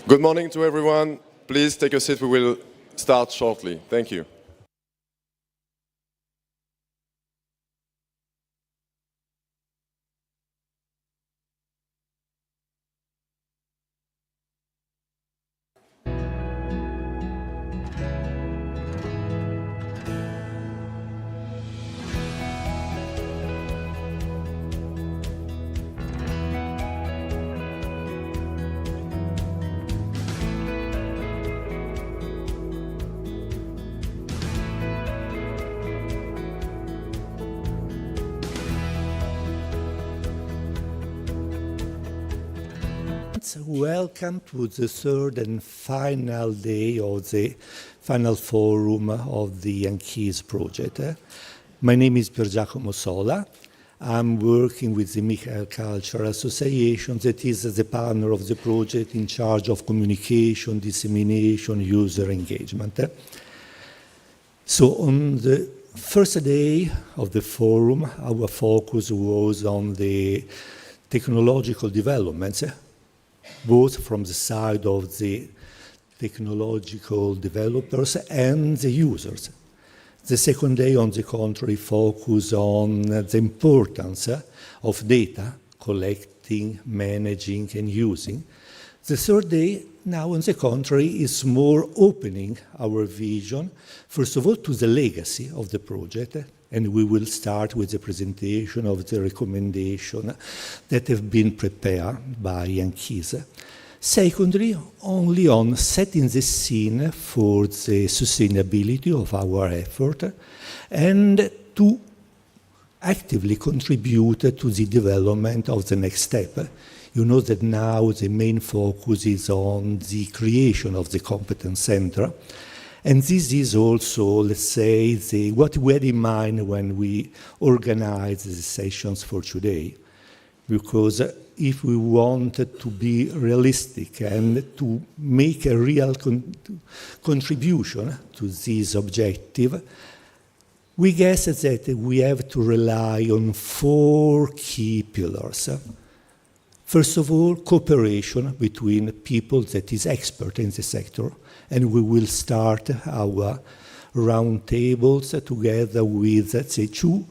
Good morning to everyone. Please take a seat. We will start shortly. Thank you. Welcome to the third and final day of the final forum of the ANCHISE project. My name is Pier Giacomo Sola. I'm working with the Michael Cultural Association, that is the partner of the project in charge of communication, dissemination, user engagement. So on the first day of the forum, our focus was on the technological developments, both from the side of the technological developers and the users. The second day, on the contrary, focused on the importance of data, collecting, managing, and using. The third day, now on the contrary, is more opening our vision, first of all, to the legacy of the project, and we will start with the presentation of the recommendation that have been prepared by ANCHISE. Secondly, only on setting the scene for the sustainability of our effort and to actively contribute to the development of the next step. You know that now the main focus is on the creation of the competence center. And this is also, let's say, what we had in mind when we organized the sessions for today. Because if we wanted to be realistic and to make a real contribution to this objective, we guess that we have to rely on 4 key pillars. First of all, cooperation between people that is expert in the sector. And we will start our roundtables together with the 2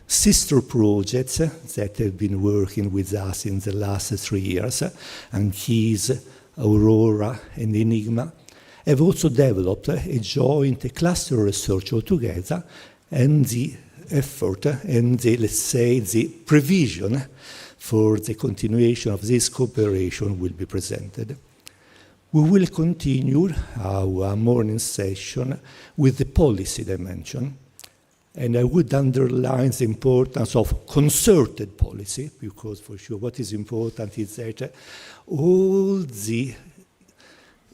sister projects that have been working with us in the last 3 years, ANCHISE, Aurora, and Enigma, have also developed a joint cluster research altogether, and the effort and let's say, the provision for the continuation of this cooperation will be presented. We will continue our morning session with the policy dimension. And I would underline the importance of concerted policy, because for sure what is important is that all the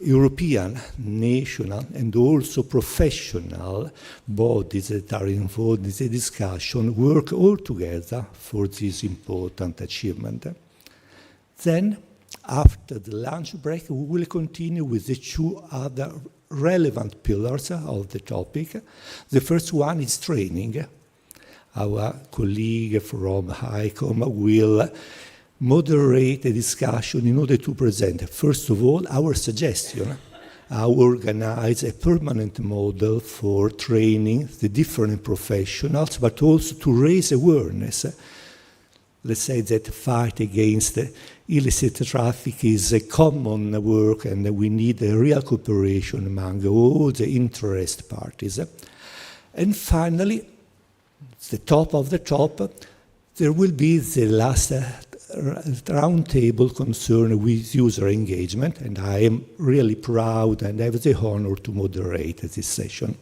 European, national, and also professional bodies that are involved in the discussion work all together for this important achievement. Then, after the lunch break, we will continue with the 2 other relevant pillars of the topic. The first one is training. Our colleague from HICOM will moderate a discussion in order to present, first of all, our suggestion, how to organize a permanent model for training the different professionals, but also to raise awareness. Let's say that fight against illicit traffic is a common work, and we need a real cooperation among all the interest parties. And finally, the top of the top, there will be the last roundtable concerned with user engagement, and I am really proud and have the honor to moderate this session.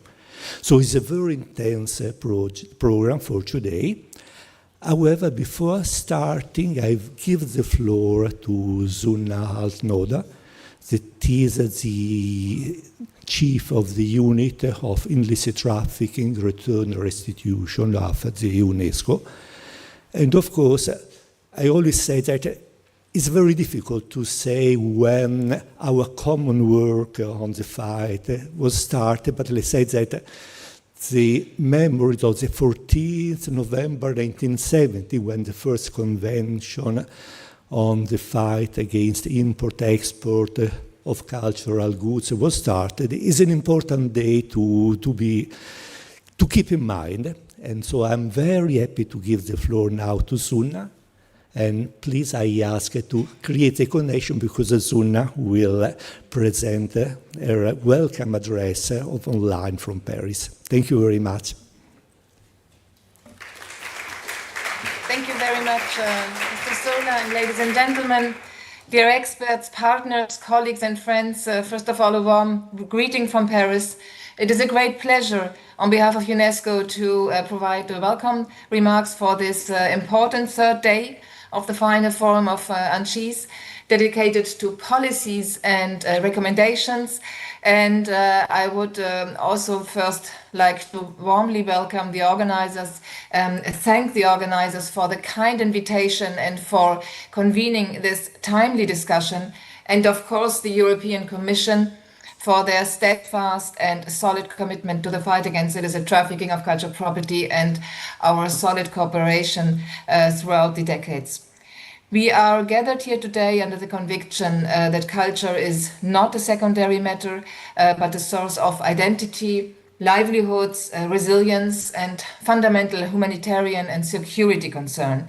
So it's a very intense program for today. However, before starting, I give the floor to Zuna Altnoda, that is the chief of the unit of illicit trafficking, return, restitution of the UNESCO. And of course, I always say that it's very difficult to say when our common work on the fight was started, but let's say that the memories of the 14th November 1970, when the first convention on the fight against import-export of cultural goods was started is an important day to keep in mind. And so I'm very happy to give the floor now to Sunna. And please, I ask to create a connection because Sunna will present her welcome address of online from Paris. Thank you very much. Thank you very much, Mr. Sola, and ladies and gentlemen, dear experts, partners, colleagues, and friends. First of all, a warm greeting from Paris. It is a great pleasure on behalf of UNESCO to provide welcome remarks for this important third day of the final forum of ANCHISE, dedicated to policies and recommendations. And I would also first like to warmly welcome the organizers, thank the organizers for the kind invitation and for convening this timely discussion, and of course the European Commission for their steadfast and solid commitment to the fight against illicit trafficking of cultural property and our solid cooperation throughout the decades. We are gathered here today under the conviction that culture is not a secondary matter, but a source of identity, livelihoods, resilience, and fundamental humanitarian and security concern.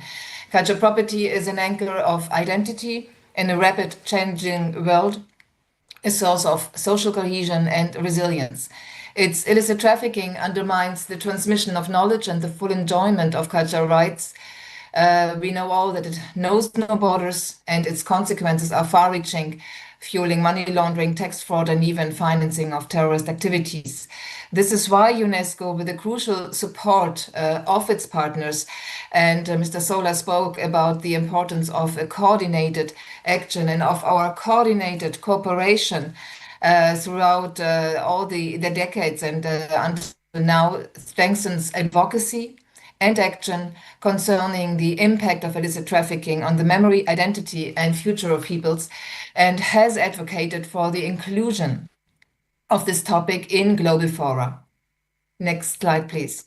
Cultural property is an anchor of identity in a rapid changing world, a source of social cohesion and resilience. Its illicit trafficking undermines the transmission of knowledge and the full enjoyment of cultural rights. We know all that it knows no borders, and its consequences are far-reaching, fueling money laundering, tax fraud, and even financing of terrorist activities. This is why UNESCO, with the crucial support of its partners, and Mr. Sola spoke about the importance of a coordinated action and of our coordinated cooperation throughout all the decades and until now, strengthens advocacy and action concerning the impact of illicit trafficking on the memory, identity, and future of peoples, and has advocated for the inclusion of this topic in global fora. Next slide, please.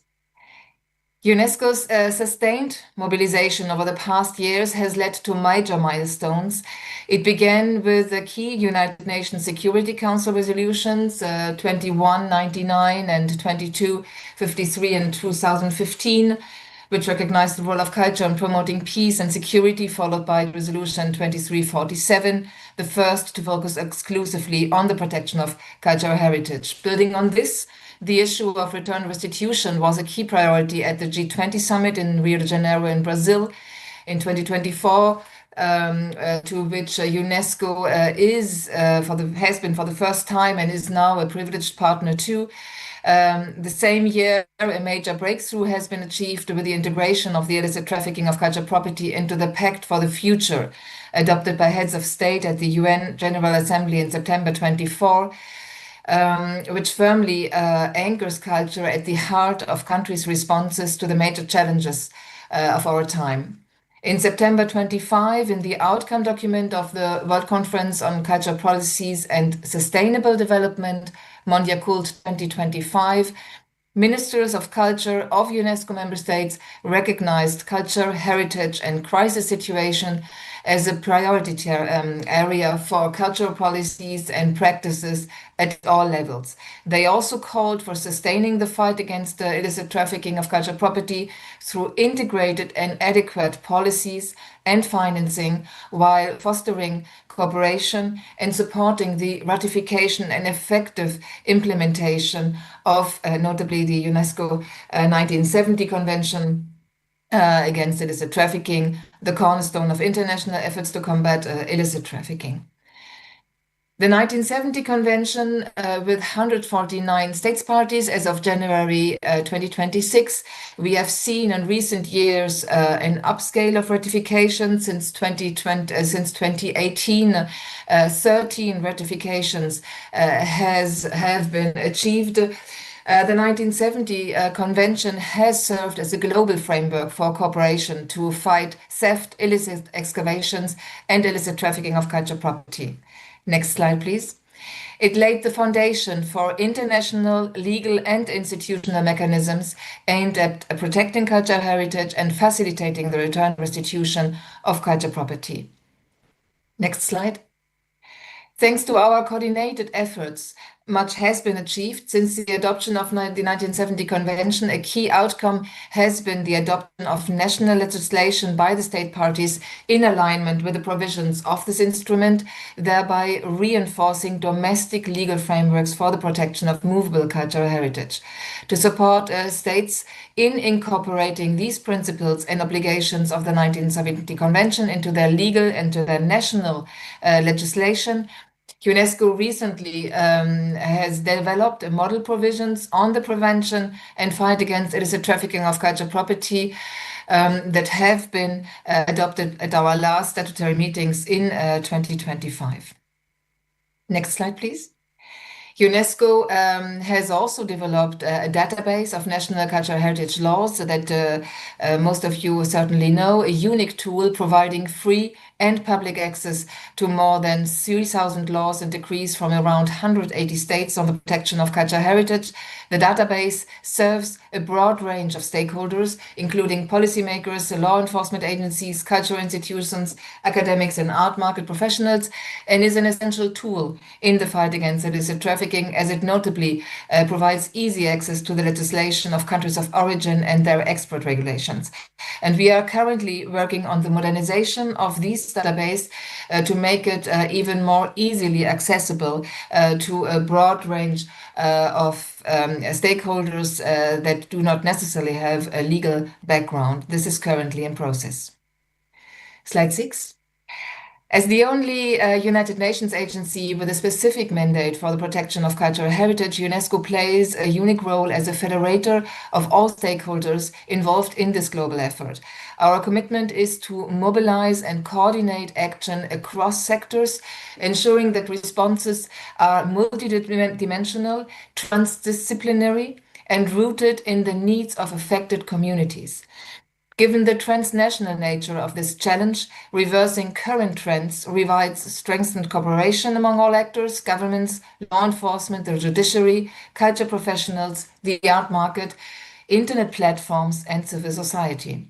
UNESCO's sustained mobilization over the past years has led to major milestones. It began with the key United Nations Security Council resolutions 2199 and 2253 in 2015, which recognized the role of culture in promoting peace and security, followed by Resolution 2347, the first to focus exclusively on the protection of cultural heritage. Building on this, the issue of return restitution was a key priority at the G20 summit in Rio de Janeiro in Brazil in 2024, to which UNESCO has been for the first time and is now a privileged partner too. The same year, a major breakthrough has been achieved with the integration of the illicit trafficking of cultural property into the Pact for the Future, adopted by heads of state at the UN General Assembly in September 24. Which firmly anchors culture at the heart of countries' responses to the major challenges of our time. In September 25, in the outcome document of the World Conference on Cultural Policies and Sustainable Development, Mondiacult 2025, Ministers of Culture of UNESCO member states recognized culture, heritage, and crisis situation as a priority area for cultural policies and practices at all levels. They also called for sustaining the fight against the illicit trafficking of cultural property through integrated and adequate policies and financing, while fostering cooperation and supporting the ratification and effective implementation of notably the UNESCO 1970 Convention against illicit trafficking, the cornerstone of international efforts to combat illicit trafficking. The 1970 Convention, with 149 states parties as of January 2026, we have seen in recent years an upscale of ratification since 2018. 13 ratifications have been achieved. The 1970 Convention has served as a global framework for cooperation to fight theft, illicit excavations, and illicit trafficking of cultural property. Next slide, please. It laid the foundation for international, legal, and institutional mechanisms aimed at protecting cultural heritage and facilitating the return and restitution of cultural property. Next slide. Thanks to our coordinated efforts, much has been achieved since the adoption of the 1970 Convention. A key outcome has been the adoption of national legislation by the state parties in alignment with the provisions of this instrument, thereby reinforcing domestic legal frameworks for the protection of movable cultural heritage. To support states in incorporating these principles and obligations of the 1970 Convention into their legal and to their national legislation, UNESCO recently has developed model provisions on the prevention and fight against illicit trafficking of cultural property that have been adopted at our last statutory meetings in 2025. Next slide, please. UNESCO has also developed a database of national cultural heritage laws that most of you certainly know, a unique tool providing free and public access to more than 3,000 laws and decrees from around 180 states on the protection of cultural heritage. The database serves a broad range of stakeholders, including policymakers, law enforcement agencies, cultural institutions, academics, and art market professionals, and is an essential tool in the fight against illicit trafficking, as it notably provides easy access to the legislation of countries of origin and their export regulations. And we are currently working on the modernization of this database to make it even more easily accessible to a broad range of stakeholders that do not necessarily have a legal background. This is currently in process. Slide 6. As the only United Nations agency with a specific mandate for the protection of cultural heritage, UNESCO plays a unique role as a federator of all stakeholders involved in this global effort. Our commitment is to mobilize and coordinate action across sectors, ensuring that responses are multidimensional, transdisciplinary, and rooted in the needs of affected communities. Given the transnational nature of this challenge, reversing current trends provides strengthened cooperation among all actors, governments, law enforcement, the judiciary, culture professionals, the art market, internet platforms, and civil society.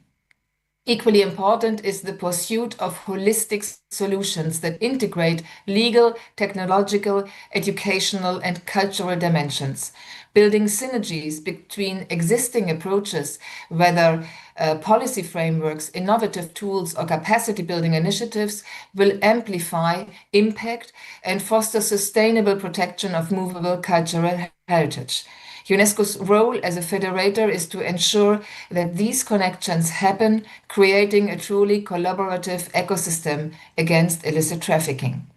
Equally important is the pursuit of holistic solutions that integrate legal, technological, educational, and cultural dimensions. Building synergies between existing approaches, whether policy frameworks, innovative tools, or capacity building initiatives, will amplify impact and foster sustainable protection of movable cultural heritage. UNESCO's role as a federator is to ensure that these connections happen, creating a truly collaborative ecosystem against illicit trafficking.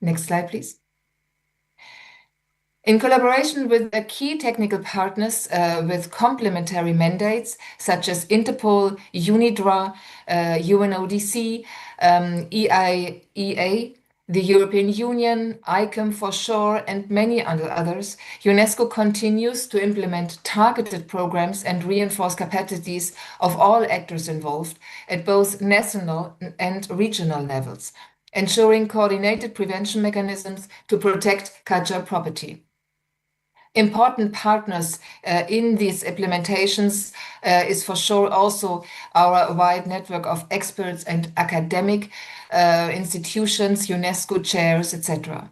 Next slide, please. In collaboration with key technical partners with complementary mandates such as Interpol, UNIDROIT, UNODC, EIEA, the European Union, ICOM for sure, and many others, UNESCO continues to implement targeted programs and reinforce capacities of all actors involved at both national and regional levels, ensuring coordinated prevention mechanisms to protect cultural property. Important partners in these implementations is for sure also our wide network of experts and academic institutions, UNESCO chairs, etc.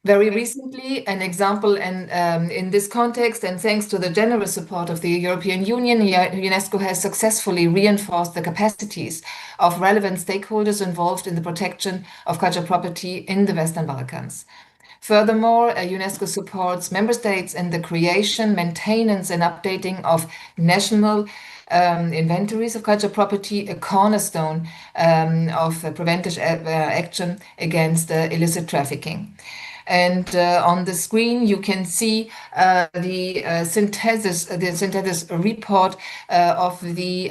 Very recently, an example in this context, and thanks to the generous support of the European Union, UNESCO has successfully reinforced the capacities of relevant stakeholders involved in the protection of cultural property in the Western Balkans. Furthermore, UNESCO supports member states in the creation, maintenance, and updating of national inventories of cultural property, a cornerstone of preventive action against illicit trafficking. And on the screen, you can see the synthesis report of the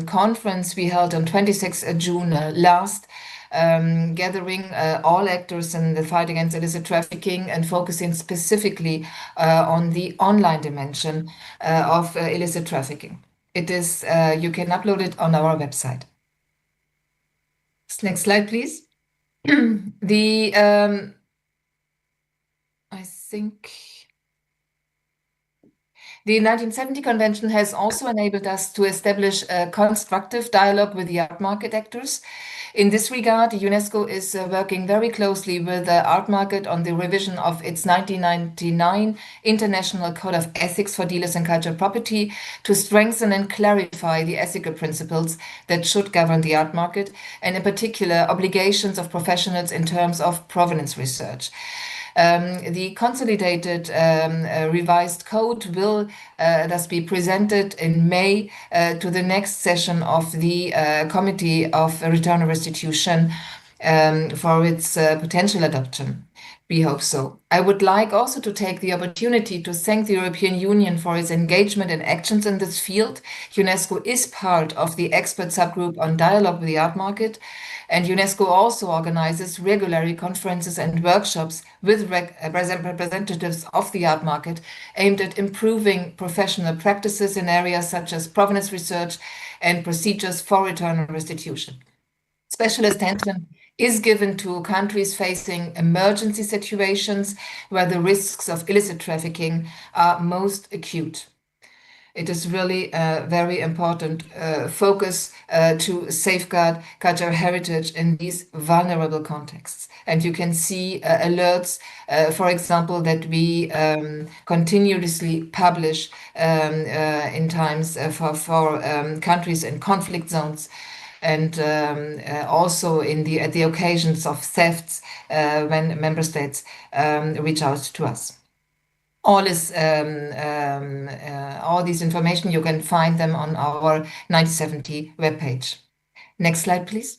conference we held on 26th June last, gathering all actors in the fight against illicit trafficking and focusing specifically on the online dimension of illicit trafficking. It is, you can upload it on our website. Next slide, please. The 1970 Convention has also enabled us to establish a constructive dialogue with the art market actors. In this regard, UNESCO is working very closely with the art market on the revision of its 1999 International Code of Ethics for Dealers in Cultural Property to strengthen and clarify the ethical principles that should govern the art market, and in particular, obligations of professionals in terms of provenance research. The consolidated revised code will thus be presented in May to the next session of the Committee of Return and Restitution for its potential adoption. We hope so. I would like also to take the opportunity to thank the European Union for its engagement and actions in this field. UNESCO is part of the expert subgroup on dialogue with the art market, and UNESCO also organizes regularly conferences and workshops with representatives of the art market aimed at improving professional practices in areas such as provenance research and procedures for return and restitution. Special attention is given to countries facing emergency situations where the risks of illicit trafficking are most acute. It is really a very important focus to safeguard cultural heritage in these vulnerable contexts. And you can see alerts, for example, that we continuously publish in times for countries in conflict zones, and also at the occasions of thefts when member states reach out to us. All this information, you can find them on our 1970 webpage. Next slide, please.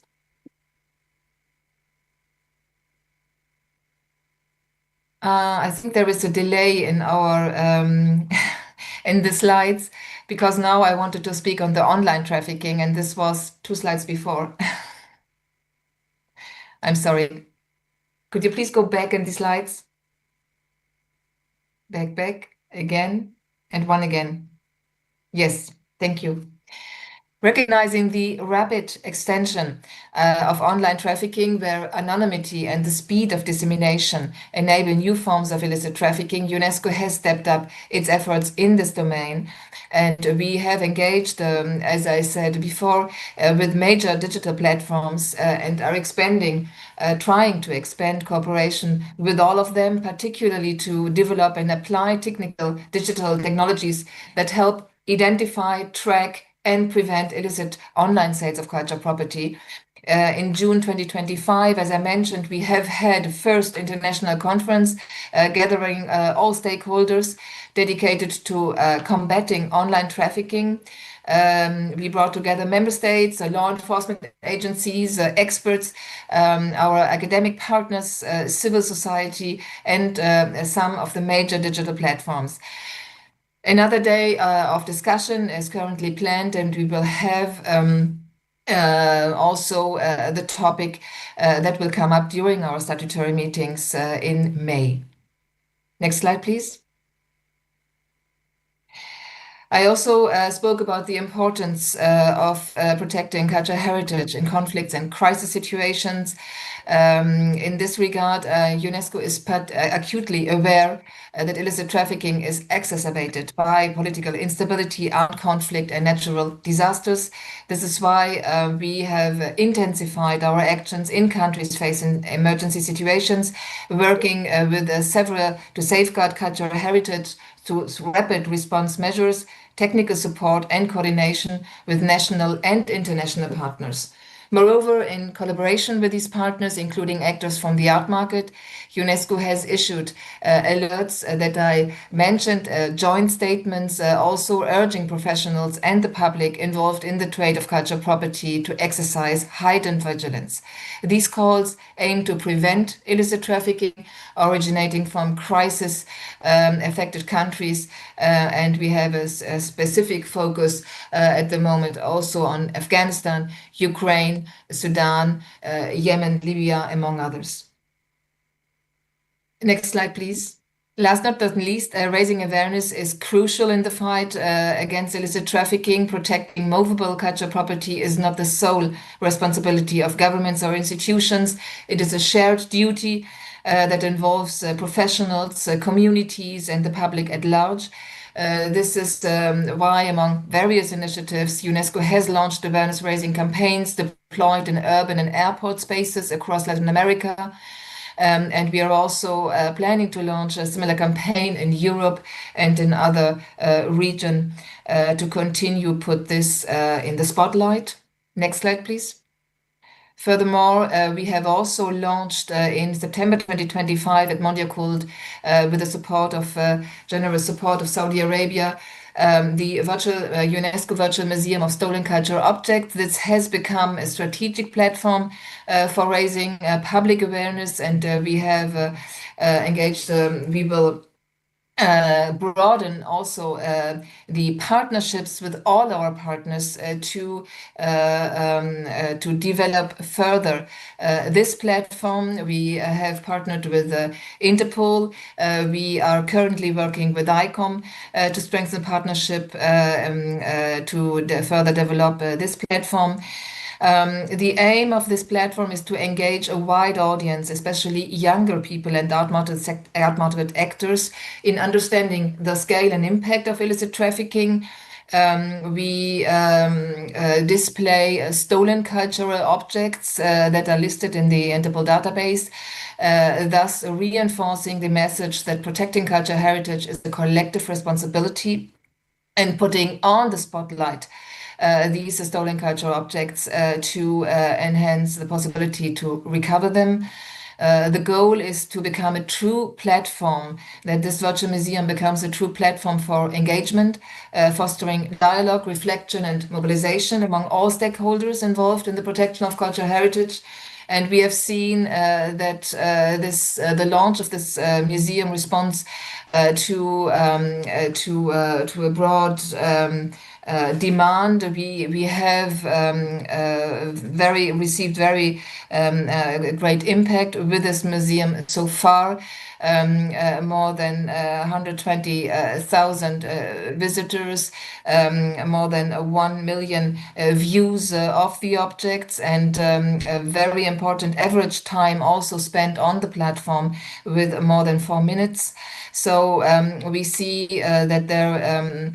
I think there is a delay in our in the slides, because now I wanted to speak on the online trafficking, and this was 2 slides before. I'm sorry. Could you please go back in the slides? Back, again, and one again. Yes, thank you. Recognizing the rapid extension of online trafficking, where anonymity and the speed of dissemination enable new forms of illicit trafficking, UNESCO has stepped up its efforts in this domain. And we have engaged, as I said before, with major digital platforms and are trying to expand cooperation with all of them, particularly to develop and apply technical digital technologies that help identify, track, and prevent illicit online sales of cultural property. In June 2025, as I mentioned, we have had a first international conference gathering all stakeholders dedicated to combating online trafficking. We brought together member states, law enforcement agencies, experts, our academic partners, civil society, and some of the major digital platforms. Another day of discussion is currently planned, and we will have also the topic that will come up during our statutory meetings in May. Next slide, please. I also spoke about the importance of protecting cultural heritage in conflicts and crisis situations. In this regard, UNESCO is acutely aware that illicit trafficking is exacerbated by political instability, armed conflict, and natural disasters. This is why we have intensified our actions in countries facing emergency situations, working with several to safeguard cultural heritage through rapid response measures, technical support, and coordination with national and international partners. Moreover, in collaboration with these partners, including actors from the art market, UNESCO has issued alerts that I mentioned, joint statements, also urging professionals and the public involved in the trade of cultural property to exercise heightened vigilance. These calls aim to prevent illicit trafficking originating from crisis-affected countries, and we have a specific focus at the moment also on Afghanistan, Ukraine, Sudan, Yemen, Libya, among others. Next slide, please. Last but not least, raising awareness is crucial in the fight against illicit trafficking. Protecting movable cultural property is not the sole responsibility of governments or institutions. It is a shared duty that involves professionals, communities, and the public at large. This is why, among various initiatives, UNESCO has launched awareness-raising campaigns deployed in urban and airport spaces across Latin America. And we are also planning to launch a similar campaign in Europe and in other regions to continue put this in the spotlight. Next slide, please. Furthermore, we have also launched in September 2025 at Mondiacult, with the support of generous support of Saudi Arabia, the UNESCO Virtual Museum of Stolen Cultural Objects. This has become a strategic platform for raising public awareness, and we have engaged. We will broaden also the partnerships with all our partners to develop further this platform. We have partnered with Interpol. We are currently working with ICOM to strengthen partnership to further develop this platform. The aim of this platform is to engage a wide audience, especially younger people and art-motivated actors, in understanding the scale and impact of illicit trafficking. We display stolen cultural objects that are listed in the Interpol database, thus reinforcing the message that protecting cultural heritage is a collective responsibility, and putting on the spotlight these stolen cultural objects to enhance the possibility to recover them. The goal is to become a true platform, that this virtual museum becomes a true platform for engagement, fostering dialogue, reflection, and mobilization among all stakeholders involved in the protection of cultural heritage. And we have seen that the launch of this museum responds to a broad demand. We have received very great impact with this museum so far. More than 120,000 visitors, more than 1 million views of the objects, and a very important average time also spent on the platform with more than 4 minutes. So we see that there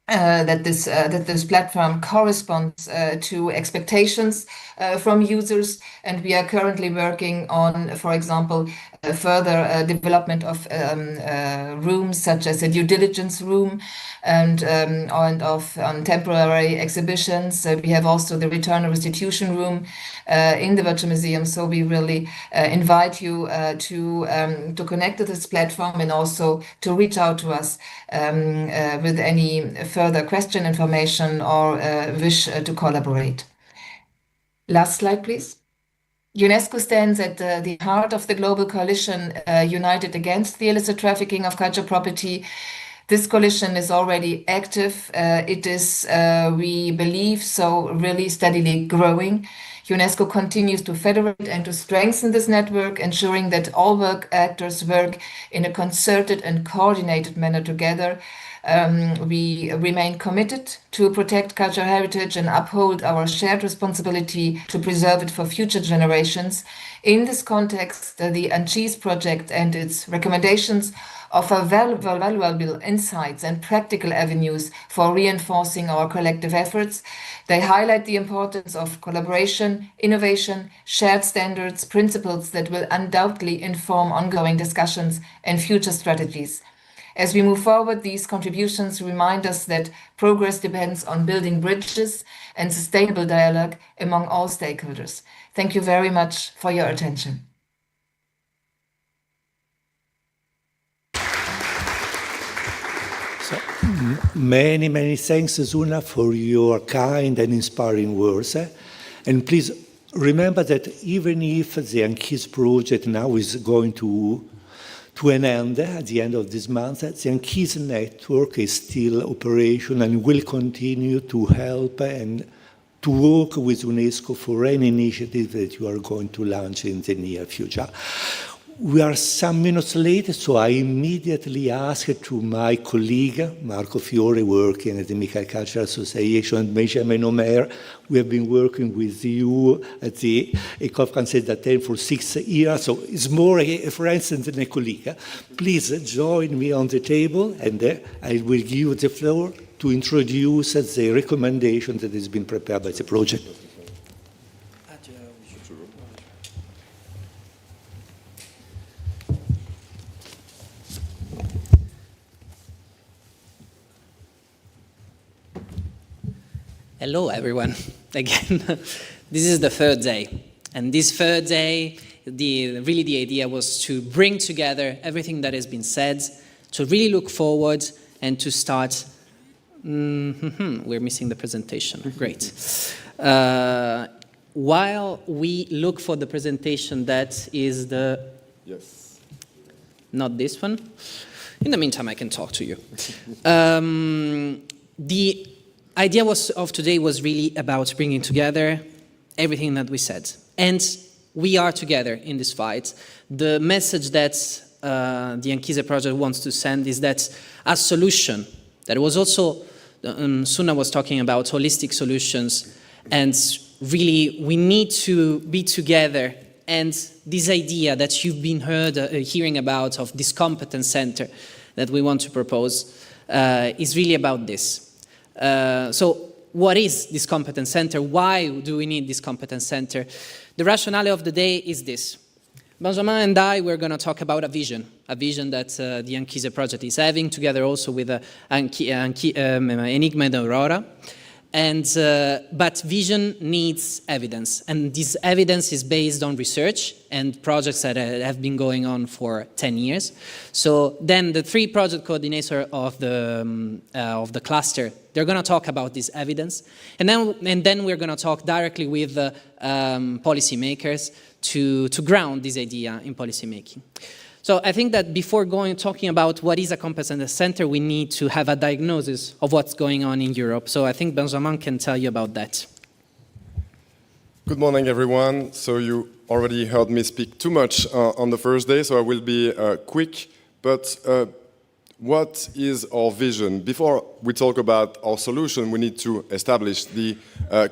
that this platform corresponds to expectations from users, and we are currently working on, for example, further development of rooms such as a due diligence room and of temporary exhibitions. We have also the return and restitution room in the virtual museum. So we really invite you to connect to this platform, and also to reach out to us with any further question, information, or wish to collaborate. Last slide, please. UNESCO stands at the heart of the global coalition united against the illicit trafficking of cultural property. This coalition is already active. It is, we believe, so really steadily growing. UNESCO continues to federate and to strengthen this network, ensuring that all actors work in a concerted and coordinated manner together. We remain committed to protect cultural heritage and uphold our shared responsibility to preserve it for future generations. In this context, the ANCHISE project and its recommendations offer valuable insights and practical avenues for reinforcing our collective efforts. They highlight the importance of collaboration, innovation, shared standards, principles that will undoubtedly inform ongoing discussions and future strategies. As we move forward, these contributions remind us that progress depends on building bridges and sustainable dialogue among all stakeholders. Thank you very much for your attention. So, many thanks, Suna, for your kind and inspiring words. And please remember that even if the ANCHISE project now is going to an end at the end of this month, the ANCHISE network is still operational and will continue to help and to work with UNESCO for any initiative that you are going to launch in the near future. We are some minutes late, so I immediately asked to my colleague, Marco Fiore, working at the Michael Cultural Association, and Benjamin Omer. We have been working with you at the École Française d'Athènes for 6 years, so it's more a friend than a colleague. Please join me on the table, and I will give you the floor to introduce the recommendation that has been prepared by the project. Hello, everyone. Again, this is the third day. And this third day, really the idea was to bring together everything that has been said, to really look forward and to start. We're missing the presentation. Great. While we look for the presentation, that is the... Yes. Not this one. In the meantime, I can talk to you. The idea of today was really about bringing together everything that we said. And we are together in this fight. The message that the ANCHISE project wants to send is that a solution, that was also, Suna was talking about holistic solutions, and really we need to be together. And this idea that you've been hearing about of this competence center that we want to propose is really about this. So what is this competence center? Why do we need this competence center? The rationale of the day is this. Benjamin and I, we're going to talk about a vision that the ANCHISE project is having, together also with Enigma and Aurora. But vision needs evidence, and this evidence is based on research and projects that have been going on for 10 years. So then the 3 project coordinators of the cluster, they're going to talk about this evidence, and then we're going to talk directly with policymakers to ground this idea in policymaking. So I think that before talking about what is a competence center, we need to have a diagnosis of what's going on in Europe. So I think Benjamin can tell you about that. Good morning, everyone. So you already heard me speak too much on the first day, so I will be quick. But what is our vision? Before we talk about our solution, we need to establish the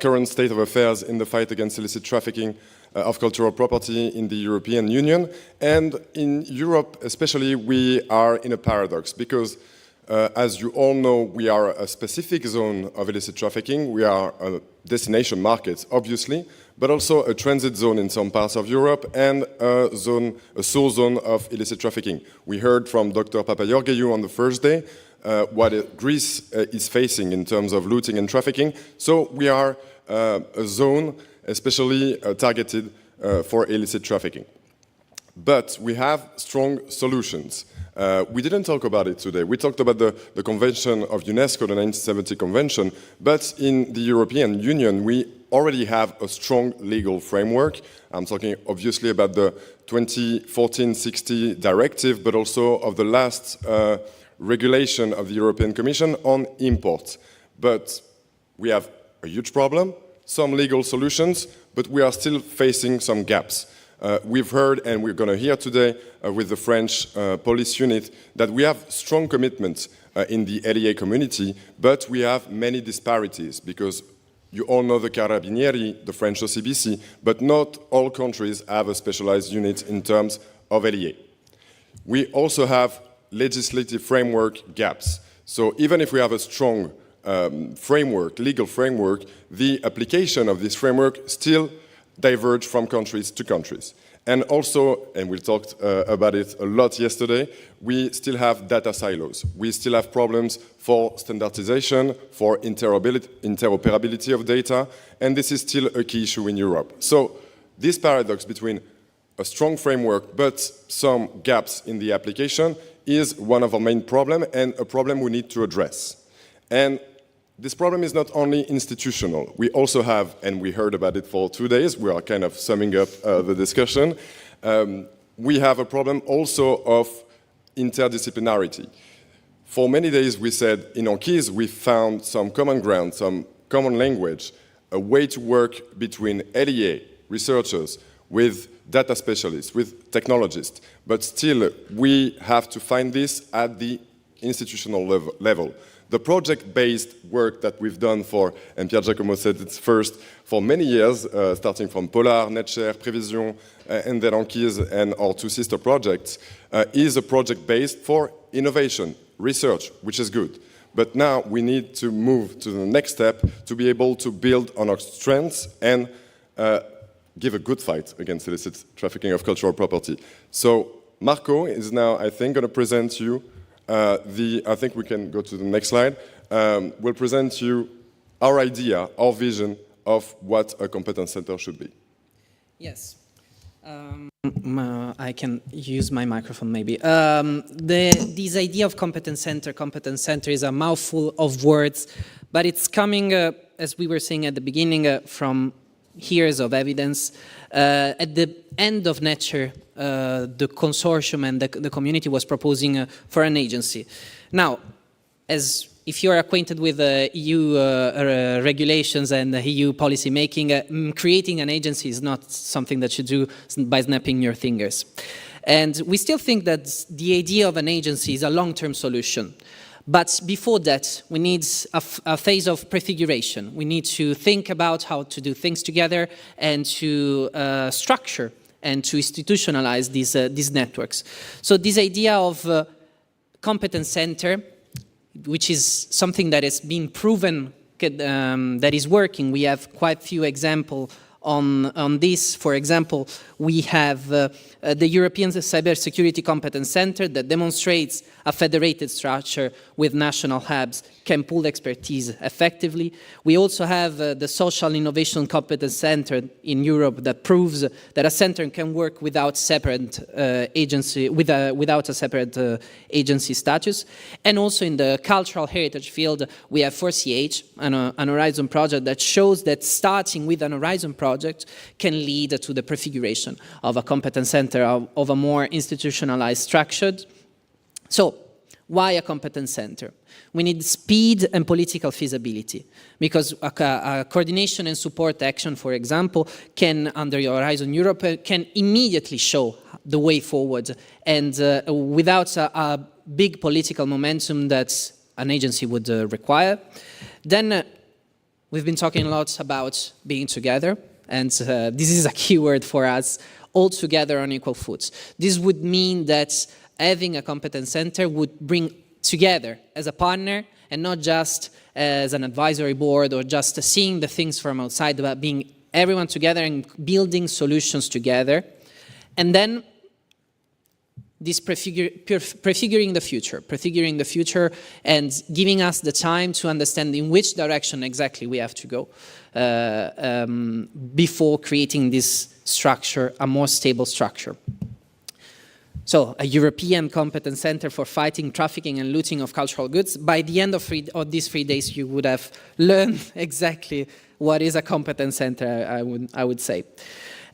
current state of affairs in the fight against illicit trafficking of cultural property in the European Union. And in Europe especially, we are in a paradox because, as you all know, we are a specific zone of illicit trafficking. We are a destination market, obviously, but also a transit zone in some parts of Europe and a source zone of illicit trafficking. We heard from Dr. Papageorgiou on the first day what Greece is facing in terms of looting and trafficking. So we are a zone especially targeted for illicit trafficking. But we have strong solutions. We didn't talk about it today. We talked about the Convention of UNESCO, the 1970 Convention, but in the European Union, we already have a strong legal framework. I'm talking obviously about the 2014-60 directive, but also of the last regulation of the European Commission on imports. But we have a huge problem, some legal solutions, but we are still facing some gaps. We've heard, and we're going to hear today with the French police unit, that we have strong commitments in the LEA community, but we have many disparities because you all know the Carabinieri, the French OCBC, but not all countries have a specialized unit in terms of LEA. We also have legislative framework gaps. So even if we have a strong framework, legal framework, the application of this framework still diverge from countries to countries. And also, and we talked about it a lot yesterday, we still have data silos. We still have problems for standardization, for interoperability of data, and this is still a key issue in Europe. So this paradox between a strong framework but some gaps in the application is one of our main problems and a problem we need to address. And this problem is not only institutional. We also have, and we heard about it for 2 days, we are kind of summing up the discussion, we have a problem also of interdisciplinarity. For many days we said in ANCHISE we found some common ground, some common language, a way to work between LEA researchers with data specialists, with technologists. But still, we have to find this at the institutional level. The project-based work that we've done for, and Pier Giacomo said it's first, for many years, starting from Polar, NetShare, Prevision, and then ANCHISE and our two sister projects, is a project-based for innovation, research, which is good. But now we need to move to the next step to be able to build on our strengths and give a good fight against illicit trafficking of cultural property. So Marco is now, I think, going to present you I think we can go to the next slide. We'll present you our idea, our vision of what a competence center should be. Yes. I can use my microphone maybe. This idea of competence center is a mouthful of words, but it's coming, as we were saying at the beginning, from years of evidence. At the end of Nature, the consortium and the community was proposing for an agency. Now, if you're acquainted with EU regulations and EU policy making, creating an agency is not something that you do by snapping your fingers. And we still think that the idea of an agency is a long-term solution. But before that, we need a phase of prefiguration. We need to think about how to do things together and to structure and to institutionalize these networks. So this idea of competence center, which is something that has been proven that is working. We have quite few examples on this. For example, we have the European Cybersecurity Competence Center that demonstrates a federated structure with national hubs can pool expertise effectively. We also have the Social Innovation Competence Center in Europe that proves that a center can work without separate without a separate agency status. And also in the cultural heritage field, we have 4CH, an Horizon project that shows that starting with an Horizon project can lead to the prefiguration of a competence center of a more institutionalized structure. So, why a competence center? We need speed and political feasibility, because a coordination and support action, for example, can, under Horizon Europe, can immediately show the way forward, and without a big political momentum that an agency would require. Then we've been talking a lot about being together, and this is a key word for us, all together on equal foots. This would mean that having a competence center would bring together as a partner and not just as an advisory board or just seeing the things from outside, but being everyone together and building solutions together. And then this prefiguring the future and giving us the time to understand in which direction exactly we have to go before creating this structure, a more stable structure. So, a European competence center for fighting trafficking and looting of cultural goods. By the end of these 3 days, you would have learned exactly what is a competence center, I would say.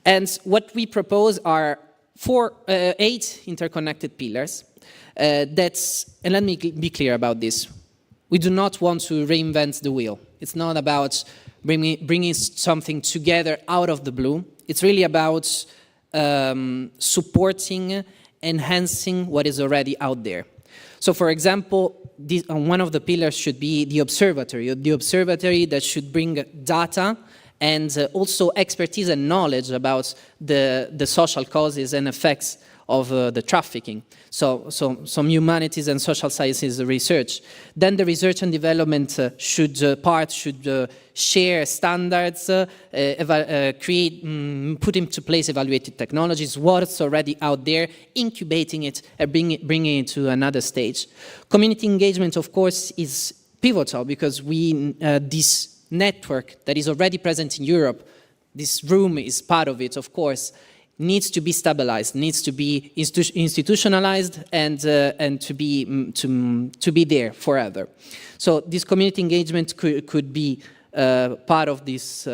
And what we propose are 8 interconnected pillars. And let me be clear about this. We do not want to reinvent the wheel. It's not about bringing something together out of the blue. It's really about supporting, enhancing what is already out there. So, for example, one of the pillars should be the observatory that should bring data and also expertise and knowledge about the social causes and effects of the trafficking. So some humanities and social sciences research. Then the research and development should share standards, put into place evaluated technologies, what's already out there, incubating it and bringing it to another stage. Community engagement, of course, is pivotal because this network that is already present in Europe, this room is part of it, of course, needs to be stabilized, needs to be institutionalized, and to be there forever. So this community engagement could be part of this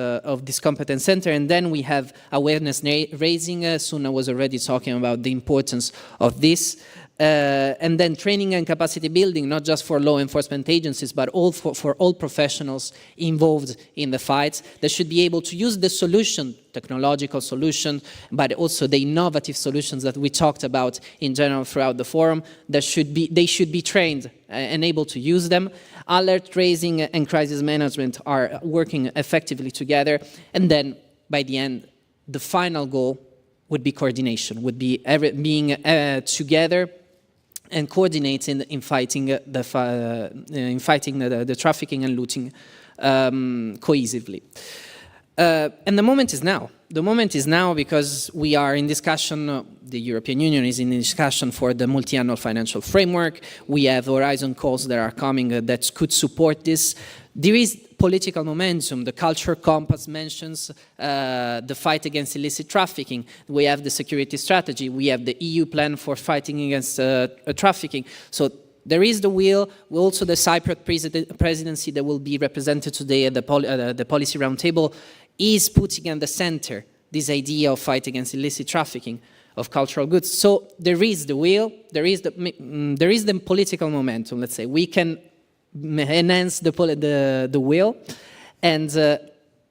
competence center, and then we have awareness raising. Suna was already talking about the importance of this. and then training and capacity building, not just for law enforcement agencies, but all for all professionals involved in the fight, that should be able to use the solution, technological solution, but also the innovative solutions that we talked about in general throughout the forum. They should be trained and able to use them. Alert raising and crisis management are working effectively together. And then, by the end, the final goal would be coordination, would be being together and coordinating in fighting the trafficking and looting cohesively. And the moment is now. The moment is now because we are in discussion, the European Union is in discussion for the multi-annual financial framework. We have horizon calls that are coming that could support this. There is political momentum. The Culture Compass mentions the fight against illicit trafficking. We have the security strategy. We have the EU plan for fighting against trafficking. So there is the will. Also the Cyprus presidency that will be represented today at the policy roundtable is putting at the center this idea of fight against illicit trafficking of cultural goods. So there is the will, there is the political momentum, let's say. We can enhance the will, and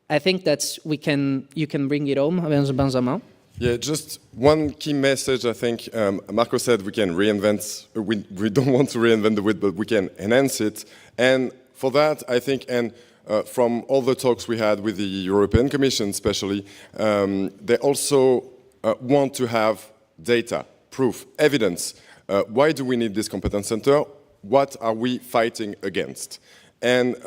I think that you can bring it home, Benjamin. Yeah, just one key message. I think Marco said we can reinvent. We don't want to reinvent the wheel, but we can enhance it. And for that, I think, and from all the talks we had with the European Commission, especially, they also want to have data, proof, evidence. Why do we need this competence center? What are we fighting against? And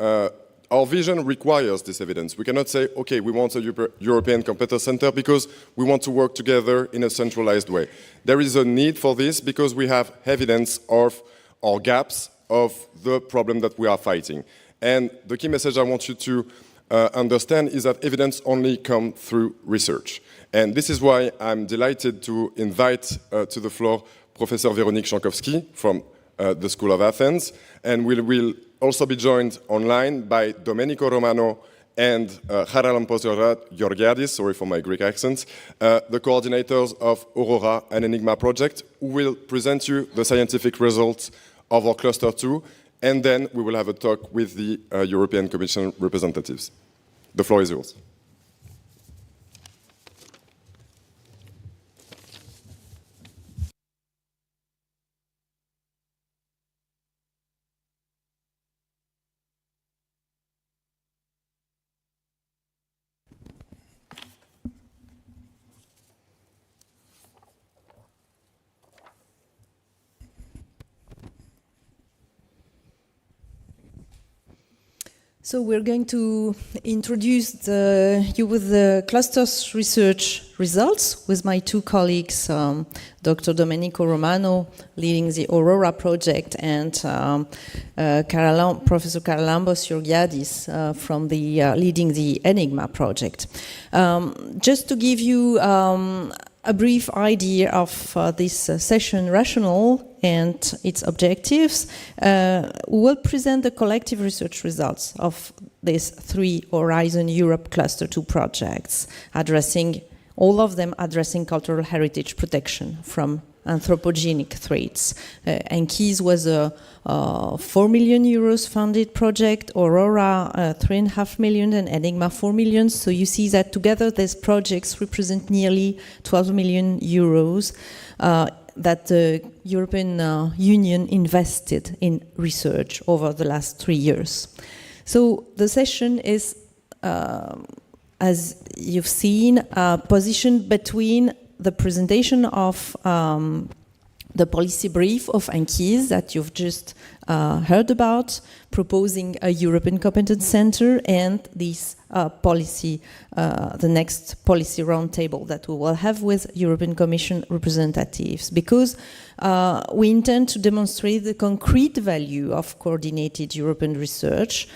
our vision requires this evidence. We cannot say, okay, we want a European competence center because we want to work together in a centralized way. There is a need for this because we have evidence of our gaps of the problem that we are fighting. And the key message I want you to understand is that evidence only comes through research. And this is why I'm delighted to invite to the floor Professor Véronique Shankowski from the School of Athens, and we will also be joined online by Domenico Romano and Charalampos Georgiadis, sorry for my Greek accent, the coordinators of Aurora and Enigma project, who will present you the scientific results of our cluster 2, and then we will have a talk with the European Commission representatives. The floor is yours. So we're going to introduce you with the cluster's research results with my two colleagues, Dr. Domenico Romano, leading the Aurora project, and Professor Charalampos Georgiadis from leading the Enigma project. Just to give you a brief idea of this session rationale and its objectives, we will present the collective research results of these 3 Horizon Europe Cluster 2 projects, all of them addressing cultural heritage protection from anthropogenic threats. ANCHISE was a 4 million euros funded project, Aurora 3.5 million, and Enigma 4 million. So you see that together these projects represent nearly 12 million euros that the European Union invested in research over the last 3 years. So the session is, as you've seen, positioned between the presentation of the policy brief of ANCHISE that you've just heard about, proposing a European Competence Center, and this policy, the next policy roundtable that we will have with European Commission representatives, because we intend to demonstrate the concrete value of coordinated European research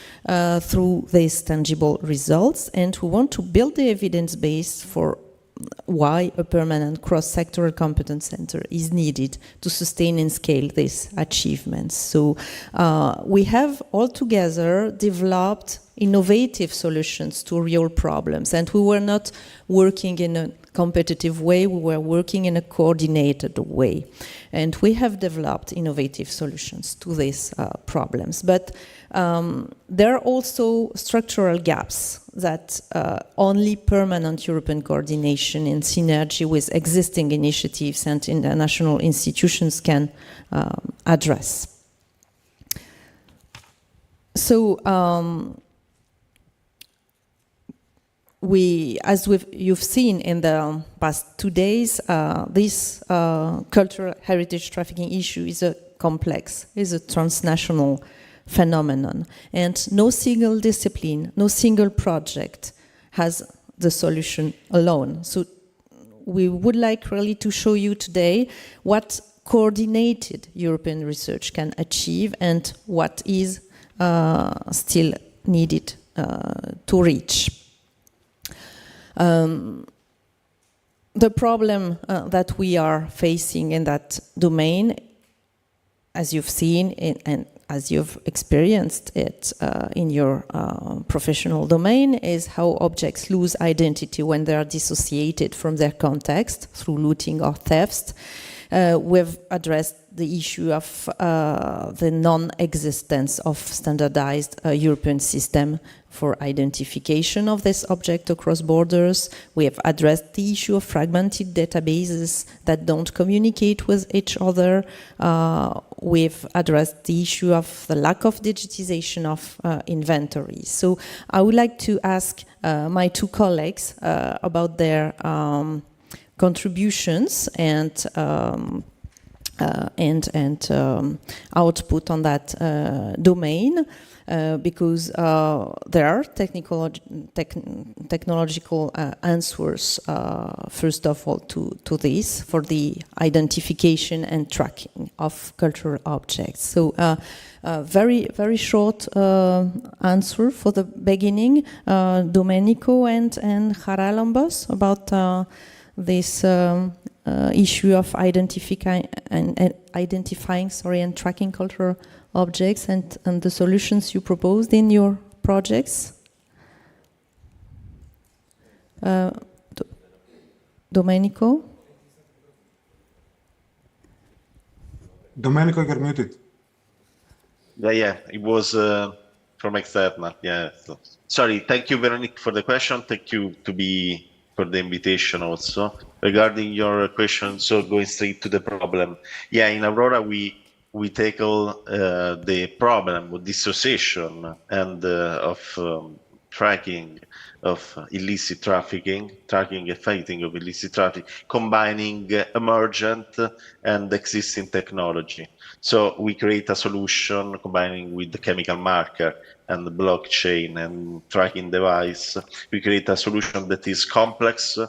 through these tangible results, and we want to build the evidence base for why a permanent cross-sectoral competence center is needed to sustain and scale these achievements. So we have altogether developed innovative solutions to real problems, and we were not working in a competitive way. We were working in a coordinated way. And we have developed innovative solutions to these problems. But there are also structural gaps that only permanent European coordination in synergy with existing initiatives and international institutions can address. So, you've seen in the past 2 days, this cultural heritage trafficking issue is a complex, is a transnational phenomenon. And no single discipline, no single project has the solution alone. So we would like really to show you today what coordinated European research can achieve and what is still needed to reach. The problem that we are facing in that domain, as you've seen and as you've experienced it in your professional domain, is how objects lose identity when they are dissociated from their context through looting or theft. We've addressed the issue of the non-existence of standardized European system for identification of this object across borders. We have addressed the issue of fragmented databases that don't communicate with each other. We've addressed the issue of the lack of digitization of inventories. So I would like to ask my two colleagues about their contributions and output on that domain, because there are technological answers, first of all, to this, for the identification and tracking of cultural objects. So very, very short answer for the beginning. Domenico and Charalambos about this issue of identifying and tracking cultural objects and the solutions you proposed in your projects. Domenico? Domenico, you're muted. Yeah, it was from external. Yeah. So, sorry. Thank you, Veronique, for the question. Thank you for the invitation also. Regarding your question, so going straight to the problem. Yeah, in Aurora we tackle the problem of dissociation and of tracking of illicit tracking and fighting of illicit trafficking, combining emergent and existing technology. So we create a solution combining with the chemical marker and the blockchain and tracking device. We create a solution that is complex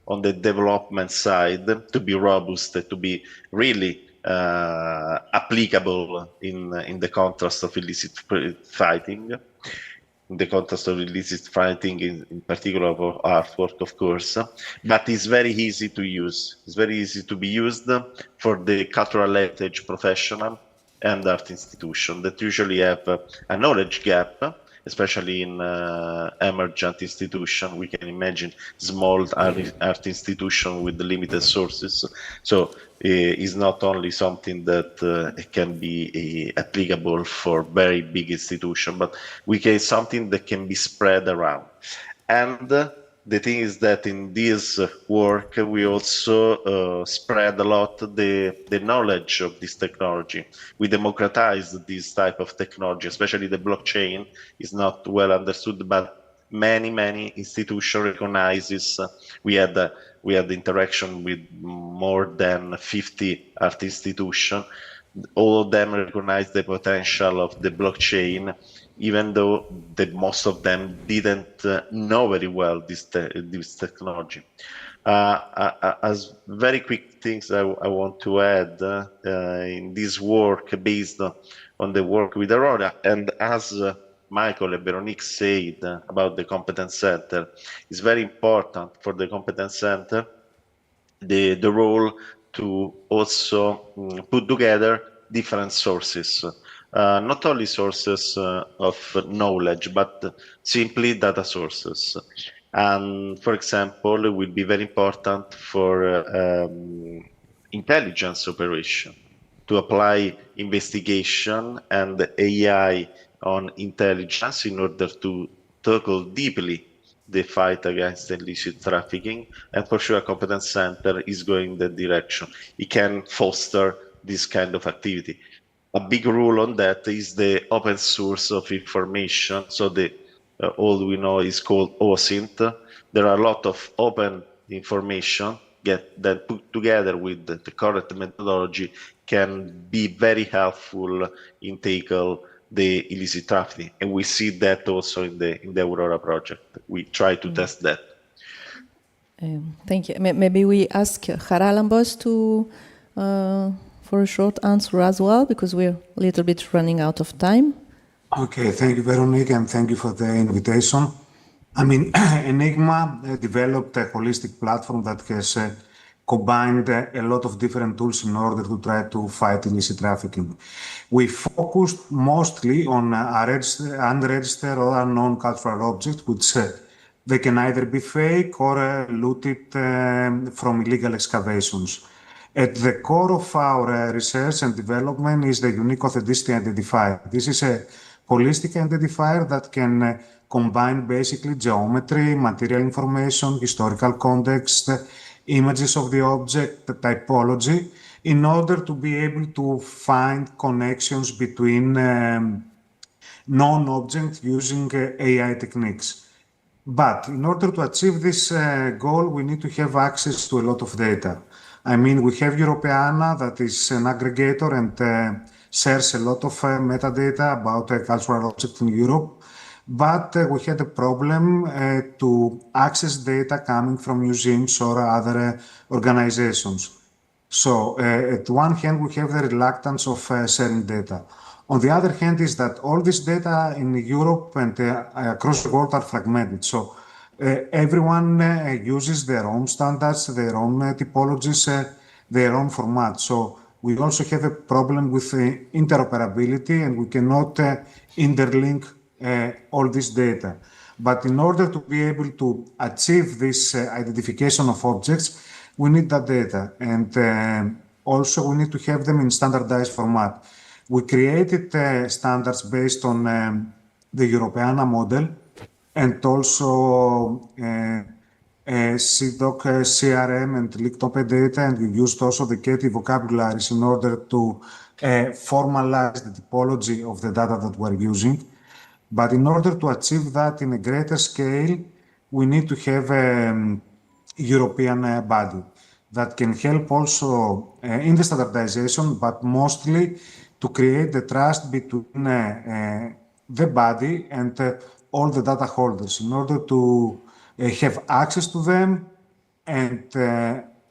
on the development side, to be robust, to be really applicable in the context of illicit fighting. In the context of illicit fighting, in particular of artwork, of course, but it's very easy to use. It's very easy to be used for the cultural heritage professional and art institution that usually have a knowledge gap, especially in emergent institution. We can imagine small art institution with limited sources. So it's not only something that can be applicable for very big institution, but we can something that can be spread around. And the thing is that in this work, we also spread a lot the knowledge of this technology. We democratize this type of technology, especially the blockchain is not well understood, but many institutions recognizes. We had interaction with more than 50 art institutions. All of them recognize the potential of the blockchain, even though most of them didn't know very well this technology. As very quick things I want to add in this work based on the work with Aurora, and as Michael and Veronique said about the competence center, it's very important for the competence center the role to also put together different sources. Not only sources of knowledge, but simply data sources. And for example, it will be very important for intelligence operation to apply investigation and AI on intelligence in order to tackle deeply the fight against illicit trafficking. And for sure, a competence center is going in that direction. It can foster this kind of activity. A big rule on that is the open source of information. So the all we know is called OSINT. There are a lot of open information that put together with the correct methodology can be very helpful in tackle the illicit trafficking, and we see that also in the Aurora project. We try to test that. Thank you. Maybe we ask Haralambos to for a short answer as well, because we're a little bit running out of time. Okay, thank you, Veronique, and thank you for the invitation. I mean, Enigma developed a holistic platform that has combined a lot of different tools in order to try to fight illicit trafficking. We focused mostly on unregistered or unknown cultural objects, which they can either be fake or looted from illegal excavations. At the core of our research and development is the unique authenticity identifier. This is a holistic identifier that can combine basically geometry, material information, historical context, images of the object, the typology, in order to be able to find connections between known objects using AI techniques. But in order to achieve this goal, we need to have access to a lot of data. I mean, we have Europeana, that is an aggregator and shares a lot of metadata about a cultural object in Europe. But we had a problem to access data coming from museums or other organizations. So at one hand, we have the reluctance of sharing data. On the other hand is that all this data in Europe and across the world are fragmented. So everyone uses their own standards, their own typologies, their own formats. So we also have a problem with interoperability, and we cannot interlink all this data. But in order to be able to achieve this identification of objects, we need that data. And also we need to have them in standardized format. We created standards based on the Europeana model and also CDOC, CRM and linked open data, and we used also the Katie vocabularies in order to formalize the typology of the data that we're using. But in order to achieve that in a greater scale, we need to have a European body that can help also in the standardization, but mostly to create the trust between the body and all the data holders in order to have access to them and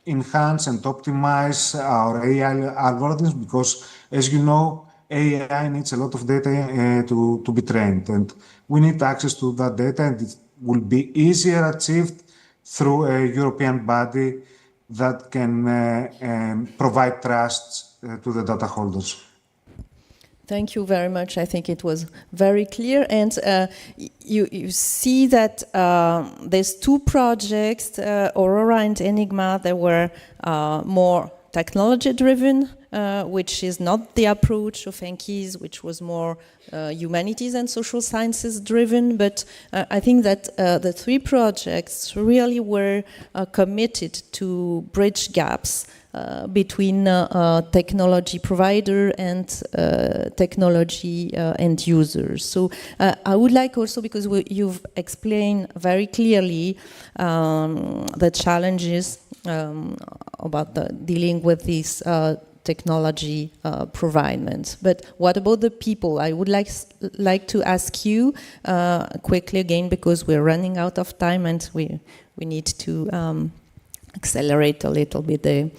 enhance and optimize our AI algorithms, because as you know, AI needs a lot of data to be trained, and we need access to that data, and it will be easier achieved through a European body that can provide trust to the data holders. Thank you very much. I think it was very clear. And you see that there's two projects, Aurora and Enigma, that were more technology-driven, which is not the approach of ANCHISE, which was more humanities and social sciences driven. But I think that the three projects really were committed to bridge gaps between technology provider and technology end users. So I would like also, because you've explained very clearly the challenges about dealing with these technology providers. But what about the people? I would like to ask you quickly again, because we're running out of time and we need to accelerate a little bit the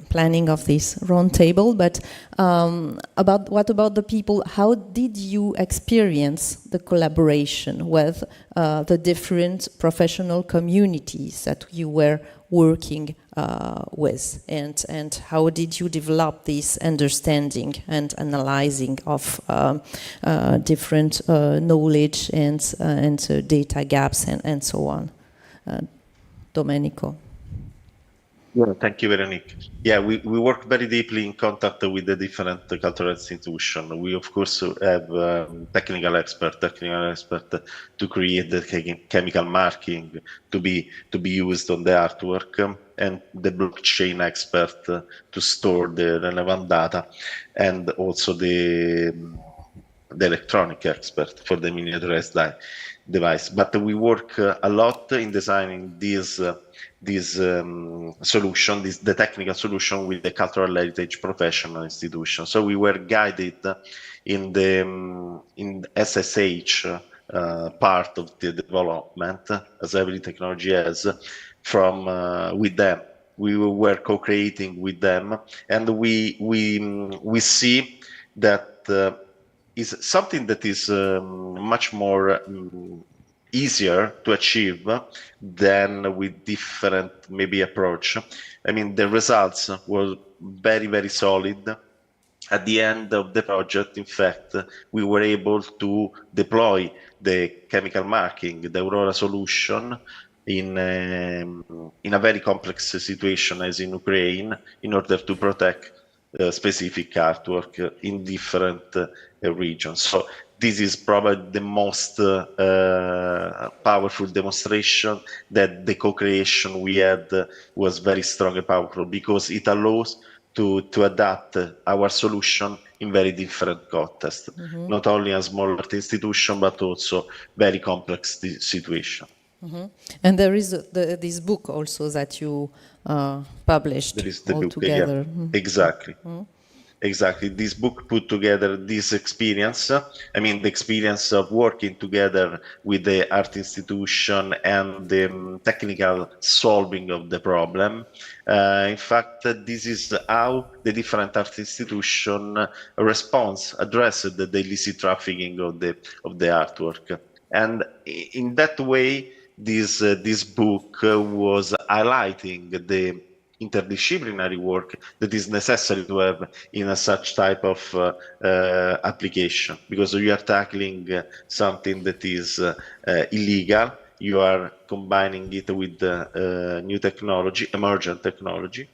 planning of this roundtable. But what about the people? How did you experience the collaboration with the different professional communities that you were working with, and how did you develop this understanding and analyzing of different knowledge and data gaps and so on? Domenico. Yeah, thank you, Veronique. Yeah, we work very deeply in contact with the different cultural institutions. We, of course, have technical expert to create the chemical marking to be used on the artwork, and the blockchain expert to store the relevant data, and also the electronic expert for the miniaturized device. But we work a lot in designing this solution, the technical solution, with the cultural heritage professional institution. So we were guided in the SSH part of the development, as every technology has, from with them. We were co-creating with them, and we see that is something that is much more easier to achieve than with different maybe approach. I mean, the results were very, very solid. At the end of the project, in fact, we were able to deploy the chemical marking, the Aurora solution, in a very complex situation as in Ukraine, in order to protect specific artwork in different regions. So this is probably the most powerful demonstration that the co-creation we had was very strong and powerful, because it allows to adapt our solution in very different contexts, not only a small art institution, but also very complex situation. And there is this book also that you published There is the all book, together. yeah. Exactly. Exactly. This book put together this experience. I mean, the experience of working together with the art institution and the technical solving of the problem. In fact, this is how the different art institution addressed the illicit trafficking of the artwork. And in that way, this book was highlighting the interdisciplinary work that is necessary to have in a such type of application, because you are tackling something that is illegal. You are combining it with new technology, emergent technology.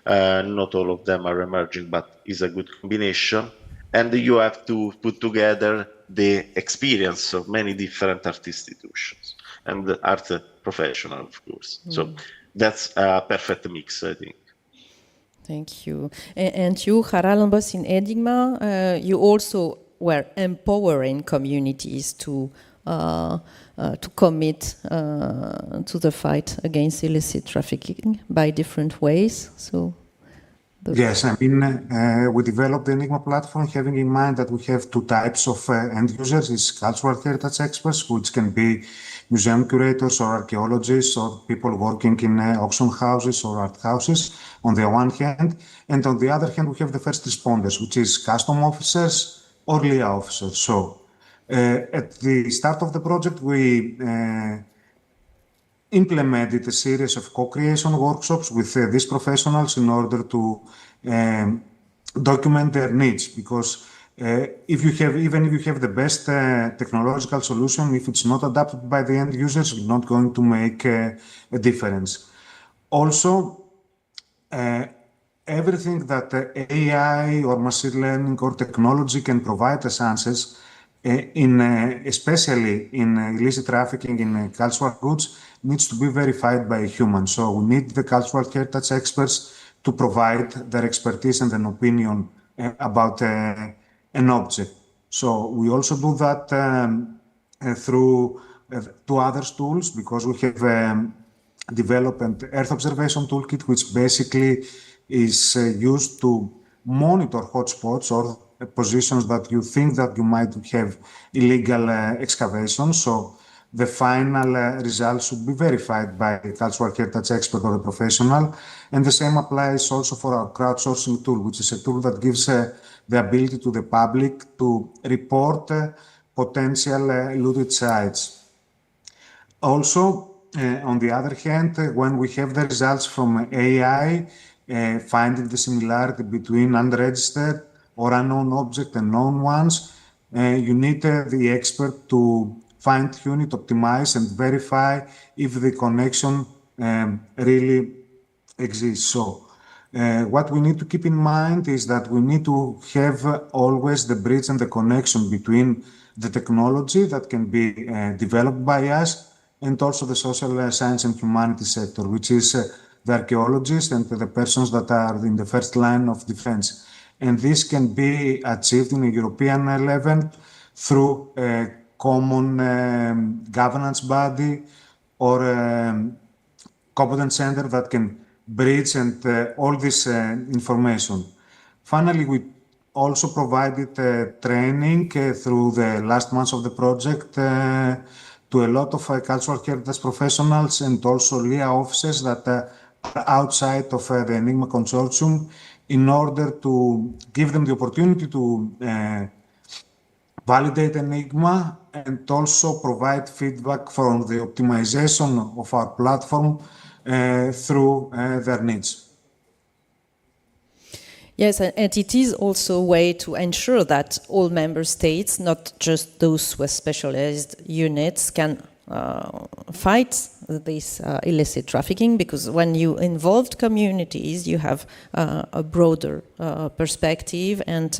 Not all of them are emerging, but is a good combination. And you have to put together the experience of many different art institutions and the art professional, of course. So that's a perfect mix, I think. Thank you. And you, Haralambos, in Enigma, you also were empowering communities to commit to the fight against illicit trafficking by different ways. So. Yes, I mean, we developed the Enigma platform having in mind that we have two types of end users. It's cultural heritage experts, which can be museum curators or archaeologists or people working in auction houses or art houses on the one hand. And on the other hand, we have the first responders, which is custom officers or LIA officers. So at the start of the project, we implemented a series of co-creation workshops with these professionals in order to document their needs, because even if you have the best technological solution, if it's not adapted by the end users, it's not going to make a difference. Also, everything that AI or machine learning or technology can provide as answers, especially in illicit trafficking in cultural goods, needs to be verified by a human. So we need the cultural heritage experts to provide their expertise and an opinion about an object. So we also do that through two other tools, because we have developed an Earth observation toolkit, which basically is used to monitor hotspots or positions that you think that you might have illegal excavations. So the final results should be verified by a cultural heritage expert or a professional. And the same applies also for our crowdsourcing tool, which is a tool that gives the ability to the public to report potential looted sites. Also, on the other hand, when we have the results from AI, finding the similarity between unregistered or unknown objects and known ones, you need the expert to fine-tune it, optimize, and verify if the connection really exists. So, what we need to keep in mind is that we need to have always the bridge and the connection between the technology that can be developed by us and also the social science and humanities sector, which is the archaeologists and the persons that are in the first line of defense. And this can be achieved in a European level through a common governance body or competence center that can bridge and all this information. Finally, we also provided training through the last months of the project to a lot of cultural heritage professionals and also LIA officers that are outside of the Enigma consortium in order to give them the opportunity to validate Enigma and also provide feedback from the optimization of our platform through their needs. Yes, and it is also a way to ensure that all member states, not just those with specialized units, can fight this illicit trafficking, because when you involved communities, you have a broader perspective and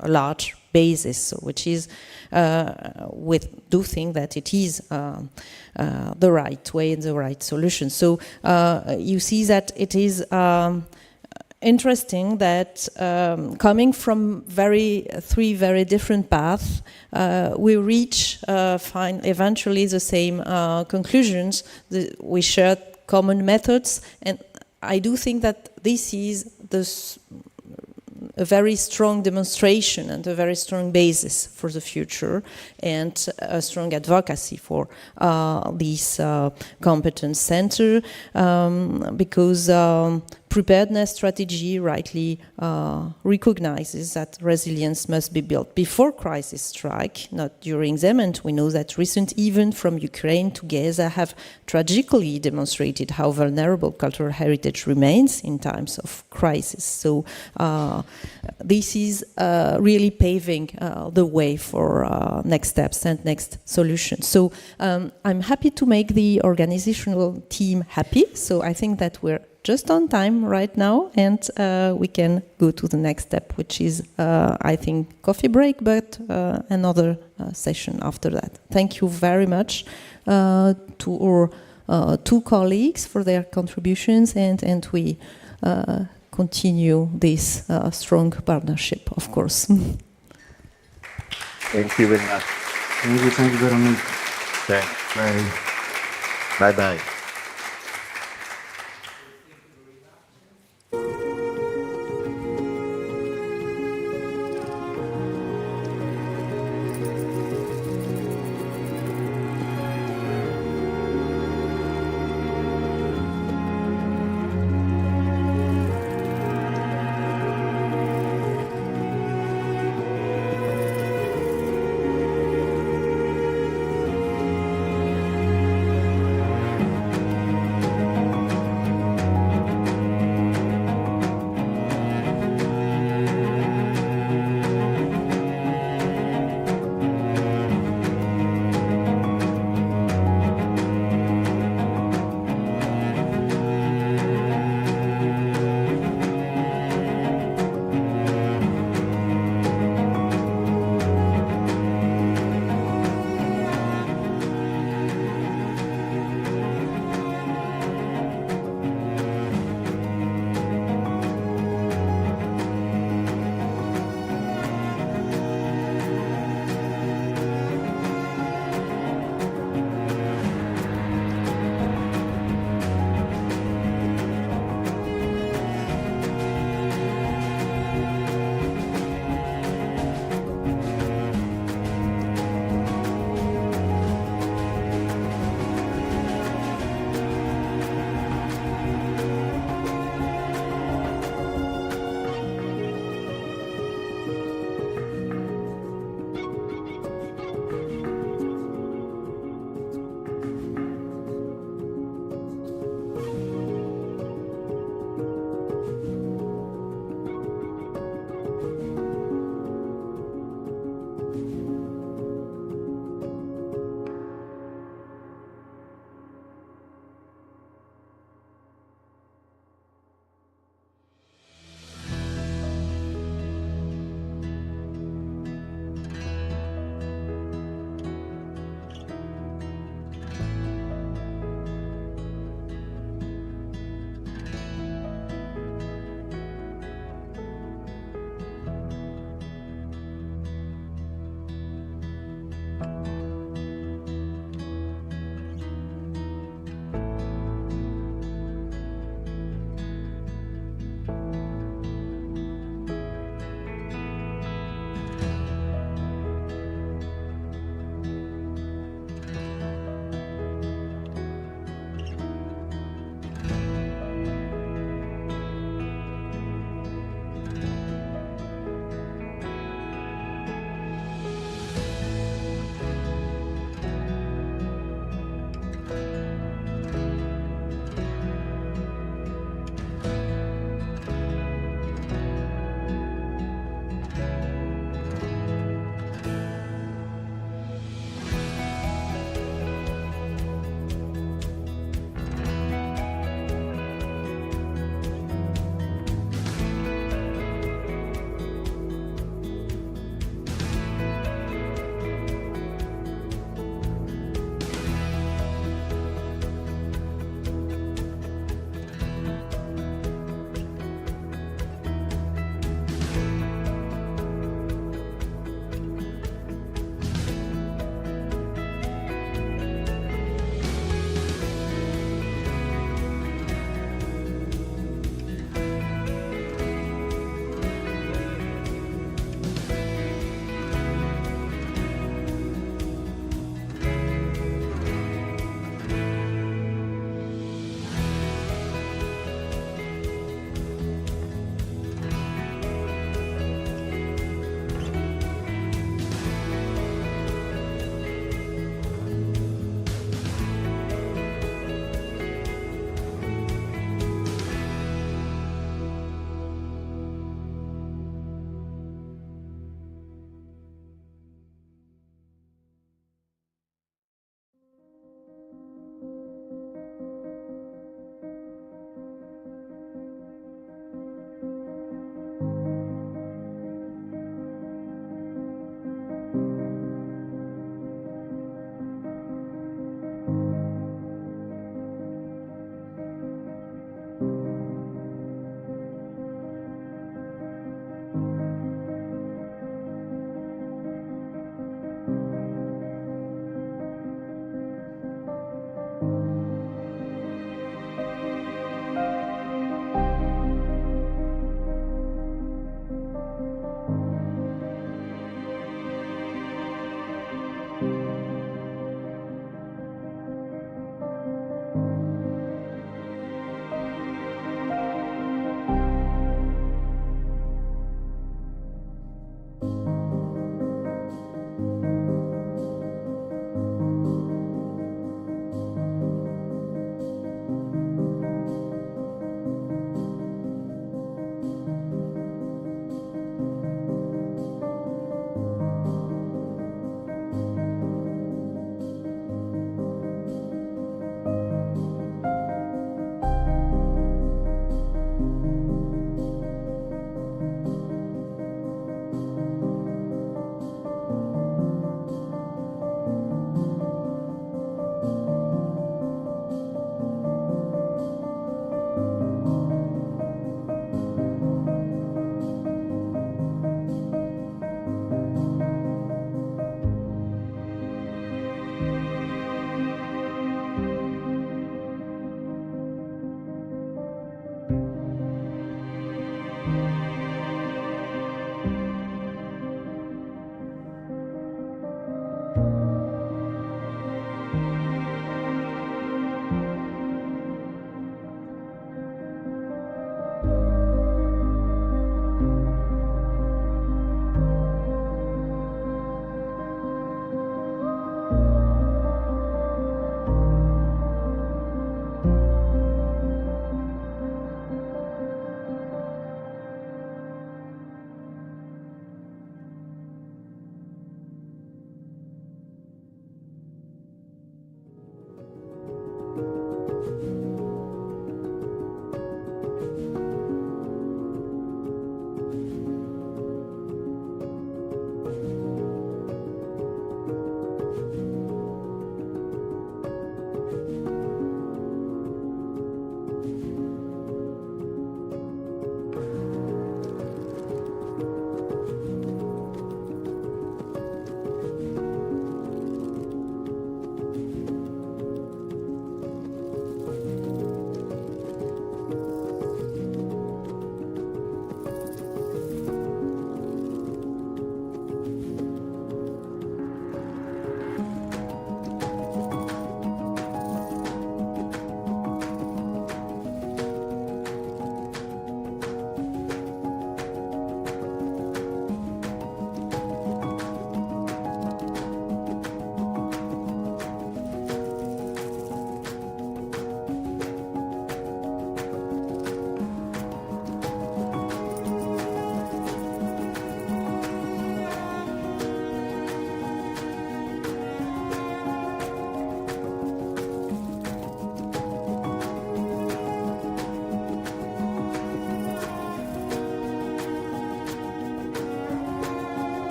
a large basis, which is, we do think that it is the right way and the right solution. So you see that it is interesting that coming from three very different paths, we reach eventually the same conclusions. We share common methods, and I do think that this is a very strong demonstration and a very strong basis for the future, and a strong advocacy for this competence center, because preparedness strategy rightly recognizes that resilience must be built before crises strike, not during them. And we know that recent events from Ukraine to Gaza have tragically demonstrated how vulnerable cultural heritage remains in times of crisis. So this is really paving the way for next steps and next solutions. So I'm happy to make the organizational team happy. So I think that we're just on time right now, and we can go to the next step, which is, I think, coffee break, but another session after that. Thank you very much to our two colleagues for their contributions, and we continue this strong partnership, of course. Thank you very much. Thank you, Veronique. Thanks. Bye. Bye-bye.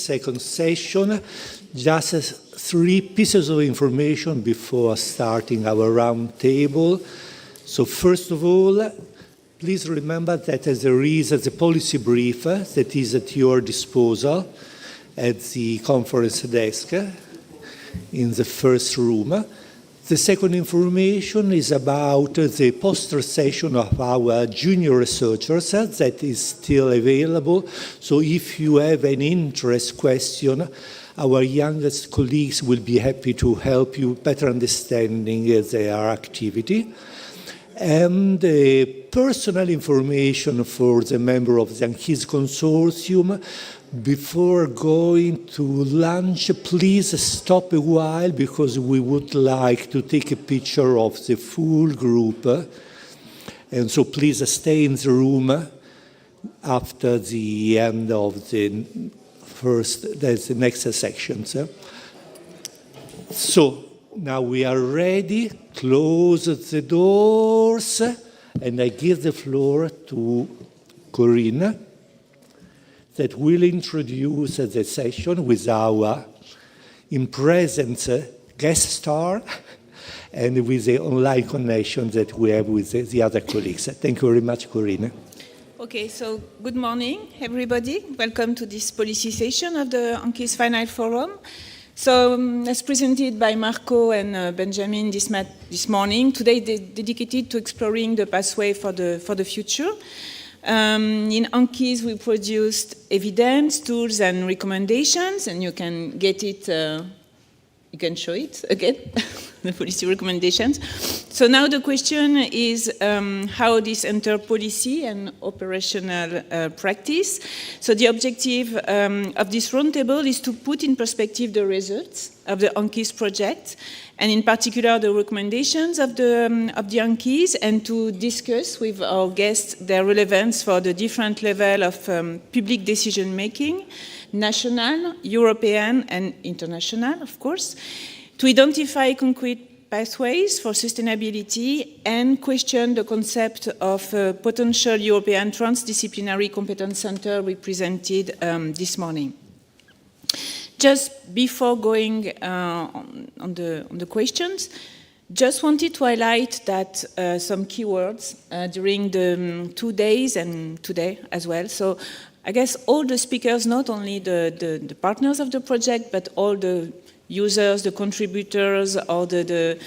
second session. Just 3 pieces of information before starting our round table. So first of all, please remember that there is the policy brief that is at your disposal at the conference desk in the first room. The second information is about the poster session of our junior researchers that is still available. So if you have an interest question, our youngest colleagues will be happy to help you better understanding their activity. And personal information for the member of the ANCHISE consortium. Before going to lunch, please stop a while because we would like to take a picture of the full group. And so please stay in the room after the end of the the next sections. So now we are ready. Close the doors, and I give the floor to Corinne, that will introduce the session with our in presence guest star and with the online connection that we have with the other colleagues. Thank you very much, Corinne. Okay, so good morning, everybody. Welcome to this policy session of the ANCHISE Final Forum. So, as presented by Marco and Benjamin this morning, today dedicated to exploring the pathway for the future. In ANCHISE, we produced evidence, tools, and recommendations, and you can get it, you can show it again, the policy recommendations. So now the question is how this enter policy and operational practice. So the objective of this roundtable is to put in perspective the results of the ANCHISE project, and in particular the recommendations of the ANCHISE, and to discuss with our guests their relevance for the different level of public decision making, national, European, and international, of course, to identify concrete pathways for sustainability and question the concept of a potential European transdisciplinary competence center we presented this morning. Just before going on the questions, just wanted to highlight that some keywords during the 2 days and today as well. So I guess all the speakers, not only the partners of the project, but all the users, the contributors, or the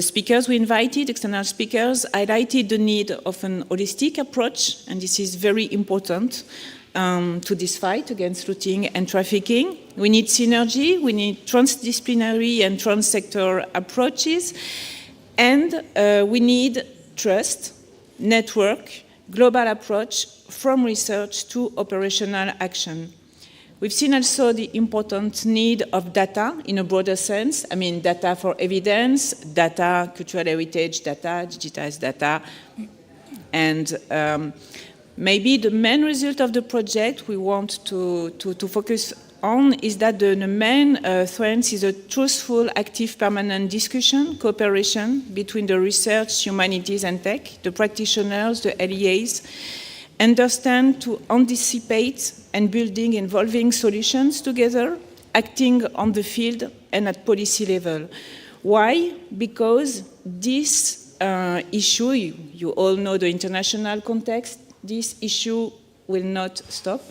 speakers we invited, external speakers, highlighted the need of an holistic approach, and this is very important to this fight against looting and trafficking. We need synergy, we need transdisciplinary and trans-sector approaches, and we need trust, network, global approach from research to operational action. We've seen also the important need of data in a broader sense. I mean, data for evidence, data, cultural heritage data, digitized data, and maybe the main result of the project we want to focus on is that the main thread is a truthful, active, permanent discussion, cooperation between the research, humanities, and tech, the practitioners, the LEAs, understand to anticipate and building involving solutions together, acting on the field and at policy level. Why? Because this issue, you all know the international context, this issue will not stop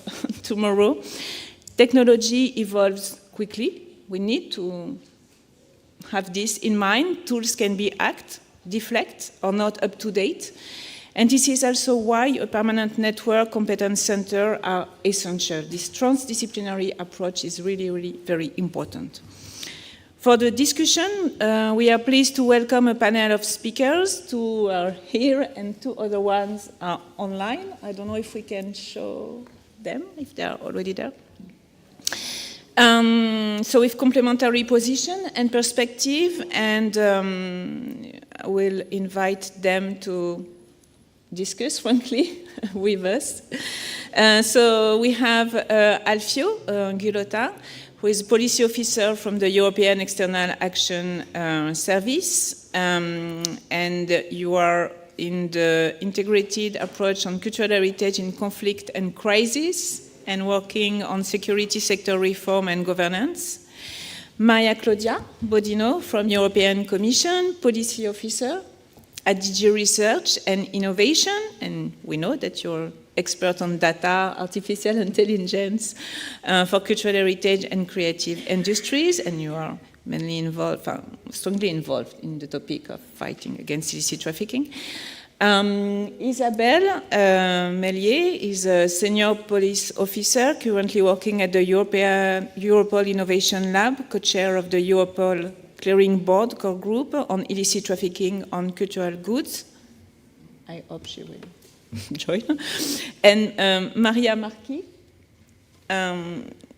tomorrow. Technology evolves quickly. We need to have this in mind. Tools can be hacked, deflect, or not up to date. And this is also why a permanent network competence center are essential. This transdisciplinary approach is really, really very important. For the discussion, we are pleased to welcome a panel of speakers. 2 are here and 2 other ones are online. I don't know if we can show them, if they are already there. So with complementary position and perspective, and I will invite them to discuss frankly with us. So we have Alfio Gulotta, who is policy officer from the European External Action Service, and you are in the integrated approach on cultural heritage in conflict and crisis and working on security sector reform and governance. Maria Claudia Bodino from European Commission, Policy Officer at DG Research and Innovation, and we know that you're expert on data, artificial intelligence for cultural heritage and creative industries, and you are mainly involved, strongly involved in the topic of fighting against illicit trafficking. Isabelle Mellier is a senior police officer currently working at the Europol Innovation Lab, co-chair of the Europol Clearing Board core group on illicit trafficking on cultural goods. I hope she will join. And Maria Marchi,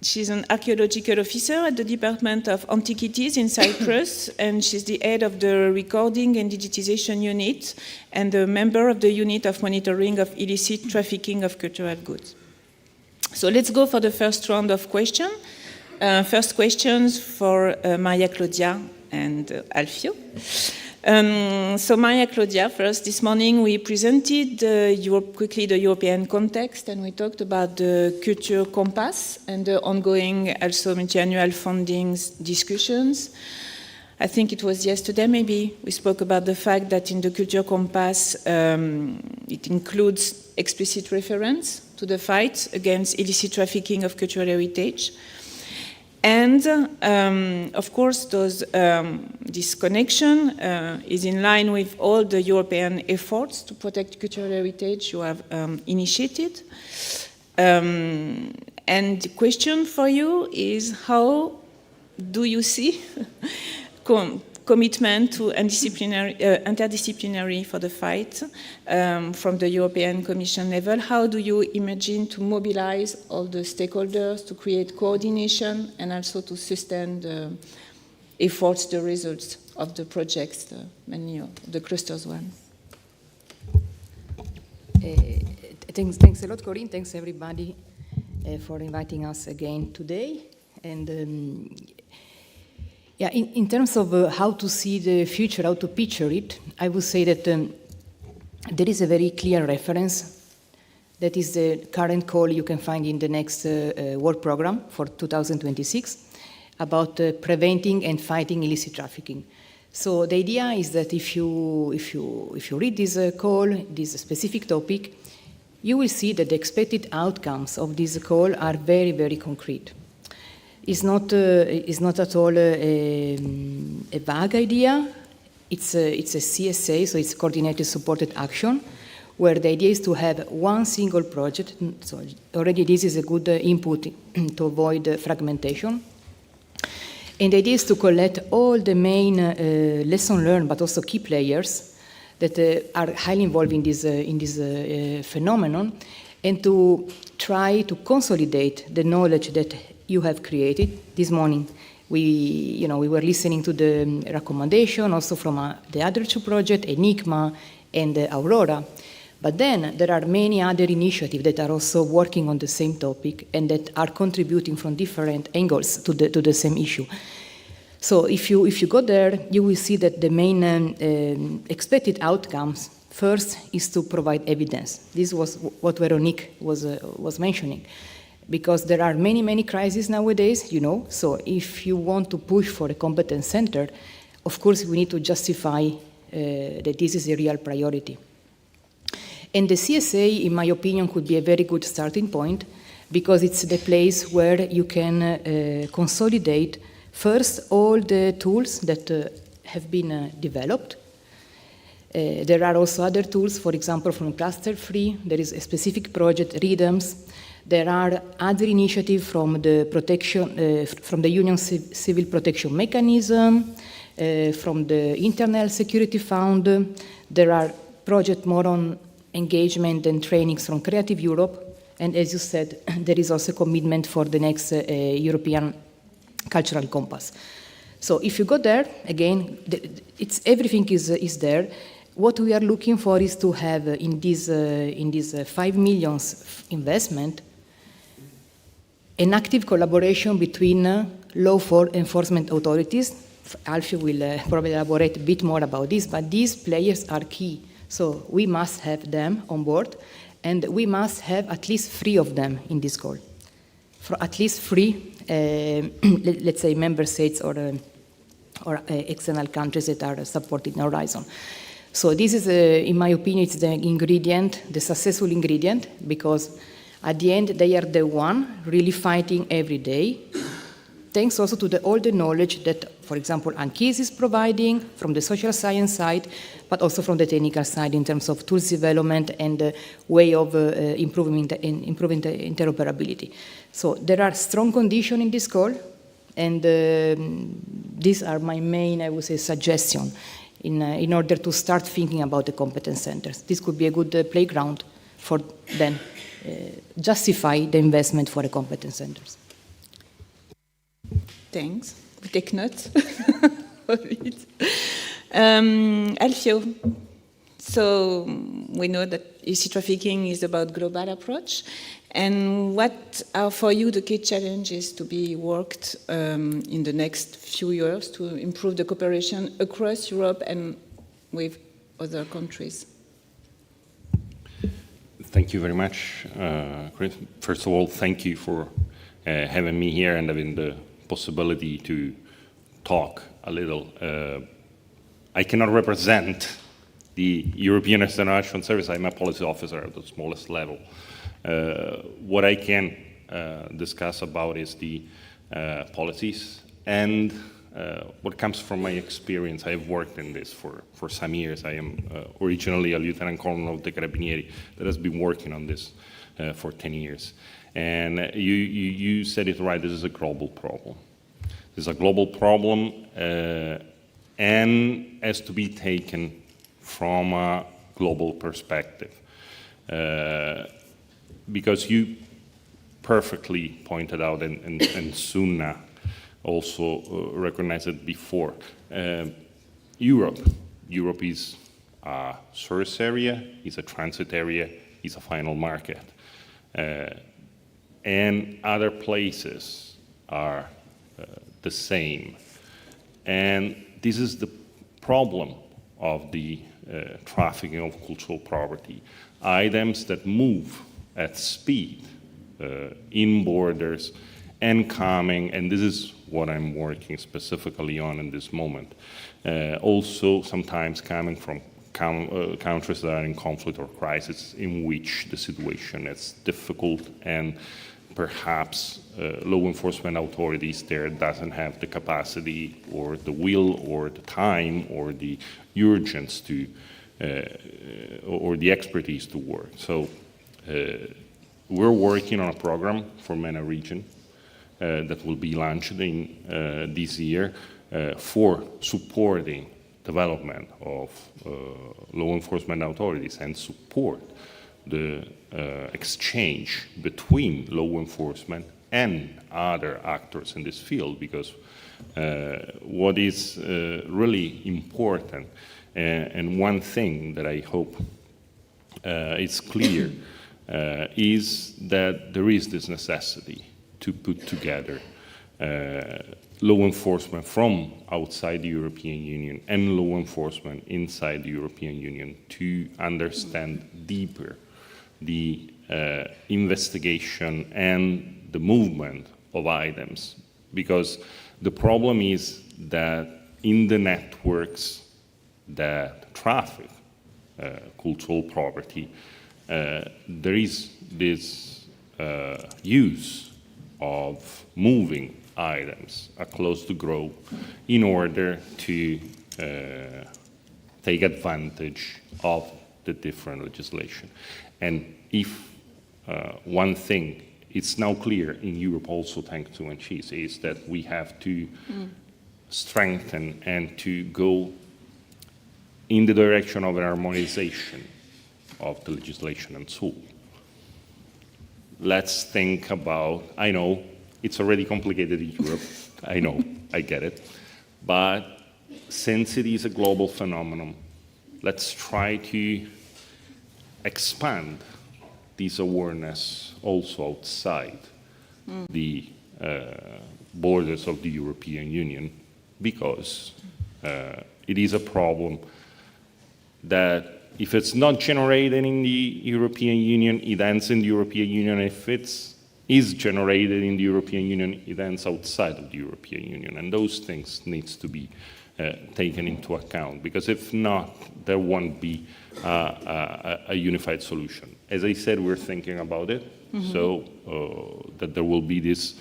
she's an archaeological officer at the Department of Antiquities in Cyprus, and she's the head of the Recording and Digitization Unit and a member of the Unit of Monitoring of Illicit Trafficking of Cultural Goods. So let's go for the first round of questions. First questions for Maria Claudia and Alfio. So Maria Claudia, first, this morning we presented quickly the European context, and we talked about the Culture Compass and the ongoing also multi-annual funding discussions. I think it was yesterday maybe we spoke about the fact that in the Culture Compass it includes explicit reference to the fight against illicit trafficking of cultural heritage. And of course, this connection is in line with all the European efforts to protect cultural heritage you have initiated. And the question for you is, how do you see commitment to interdisciplinary for the fight from the European Commission level? How do you imagine to mobilize all the stakeholders to create coordination and also to sustain the efforts, the results of the projects, many of the clusters one? Thanks a lot, Corinne. Thanks everybody for inviting us again today. And yeah, in terms of how to see the future, how to picture it, I would say that there is a very clear reference. That is the current call you can find in the next work program for 2026 about preventing and fighting illicit trafficking. So the idea is that if you read this call, this specific topic, you will see that the expected outcomes of this call are very, very concrete. It's not at all a vague idea. It's a CSA, so it's coordinated supported action, where the idea is to have one single project. So already this is a good input to avoid fragmentation. And the idea is to collect all the main lessons learned, but also key players that are highly involved in this phenomenon, and to try to consolidate the knowledge that you have created. This morning, we were listening to the recommendation also from the other two projects, Enigma and Aurora. But then there are many other initiatives that are also working on the same topic and that are contributing from different angles to the same issue. So if you go there, you will see that the main expected outcomes first is to provide evidence. This was what Veronique was mentioning. Because there are many crises nowadays, so if you want to push for a competence center, of course we need to justify that this is a real priority. And the CSA, in my opinion, could be a very good starting point because it's the place where you can consolidate first all the tools that have been developed. There are also other tools, for example, from Cluster 3, there is a specific project, Rhythms. There are other initiatives from the from the Union Civil Protection Mechanism, from the Internal Security Fund. There are projects more on engagement and trainings from Creative Europe. And as you said, there is also a commitment for the next European Cultural Compass. So if you go there, again, everything is there. What we are looking for is to have in this 5 million investment an active collaboration between law enforcement authorities. Alfio will probably elaborate a bit more about this, but these players are key. So we must have them on board, and we must have at least 3 of them in this call. for at least 3, let's say, member states or external countries that are supporting Horizon. So this is, in my opinion, it's the ingredient, the successful ingredient, because at the end, they are the one really fighting every day, thanks also to all the knowledge that, for example, ANCHISE is providing from the social science side, but also from the technical side in terms of tools development and the way of improving the interoperability. So there are strong conditions in this call, and these are my main, I would say, suggestions in order to start thinking about the competence centers. This could be a good playground for then justify the investment for the competence centers. Thanks. We take notes of it. Alfio, so we know that illicit trafficking is about global approach. And what are for you the key challenges to be worked in the next few years to improve the cooperation across Europe and with other countries? Thank you very much, Chris. First of all, thank you for having me here and having the possibility to talk a little. I cannot represent the European External Action Service. I'm a policy officer at the smallest level. What I can discuss about is the policies and what comes from my experience. I have worked in this for some years. I am originally a lieutenant colonel of the Carabinieri that has been working on this for 10 years. And you said it right, this is a global problem. This is a global problem and has to be taken from a global perspective. Because you perfectly pointed out, and Sunna also recognized it before, Europe is a source area, is a transit area, is a final market. And other places are the same. And this is the problem of the trafficking of cultural property. Items that move at speed in borders and coming, and this is what I'm working specifically on in this moment. Also sometimes coming from countries that are in conflict or crisis in which the situation is difficult and perhaps law enforcement authorities there doesn't have the capacity or the will or the time or the urgency to or the expertise to work. So we're working on a program for MENA region that will be launched in this year for supporting development of law enforcement authorities and support the exchange between law enforcement and other actors in this field, because what is really important, and one thing that I hope is clear, is that there is this necessity to put together law enforcement from outside the European Union and law enforcement inside the European Union to understand deeper the investigation and the movement of items. Because the problem is that in the networks that traffic cultural property, there is this use of moving items across the globe in order to take advantage of the different legislation. And if one thing, it's now clear in Europe also thanks to ANCHISE, is that we have to strengthen and to go in the direction of an harmonization of the legislation and so. Let's think about, I know it's already complicated in Europe, I know, I get it, but since it is a global phenomenon, let's try to expand this awareness also outside the borders of the European Union, because it is a problem that if it's not generated in the European Union, it ends in the European Union. If it's is generated in the European Union, it ends outside of the European Union. And those things needs to be taken into account, because if not, there won't be a unified solution. As I said, we're thinking about it, so that there will be this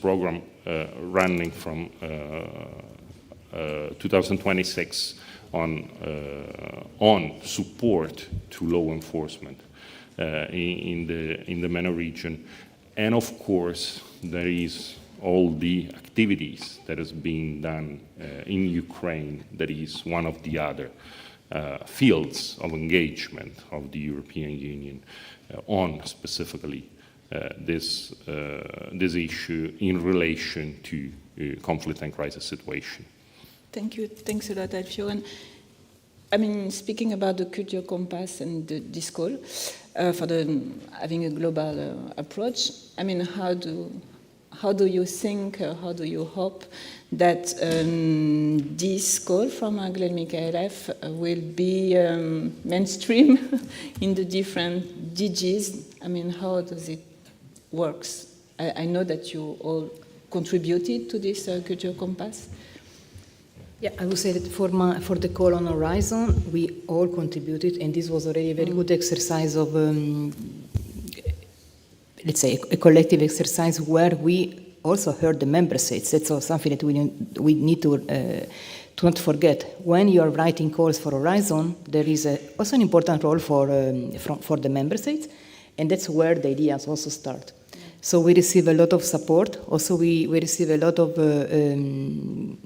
program running from 2026 on support to law enforcement in the MENA region. And of course, there is all the activities that is being done in Ukraine, that is one of the other fields of engagement of the European Union on specifically this issue in relation to conflict and crisis situation. Thank you. Thanks a lot, Alfio. And I mean, speaking about the culture compass and this call for having a global approach, I mean, how do you think, how do you hope that this call from Glenn Mikhailov will be mainstream in the different DGs? I mean, how does it work? I know that you all contributed to this culture compass. Yeah, I would say that for the call on Horizon, we all contributed, and this was already a very good exercise of, let's say, a collective exercise where we also heard the member states. That's also something that we need to not forget. When you are writing calls for Horizon, there is also an important role for the member states, and that's where the ideas also start. So we receive a lot of support. Also, we receive a lot of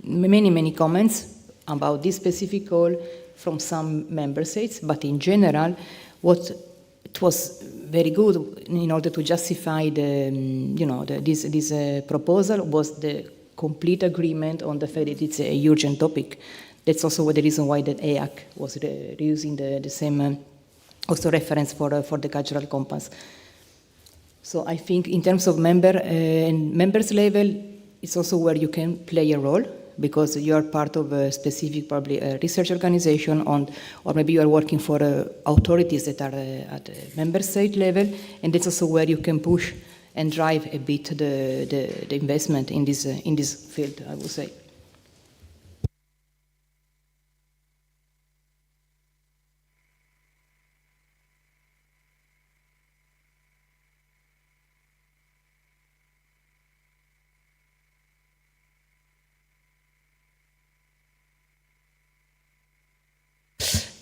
many comments about this specific call from some member states. But in general, it was very good in order to justify this proposal was the complete agreement on the fact that it's a urgent topic. That's also the reason why the EAC was using the same also reference for the cultural compass. So I think in terms of members level, it's also where you can play a role, because you are part of a specific, probably a research organization, or maybe you are working for authorities that are at a member state level, and that's also where you can push and drive a bit the investment in this field, I would say.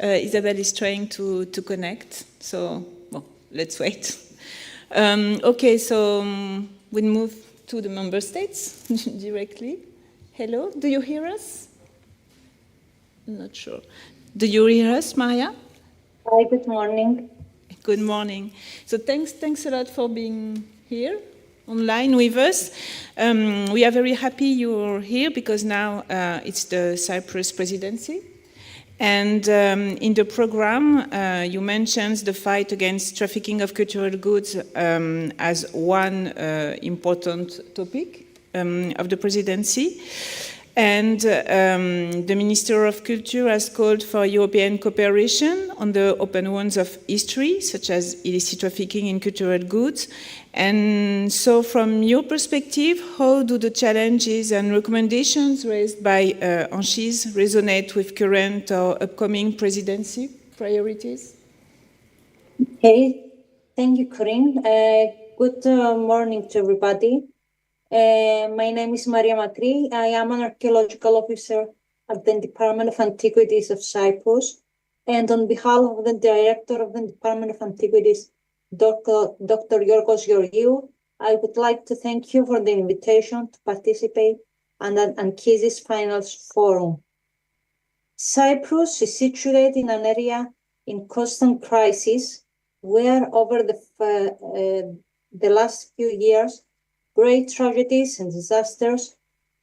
Isabel is trying to connect, so well, let's wait. Okay, so we move to the member states directly. Hello, do you hear us? I'm not sure. Do you hear us, Maria? Hi, good morning. Good morning. So thanks a lot for being here online with us. We are very happy you're here, because now it's the Cyprus presidency. And in the program, you mentioned the fight against trafficking of cultural goods as one important topic of the presidency. And the Minister of Culture has called for European cooperation on the open wounds of history, such as illicit trafficking in cultural goods. And so from your perspective, how do the challenges and recommendations raised by ANCHISE resonate with current or upcoming presidency priorities? Okay, thank you, Corinne. Good morning to everybody. My name is Maria Makri. I am an archaeological officer at the Department of Antiquities of Cyprus. And on behalf of the Director of the Department of Antiquities, Dr. Yorgos Georgiou, I would like to thank you for the invitation to participate in ANCHISE's Finals Forum. Cyprus is situated in an area in constant crisis, where over the last few years, great tragedies and disasters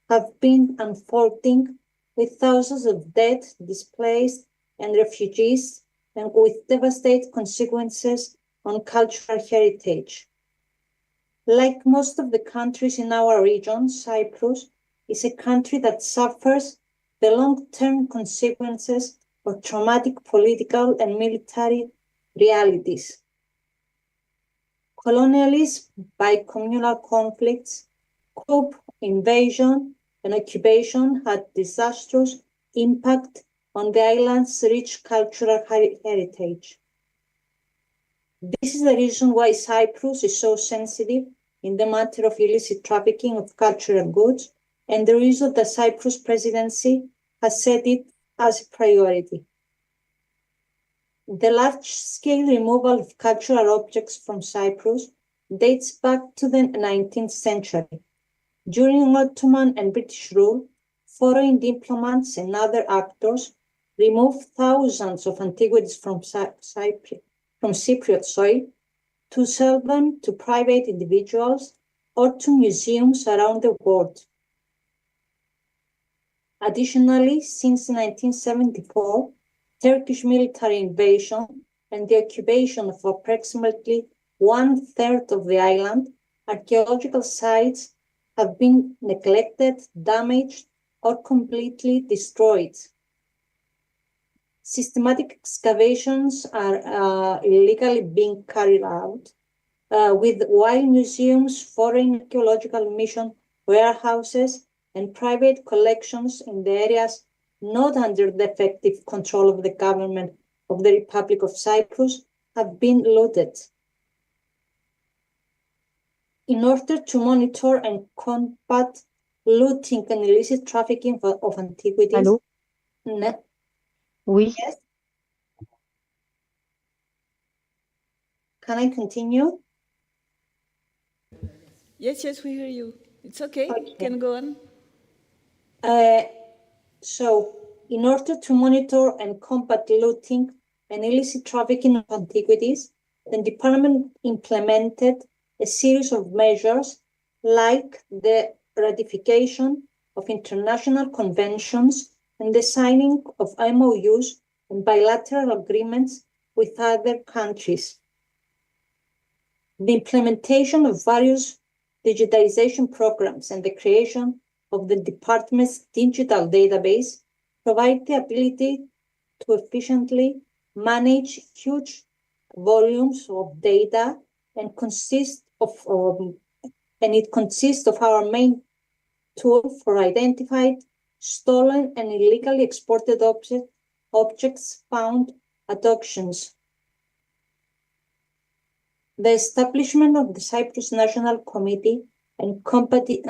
have been unfolding, with thousands of dead, displaced, and refugees, and with devastating consequences on cultural heritage. Like most of the countries in our region, Cyprus is a country that suffers the long-term consequences of traumatic political and military realities. colonialism, bi-communal conflicts, coup, invasion, and occupation had disastrous impact on the island's rich cultural heritage. This is the reason why Cyprus is so sensitive in the matter of illicit trafficking of cultural goods, and the reason the Cyprus presidency has set it as a priority. The large-scale removal of cultural objects from Cyprus dates back to the 19th century. During Ottoman and British rule, foreign diplomats and other actors removed thousands of antiquities from Cypriot soil to sell them to private individuals or to museums around the world. Additionally, since 1974, Turkish military invasion and the occupation of approximately 1/3 of the island, archaeological sites have been neglected, damaged, or completely destroyed. Systematic excavations are illegally being carried out, while museums, foreign archaeological mission warehouses, and private collections in the areas not under the effective control of the government of the Republic of Cyprus have been looted. In order to monitor and combat looting and illicit trafficking of antiquities. Hello? Oui. Yes. Can I continue? Yes, we hear you. It's okay. Okay. You can go on. So, in order to monitor and combat looting and illicit trafficking of antiquities, the department implemented a series of measures like the ratification of international conventions and the signing of MOUs and bilateral agreements with other countries. The implementation of various digitization programs and the creation of the department's digital database provide the ability to efficiently manage huge volumes of data and it consists of our main tool for identified, stolen, and illegally exported objects found at auctions. The establishment of the Cyprus National Committee and Committee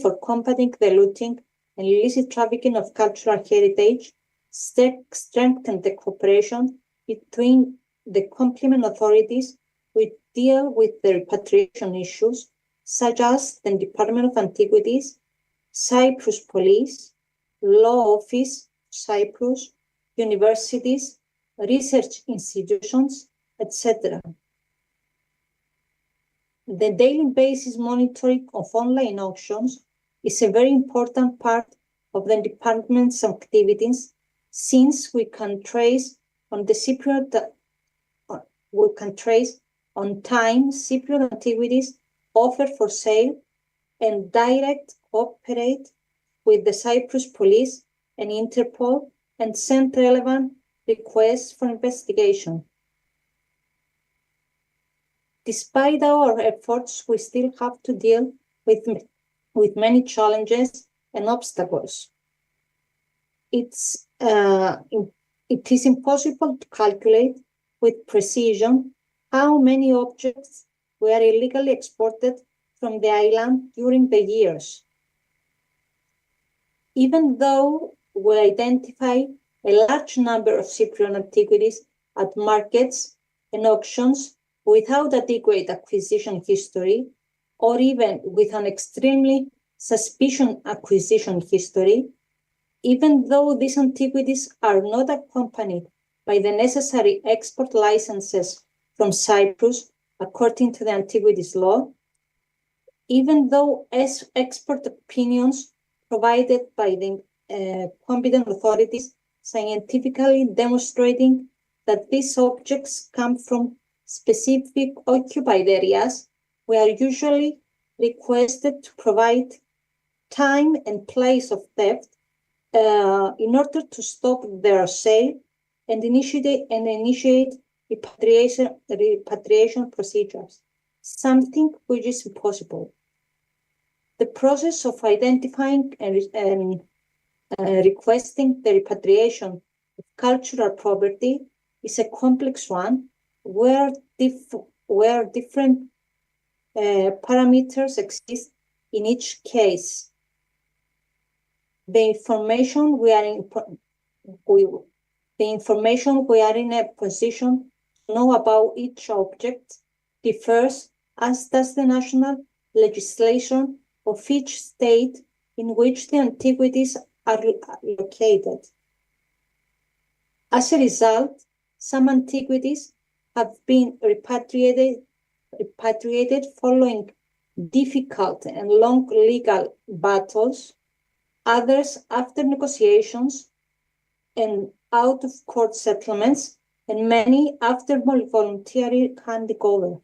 for Combating the Looting and Illicit Trafficking of Cultural Heritage strengthened the cooperation between the complement authorities which deal with the repatriation issues, such as the Department of Antiquities, Cyprus Police, Law Office, Cyprus, universities, research institutions, etc. The daily basis monitoring of online auctions is a very important part of the department's activities, since we can trace on time Cypriot antiquities offered for sale and direct cooperate with the Cyprus Police and Interpol and send relevant requests for investigation. Despite our efforts, we still have to deal with many challenges and obstacles. It is impossible to calculate with precision how many objects were illegally exported from the island during the years. Even though we identify a large number of Cypriot antiquities at markets and auctions without adequate acquisition history, or even with an extremely suspicious acquisition history, even though these antiquities are not accompanied by the necessary export licenses from Cyprus according to the antiquities law, even though export opinions provided by the competent authorities scientifically demonstrating that these objects come from specific occupied areas, we are usually requested to provide time and place of theft in order to stop their sale and initiate repatriation procedures, something which is impossible. The process of identifying and requesting the repatriation of cultural property is a complex one where different parameters exist in each case. The information we are in a position to know about each object differs, as does the national legislation of each state in which the antiquities are located. As a result, some antiquities have been repatriated following difficult and long legal battles, others after negotiations and out-of-court settlements, and many after voluntary handing over.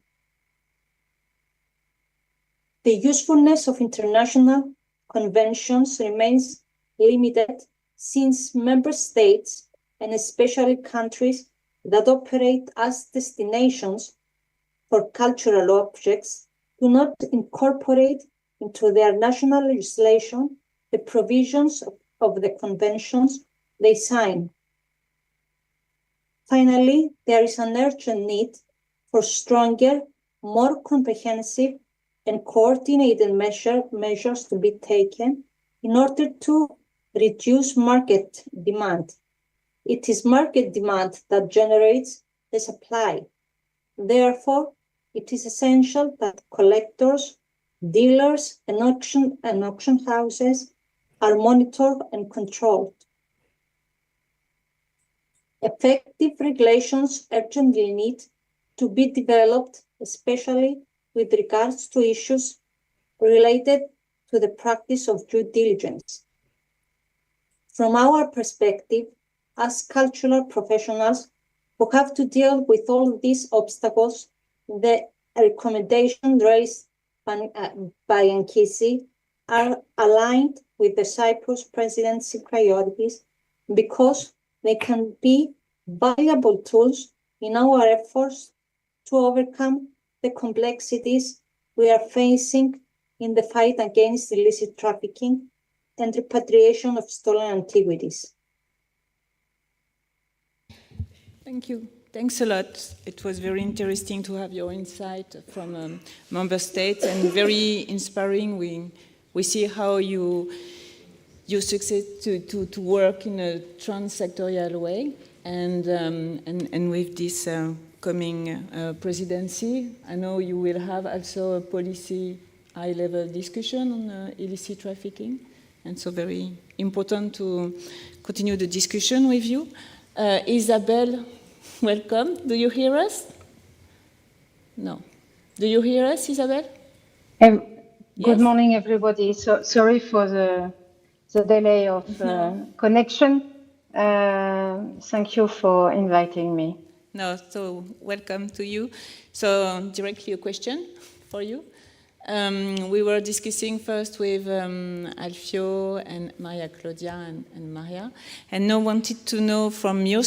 The usefulness of international conventions remains limited since member states, and especially countries that operate as destinations for cultural objects, do not incorporate into their national legislation the provisions of the conventions they sign. Finally, there is an urgent need for stronger, more comprehensive and coordinated measures to be taken in order to reduce market demand. It is market demand that generates the supply. Therefore, it is essential that collectors, dealers, and auction houses are monitored and controlled. Effective regulations urgently need to be developed, especially with regards to issues related to the practice of due diligence. From our perspective, as cultural professionals who have to deal with all these obstacles, the recommendations raised by ANCHISE are aligned with the Cyprus presidency priorities because they can be valuable tools in our efforts to overcome the complexities we are facing in the fight against illicit trafficking and repatriation of stolen antiquities. Thank you. Thanks a lot. It was very interesting to have your insight from member states and very inspiring. We see how you succeed to work in a trans-sectorial way, and with this coming presidency, I know you will have also a policy high-level discussion on illicit trafficking, and so very important to continue the discussion with you. Isabel, welcome. Do you hear us? No. Do you hear us, Isabel? Good morning, everybody. So sorry for the delay of connection. Thank you for inviting me. No, so welcome to you. So directly a question for you. We were discussing first with Alfio and Maria Claudia and Maria, and now wanted to know from your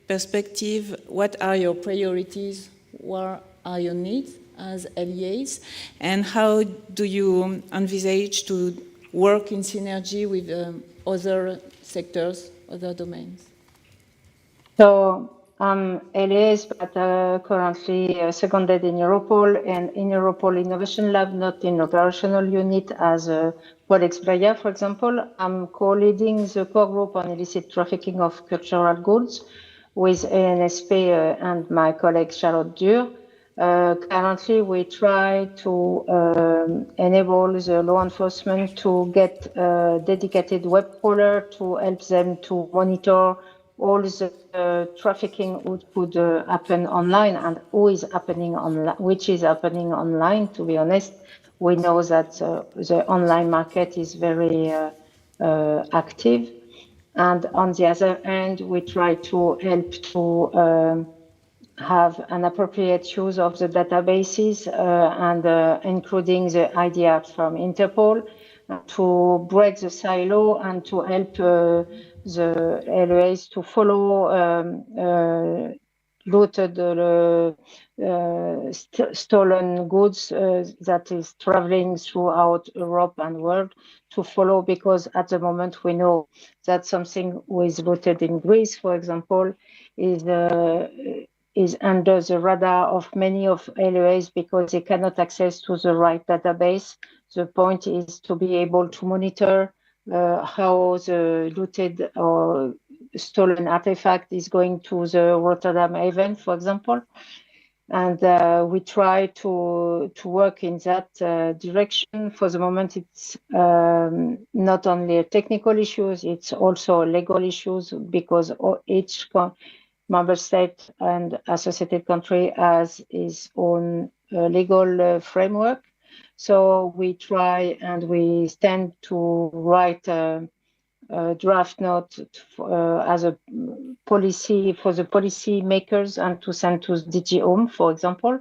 perspective, what are your priorities, what are your needs as LEAs, and how do you envisage to work in synergy with other sectors, other domains? So I'm LEAs, but currently seconded in Europol and in Europol Innovation Lab, not in operational unit as Codex Playa, for example. I'm co-leading the core group on illicit trafficking of cultural goods with ANSP and my colleague Charlotte Dürr. Currently, we try to enable the law enforcement to get a dedicated web crawler to help them to monitor all the trafficking which could happen online and who is happening online, which is happening online. To be honest, we know that the online market is very active. And on the other hand, we try to help to have an appropriate use of the databases and including the IDR from Interpol to break the silo and to help the LEAs to follow looted stolen goods that is traveling throughout Europe and world to follow, because at the moment we know that something was looted in Greece, for example, is under the radar of many of LEAs because they cannot access to the right database. The point is to be able to monitor how the looted or stolen artifact is going to the Rotterdam Haven, for example. And we try to work in that direction. For the moment, it's not only technical issues, it's also legal issues, because each member state and associated country has its own legal framework. So we try and we stand to write a draft note as a policy for the policy makers and to send to DG Home, for example.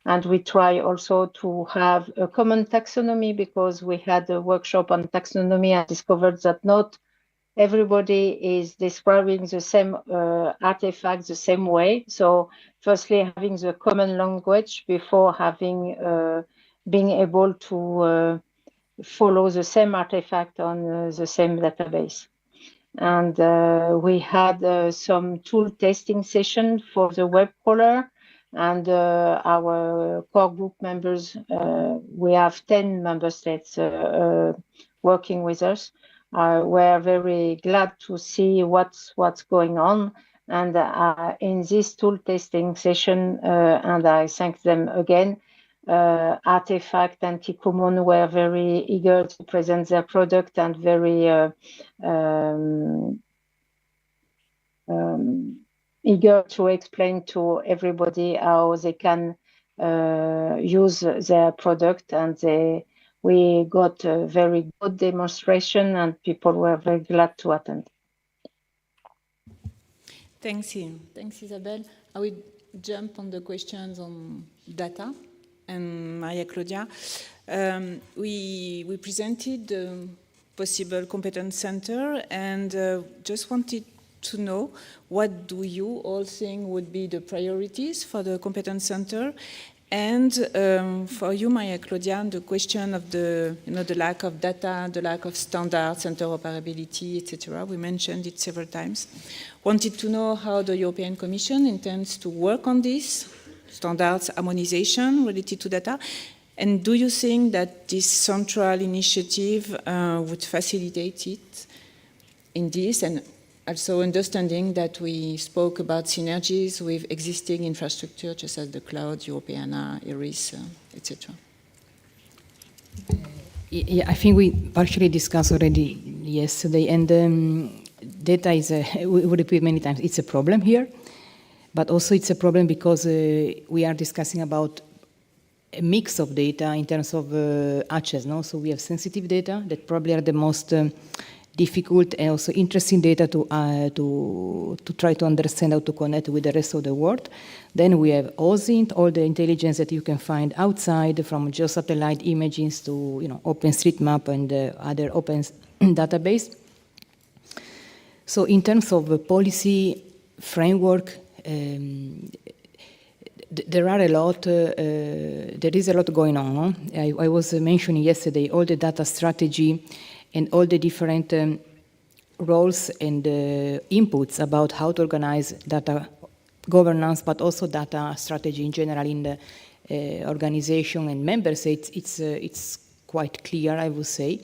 And we try also to have a common taxonomy, because we had a workshop on taxonomy and discovered that not everybody is describing the same artifact the same way. So firstly, having the common language before having being able to follow the same artifact on the same database. And we had some tool testing session for the web crawler, and our core group members, we have 10 member states working with us. We're very glad to see what's going on. And in this tool testing session, and I thank them again, Artifact and Kikumun were very eager to present their product and very eager to explain to everybody how they can use their product. And we got a very good demonstration, and people were very glad to attend. Thanks, Ian. Thanks, Isabelle. I will jump on the questions on data. And Maria Claudia, we presented the possible competence center, and just wanted to know, what do you all think would be the priorities for the competence center? And for you, Maria Claudia, the question of the lack of data, the lack of standards, interoperability, etc. We mentioned it several times. Wanted to know how the European Commission intends to work on this, standards harmonization related to data. And do you think that this central initiative would facilitate it in this? And also understanding that we spoke about synergies with existing infrastructure, just as the cloud, Europeana, IRIS, etc. Yeah, I think we partially discussed already yesterday, and data is, we repeat many times, it's a problem here, but also it's a problem because we are discussing about a mix of data in terms of ANCHISE, no? So we have sensitive data that probably are the most difficult and also interesting data to try to understand how to connect with the rest of the world. Then we have OSINT, all the intelligence that you can find outside, from geosatellite images to OpenStreetMap and other open database. So in terms of policy framework, there are a lot. There is a lot going on. No? I was mentioning yesterday all the data strategy and all the different roles and inputs about how to organize data governance, but also data strategy in general in the organization and member states. It's quite clear, I would say.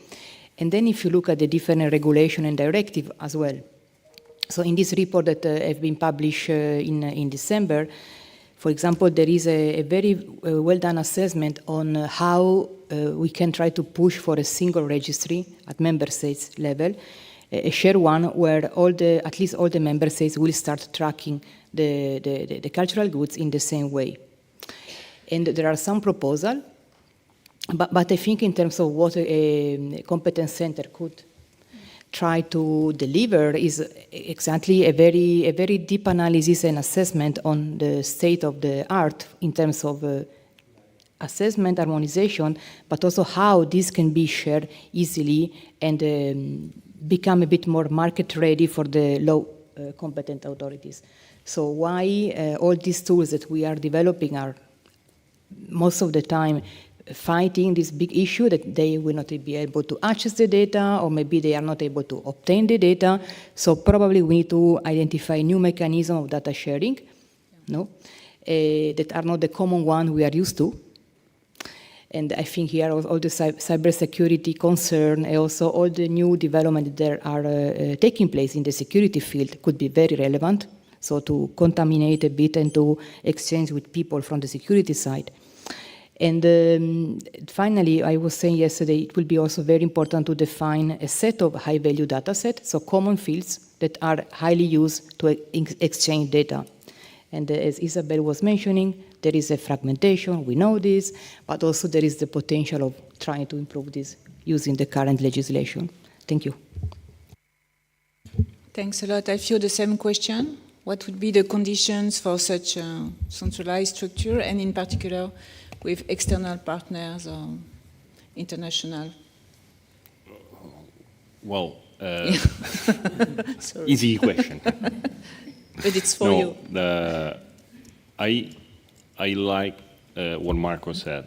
And then if you look at the different regulation and directive as well. So in this report that have been published in December, for example, there is a very well-done assessment on how we can try to push for a single registry at member states level, a shared one where at least all the member states will start tracking the cultural goods in the same way. And there are some proposals, but I think in terms of what a competence center could try to deliver is exactly a very deep analysis and assessment on the state of the art in terms of assessment, harmonization, but also how this can be shared easily and become a bit more market ready for the competent authorities. So why all these tools that we are developing are most of the time fighting this big issue that they will not be able to access the data, or maybe they are not able to obtain the data. So probably we need to identify new mechanisms of data sharing, no? That are not the common one we are used to. And I think here all the cybersecurity concern and also all the new developments that are taking place in the security field could be very relevant. So to contaminate a bit and to exchange with people from the security side. And finally, I was saying yesterday, it will be also very important to define a set of high-value data sets, so common fields that are highly used to exchange data. And as Isabel was mentioning, there is a fragmentation, we know this, but also there is the potential of trying to improve this using the current legislation. Thank you. Thanks a lot. I feel the same question. What would be the conditions for such a centralized structure, and in particular with external partners or international? Well, easy question. But it's for you. I like what Marco said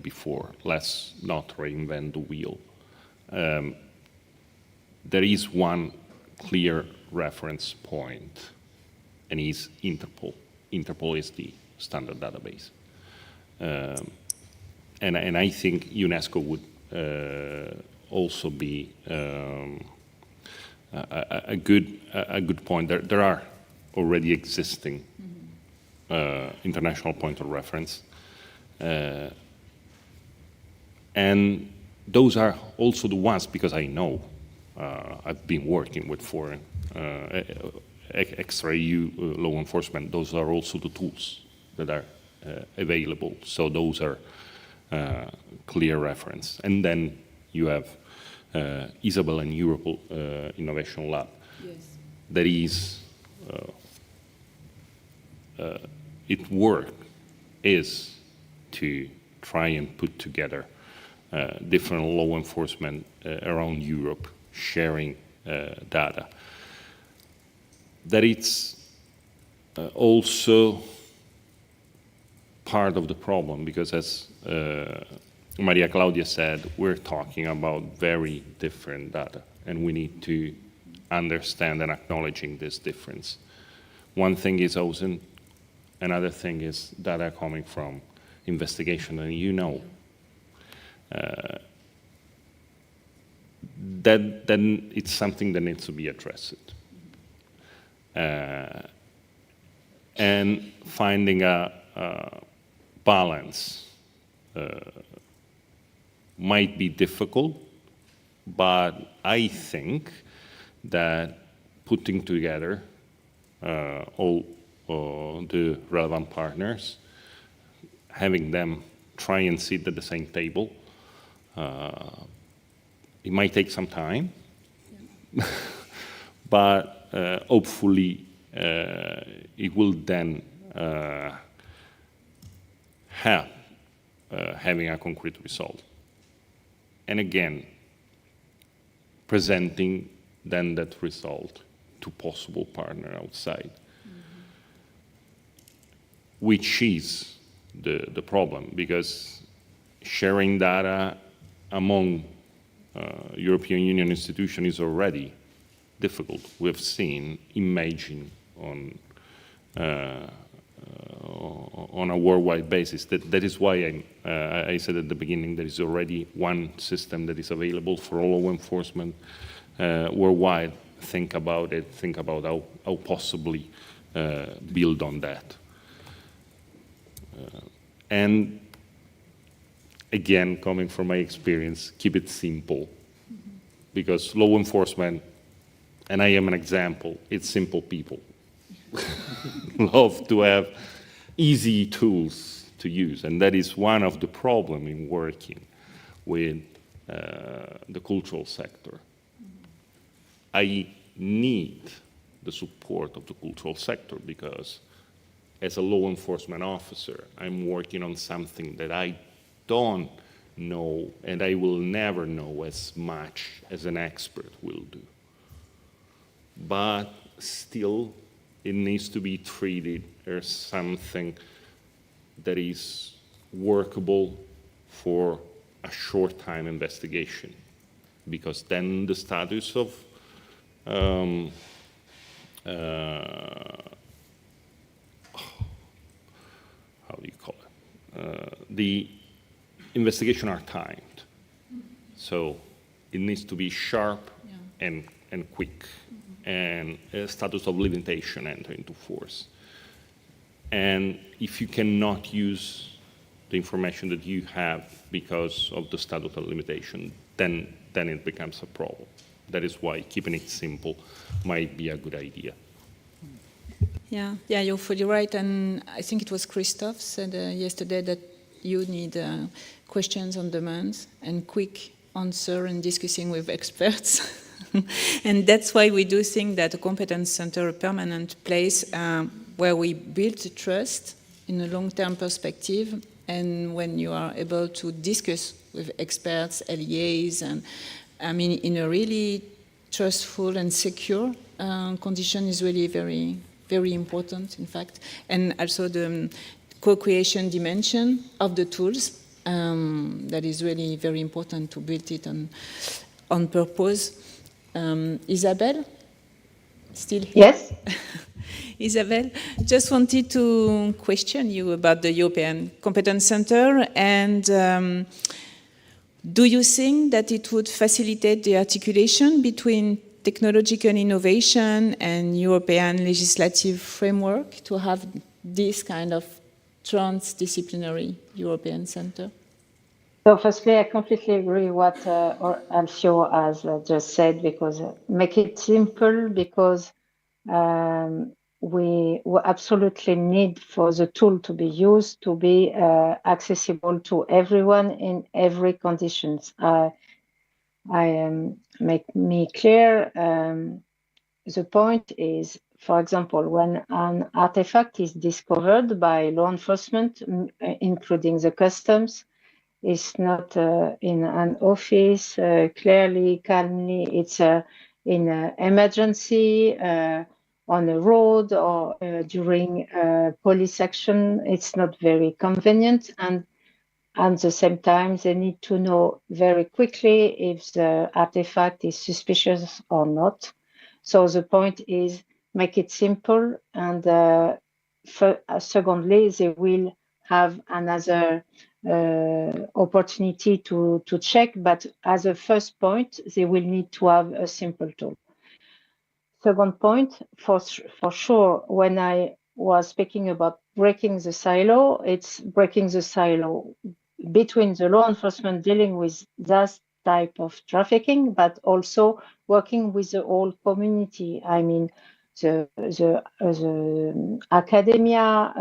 before. Let's not reinvent the wheel. There is one clear reference point, and it's Interpol. Interpol is the standard database. And I think UNESCO would also be a good point. There are already existing international point of reference, and those are also the ones, because I know I've been working with foreign extra EU law enforcement. Those are also the tools that are available. So those are clear reference. And then you have Isabel and Europol Innovation Lab. Yes. That is, its work is to try and put together different law enforcement around Europe, sharing data. That it's also part of the problem, because as Maria Claudia said, we're talking about very different data, and we need to understand and acknowledging this difference. One thing is OSINT, another thing is data coming from investigation, and you know, then it's something that needs to be addressed. And finding a balance might be difficult, but I think that putting together all the relevant partners, having them try and sit at the same table, it might take some time, but hopefully it will then help having a concrete result. And again, presenting then that result to possible partner outside, which is the problem, because sharing data among European Union institutions is already difficult. We've seen imaging on a worldwide basis. That is why I said at the beginning there is already one system that is available for all law enforcement worldwide. Think about it, think about how possibly build on that. And again, coming from my experience, keep it simple, because law enforcement, and I am an example, it's simple people. Love to have easy tools to use, and that is one of the problems in working with the cultural sector. I need the support of the cultural sector, because as a law enforcement officer, I'm working on something that I don't know, and I will never know as much as an expert will do. But still it needs to be treated as something that is workable for a short time investigation, because then the status of how do you call it? The investigation are timed, so it needs to be sharp and quick, and a status of limitation enter into force. And if you cannot use the information that you have because of the status of limitation, then it becomes a problem. That is why keeping it simple might be a good idea. Yeah, you're fully right. And I think it was Christophe said yesterday that you need questions on demand and quick answer and discussing with experts. And that's why we do think that a competence center, a permanent place where we build trust in a long-term perspective, and when you are able to discuss with experts, LEAs, and I mean in a really trustful and secure condition is really very, very important, in fact. And also the co-creation dimension of the tools, that is really very important to build it on purpose. Isabelle, still here? Yes. Isabelle, just wanted to question you about the European Competence Center, and do you think that it would facilitate the articulation between technological innovation and European legislative framework to have this kind of transdisciplinary European Center? So firstly, I completely agree what Alfio has just said, because make it simple, because we absolutely need for the tool to be used to be accessible to everyone in every conditions. Make me clear, the point is, for example, when an artifact is discovered by law enforcement, including the customs, it's not in an office, clearly, calmly, it's in an emergency, on a road, or during police action. It's not very convenient, and at the same time, they need to know very quickly if the artifact is suspicious or not. So the point is, make it simple, and secondly, they will have another opportunity to check, but as a first point, they will need to have a simple tool. Second point, for sure, when I was speaking about breaking the silo, it's breaking the silo between the law enforcement dealing with that type of trafficking, but also working with the whole community. I mean, the academia,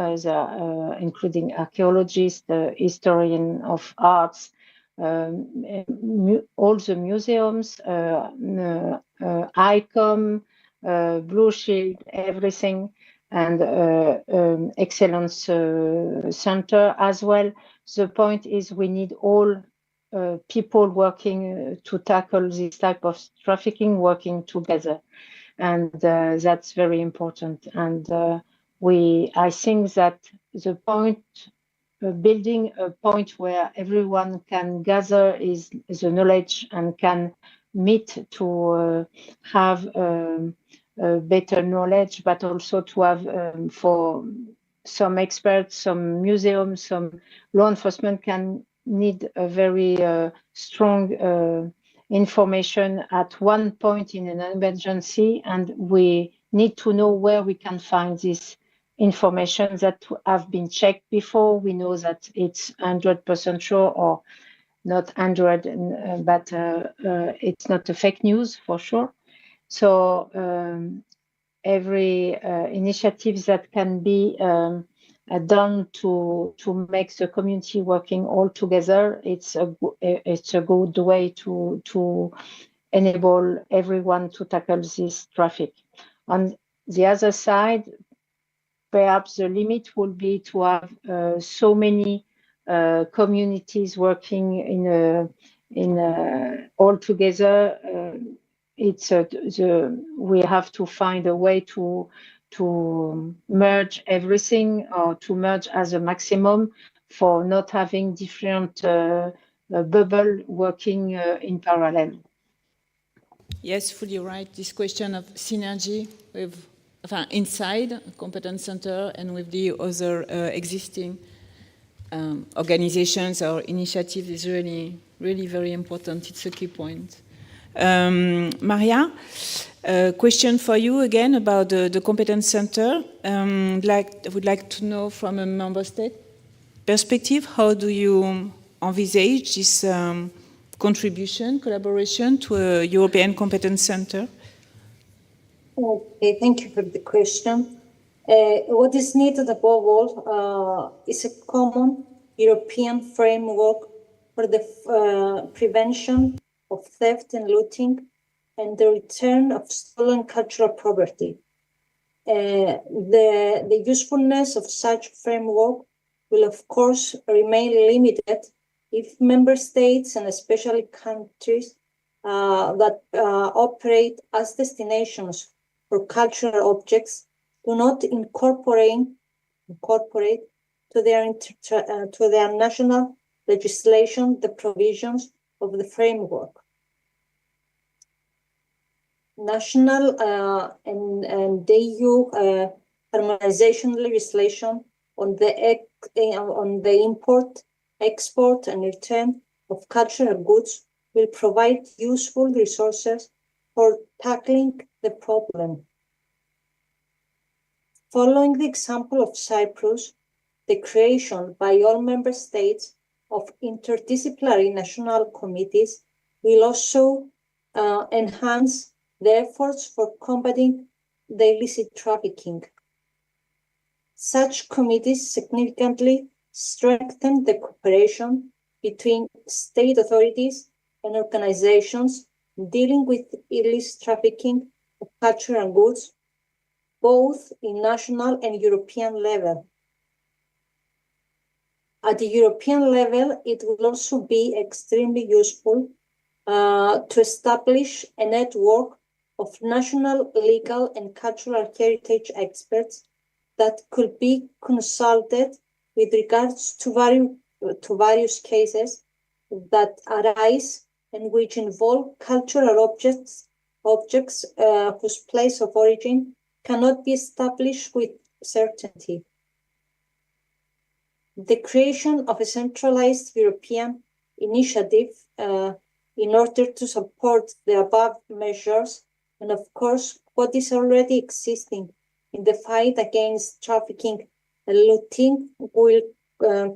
including archaeologists, historian of arts, all the museums, ICOM, Blue Shield, everything, and Excellence Center as well. The point is, we need all people working to tackle this type of trafficking, working together, and that's very important. And I think that the point, building a point where everyone can gather is the knowledge and can meet to have better knowledge, but also to have for some experts, some museums, some law enforcement can need a very strong information at one point in an emergency, and we need to know where we can find this information that have been checked before. We know that it's 100% sure, or not 100, but it's not a fake news for sure. So every initiative that can be done to make the community working all together, it's a good way to enable everyone to tackle this traffic. On the other side, perhaps the limit will be to have so many communities working in all together. we have to find a way to merge everything, or to merge as a maximum, for not having different bubble working in parallel. Yes, fully right. This question of synergy with inside a competence center and with the other existing organizations or initiatives is really, really very important. It's a key point. Maria, a question for you again about the competence center. I would like to know from a member state perspective, how do you envisage this contribution, collaboration to a European competence center? Okay, thank you for the question. What is needed above all is a common European framework for the prevention of theft and looting and the return of stolen cultural property. The usefulness of such framework will, of course, remain limited if member states and especially countries that operate as destinations for cultural objects do not incorporate to their national legislation the provisions of the framework. National and EU harmonization legislation on the import, export, and return of cultural goods will provide useful resources for tackling the problem. Following the example of Cyprus, the creation by all member states of interdisciplinary national committees will also enhance the efforts for combating the illicit trafficking. Such committees significantly strengthen the cooperation between state authorities and organizations dealing with illicit trafficking of cultural goods, both in national and European level. At the European level, it will also be extremely useful to establish a network of national legal and cultural heritage experts that could be consulted with regards to various cases that arise and which involve cultural objects whose place of origin cannot be established with certainty. The creation of a centralized European initiative in order to support the above measures, and of course what is already existing in the fight against trafficking and looting, will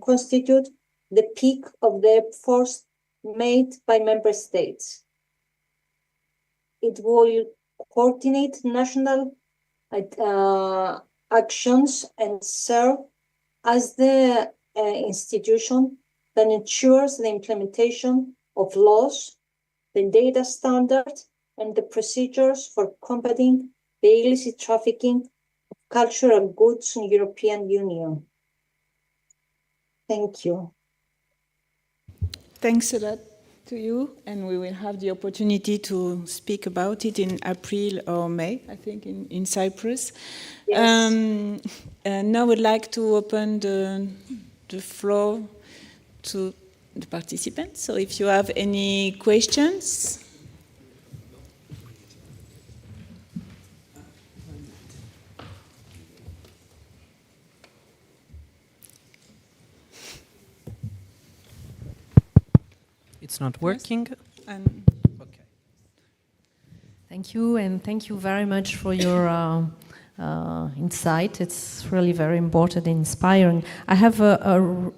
constitute the peak of the efforts made by member states. It will coordinate national actions and serve as the institution that ensures the implementation of laws, the data standards, and the procedures for combating the illicit trafficking of cultural goods in the European Union. Thank you. Thanks a lot to you, and we will have the opportunity to speak about it in April or May, I think, in Cyprus. Yes. Now I would like to open the floor to the participants. So if you have any questions. It's not working. Okay. Thank you, and thank you very much for your insight. It's really very important and inspiring. I have a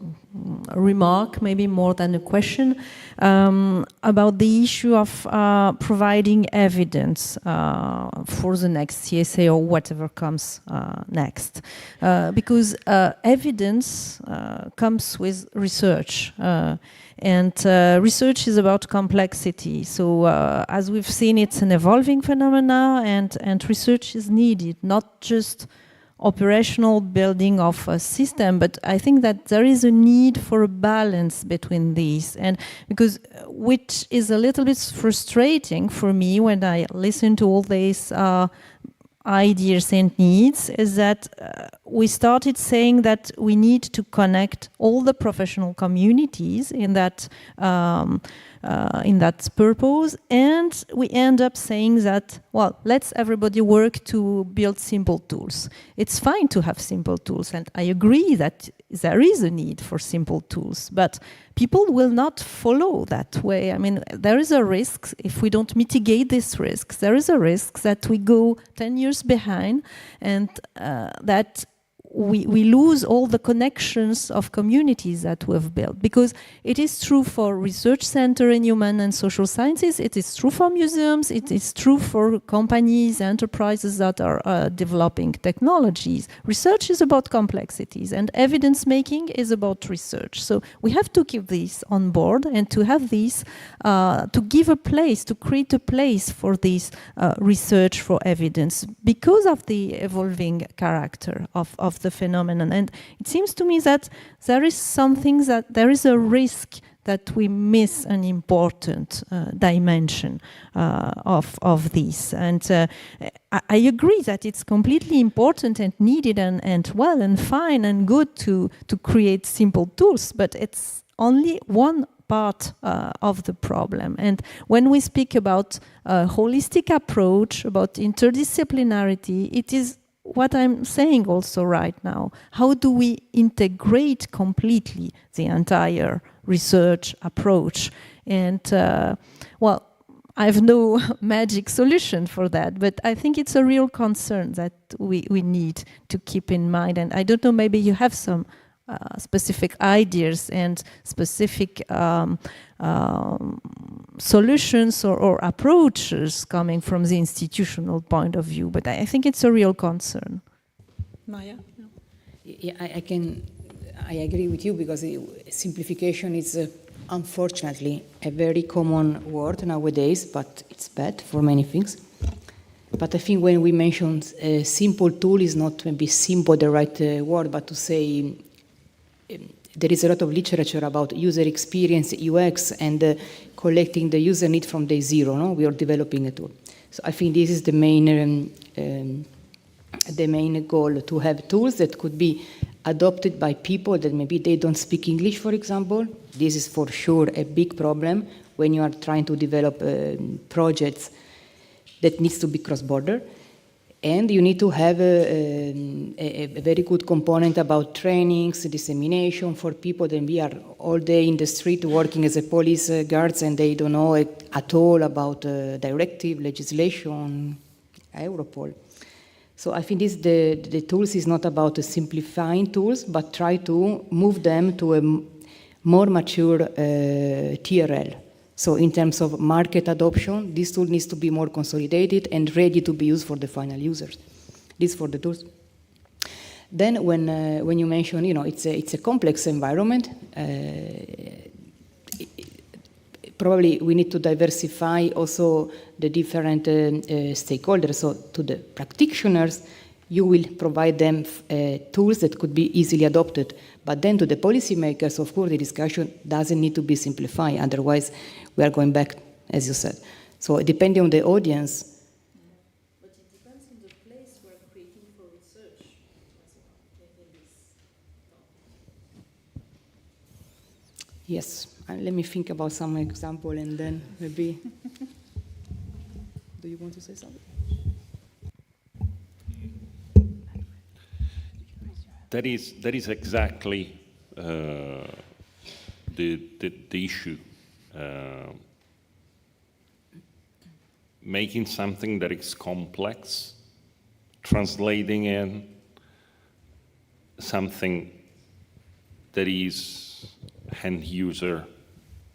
remark, maybe more than a question, about the issue of providing evidence for the next CSA or whatever comes next. Because evidence comes with research. And research is about complexity. So as we've seen, it's an evolving phenomena, and research is needed, not just operational building of a system, but I think that there is a need for a balance between these, and because which is a little bit frustrating for me when I listen to all these ideas and needs, is that we started saying that we need to connect all the professional communities in that purpose, and we end up saying that, well, let's everybody work to build simple tools. It's fine to have simple tools, and I agree that there is a need for simple tools, but people will not follow that way. I mean, there is a risk, if we don't mitigate this risk, there is a risk that we go 10 years behind, and that we lose all the connections of communities that we've built. Because it is true for research center in human and social sciences, it is true for museums, it is true for companies, enterprises that are developing technologies. Research is about complexities, and evidence making is about research. So we have to keep this on board, and to have this, to give a place, to create a place for this research for evidence, because of the evolving character of the phenomenon. And it seems to me that there is something, that there is a risk that we miss an important dimension of this. And I agree that it's completely important and needed and well and fine and good to create simple tools, but it's only one part of the problem. And when we speak about a holistic approach, about interdisciplinarity, it is what I'm saying also right now. How do we integrate completely the entire research approach? And well, I have no magic solution for that, but I think it's a real concern that we need to keep in mind. And I don't know, maybe you have some specific ideas and specific solutions or approaches coming from the institutional point of view, but I think it's a real concern. Maria? No. Yeah, I agree with you, because simplification is unfortunately a very common word nowadays, but it's bad for many things. But I think when we mention a simple tool, is not maybe simple the right word, but to say there is a lot of literature about user experience, UX, and collecting the user need from day zero. No? We are developing a tool. So I think this is the main goal, to have tools that could be adopted by people that maybe they don't speak English, for example. This is for sure a big problem when you are trying to develop projects that needs to be cross-border. And you need to have a very good component about trainings, dissemination for people that we are all day in the street working as a police guards, and they don't know at all about directive, legislation, Europol. So I think the tools is not about simplifying tools, but try to move them to a more mature TRL. So in terms of market adoption, this tool needs to be more consolidated and ready to be used for the final users. This for the tools. Then when you mention, it's a complex environment, probably we need to diversify also the different stakeholders. So to the practitioners, you will provide them tools that could be easily adopted. But then to the policymakers, of course, the discussion doesn't need to be simplified. Otherwise, we are going back, as you said. So depending on the audience. But it depends on the place we're creating for research. Yes, let me think about some example, and then maybe. Do you want to say something? That is exactly the issue. Making something that is complex, translating in something that is end user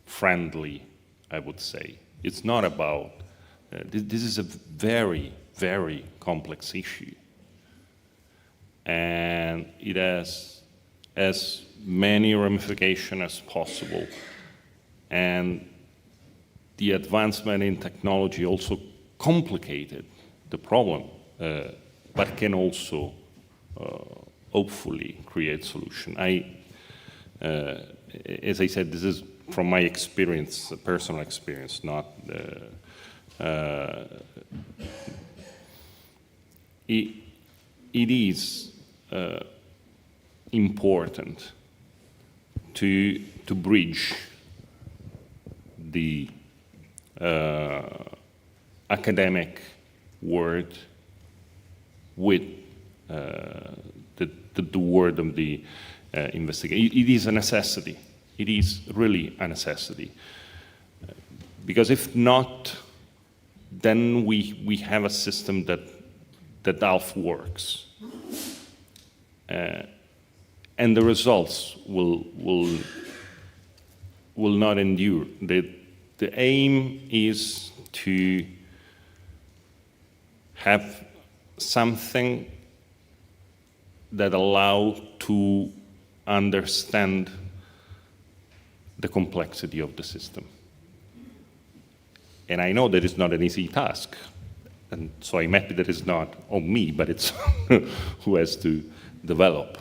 friendly, I would say. It's not about, this is a very, very complex issue. And it has as many ramifications as possible. And the advancement in technology also complicated the problem, but can also hopefully create solution. As I said, this is from my experience, personal experience, not it is important to bridge the academic world with the word of the investigation. It is a necessity. It is really a necessity. Because if not, then we have a system that half works. And the results will not endure. The aim is to have something that allow to understand the complexity of the system. And I know that it's not an easy task. And so I'm happy that it's not on me, but it's who has to develop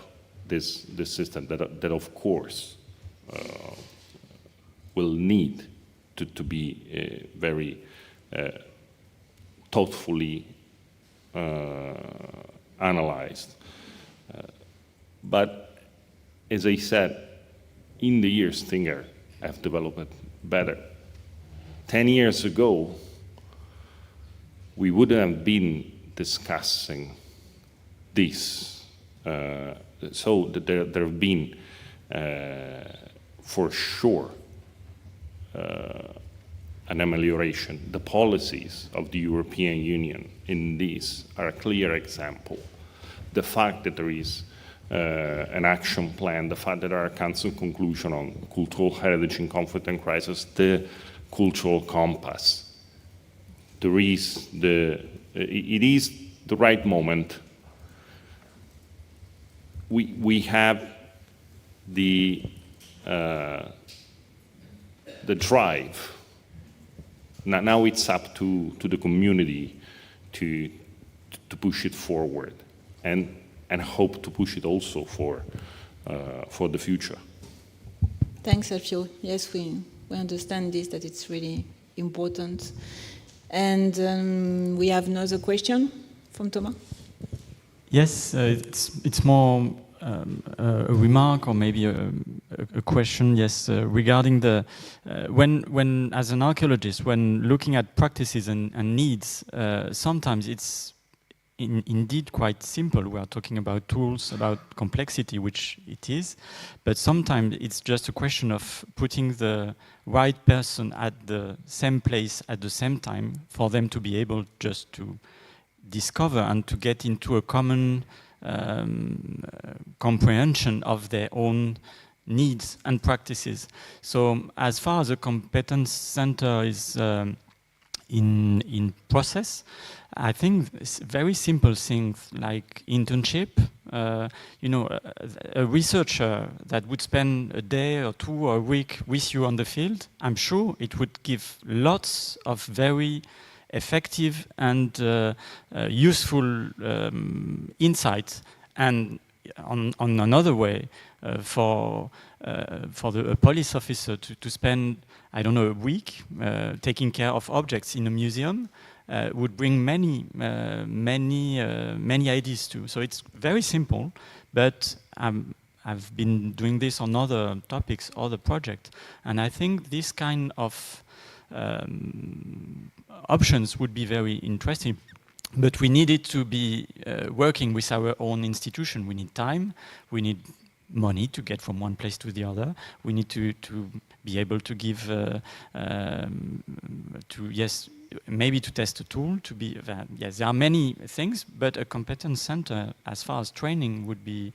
this system that of course will need to be very thoughtfully analyzed. But as I said, in the years things have developed better. 10 years ago, we wouldn't have been discussing this. So that there have been, for sure, an amelioration. The policies of the European Union in this are a clear example. The fact that there is an action plan, the fact that there are council conclusions on cultural heritage in conflict and crisis, the cultural compass. There is it is the right moment. We have the drive. Now it's up to the community to push it forward and hope to push it also for the future. Thanks, Alfio. Yes, we understand this, that it's really important. And we have another question from Thomas. Yes, it's more a remark or maybe a question. Yes, regarding the when as an archaeologist, when looking at practices and needs, sometimes it's indeed quite simple. We are talking about tools, about complexity, which it is, but sometimes it's just a question of putting the right person at the same place at the same time for them to be able just to discover and to get into a common comprehension of their own needs and practices. So as far as the competence center is in process, I think very simple things like internship. A researcher that would spend a day or two or a week with you on the field, I'm sure it would give lots of very effective and useful insights. And on another way, for a police officer to spend, I don't know, a week taking care of objects in a museum would bring many ideas too. So it's very simple, but I've been doing this on other topics, other projects, and I think this kind of options would be very interesting. But we needed to be working with our own institution. We need time, we need money to get from one place to the other. We need to be able to give, maybe to test a tool, to be, yes, there are many things, but a competence center, as far as training would be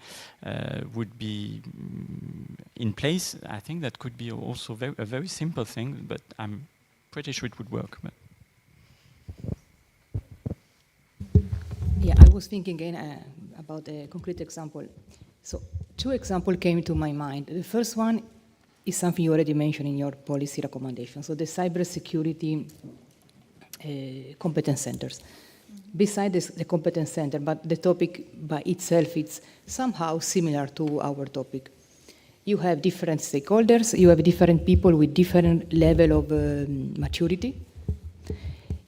in place. I think that could be also a very simple thing, but I'm pretty sure it would work. But. Yeah, I was thinking again about a concrete example. So 2 examples came to my mind. The first one is something you already mentioned in your policy recommendation. So the cybersecurity competence centers. besides the competence center, but the topic by itself is somehow similar to our topic. You have different stakeholders, you have different people with different level of maturity.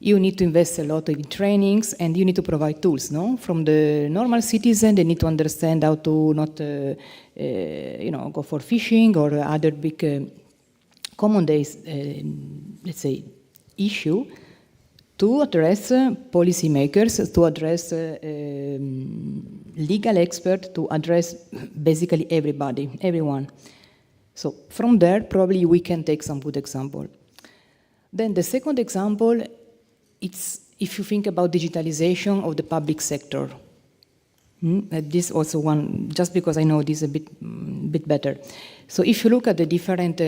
You need to invest a lot in trainings, and you need to provide tools, no? From the normal citizen, they need to understand how to not, go for phishing or other big common days, let's say, issue, to address policymakers, to address legal experts, to address basically everybody, everyone. So from there, probably we can take some good example. Then the second example, it's if you think about digitalization of the public sector. This also one, just because I know this a bit better. So if you look at the different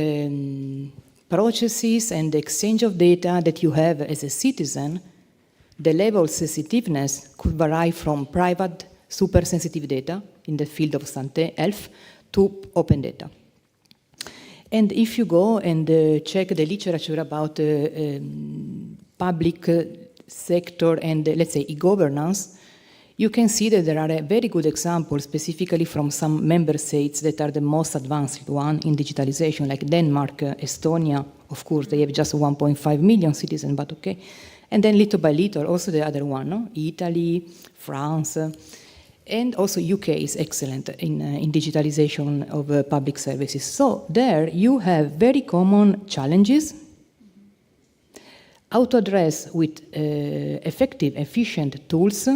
processes and the exchange of data that you have as a citizen, the level of sensitiveness could vary from private, super sensitive data in the field of santé, health, to open data. And if you go and check the literature about public sector and, let's say, e-governance, you can see that there are a very good examples, specifically from some member states that are the most advanced one in digitalization, like Denmark, Estonia. Of course, they have just 1.5 million citizens, but okay. And then little by little, also the other one, no? Italy, France, and also UK is excellent in digitalization of public services. So there you have very common challenges, how to address with effective, efficient tools,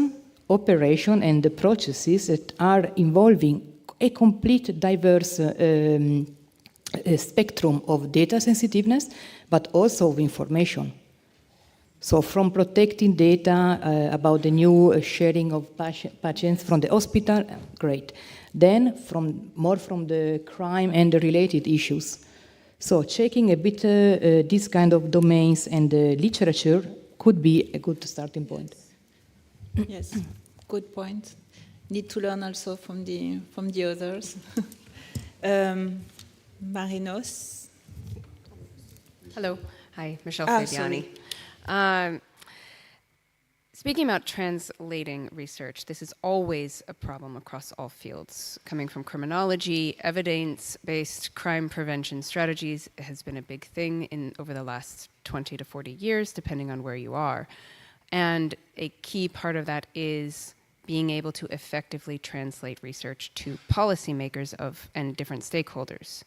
operation and the processes that are involving a complete diverse spectrum of data sensitiveness, but also of information. So from protecting data about the new sharing of patients from the hospital, great. Then more from the crime and the related issues. So checking a bit this kind of domains and the literature could be a good starting point. Yes, good point. Need to learn also from the others. Marinos. Hello. Hi, Michelle Fabiani. Speaking about translating research, this is always a problem across all fields. Coming from criminology, evidence-based crime prevention strategies has been a big thing over the last 20 to 40 years, depending on where you are. And a key part of that is being able to effectively translate research to policymakers and different stakeholders.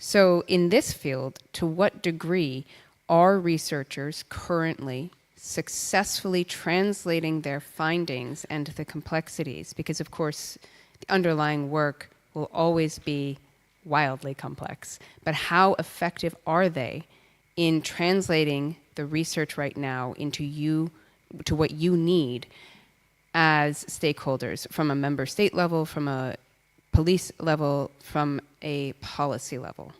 So in this field, to what degree are researchers currently successfully translating their findings and the complexities? Because of course, the underlying work will always be wildly complex. But how effective are they in translating the research right now to what you need as stakeholders from a member state level, from a police level, from a policy level?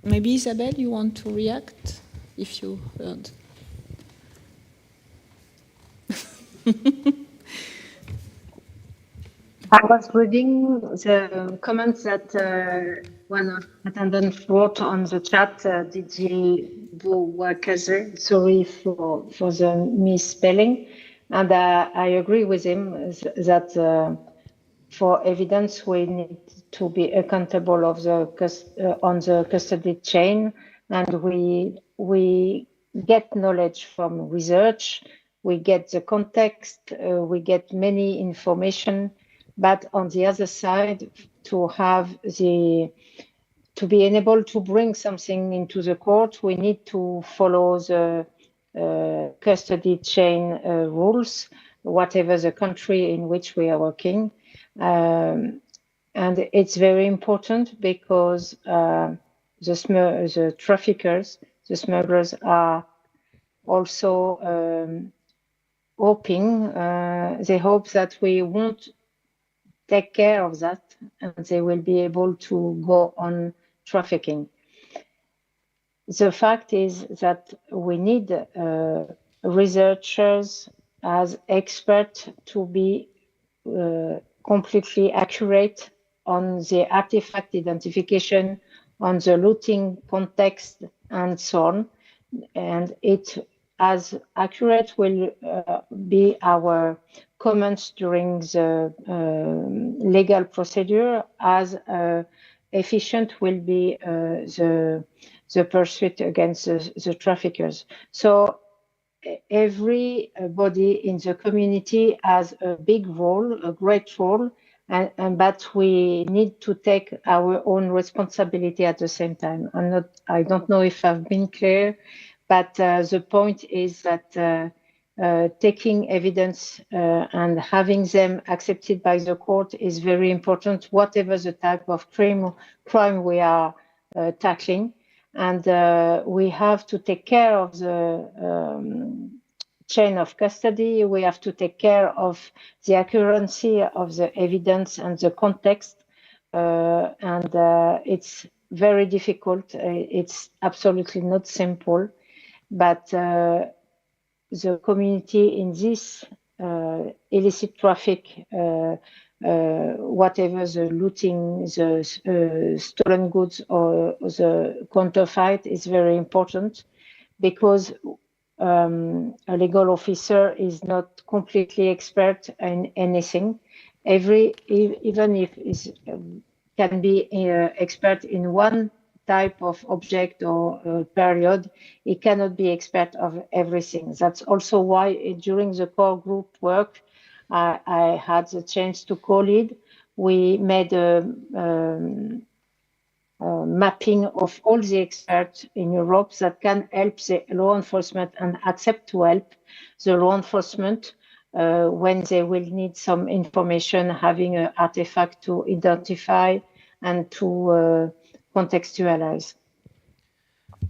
Maybe Isabelle, you want to react if you heard. I was reading the comments that one of attendants wrote on the chat, Didier Bouwakaze. Sorry for the misspelling. And I agree with him that for evidence, we need to be accountable on the custody chain, and we get knowledge from research, we get the context, we get many information, but on the other side, to be able to bring something into the court, we need to follow the custody chain rules, whatever the country in which we are working. And it's very important because the traffickers, the smugglers are also hoping, they hope that we won't take care of that and they will be able to go on trafficking. The fact is that we need researchers as experts to be completely accurate on the artifact identification, on the looting context, and so on. And as accurate will be our comments during the legal procedure, as efficient will be the pursuit against the traffickers. So everybody in the community has a big role, a great role, but we need to take our own responsibility at the same time. I don't know if I've been clear, but the point is that taking evidence and having them accepted by the court is very important, whatever the type of crime we are tackling. And we have to take care of the chain of custody. We have to take care of the accuracy of the evidence and the context. And it's very difficult. It's absolutely not simple. But the community in this illicit traffic, whatever the looting, the stolen goods or the counterfeit, is very important, because a legal officer is not completely expert in anything. Even if he can be expert in one type of object or period, he cannot be expert of everything. That's also why during the core group work, I had the chance to co-lead. We made a mapping of all the experts in Europe that can help the law enforcement and accept to help the law enforcement when they will need some information, having an artifact to identify and to contextualize.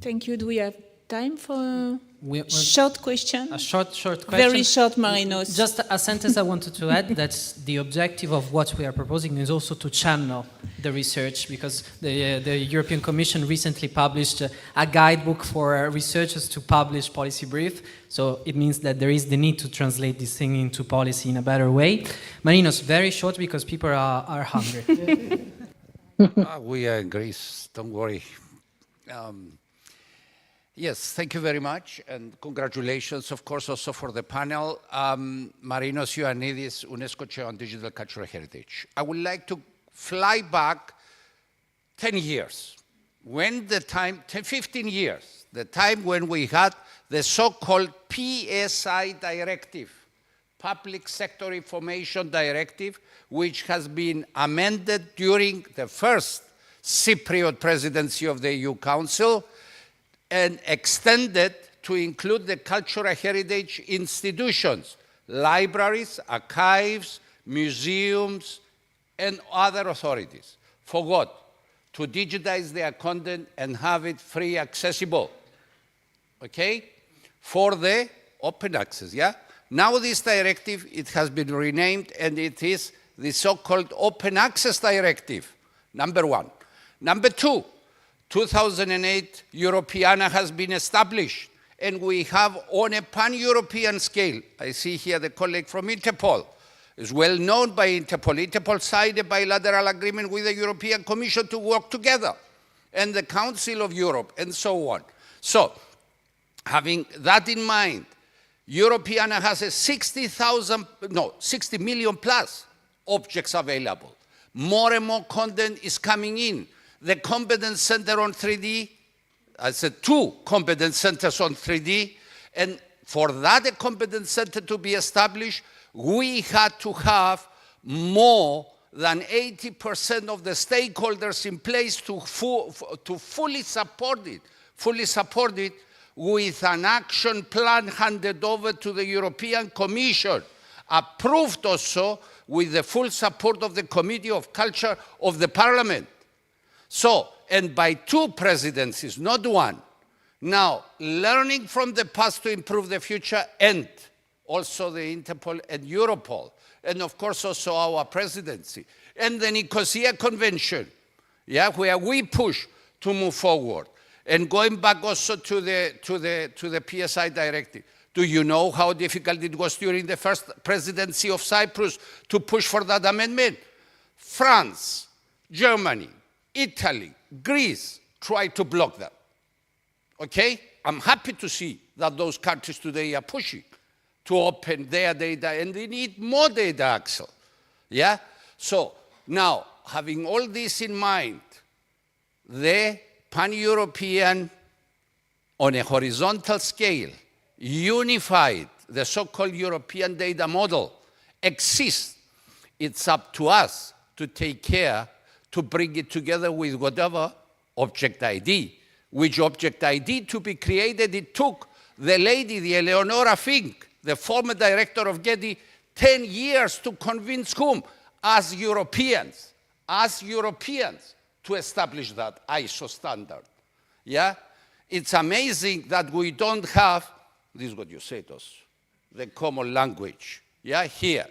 Thank you. Do we have time for short question? A short question. Very short, Marinos. Just a sentence I wanted to add, that the objective of what we are proposing is also to channel the research, because the European Commission recently published a guidebook for researchers to publish policy brief. So it means that there is the need to translate this thing into policy in a better way. Marinos, very short, because people are hungry. We are in Greece, don't worry. Yes, thank you very much, and congratulations, of course, also for the panel. Marinos Ioannidis, UNESCO Chair on Digital Cultural Heritage. I would like to fly back 10 years, 15 years, the time when we had the so-called PSI directive, Public Sector Information Directive, which has been amended during the first Cypriot presidency of the EU Council and extended to include the cultural heritage institutions, libraries, archives, museums, and other authorities. For what? To digitize their content and have it free accessible, okay? For the open access, yeah? Now this directive, it has been renamed, and it is the so-called Open Access Directive, number one. Number two, 2008, Europeana has been established, and we have on a pan-European scale, I see here the colleague from Interpol, is well known by Interpol. Interpol signed a bilateral agreement with the European Commission to work together, and the Council of Europe, and so on. So, having that in mind, Europeana has a 60 million plus objects available. More and more content is coming in. The Competence Center on 3D, I said 2 competence centers on 3D, and for that a competence center to be established, we had to have more than 80% of the stakeholders in place to fully support it with an action plan handed over to the European Commission, approved also with the full support of the Committee of Culture of the Parliament. So, and by 2 presidencies, not 1. Now, learning from the past to improve the future, and also the Interpol and Europol, and of course also our presidency, and the Nicosia Convention, yeah, where we push to move forward. And going back also to the PSI directive, do you know how difficult it was during the first presidency of Cyprus to push for that amendment? France, Germany, Italy, Greece tried to block that, okay? I'm happy to see that those countries today are pushing to open their data, and they need more data, Axel. Yeah? So now, having all this in mind, the pan-European, on a horizontal scale, unified, the so-called European data model exists. It's up to us to take care to bring it together with whatever object ID, which object ID to be created. It took the lady, the Eleonora Fink, the former director of Getty, 10 years to convince whom? As Europeans, to establish that ISO standard. Yeah? It's amazing that we don't have, this is what you say to us, the common language, yeah, here.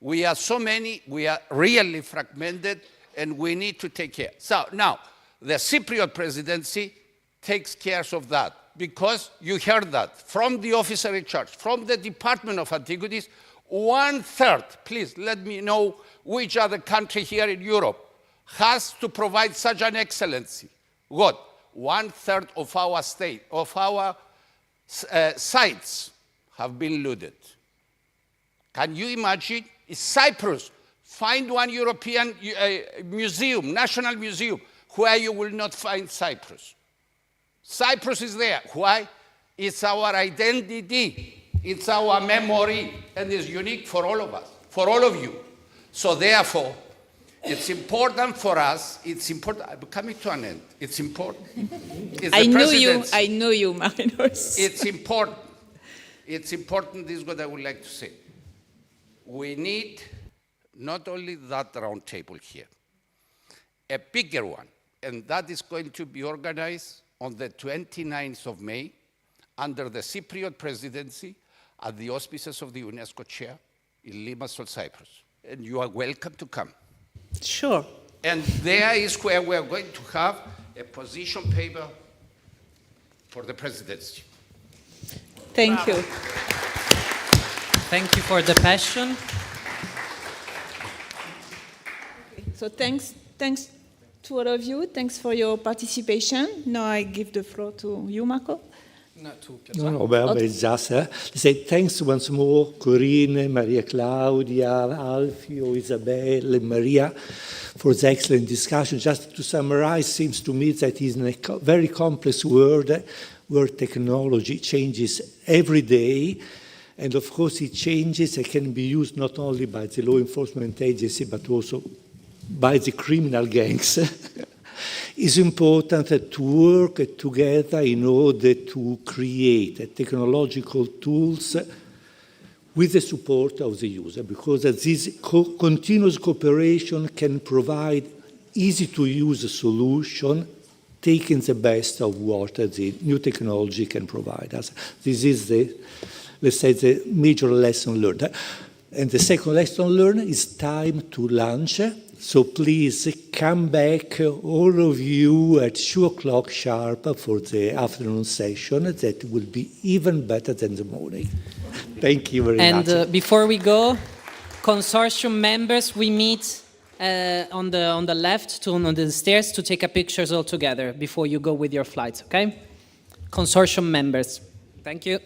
We are so many, we are really fragmented, and we need to take care. So now, the Cypriot presidency takes care of that, because you heard that from the officer in charge, from the Department of Antiquities, 1/3, please let me know which other country here in Europe has to provide such an excellency. What? 1/3 of our state, of our sites have been looted. Can you imagine? It's Cyprus. Find one European museum, national museum, where you will not find Cyprus. Cyprus is there. Why? It's our identity. It's our memory, and it's unique for all of us, for all of you. So therefore, it's important for us, it's important, I'm coming to an end, it's important. It's I know you, Marinos. It's important, this is what I would like to say. We need not only that round table here, a bigger one, and that is going to be organized on the 29th of May under the Cypriot presidency at the auspices of the UNESCO chair in Limassol, Cyprus. And you are welcome to come. Sure. And there is where we are going to have a position paper for the presidency. Thank you. Thank you for the passion. So thanks to all of you. Thanks for your participation. Now I give the floor to you, Marco. It's just to say thanks once more, Corinne, Maria Claudia, Alfio, Isabel, and Maria, for the excellent discussion. Just to summarize, seems to me that is in a very complex world where technology changes every day. And of course, it changes and can be used not only by the law enforcement agency, but also by the criminal gangs. It's important to work together in order to create technological tools with the support of the user, because this continuous cooperation can provide easy-to-use solution, taking the best of what the new technology can provide us. This is let's say, the major lesson learned. And the second lesson learned is time to lunch. So please come back, all of you, at 2 o'clock sharp for the afternoon session. That will be even better than the morning. Thank you very much. And before we go, consortium members, we meet on the left, on the stairs, to take a pictures all together before you go with your flights, okay? Consortium members. Thank you.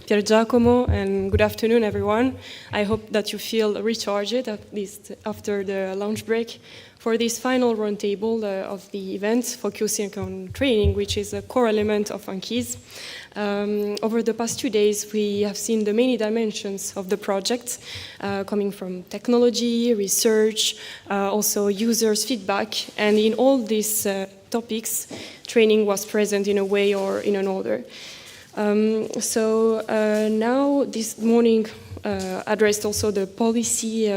Pier Giacomo, and good afternoon, everyone. I hope that you feel recharged, at least after the lunch break, for this final roundtable of the event, focusing on training, which is a core element of ANCHISE. Over the past 2 days, we have seen the many dimensions of the project, coming from technology, research, also users' feedback, and in all these topics, training was present in a way or in another. Now, this morning, addressed also the policy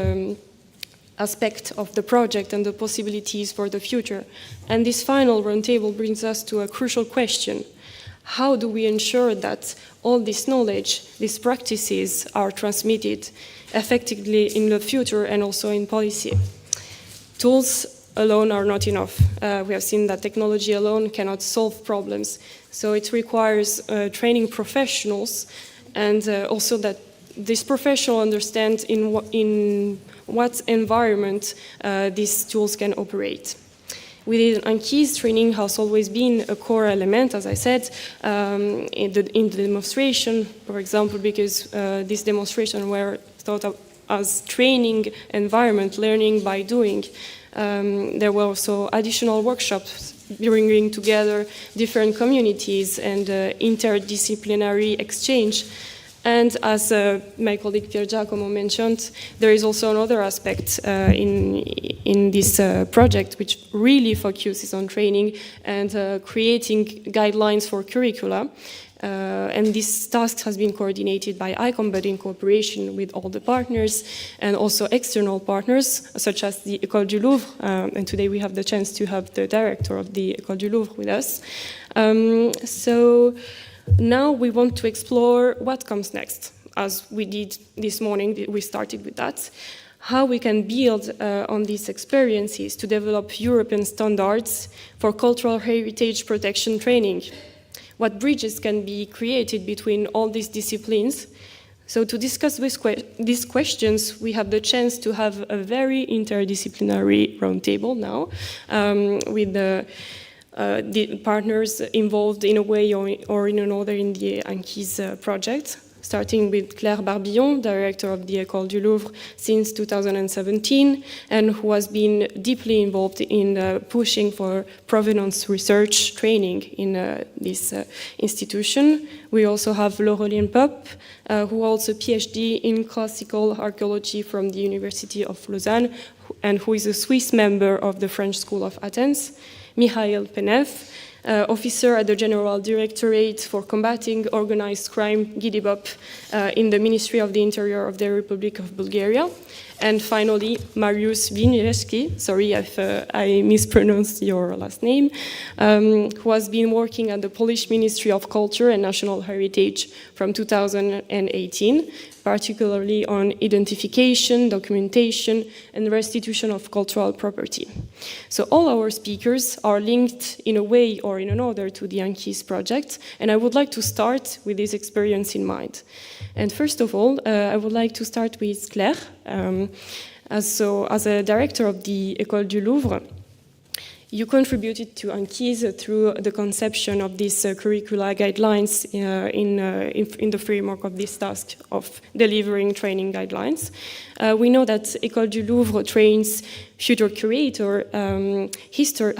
aspect of the project and the possibilities for the future. And this final roundtable brings us to a crucial question. How do we ensure that all this knowledge, these practices are transmitted effectively in the future and also in policy? Tools alone are not enough. We have seen that technology alone cannot solve problems. So it requires training professionals, and also that this professional understand in what environment these tools can operate. Within ANCHISE, training has always been a core element, as I said, in the demonstration, for example, because these demonstrations were thought of as training environment, learning by doing. There were also additional workshops bringing together different communities and interdisciplinary exchange. And as my colleague Pier Giacomo mentioned, there is also another aspect in this project which really focuses on training and creating guidelines for curricula. And this task has been coordinated by ICOM, but in cooperation with all the partners and also external partners, such as the École du Louvre. And today we have the chance to have the director of the École du Louvre with us. So now we want to explore what comes next. As we did this morning, we started with that. How we can build on these experiences to develop European standards for cultural heritage protection training. What bridges can be created between all these disciplines. So to discuss these questions, we have the chance to have a very interdisciplinary roundtable now with the partners involved in a way or in another in the ANCHISE project, starting with Claire Barbillon, director of the École du Louvre since 2017, and who has been deeply involved in pushing for provenance research training in this institution. We also have Laurelien Pop, who holds a PhD in classical archaeology from the University of Lausanne, and who is a Swiss member of the French School of Athens. Michael Penev, officer at the General Directorate for Combating Organized Crime, GDBOP, in the Ministry of the Interior of the Republic of Bulgaria. And finally, Mariusz Winieski, sorry if I mispronounced your last name, who has been working at the Polish Ministry of Culture and National Heritage from 2018, particularly on identification, documentation, and restitution of cultural property. So all our speakers are linked in a way or in another to the ANCHISE project, and I would like to start with this experience in mind. And first of all, I would like to start with Claire. As a director of the École du Louvre, you contributed to ANCHISE through the conception of these curricula guidelines in the framework of this task of delivering training guidelines. We know that École du Louvre trains future curators,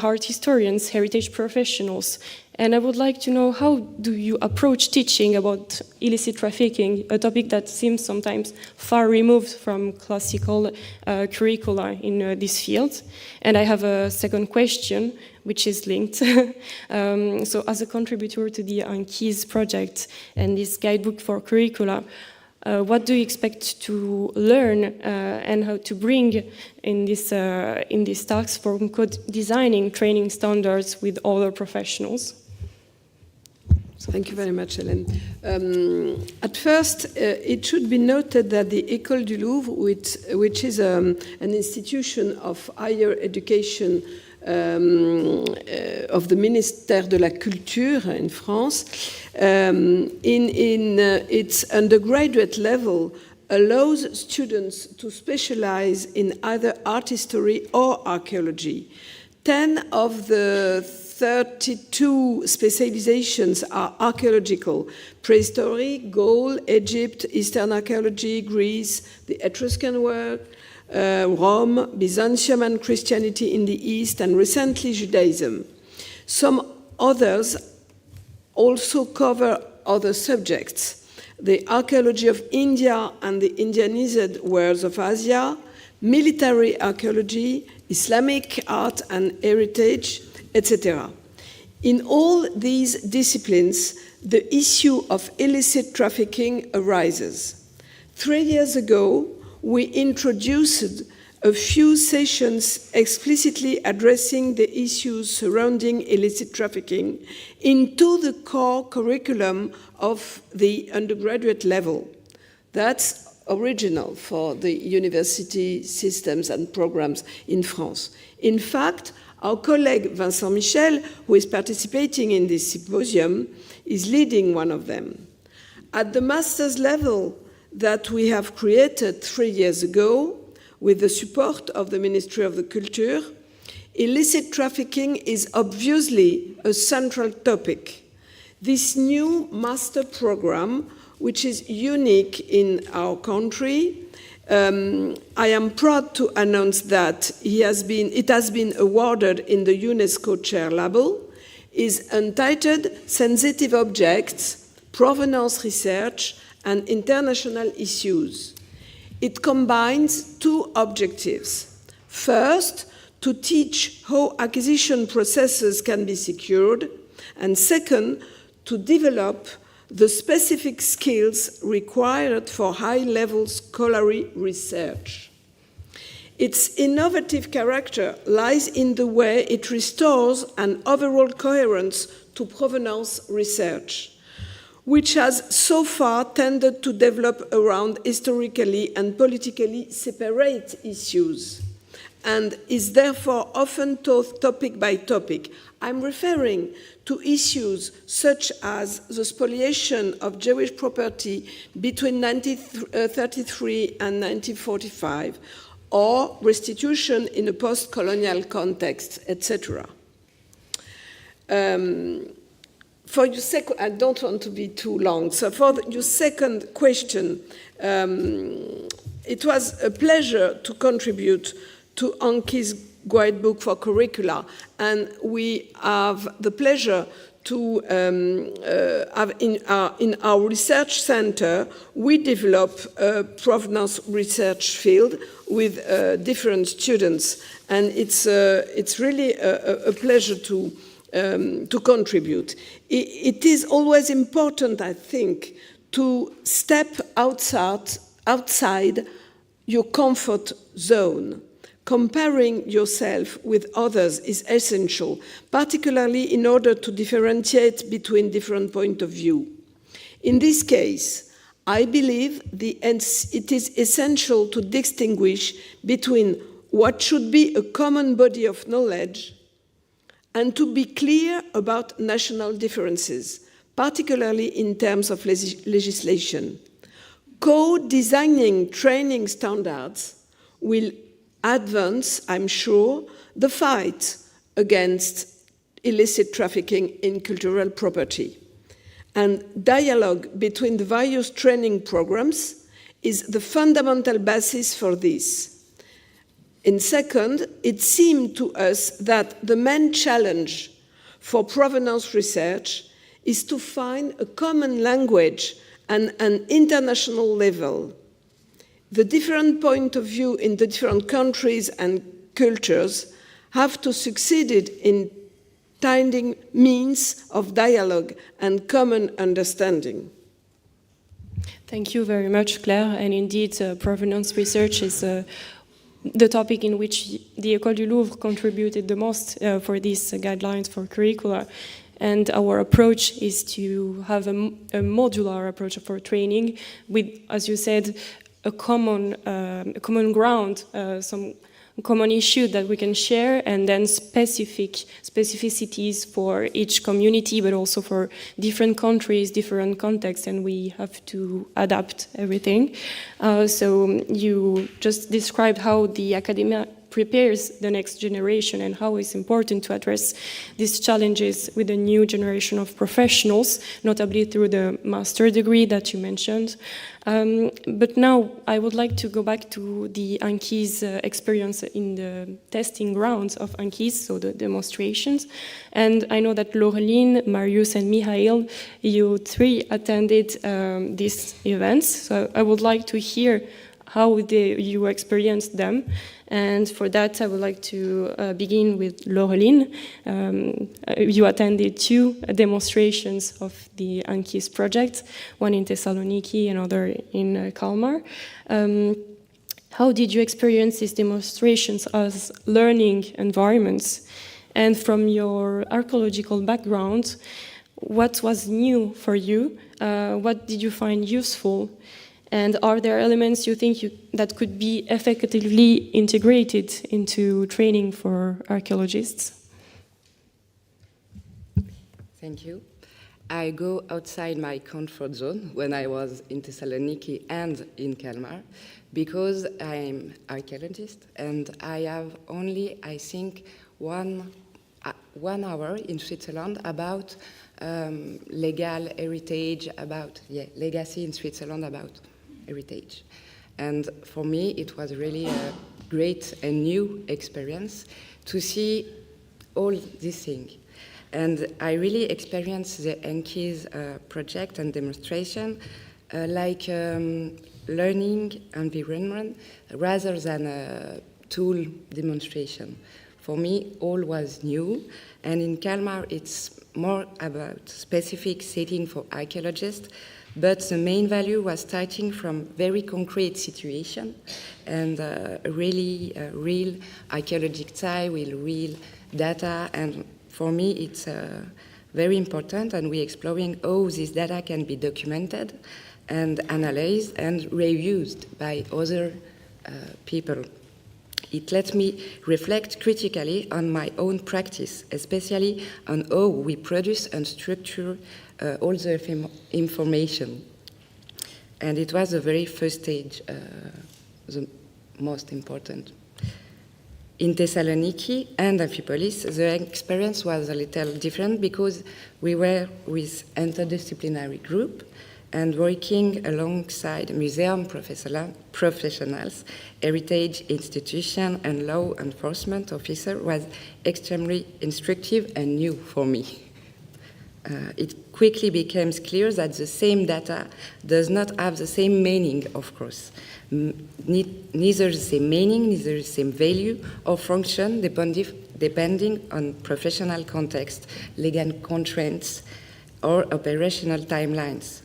art historians, heritage professionals. And I would like to know, how do you approach teaching about illicit trafficking, a topic that seems sometimes far removed from classical curricula in this field? And I have a second question, which is linked. So as a contributor to the ANCHISE project and this guidebook for curricula, what do you expect to learn and how to bring in this task for co-designing training standards with other professionals? Thank you very much, Hélène. At first, it should be noted that the École du Louvre, which is an institution of higher education of the Ministère de la Culture in France, in its undergraduate level, allows students to specialize in either art history or archaeology. 10 of the 32 specializations are archaeological: prehistory, Gaul, Egypt, Eastern archaeology, Greece, the Etruscan world, Rome, Byzantium and Christianity in the East, and recently Judaism. Some others also cover other subjects: the archaeology of India and the Indianized worlds of Asia, military archaeology, Islamic art and heritage, etc. In all these disciplines, the issue of illicit trafficking arises. 3 years ago, we introduced a few sessions explicitly addressing the issues surrounding illicit trafficking into the core curriculum of the undergraduate level. That's original for the university systems and programs in France. In fact, our colleague Vincent Michel, who is participating in this symposium, is leading one of them. At the master's level that we have created 3 years ago, with the support of the Ministry of the Culture, illicit trafficking is obviously a central topic. This new master program, which is unique in our country, I am proud to announce that it has been awarded in the UNESCO Chair label, is entitled Sensitive Objects, Provenance Research and International Issues. It combines two objectives. First, to teach how acquisition processes can be secured, and second, to develop the specific skills required for high-level scholarly research. Its innovative character lies in the way it restores an overall coherence to provenance research, which has so far tended to develop around historically and politically separate issues, and is therefore often taught topic by topic. I'm referring to issues such as the spoliation of Jewish property between 1933 and 1945, or restitution in a post-colonial context, etc. For your second, I don't want to be too long, so for your second question, it was a pleasure to contribute to ANCHISE Guidebook for Curricula, and we have the pleasure to have in our research center, we develop a provenance research field with different students, and it's really a pleasure to contribute. It is always important, I think, to step outside your comfort zone. Comparing yourself with others is essential, particularly in order to differentiate between different points of view. In this case, I believe it is essential to distinguish between what should be a common body of knowledge and to be clear about national differences, particularly in terms of legislation. Co-designing training standards will advance, I'm sure, the fight against illicit trafficking in cultural property. And dialogue between the various training programs is the fundamental basis for this. And second, it seemed to us that the main challenge for provenance research is to find a common language and an international level. The different point of view in the different countries and cultures have to succeed in finding means of dialogue and common understanding. Thank you very much, Claire. And indeed, provenance research is the topic in which the École du Louvre contributed the most for these guidelines for curricula. And our approach is to have a modular approach for training with, as you said, a common ground, some common issue that we can share, and then specificities for each community, but also for different countries, different contexts, and we have to adapt everything. So you just described how the prepares the next generation and how it's important to address these challenges with a new generation of professionals, notably through the master degree that you mentioned. But now I would like to go back to the ANCHISE experience in the testing grounds of ANCHISE, so the demonstrations. And I know that Laureline, Marius, and Mihail, you three attended these events. So I would like to hear how you experienced them. And for that, I would like to begin with Laureline. You attended 2 demonstrations of the ANCHISE project, one in Thessaloniki, another in Kalmar. How did you experience these demonstrations as learning environments? And from your archaeological background, what was new for you? What did you find useful? And are there elements you think that could be effectively integrated into training for archaeologists? Thank you. I go outside my comfort zone when I was in Thessaloniki and in Kalmar because I'm archaeologist and I have only, I think, one hour in Switzerland about legal heritage, about legacy in Switzerland, about heritage. And for me, it was really a great and new experience to see all these things. And I really experienced the ANCHISE project and demonstration like learning environment rather than a tool demonstration. For me, all was new. And in Kalmar, it's more about specific setting for archaeologists. But the main value was starting from very concrete situation and really real archaeological site with real data. And for me, it's very important. And we're exploring how this data can be documented and analyzed and reused by other people. It let me reflect critically on my own practice, especially on how we produce and structure all the information. And it was the very first stage, the most important. In Thessaloniki and Amphipolis, the experience was a little different because we were with interdisciplinary group and working alongside museum professionals, heritage institution, and law enforcement officer was extremely instructive and new for me. It quickly became clear that the same data does not have the same meaning, of course. Neither the same meaning, neither the same value or function, depending on professional context, legal constraints, or operational timelines.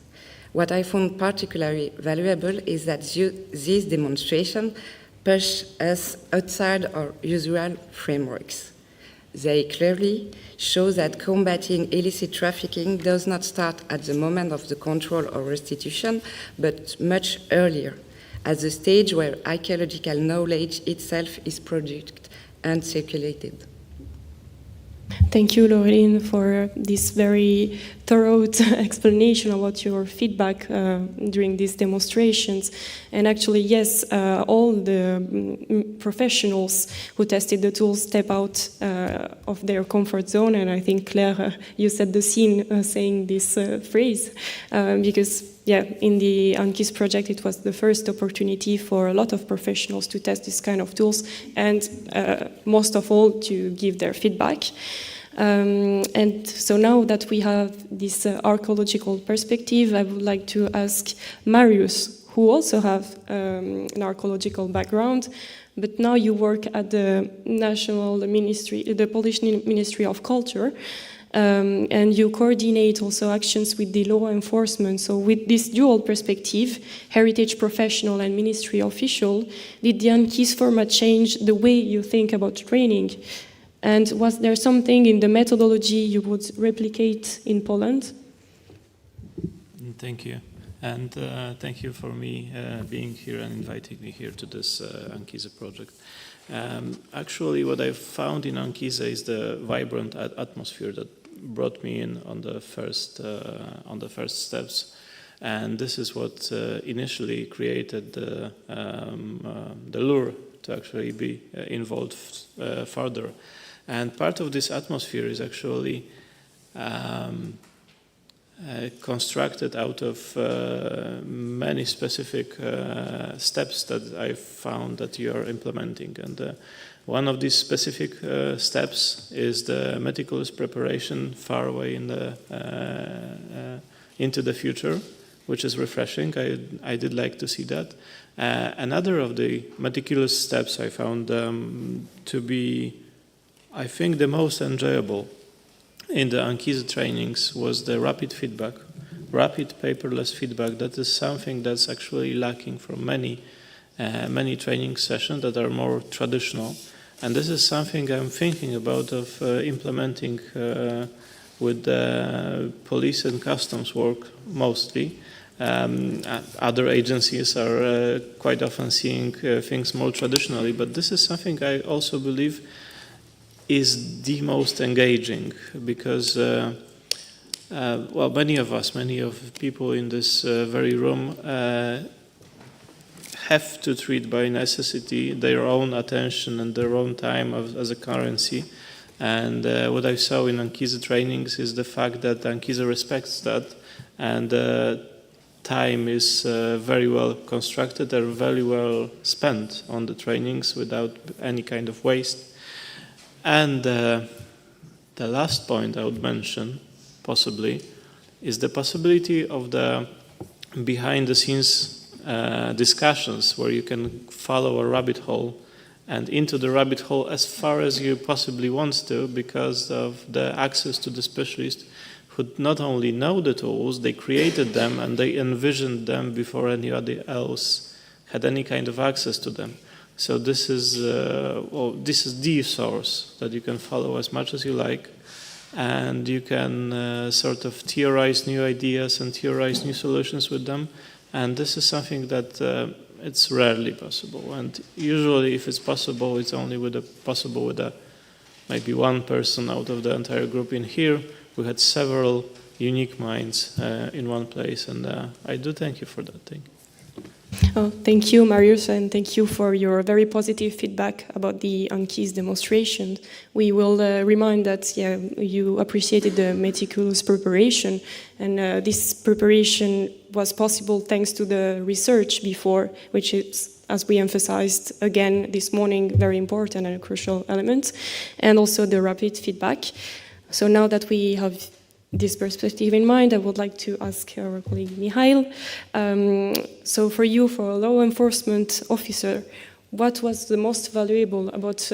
What I found particularly valuable is that these demonstrations push us outside our usual frameworks. They clearly show that combating illicit trafficking does not start at the moment of the control or restitution, but much earlier, at the stage where archaeological knowledge itself is produced and circulated. Thank you, Laureline, for this very thorough explanation about your feedback during these demonstrations. And actually, yes, all the professionals who tested the tools step out of their comfort zone. And I think, Claire, you set the scene saying this phrase, because in the ANCHISE project, it was the first opportunity for a lot of professionals to test this kind of tools and most of all to give their feedback. And so now that we have this archaeological perspective, I would like to ask Marius, who also have an archaeological background, but now you work at the national ministry, the Polish Ministry of Culture, and you coordinate also actions with the law enforcement. So with this dual perspective, heritage professional and ministry official, did the ANCHISE format change the way you think about training? And was there something in the methodology you would replicate in Poland? Thank you. And thank you for me being here and inviting me here to this ANCHISE project. Actually, what I found in ANCHISE is the vibrant atmosphere that brought me in on the first steps. And this is what initially created the lure to actually be involved further. And part of this atmosphere is actually constructed out of many specific steps that I found that you are implementing. And one of these specific steps is the meticulous preparation far away in the, into the future, which is refreshing. I did like to see that. Another of the meticulous steps I found to be, I think, the most enjoyable in the ANCHISE trainings was the rapid feedback, rapid paperless feedback. That is something that's actually lacking from many training sessions that are more traditional. And this is something I'm thinking about of implementing with the police and customs work mostly. Other agencies are quite often seeing things more traditionally, but this is something I also believe is the most engaging, because well, many of people in this very room have to treat by necessity their own attention and their own time as a currency. And what I saw in ANCHISE trainings is the fact that ANCHISE respects that, and time is very well constructed or very well spent on the trainings without any kind of waste. And the last point I would mention, possibly, is the possibility of the behind-the-scenes discussions where you can follow a rabbit hole and into the rabbit hole as far as you possibly want to, because of the access to the specialist who not only know the tools, they created them and they envisioned them before anybody else had any kind of access to them. So this is the source that you can follow as much as you like, and you can sort of theorize new ideas and theorize new solutions with them. And this is something that it's rarely possible. And usually, if it's possible, it's only possible with maybe one person out of the entire group in here. We had several unique minds in one place, and I do thank you for that thing. Oh, thank you, Marius, and thank you for your very positive feedback about the ANCHISE demonstration. We will remind that you appreciated the meticulous preparation, and this preparation was possible thanks to the research before, which is, as we emphasized again this morning, very important and a crucial element, and also the rapid feedback. So now that we have this perspective in mind, I would like to ask our colleague Mihail. So for you, for a law enforcement officer, what was the most valuable about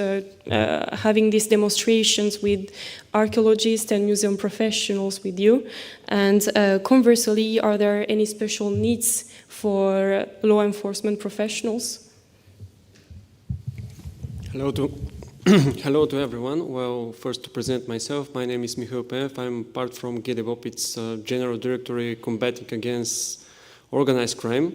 having these demonstrations with archaeologists and museum professionals with you? And conversely, are there any special needs for law enforcement professionals? Hello to everyone. Well, first to present myself, my name is Mihail Pev. I'm part from GDBOP, it's General Directory Combating Against Organized Crime.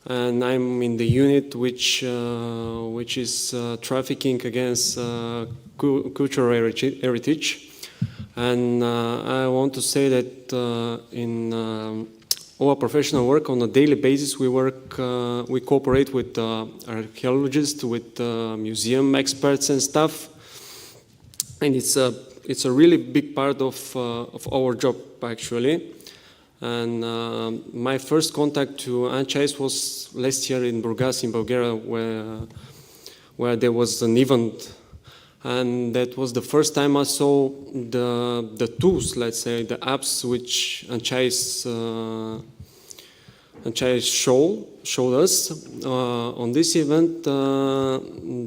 And I'm in the unit which is trafficking against cultural heritage. And I want to say that in our professional work on a daily basis, we cooperate with archaeologists, with museum experts and stuff, and it's a really big part of our job actually. And my first contact to ANCHISE was last year in Burgas in Bulgaria, where there was an event, and that was the first time I saw the tools, let's say, the apps which ANCHISE showed us. On this event,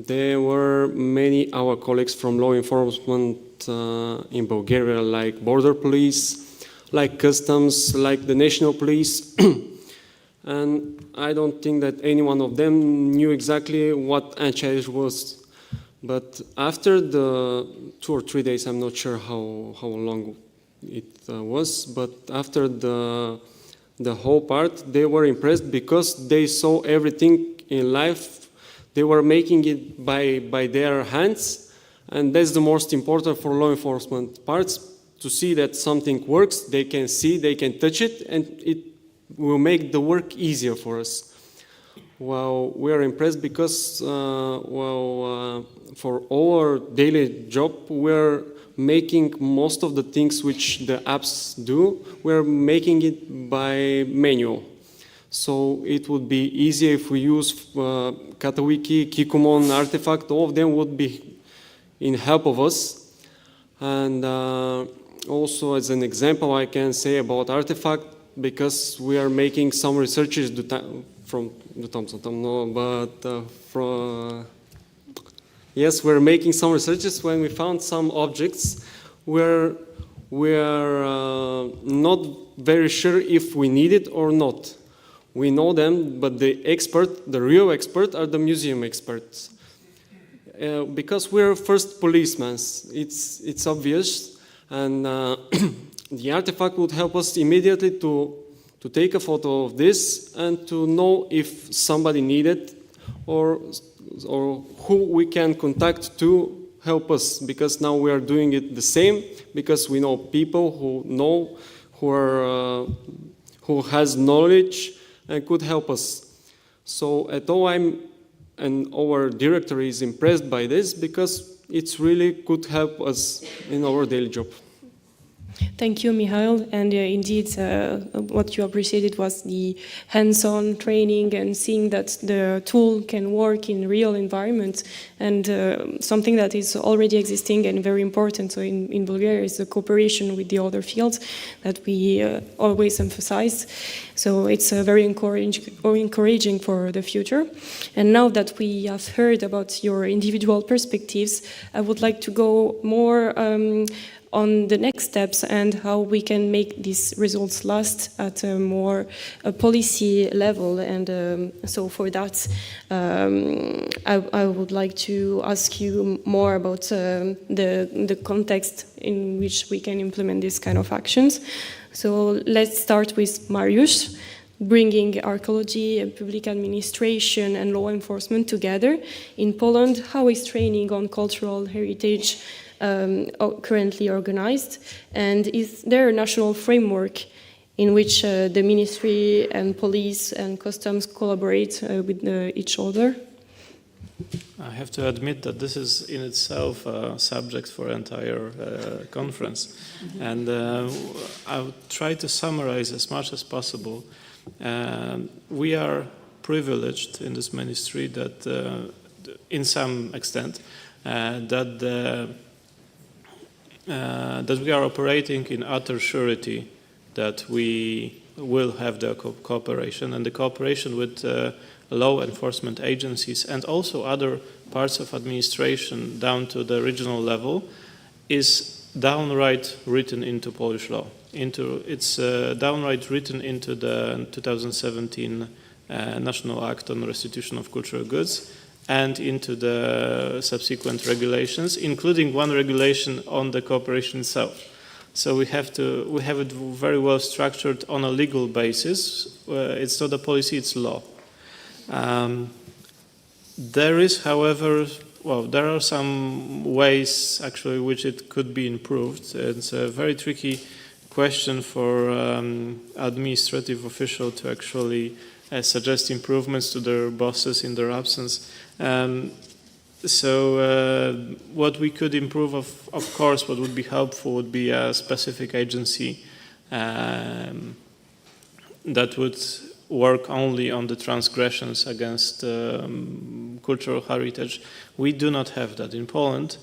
there were many our colleagues from law enforcement in Bulgaria, like border police, like customs, like the national police. And I don't think that any one of them knew exactly what ANCHISE was. But after the 2 or 3 days, I'm not sure how long it was, but after the whole part, they were impressed because they saw everything in life. They were making it by their hands, and that's the most important for law enforcement parts, to see that something works, they can see, they can touch it, and it will make the work easier for us. well, we are impressed because, for our daily job, we're making most of the things which the apps do, we're making it by manual. So it would be easier if we use Katawiki, Kikumon, Artifact, all of them would be in help of us. And also as an example, I can say about Artifact, because we are making some researches from the Thompson, yes, we're making some researches when we found some objects where we are not very sure if we need it or not. We know them, but the real expert, are the museum experts. Because we're first policemen, it's obvious, and the artifact would help us immediately to take a photo of this and to know if somebody needed or who we can contact to help us, because now we are doing it the same, because we know people who has knowledge and could help us. So at OIM and our director is impressed by this, because it really could help us in our daily job. Thank you, Mihail. And indeed, what you appreciated was the hands-on training and seeing that the tool can work in real environments, and something that is already existing and very important. So in Bulgaria is the cooperation with the other fields that we always emphasize. So it's very encouraging for the future. And now that we have heard about your individual perspectives, I would like to go more on the next steps and how we can make these results last at a more policy level. And so for that, I would like to ask you more about the context in which we can implement this kind of actions. So let's start with Mariusz, bringing archaeology, public administration and law enforcement together. In Poland, how is training on cultural heritage currently organized, and is there a national framework in which the ministry and police and customs collaborate with each other? I have to admit that this is in itself a subject for an entire conference, and I'll try to summarize as much as possible. We are privileged in this ministry that, in some extent, that we are operating in utter surety that we will have the cooperation, and the cooperation with law enforcement agencies and also other parts of administration down to the regional level is downright written into Polish law. It's downright written into the 2017 National Act on Restitution of Cultural Goods and into the subsequent regulations, including one regulation on the cooperation itself. So we have it very well structured on a legal basis. It's not a policy, it's law. There is, however, there are some ways actually which it could be improved. It's a very tricky question for administrative official to actually suggest improvements to their bosses in their absence. What we could improve, of course, what would be helpful would be a specific agency that would work only on the transgressions against cultural heritage. We do not have that in Poland.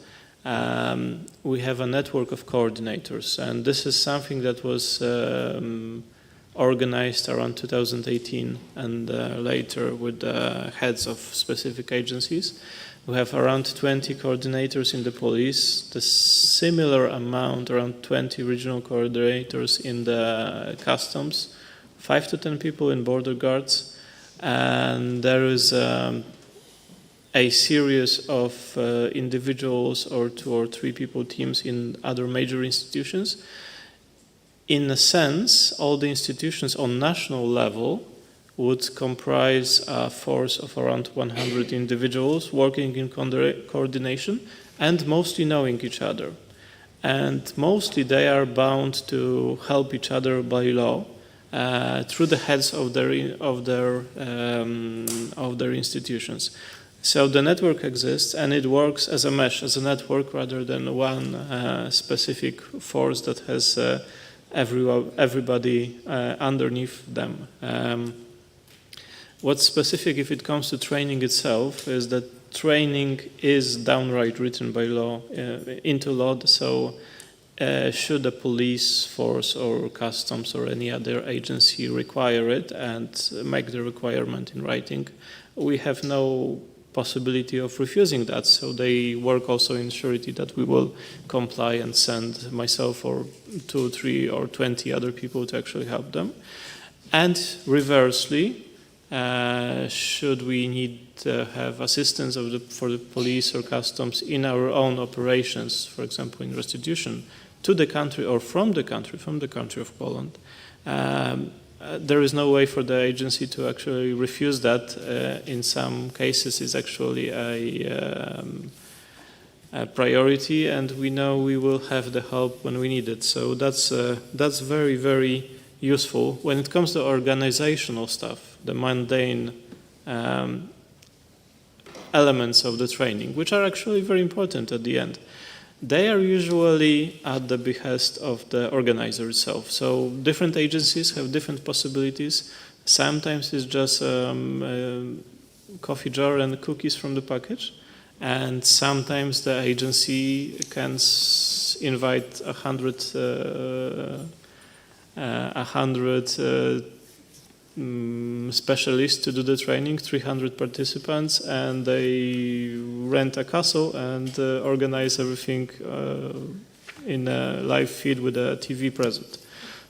We have a network of coordinators, and this is something that was organized around 2018 and later with the heads of specific agencies. We have around 20 coordinators in the police, the similar amount, around 20 regional coordinators in the customs, 5 to 10 people in border guards, and there is a series of individuals or 2 or 3 people teams in other major institutions. In a sense, all the institutions on national level would comprise a force of around 100 individuals working in coordination and mostly knowing each other. And mostly they are bound to help each other by law, through the heads of their institutions. So the network exists, and it works as a mesh, as a network, rather than one specific force that has everybody underneath them. What's specific if it comes to training itself is that training is downright written by law, into law, so should a police force or customs or any other agency require it and make the requirement in writing, we have no possibility of refusing that. So they work also in surety that we will comply and send myself or 2, 3, or 20 other people to actually help them. And reversely, should we need to have assistance for the police or customs in our own operations, for example, in restitution, to the country or from the country of Poland, there is no way for the agency to actually refuse that. In some cases, it's actually a priority, and we know we will have the help when we need it. So that's very, very useful. When it comes to organizational stuff, the mundane elements of the training, which are actually very important at the end, they are usually at the behest of the organizer itself. So different agencies have different possibilities. Sometimes it's just a coffee jar and cookies from the package. And sometimes the agency can invite 100 specialists to do the training, 300 participants, and they rent a castle and organize everything in a live feed with a TV present.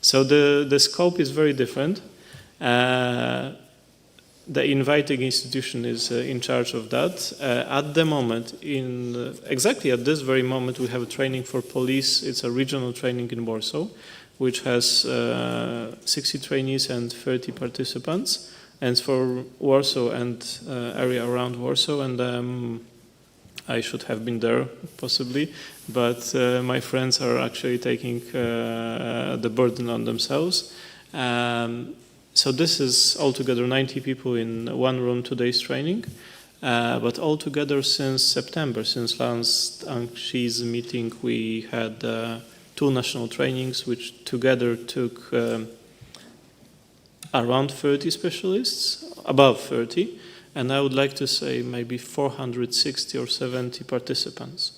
So the scope is very different. The inviting institution is in charge of that. At the moment, exactly at this very moment, we have a training for police. It's a regional training in Warsaw, which has 60 trainees and 30 participants. And it's for Warsaw and area around Warsaw. And I should have been there, possibly. But my friends are actually taking the burden on themselves. So this is altogether 90 people in one room, 2 days training. But altogether since September, since last ANCHISE meeting, we had 2 national trainings, which together took around 30 specialists, above 30, and I would like to say maybe 460 or 70 participants.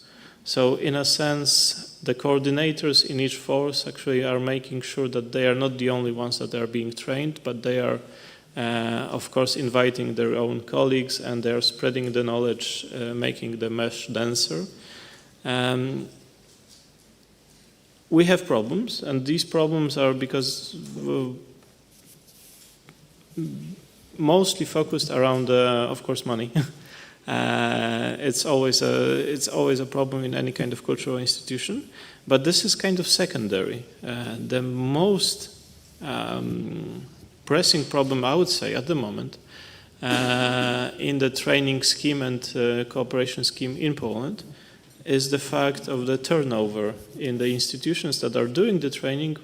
So in a sense, the coordinators in each force actually are making sure that they are not the only ones that are being trained, but they are, of course, inviting their own colleagues, and they are spreading the knowledge, making the mesh denser. We have problems, and these problems are because mostly focused around, of course, money. It's always a problem in any kind of cultural institution, but this is kind of secondary. The most pressing problem, I would say, at the moment, in the training scheme and cooperation scheme in Poland, is the fact of the turnover in the institutions that are doing the training,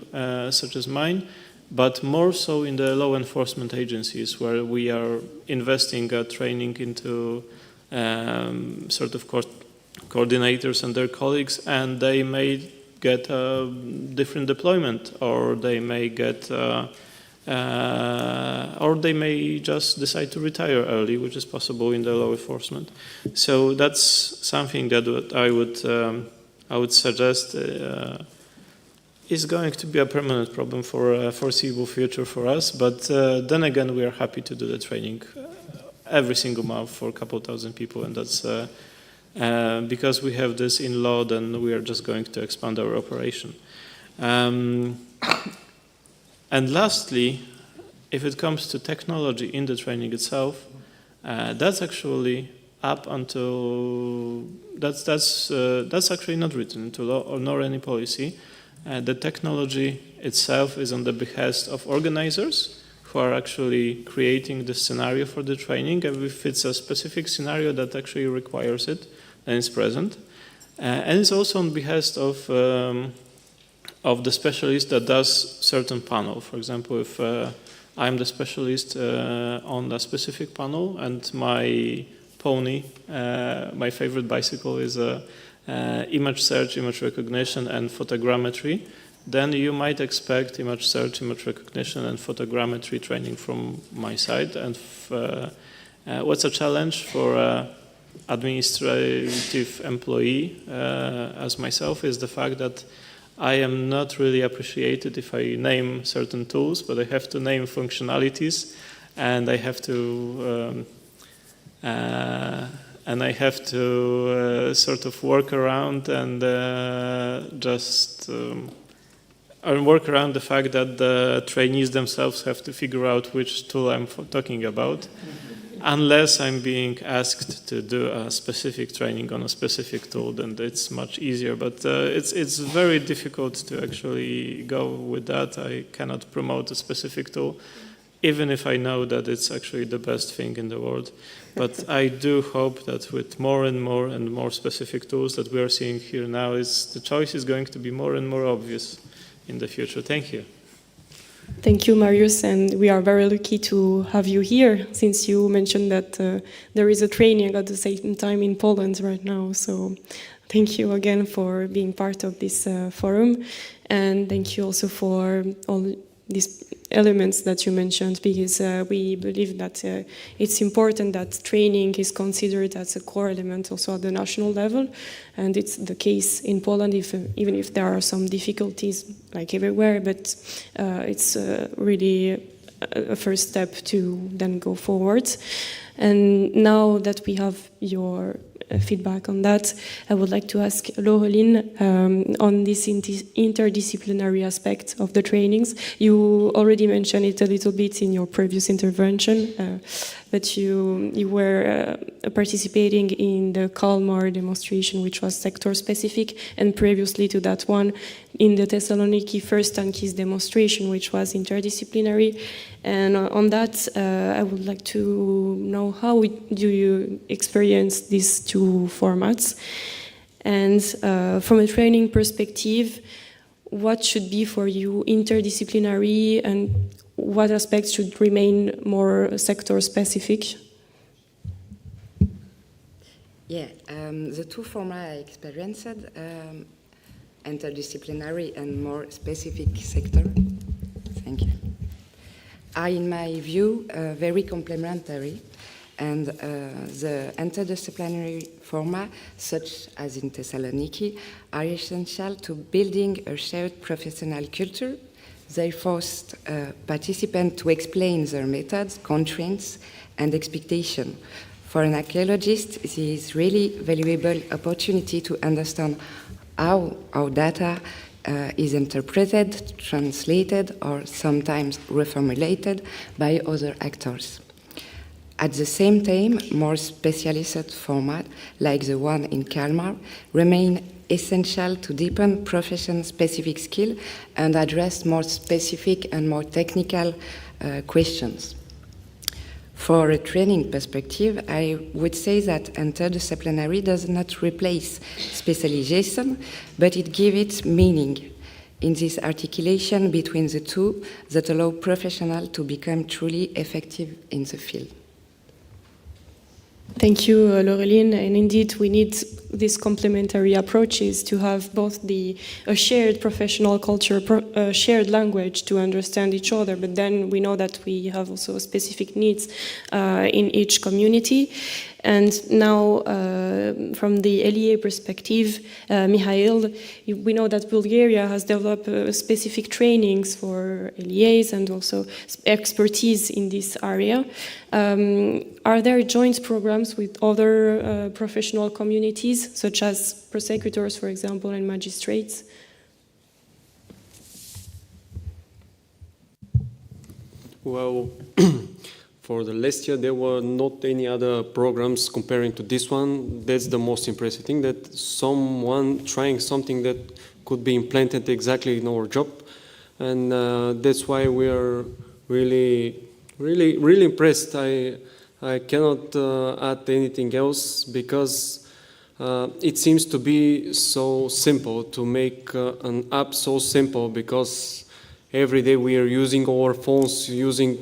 such as mine, but more so in the law enforcement agencies, where we are investing training into sort of coordinators and their colleagues, and they may get a different deployment, or they may get, or they may just decide to retire early, which is possible in the law enforcement. So that's something that I would suggest is going to be a permanent problem for a foreseeable future for us. But then again, we are happy to do the training every single month for a couple thousand people, and that's because we have this in law, then we are just going to expand our operation. And lastly, if it comes to technology in the training itself, that's actually up until that's actually not written into law or nor any policy. The technology itself is on the behest of organizers who are actually creating the scenario for the training, and if it's a specific scenario that actually requires it, then it's present. And it's also on behest of of the specialist that does certain panel. For example, if I'm the specialist on a specific panel and my pony, my favorite bicycle is image search, image recognition, and photogrammetry, then you might expect image search, image recognition, and photogrammetry training from my side. And what's a challenge for an administrative employee as myself is the fact that I am not really appreciated if I name certain tools, but I have to name functionalities, and I have to sort of work around and work around the fact that the trainees themselves have to figure out which tool I'm talking about, unless I'm being asked to do a specific training on a specific tool, then it's much easier. But it's very difficult to actually go with that. I cannot promote a specific tool, even if I know that it's actually the best thing in the world. But I do hope that with more and more specific tools that we are seeing here now, the choice is going to be more and more obvious in the future. Thank you. Thank you, Marius, and we are very lucky to have you here, since you mentioned that there is a training at the same time in Poland right now. So thank you again for being part of this forum, and thank you also for all these elements that you mentioned, because we believe that it's important that training is considered as a core element also at the national level, and it's the case in Poland, even if there are some difficulties like everywhere, but it's really a first step to then go forward. And now that we have your feedback on that, I would like to ask Laureline on this interdisciplinary aspect of the trainings. You already mentioned it a little bit in your previous intervention, but you were participating in the Kalmar demonstration, which was sector-specific, and previously to that one, in the Thessaloniki first ANCHISE demonstration, which was interdisciplinary. And on that, I would like to know, how do you experience these two formats? And from a training perspective, what should be for you interdisciplinary, and what aspects should remain more sector-specific? Yeah, the two formats I experienced, interdisciplinary and more specific sector, thank you, are, in my view, very complementary. And the interdisciplinary format, such as in Thessaloniki, are essential to building a shared professional culture. They forced participants to explain their methods, constraints, and expectations. For an archaeologist, this is really valuable opportunity to understand how our data is interpreted, translated, or sometimes reformulated by other actors. At the same time, more specialized formats, like the one in Kalmar, remain essential to deepen profession-specific skill and address more specific and more technical questions. For a training perspective, I would say that interdisciplinary does not replace specialization, but it gives it meaning in this articulation between the two that allow professionals to become truly effective in the field. Thank you, Laureline. And indeed, we need these complementary approaches to have both a shared professional culture, a shared language to understand each other, but then we know that we have also specific needs in each community. And now, from the LEA perspective, Mihail, we know that Bulgaria has developed specific trainings for LEAs and also expertise in this area. Are there joint programs with other professional communities, such as prosecutors, for example, and magistrates? Well, for the last year, there were not any other programs comparing to this one. That's the most impressive thing, that someone trying something that could be implanted exactly in our job. And that's why we are really impressed. I cannot add anything else, because It seems to be so simple to make an app so simple, because every day we are using our phones, using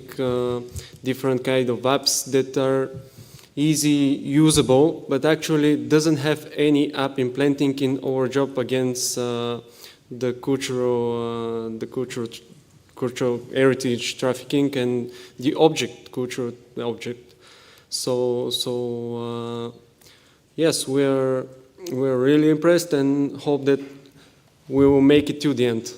different kind of apps that are easy usable, but actually doesn't have any app implanting in our job against the cultural heritage trafficking and the cultural object. So yes, we're really impressed and hope that we will make it to the end.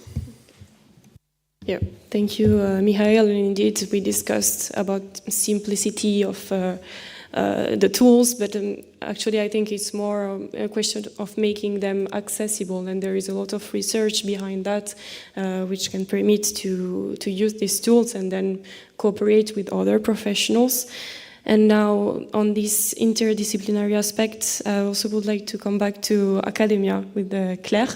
Yeah, thank you, Michael. And indeed, we discussed about simplicity of the tools, but actually I think it's more a question of making them accessible, and there is a lot of research behind that which can permit to use these tools and then cooperate with other professionals. And now on this interdisciplinary aspect, I also would like to come back to academia with Claire.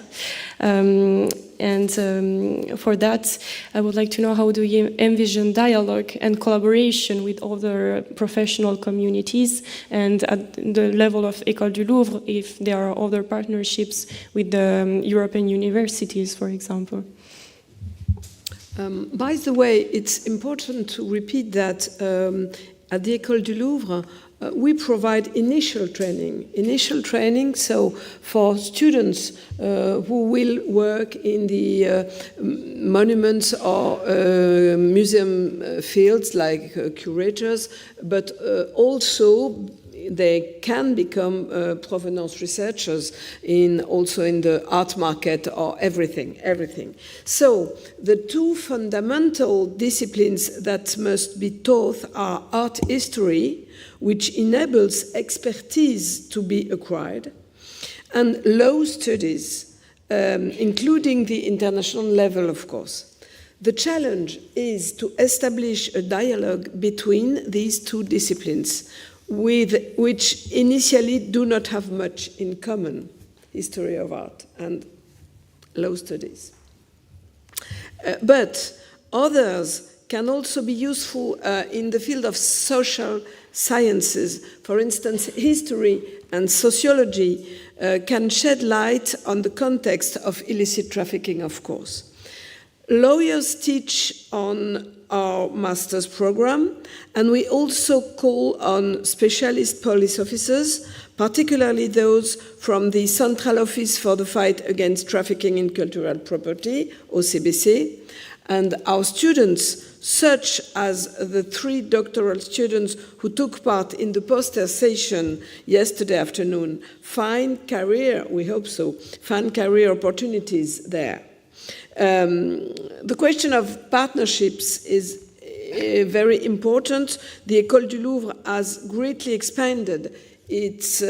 For that, I would like to know, how do you envision dialogue and collaboration with other professional communities, and at the level of École du Louvre, if there are other partnerships with the European universities, for example? By the way, it's important to repeat that at the École du Louvre, we provide initial training, so for students who will work in the monuments or museum fields, like curators, but also they can become provenance researchers also in the art market or everything. So the two fundamental disciplines that must be taught are art history, which enables expertise to be acquired, and law studies, including the international level, of course. The challenge is to establish a dialogue between these two disciplines, which initially do not have much in common, history of art and law studies. But others can also be useful in the field of social sciences. For instance, history and sociology can shed light on the context of illicit trafficking, of course. Lawyers teach on our master's program, and we also call on specialist police officers, particularly those from the Central Office for the Fight Against Trafficking in Cultural Property, OCBC, and our students, such as the 3 doctoral students who took part in the poster session yesterday afternoon, find career, we hope so, find career opportunities there. The question of partnerships is very important. The École du Louvre has greatly expanded its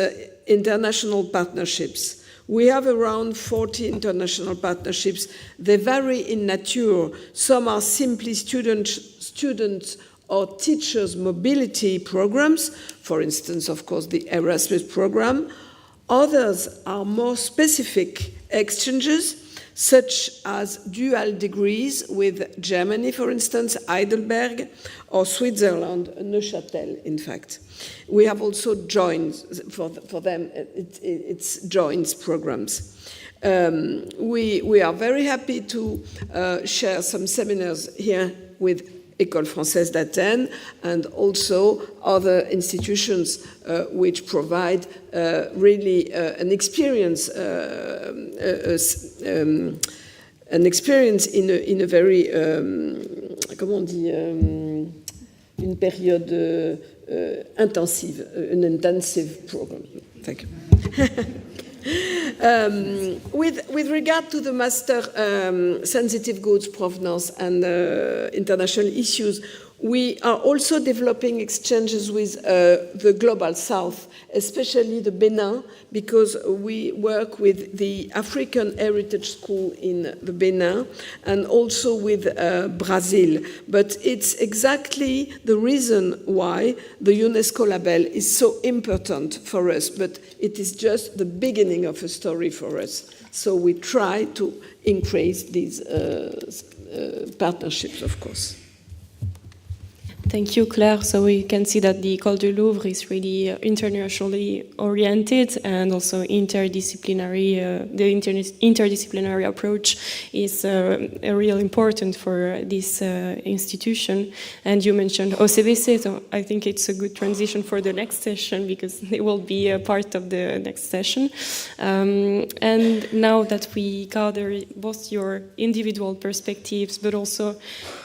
international partnerships. We have around 40 international partnerships. They vary in nature. Some are simply students or teachers' mobility programs, for instance, of course, the Erasmus program. Others are more specific exchanges, such as dual degrees with Germany, for instance, Heidelberg, or Switzerland, Neuchâtel, in fact. We have also joined, for them, it's joint programs. We are very happy to share some seminars here with École Française d'Athènes and also other institutions which provide really an experience in a very, comment on dit, une période intensive, an intensive program. Thank you. With regard to the master sensitive goods provenance and international issues, we are also developing exchanges with the Global South, especially the Benin, because we work with the African Heritage School in the Benin and also with Brazil. But it's exactly the reason why the UNESCO label is so important for us, but it is just the beginning of a story for us. So we try to increase these partnerships, of course. Thank you, Claire. So we can see that the École du Louvre is really internationally oriented and also interdisciplinary. The interdisciplinary approach is real important for this institution. And you mentioned OCBC, so I think it's a good transition for the next session because they will be a part of the next session. And now that we gather both your individual perspectives, but also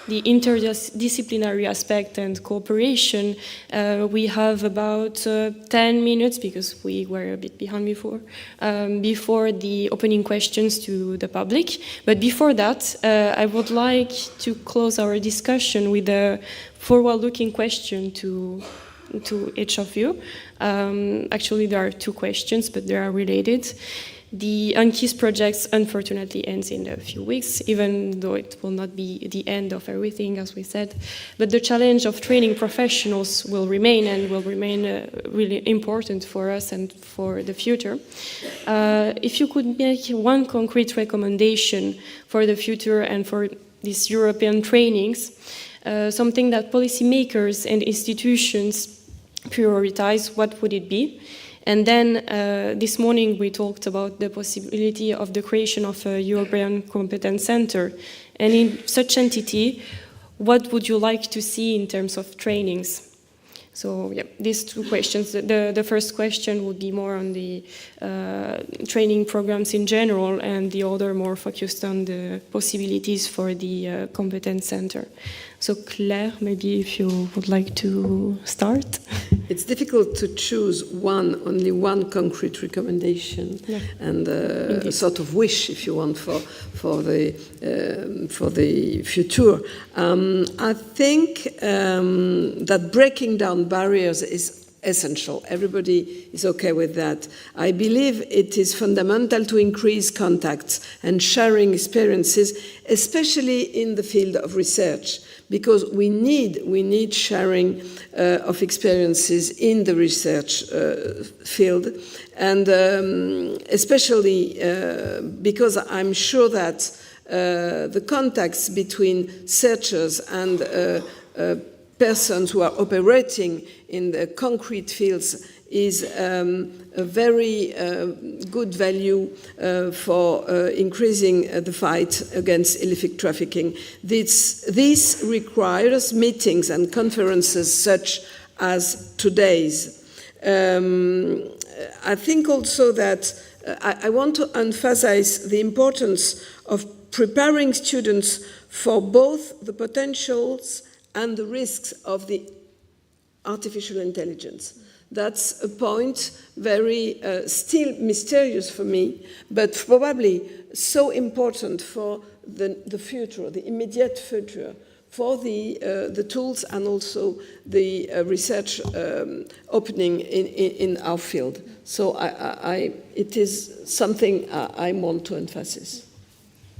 the interdisciplinary aspect and cooperation, we have about 10 minutes, because we were a bit behind before the opening questions to the public. But before that, I would like to close our discussion with a forward-looking question to each of you. Actually, there are two questions, but they are related. The ANCHISE project unfortunately ends in a few weeks, even though it will not be the end of everything, as we said. But the challenge of training professionals will remain and will remain really important for us and for the future. If you could make one concrete recommendation for the future and for these European trainings, something that policymakers and institutions prioritize, what would it be? And then this morning we talked about the possibility of the creation of a European Competence Center. And in such entity, what would you like to see in terms of trainings? So yeah, these two questions. The first question would be more on the training programs in general, and the other more focused on the possibilities for the Competence Center. So Claire, maybe if you would like to start. It's difficult to choose only one concrete recommendation, and a sort of wish, if you want, for the future. I think that breaking down barriers is essential. Everybody is okay with that. I believe it is fundamental to increase contacts and sharing experiences, especially in the field of research, because we need sharing of experiences in the research field, and especially because I'm sure that the contacts between researchers and persons who are operating in the concrete fields is a very good value for increasing the fight against illicit trafficking. This requires meetings and conferences such as today's. I think also that I want to emphasize the importance of preparing students for both the potentials and the risks of the artificial intelligence. That's a point very still mysterious for me, but probably so important for the future, the immediate future, for the tools and also the research opening in our field. So it is something I want to emphasize.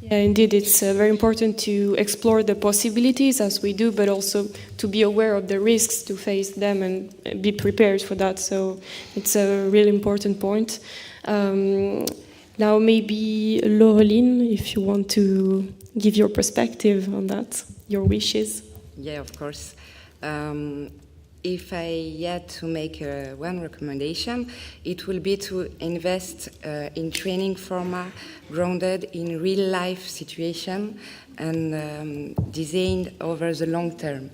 Yeah, indeed, it's very important to explore the possibilities as we do, but also to be aware of the risks, to face them and be prepared for that. So it's a really important point. Now maybe Laureline, if you want to give your perspective on that, your wishes. Yeah, of course. If I had to make one recommendation, it will be to invest in training format grounded in real-life situation and designed over the long term.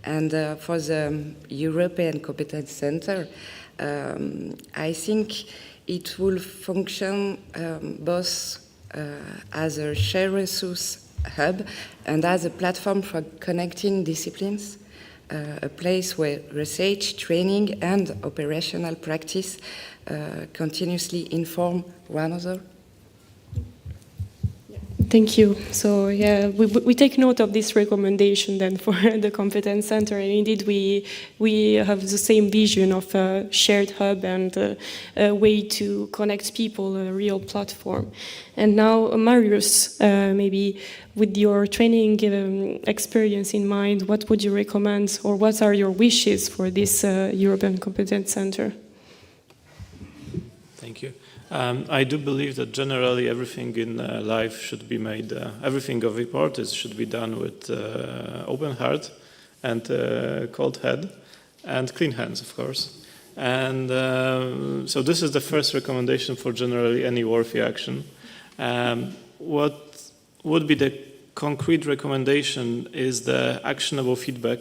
And for the European Competence Center, I think it will function both as a shared resource hub and as a platform for connecting disciplines. A place where research, training, and operational practice continuously inform one another. Thank you. So yeah, we take note of this recommendation then for the Competence Center, and indeed we have the same vision of a shared hub and a way to connect people, a real platform. And now, Marius, maybe with your training experience in mind, what would you recommend, or what are your wishes for this European Competence Center? Thank you. I do believe that generally everything in life should be made, everything of importance should be done with open heart and cold head, and clean hands, of course. And so this is the first recommendation for generally any worthy action. What would be the concrete recommendation is the actionable feedback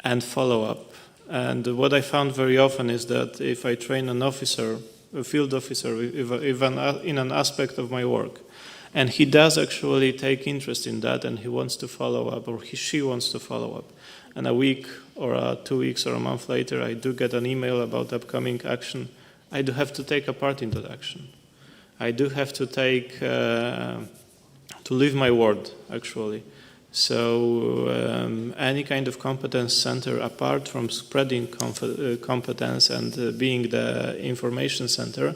and follow-up. And what I found very often is that if I train an officer, a field officer, even in an aspect of my work, and he does actually take interest in that and he wants to follow up, or she wants to follow up, and a week or 2 weeks or a month later I do get an email about upcoming action, I do have to take a part in that action. I do have to take, to live my word, actually. So any kind of competence center, apart from spreading competence and being the information center,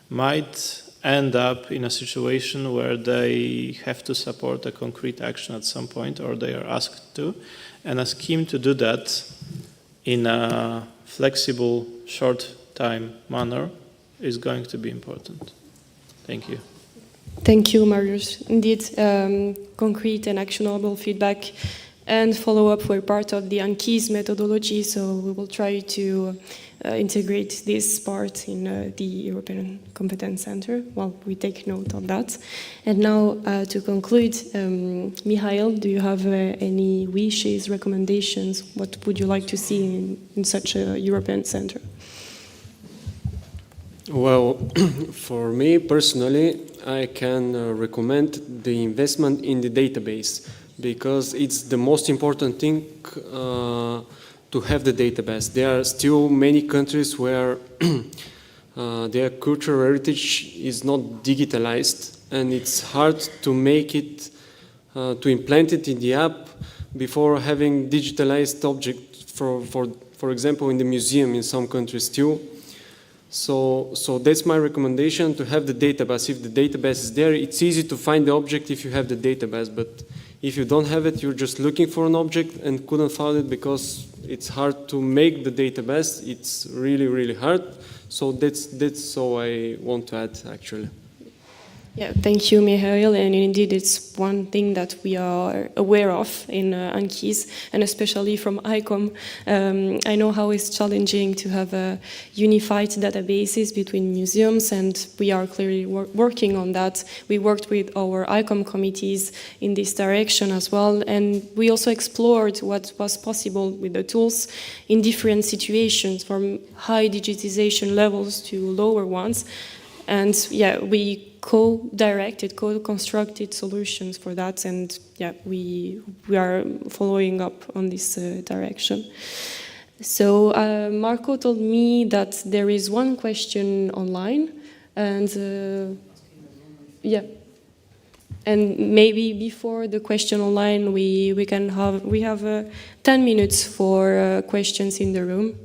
might end up in a situation where they have to support a concrete action at some point, or they are asked to. And a scheme to do that in a flexible, short time manner is going to be important. Thank you. Thank you, Marius. Indeed, concrete and actionable feedback and follow-up were part of the ANCHISE methodology, so we will try to integrate this part in the European Competence Center. Well, we take note of that. And now, to conclude, Mihail, do you have any wishes, recommendations? What would you like to see in such a European center? Well, for me personally, I can recommend the investment in the database, because it's the most important thing to have the database. There are still many countries where their cultural heritage is not digitalized, and it's hard to make it, to implant it in the app before having digitalized object, for example, in the museum in some countries still. So that's my recommendation, to have the database. If the database is there, it's easy to find the object if you have the database, but if you don't have it, you're just looking for an object and couldn't find it because it's hard to make the database. It's really, really hard. So that's all I want to add, actually. Yeah, thank you, Mihail. And indeed, it's one thing that we are aware of in ANCHISE, and especially from ICOM. I know how it's challenging to have unified databases between museums, and we are clearly working on that. We worked with our ICOM committees in this direction as well, and we also explored what was possible with the tools in different situations, from high digitization levels to lower ones. And yeah, we co-directed, co-constructed solutions for that, and yeah, we are following up on this direction. So Marco told me that there is one question online, and yeah, and maybe before the question online, we have 10 minutes for questions in the room.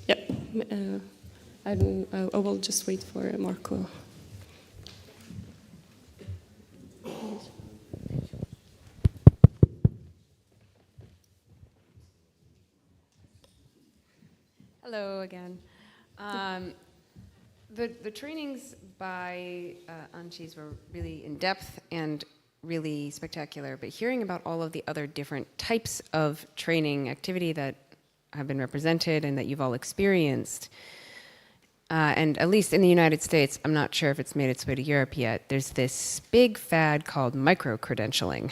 Yeah. I will just wait for Marco. Hello again. The trainings by ANCHISE were really in depth and really spectacular, but hearing about all of the other different types of training activity that have been represented and that you've all experienced, and at least in the United States, I'm not sure if it's made its way to Europe yet, there's this big fad called micro-credentialing,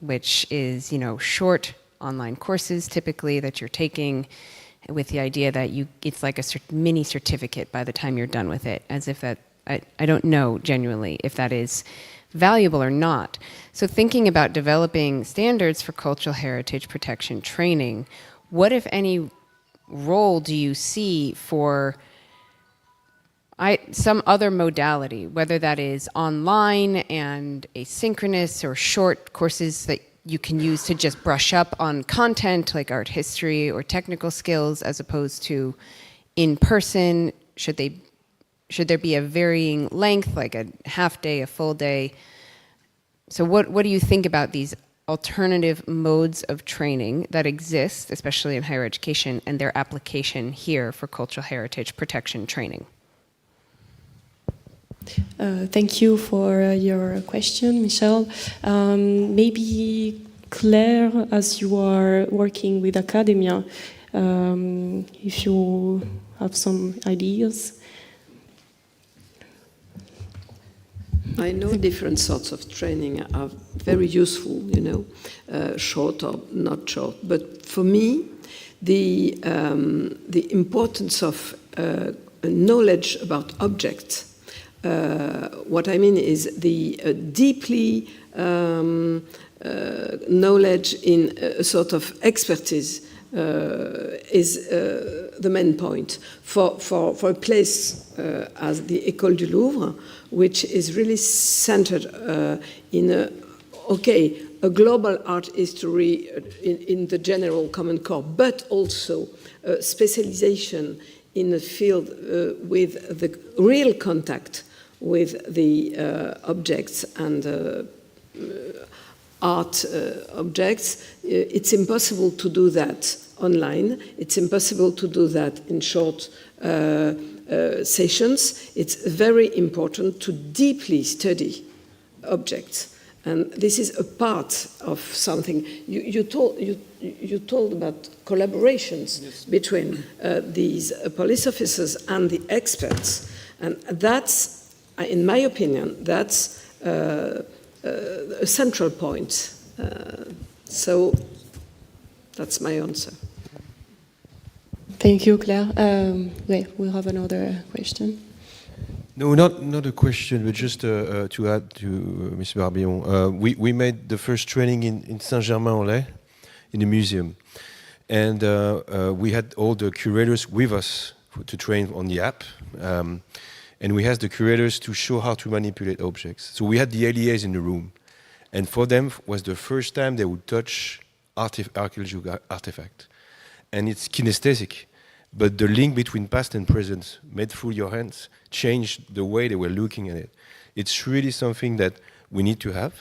which is, short online courses typically that you're taking with the idea that it's like a mini certificate by the time you're done with it, as if that, I don't know genuinely if that is valuable or not. So thinking about developing standards for cultural heritage protection training, what, if any, role do you see for some other modality, whether that is online and asynchronous or short courses that you can use to just brush up on content like art history or technical skills, as opposed to in person? Should there be a varying length, like a half day, a full day? So what do you think about these alternative modes of training that exist, especially in higher education, and their application here for cultural heritage protection training? Thank you for your question, Michelle. Maybe Claire, as you are working with academia, if you have some ideas. I know different sorts of training are very useful, you know, short or not short. But for me, the importance of knowledge about objects. What I mean is the deeply knowledge in a sort of expertise is the main point for a place as the École du Louvre, which is really centered in a global art history in the general common core, but also specialization in a field with the real contact with the objects and art objects. It's impossible to do that online. It's impossible to do that in short sessions. It's very important to deeply study objects. And this is a part of something. You told about collaborations between these police officers and the experts. And that's, in my opinion, that's a central point. So that's my answer. Thank you, Claire. We'll have another question. No, not a question, but just to add to Mr. Barbillon. We made the first training in Saint-Germain-en-Laye, in the museum. And we had all the curators with us to train on the app. And we asked the curators to show how to manipulate objects. So we had the LEAs in the room. And for them was the first time they would touch archaeological artifact. And it's kinesthetic. But the link between past and present, made through your hands, changed the way they were looking at it. It's really something that we need to have.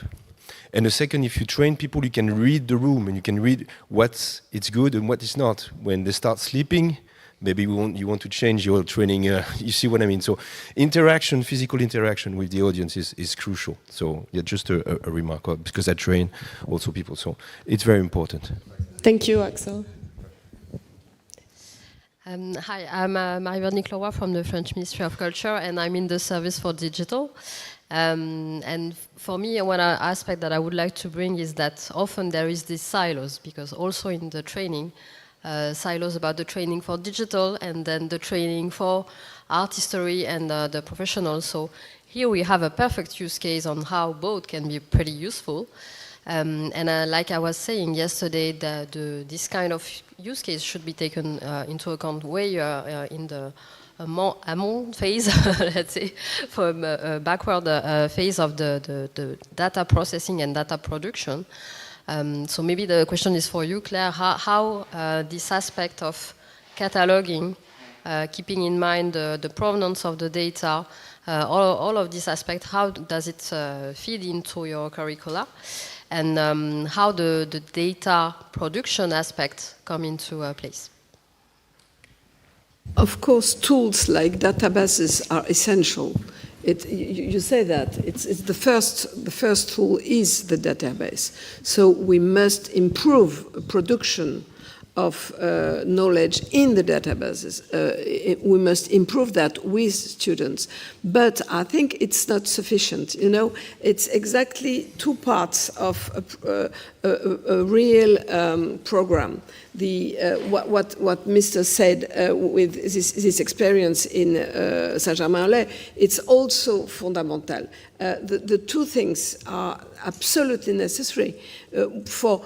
And the second, if you train people, you can read the room and you can read what's good and what is not. When they start sleeping, maybe you want to change your training. You see what I mean? So interaction, physical interaction with the audience is crucial. So yeah, just a remark, because I train also people. So it's very important. Thank you, Axel. Hi, I'm Marie-Véronique Leroy from the French Ministry of Culture, and I'm in the service for digital. And for me, one aspect that I would like to bring is that often there is these silos, because also in the training, silos about the training for digital and then the training for art history and the professionals. So here we have a perfect use case on how both can be pretty useful. And like I was saying yesterday, this kind of use case should be taken into account way in the amont phase, let's say, from backward phase of the data processing and data production. So maybe the question is for you, Claire, how this aspect of cataloging, keeping in mind the provenance of the data, all of this aspect, how does it feed into your curricula? And how the data production aspect come into place? Of course, tools like databases are essential. You say that it's the first tool is the database. So we must improve production of knowledge in the databases. We must improve that with students. But I think it's not sufficient. You know, it's exactly two parts of a real program. What Mr. said with this experience in Saint-Germain-en-Laye, it's also fundamental. The two things are absolutely necessary for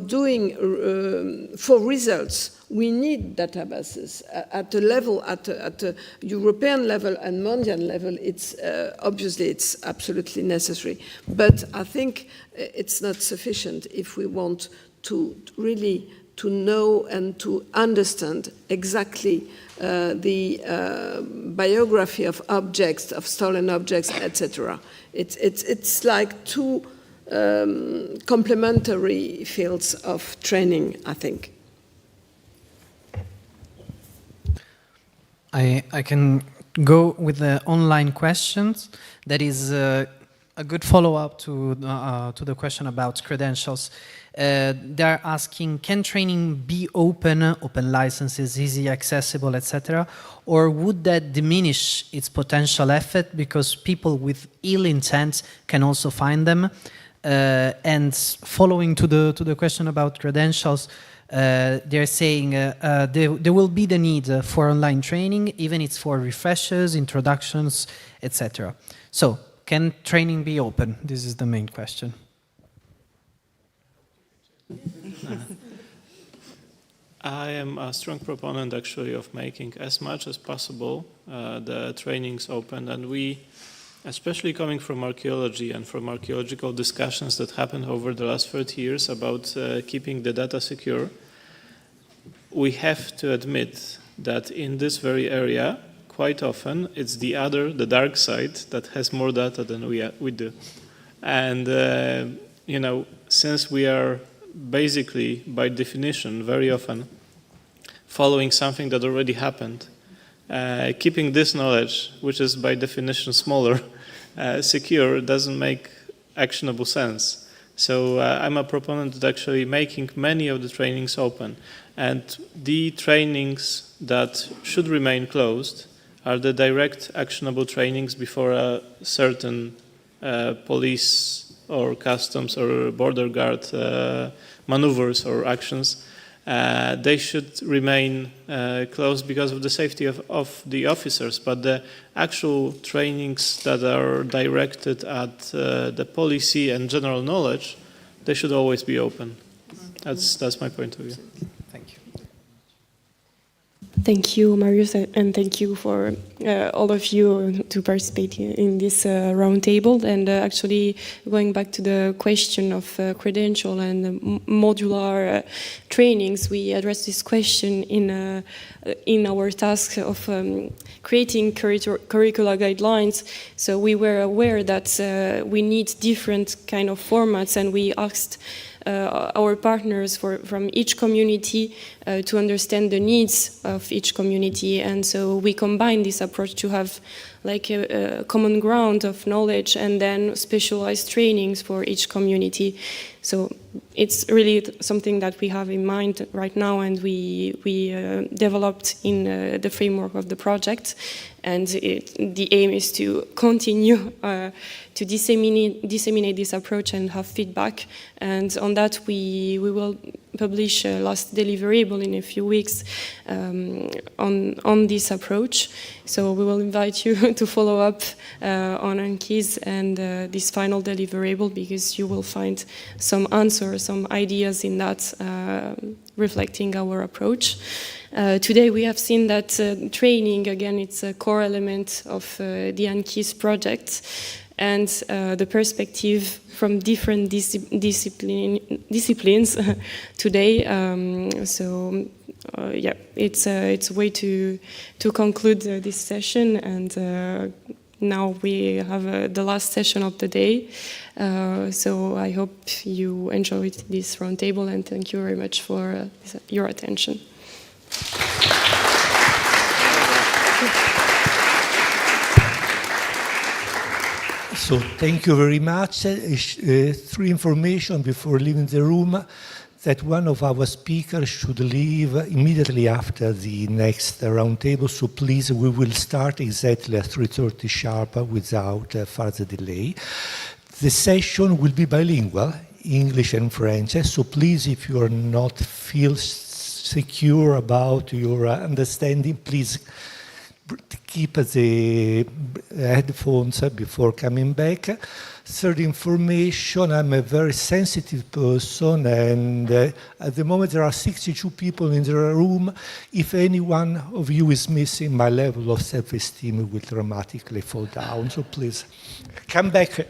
doing for results. We need databases at a level, at a European level and mondial level. It's obviously it's absolutely necessary, but I think it's not sufficient if we want to really to know and to understand exactly the biography of objects, of stolen objects, etc. It's like two complementary fields of training, I think. I can go with the online questions. That is a a good follow-up to the question about credentials. They're asking, can training be open licenses, easy, accessible, etc., or would that diminish its potential effect because people with ill intent can also find them? And following to the question about credentials, they're saying there will be the need for online training, even it's for refreshers, introductions, etc. So, can training be open? This is the main question. I am a strong proponent actually of making as much as possible the trainings open, and we, especially coming from archaeology and from archaeological discussions that happened over the last 30 years about keeping the data secure, we have to admit that in this very area, quite often it's the dark side that has more data than we do. And, since we are basically, by definition, very often following something that already happened, keeping this knowledge, which is by definition smaller, secure, doesn't make actionable sense. So I'm a proponent of actually making many of the trainings open. And the trainings that should remain closed are the direct actionable trainings before a certain police or customs or border guard maneuvers or actions. They should remain closed because of the safety of the officers, but the actual trainings that are directed at the policy and general knowledge, they should always be open. That's my point of view. Thank you. Thank you, Marius, and thank you for all of you to participate in this roundtable. And actually, going back to the question of credential and modular trainings, we addressed this question in our task of creating curricular guidelines. So we were aware that we need different kind of formats, and we asked our partners from each community to understand the needs of each community, and so we combine this approach to have like a common ground of knowledge and then specialized trainings for each community. So it's really something that we have in mind right now, and we developed in the framework of the project. And the aim is to continue to disseminate this approach and have feedback. And on that, we will publish a last deliverable in a few weeks on this approach. So we will invite you to follow up on ANCHISE and this final deliverable, because you will find some answers, some ideas in that reflecting our approach. Today we have seen that training, again, it's a core element of the ANCHISE project, and the perspective from different disciplines today. Yeah, it's a way to conclude this session, and now we have the last session of the day. So I hope you enjoyed this roundtable, and thank you very much for your attention. So thank you very much. Three information before leaving the room: that one of our speakers should leave immediately after the next roundtable. So please, we will start exactly at 3:30 sharp without further delay. The session will be bilingual, English and French. So please, if you are not feel secure about your understanding, please keep the headphones before coming back. Third information: I'm a very sensitive person, and at the moment there are 62 people in the room. If any one of you is missing, my level of self-esteem will dramatically fall down. So please, come back.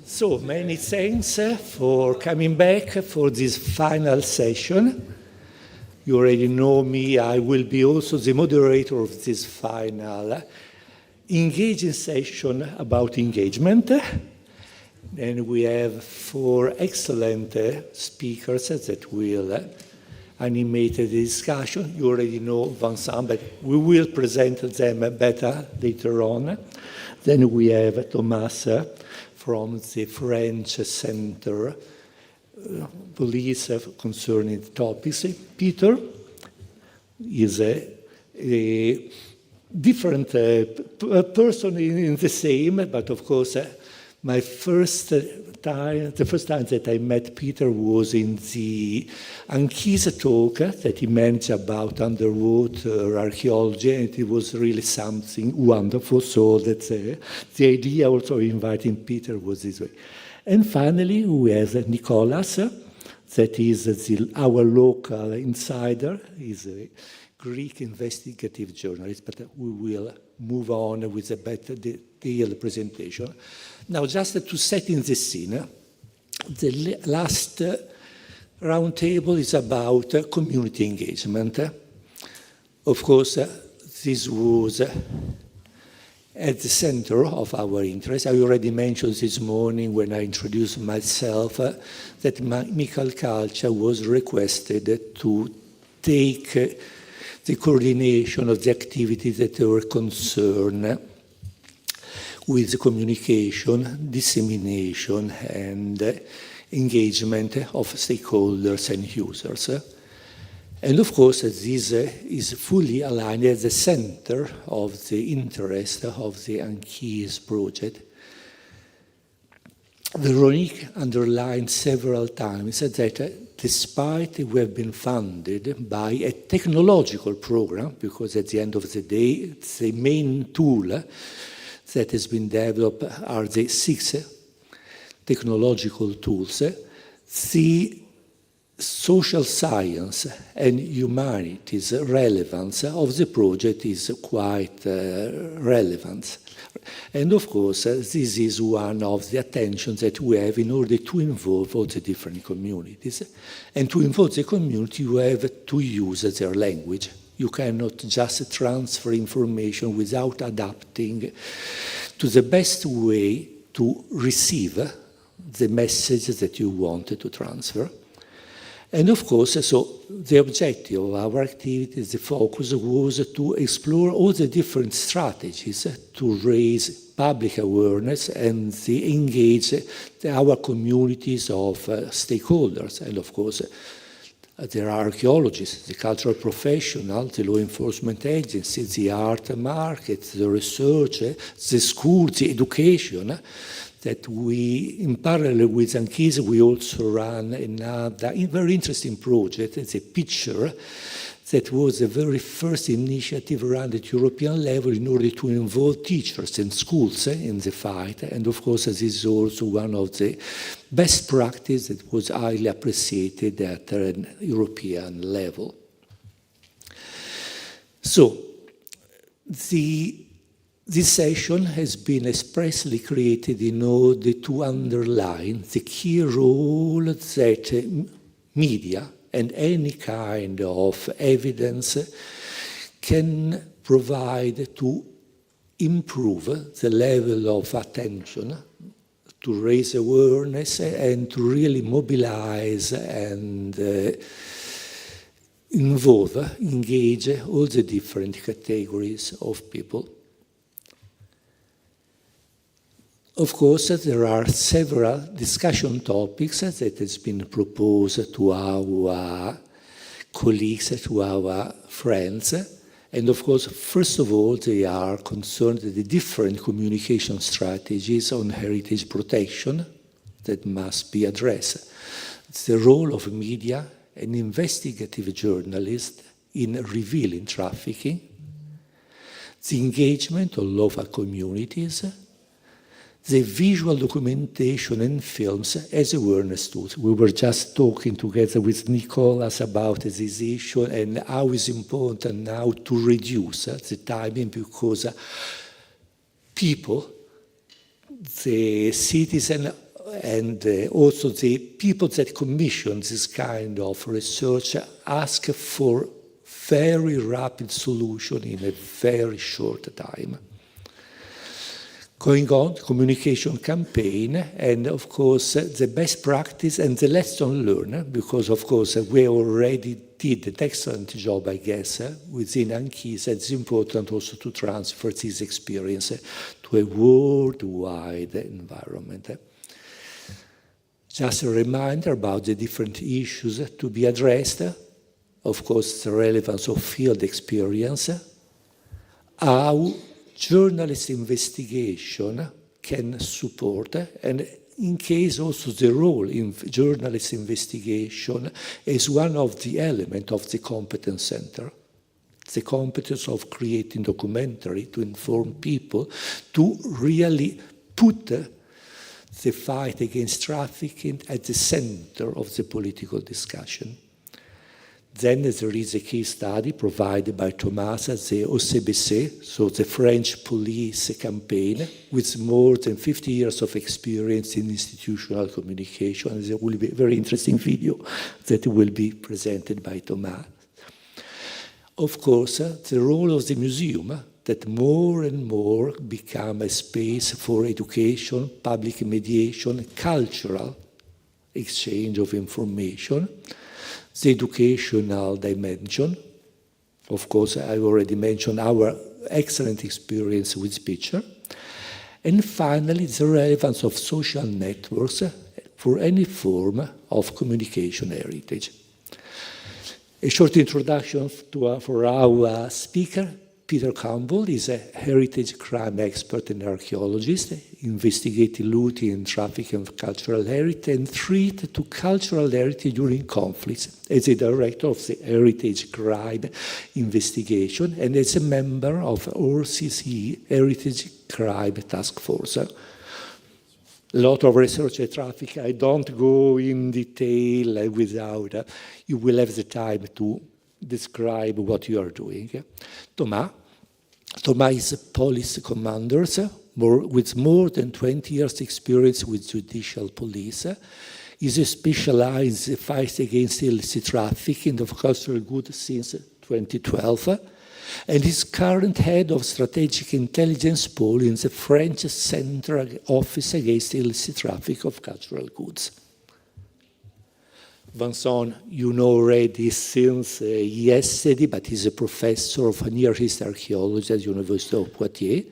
So many thanks for coming back for this final session. You already know me, I will be also the moderator of this final engaging session about engagement. And we have 4 excellent speakers that will animate the discussion. You already know Vincent, but we will present them better later on. Then we have Thomas from the French Center Police concerning topics. Peter is a different person in the same, but of course, the first time that I met Peter was in the ANCHISE talk that he mentioned about underwater archaeology, and it was really something wonderful. So that's the idea also of inviting Peter was this way. And finally, we have Nicholas, that is our local insider. He's a Greek investigative journalist, but we will move on with a better detailed presentation. Now, just to set in the scene, the last roundtable is about community engagement. Of course, this was at the center of our interest. I already mentioned this morning when I introduced myself that Michael Culture was requested to take the coordination of the activities that were concerned with the communication, dissemination, and engagement of stakeholders and users. And of course, this is fully aligned at the center of the interest of the ANCHISE project. Veronique underlined several times that despite we have been funded by a technological program, because at the end of the day, the main tool that has been developed are the 6 technological tools, the social science and humanities relevance of the project is quite relevant. And of course, this is one of the attentions that we have in order to involve all the different communities. And to involve the community, you have to use their language. You cannot just transfer information without adapting to the best way to receive the message that you want to transfer. And of course, so the objective of our activities, the focus was to explore all the different strategies to raise public awareness and to engage our communities of stakeholders. And of course, there are archaeologists, the cultural professionals, the law enforcement agencies, the art market, the research, the schools, the education, that we, in parallel with ANCHISE, we also run another very interesting project. It's a picture that was the very first initiative run at European level in order to involve teachers and schools in the fight. And of course, this is also one of the best practice that was highly appreciated at an European level. So, this session has been expressly created in order to underline the key role that media and any kind of evidence can provide to improve the level of attention, to raise awareness, and to really mobilize and engage all the different categories of people. Of course, there are several discussion topics that has been proposed to our colleagues, to our friends. And of course, first of all, they are concerned with the different communication strategies on heritage protection that must be addressed. It's the role of media and investigative journalists in revealing trafficking, the engagement of local communities, the visual documentation and films as awareness tools. We were just talking together with Nicholas about this issue and how it's important now to reduce the timing, because people, the citizen, and also the people that commission this kind of research ask for very rapid solution in a very short time. Going on, communication campaign, and of course the best practice and the lesson learned, because of course we already did an excellent job, I guess, within ANCHISE. It's important also to transfer this experience to a worldwide environment. Just a reminder about the different issues to be addressed. Of course, the relevance of field experience, how journalist investigation can support, and in case also the role in journalist investigation is one of the elements of the competence center. The competence of creating documentary to inform people, to really put the fight against trafficking at the center of the political discussion. Then there is a case study provided by Thomas, the OCBC, so the French police campaign, with more than 50 years of experience in institutional communication. There will be a very interesting video that will be presented by Thomas. Of course, the role of the museum, that more and more become a space for education, public mediation, cultural exchange of information. The educational dimension. Of course, I already mentioned our excellent experience with picture. And finally, the relevance of social networks for any form of communication heritage. A short introduction for our speaker. Peter Campbell is a heritage crime expert and archaeologist, investigating looting and trafficking of cultural heritage and treat to cultural heritage during conflicts as a director of the Heritage Crime Investigation and as a member of ORCC Heritage Crime Task Force. A lot of research at traffic. I don't go in detail without, you will have the time to describe what you are doing. Thomas is a police commander with more than 20 years experience with judicial police. He's specialized in the fight against illicit trafficking of cultural goods since 2012, and is current head of strategic intelligence pool in the French Central Office against illicit traffic of cultural goods. Vincent, you know already since yesterday, but he's a professor of Near East archaeology at the University of Poitiers.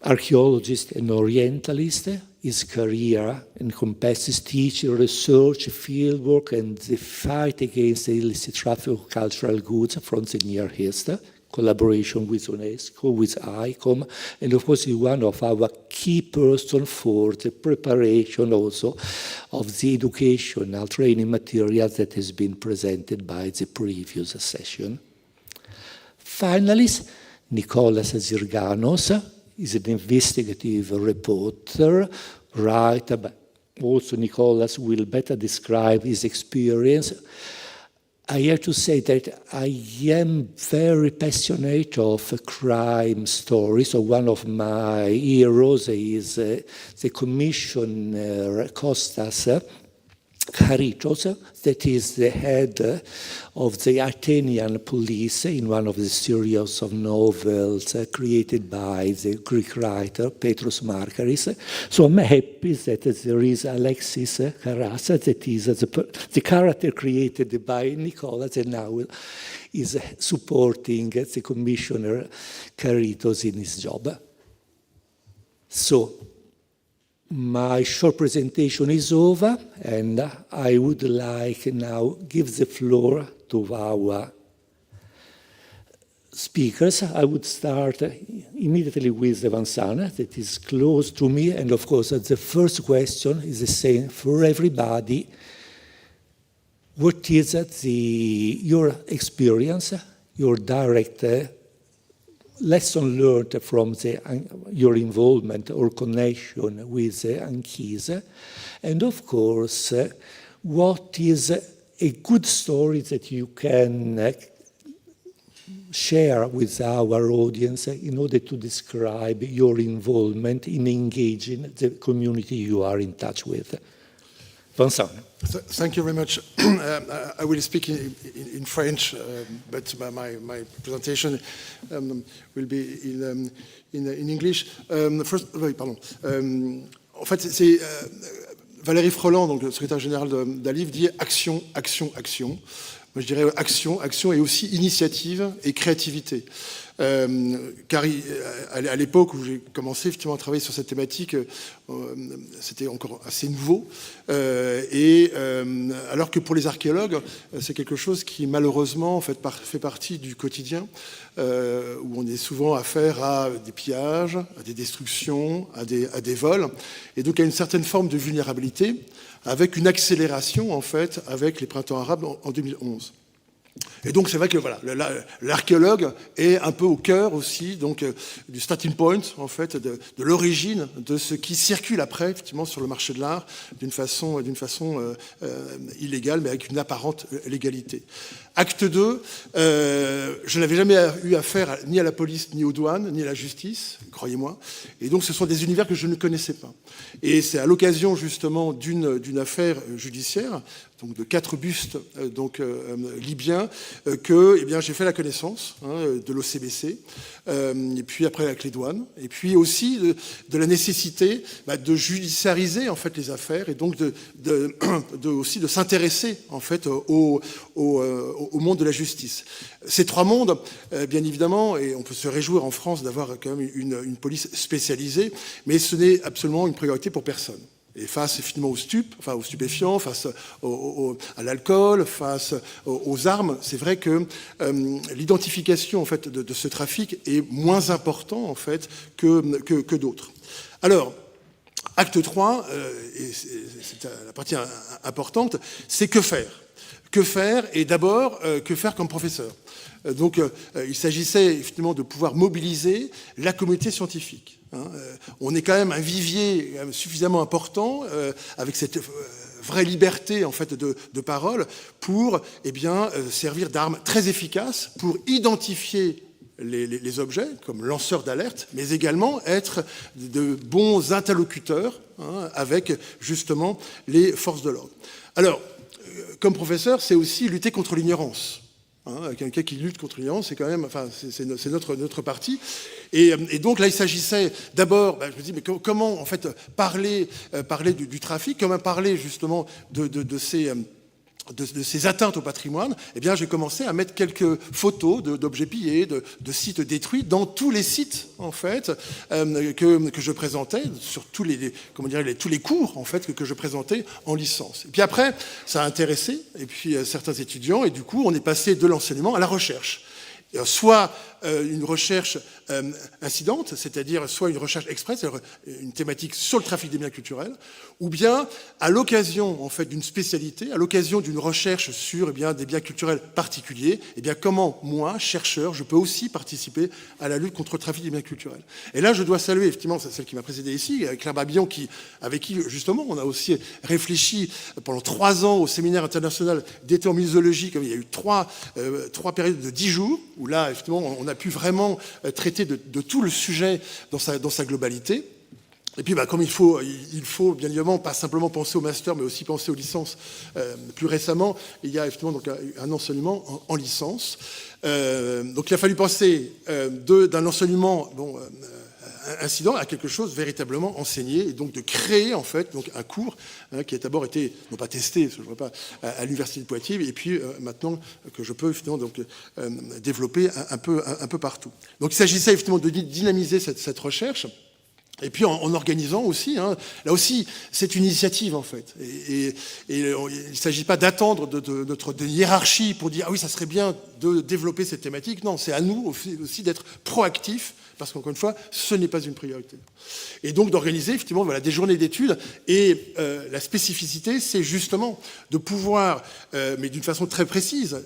Archaeologist and Orientalist, his career encompasses teaching, research, fieldwork, and the fight against the illicit traffic of cultural goods from the Near East, collaboration with UNESCO, with ICOM, and of course he's one of our key persons for the preparation also of the educational training material that has been presented by the previous session. Finalist, Nicolas Zirganos is an investigative reporter, writer, but also Nicolas will better describe his experience. I have to say that I am very passionate of crime stories. So one of my heroes is the Commissioner Kostas Charitos, that is the head of the Athenian police in one of the series of novels created by the Greek writer Petros Markaris. So I'm happy that there is Alexis Karassa, that is the character created by Nicolas, and now is supporting the Commissioner Charitos in his job. So, my short presentation is over, and I would like now give the floor to our speakers. I would start immediately with Vincent, that is close to me, and of course the first question is the same for everybody. What is your experience, your direct lesson learned from your involvement or connection with ANCHISE, and of course, what is a good story that you can share with our audience in order to describe your involvement in engaging the community you are in touch with. Vincent. Thank you very much. I will speak in French, but my presentation will be in English. First, pardon. En fait, c'est Valérie Froland, donc le secrétaire général d'ALIV, dit action, action, action. Moi, je dirais action, action et aussi initiative et créativité. Car à l'époque où j'ai commencé effectivement à travailler sur cette thématique, c'était encore assez nouveau. Alors que pour les archéologues, c'est quelque chose qui malheureusement en fait partie du quotidien, où on est souvent affaire à des pillages, à des destructions, à des vols, et donc à une certaine forme de vulnérabilité, avec une accélération en fait avec les printemps arabes en 2011. Et donc c'est vrai que voilà, l'archéologue est un peu au cœur aussi donc du starting point en fait de l'origine de ce qui circule après effectivement sur le marché de l'art d'une façon illégale mais avec une apparente légalité. Acte 2, je n'avais jamais eu affaire ni à la police, ni aux douanes, ni à la justice, croyez-moi. Et donc ce sont des univers que je ne connaissais pas. Et c'est à l'occasion justement d'une affaire judiciaire, donc de 4 bustes libyens, que j'ai fait la connaissance de l'OCBC, et puis après avec les douanes, et puis aussi de la nécessité de judiciariser en fait les affaires, et donc aussi de s'intéresser en fait au monde de la justice. Ces 3 mondes, bien évidemment, et on peut se réjouir en France d'avoir quand même une police spécialisée, mais ce n'est absolument une priorité pour personne. Et face finalement aux stupéfiants, face à l'alcool, face aux armes, c'est vrai que l'identification en fait de ce trafic est moins important en fait que d'autres. Alors, acte 3, et c'est la partie importante, c'est que faire. Que faire et d'abord, que faire comme professeur? Donc, il s'agissait effectivement de pouvoir mobiliser la communauté scientifique. On est quand même un vivier suffisamment important, avec cette vraie liberté en fait de parole, pour servir d'arme très efficace pour identifier les objets comme lanceurs d'alerte, mais également être de bons interlocuteurs avec justement les forces de l'ordre. Alors, comme professeur, c'est aussi lutter contre l'ignorance. Quelqu'un qui lutte contre l'ignorance, c'est quand même, c'est notre parti. Et donc là, il s'agissait d'abord, je me dis, mais comment en fait parler du trafic, comment parler justement de ces atteintes au patrimoine? Eh bien, j'ai commencé à mettre quelques photos d'objets pillés, de sites détruits dans tous les sites en fait que je présentais sur tous les cours en fait que je présentais en licence. Et puis après, ça a intéressé certains étudiants et du coup, on est passé de l'enseignement à la recherche. Soit une recherche incidente, c'est-à-dire soit une recherche express, c'est-à-dire une thématique sur le trafic des biens culturels, ou bien à l'occasion en fait d'une spécialité, à l'occasion d'une recherche sur des biens culturels particuliers, comment moi, chercheur, je peux aussi participer à la lutte contre le trafic des biens culturels. Et là, je dois saluer effectivement celle qui m'a précédé ici, Claire Babillon, avec qui justement on a aussi réfléchi pendant 3 ans au séminaire international d'été en muséologie, comme il y a eu 3 périodes de 10 jours, où là, effectivement, on a pu vraiment traiter de tout le sujet dans sa globalité. Et puis, comme il faut bien évidemment pas simplement penser au master, mais aussi penser aux licences. Plus récemment, il y a effectivement donc un enseignement en licence. Donc, il a fallu penser d'un enseignement incident à quelque chose véritablement enseigné, et donc de créer en fait donc un cours qui a d'abord été non pas testé, je ne vois pas, à l'université de Poitiers, et puis maintenant que je peux effectivement donc développer un peu partout. Donc il s'agissait effectivement de dynamiser cette recherche. Et puis en organisant aussi, là aussi c'est une initiative en fait. Et il ne s'agit pas d'attendre de notre hiérarchie pour dire ah oui ça serait bien de développer cette thématique. Non, c'est à nous aussi d'être proactifs, parce qu'encore une fois, ce n'est pas une priorité. Et donc d'organiser effectivement des journées d'études. Et la spécificité, c'est justement de pouvoir, mais d'une façon très précise,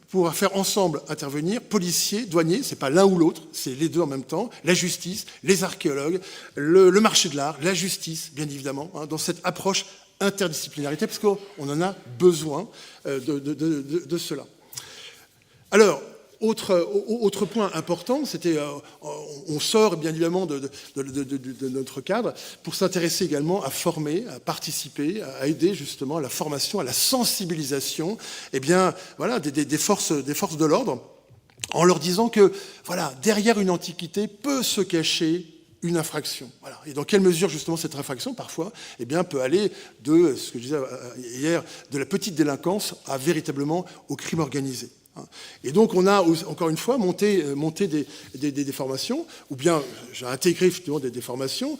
pouvoir faire ensemble intervenir policiers, douaniers, c'est pas l'un ou l'autre, c'est les deux en même temps, la justice, les archéologues, le marché de l'art, la justice, bien évidemment, dans cette approche interdisciplinarité, parce qu'on en a besoin de cela. Alors, Autre point important, c'était, on sort bien évidemment de notre cadre pour s'intéresser également à former, à participer, à aider justement à la formation, à la sensibilisation, eh bien, voilà, des forces de l'ordre, en leur disant que, voilà, derrière une antiquité peut se cacher une infraction. Voilà. Et dans quelle mesure, justement, cette infraction, parfois, eh bien, peut aller de, ce que je disais hier, de la petite délinquance à véritablement au crime organisé. Et donc, on a, encore une fois, monté des formations, ou bien j'ai intégré effectivement des formations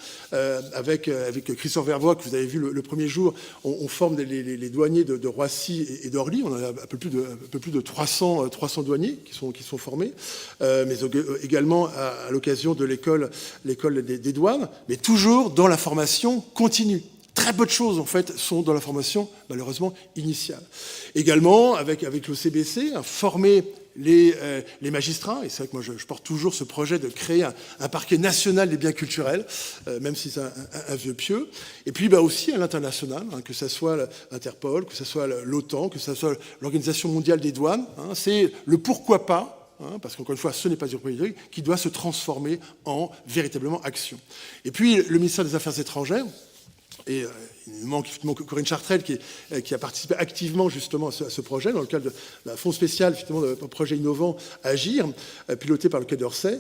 avec Christophe Vervoix, que vous avez vu le premier jour. On forme les douaniers de Roissy et d'Orly. On a un peu plus de 300 douaniers qui sont formés, mais également à l'occasion de l'école des douanes, mais toujours dans la formation continue. Très peu de choses, en fait, sont dans la formation, malheureusement, initiale. Également, avec l'OCBC, former les magistrats, et c'est vrai que moi je porte toujours ce projet de créer un parquet national des biens culturels, même si c'est un vœu pieux, et puis aussi à l'international, que ce soit l'Interpol, que ce soit l'OTAN, que ce soit l'Organisation mondiale des douanes, c'est le pourquoi pas, parce qu'encore une fois, ce n'est pas du politique, qui doit se transformer en véritablement action. Et puis, le ministère des Affaires étrangères, et il manque effectivement Corinne Chartrel qui a participé activement justement à ce projet dans le cadre d'un fonds spécial effectivement d'un projet innovant Agir, piloté par le Quai d'Orsay.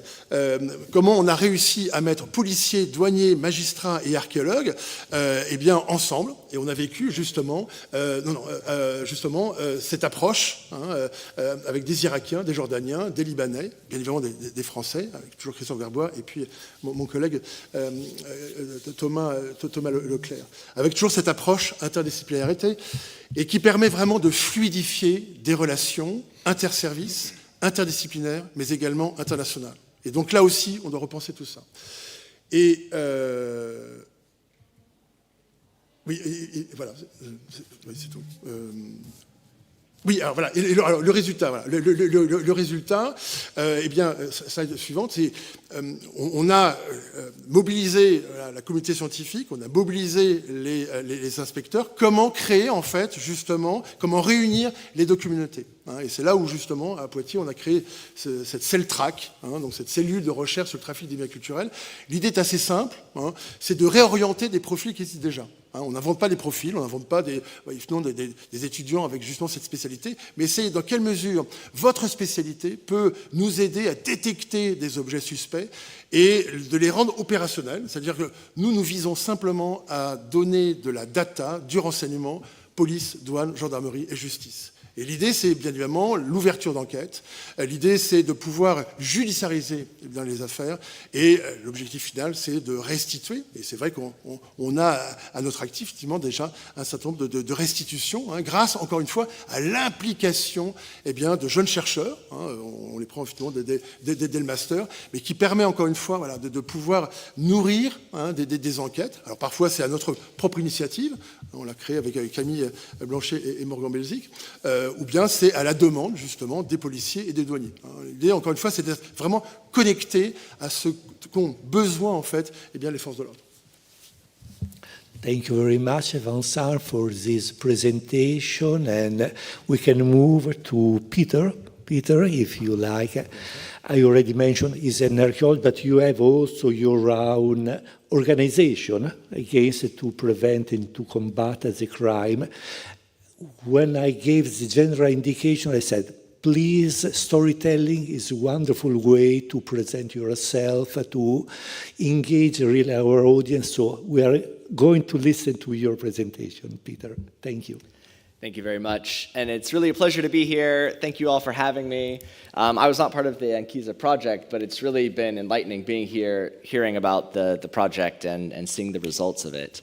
Comment on a réussi à mettre policiers, douaniers, magistrats et archéologues eh bien ensemble, et on a vécu justement cette approche avec des Irakiens, des Jordaniens, des Libanais, bien évidemment des Français, avec toujours Christophe Verbois et puis mon collègue Thomas Leclerc, avec toujours cette approche interdisciplinarité et qui permet vraiment de fluidifier des relations interservices, interdisciplinaires, mais également internationales. Et donc là aussi, on doit repenser tout ça. Et voilà, c'est tout. Oui, alors voilà, le résultat, voilà. Le résultat, eh bien, slide suivante, c'est on a mobilisé la communauté scientifique, on a mobilisé les inspecteurs. Comment créer, en fait, justement, comment réunir les deux communautés, et c'est là où, justement, à Poitiers, on a créé cette CELTRAC, donc cette cellule de recherche sur le trafic des biens culturels. L'idée est assez simple, c'est de réorienter des profils qui existent déjà. On n'invente pas des profils, on n'invente pas des étudiants avec justement cette spécialité, mais c'est dans quelle mesure votre spécialité peut nous aider à détecter des objets suspects et de les rendre opérationnels. C'est-à-dire que nous visons simplement à donner de la data, du renseignement, police, douane, gendarmerie et justice. Et l'idée, c'est bien évidemment l'ouverture d'enquête. L'idée, c'est de pouvoir judiciariser les affaires. Et l'objectif final, c'est de restituer. Et c'est vrai qu'on a à notre actif, effectivement, déjà un certain nombre de restitutions, grâce, encore une fois, à l'implication de jeunes chercheurs. On les prend, effectivement, dès le master, mais qui permet, encore une fois, voilà, de pouvoir nourrir des enquêtes. Alors, parfois, c'est à notre propre initiative. On l'a créé avec Camille Blanchet et Morgan Belzic. Ou bien c'est à la demande, justement, des policiers et des douaniers. L'idée, encore une fois, c'est d'être vraiment connecté à ce qu'ont besoin, en fait, les forces de l'ordre. Thank you very much, Vincent, for this presentation. And we can move to Peter. Peter, if you like. I already mentioned he's an archaeologist, but you have also your own organization to prevent and to combat the crime. When I gave the general indication, I said, please, storytelling is a wonderful way to present yourself, to engage really our audience. So we are going to listen to your presentation, Peter. Thank you. Thank you very much. And it's really a pleasure to be here. Thank you all for having me. I was not part of the ANCHISE project, but it's really been enlightening being here, hearing about the project and seeing the results of it.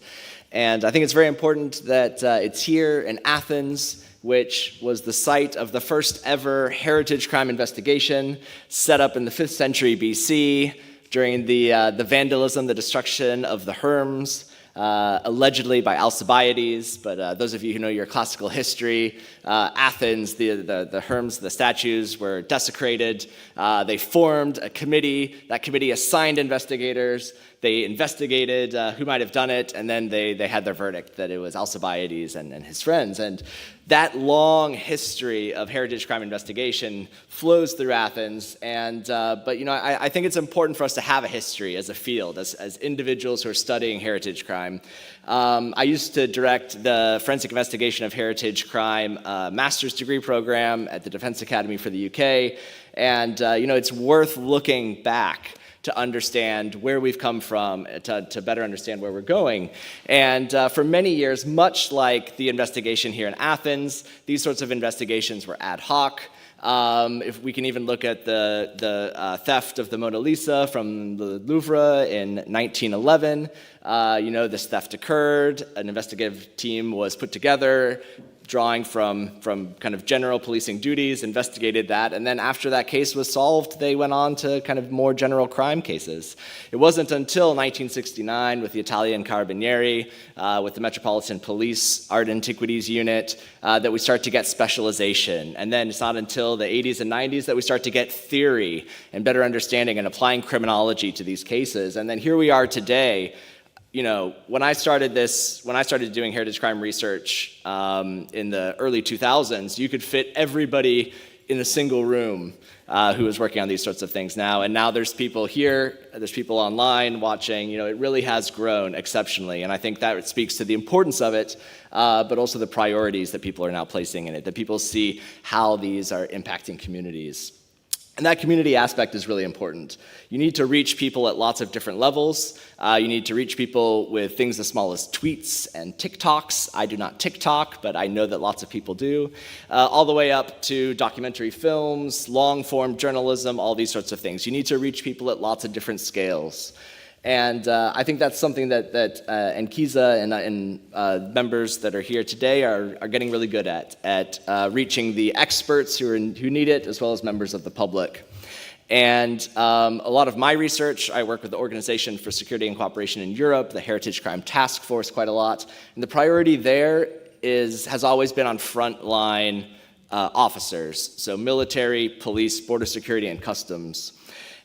And I think it's very important that it's here in Athens, which was the site of the first ever heritage crime investigation set up in the 5th century BC during the vandalism, the destruction of the Herms, allegedly by Alcibiades, but those of you who know your classical history, Athens, the Herms, the statues were desecrated. They formed a committee. That committee assigned investigators they investigated who might have done it, and then they had their verdict that it was Alcibiades and his friends. And that long history of heritage crime investigation flows through Athens. But I think it's important for us to have a history as a field, as individuals who are studying heritage crime. I used to direct the Forensic Investigation of Heritage Crime master's degree program at the Defense Academy for the UK. And it's worth looking back to understand where we've come from, to better understand where we're going. And for many years, much like the investigation here in Athens, these sorts of investigations were ad hoc. If we can even look at the theft of the Mona Lisa from the Louvre in 1911, this theft occurred, an investigative team was put together, drawing from kind of general policing duties, investigated that, and then after that case was solved, they went on to kind of more general crime cases. It wasn't until 1969 with the Italian Carabinieri, with the Metropolitan Police Art Antiquities Unit, that we start to get specialization. And then it's not until the 80s and 90s that we start to get theory and better understanding and applying criminology to these cases. And then here we are today. When I started doing heritage crime research in the early 2000s, you could fit everybody in a single room who was working on these sorts of things now. And now there's people here, there's people online watching. It really has grown exceptionally. And I think that speaks to the importance of it, but also the priorities that people are now placing in it, that people see how these are impacting communities. And that community aspect is really important. You need to reach people at lots of different levels. You need to reach people with things as small as tweets and TikToks. I do not TikTok, but I know that lots of people do. All the way up to documentary films, long-form journalism, all these sorts of things. You need to reach people at lots of different scales. And I think that's something that ANCHISE and members that are here today are getting really good at reaching the experts who need it, as well as members of the public. And a lot of my research, I work with the Organization for Security and Cooperation in Europe, the Heritage Crime Task Force quite a lot. And the priority there has always been on frontline officers, so military, police, border security, and customs.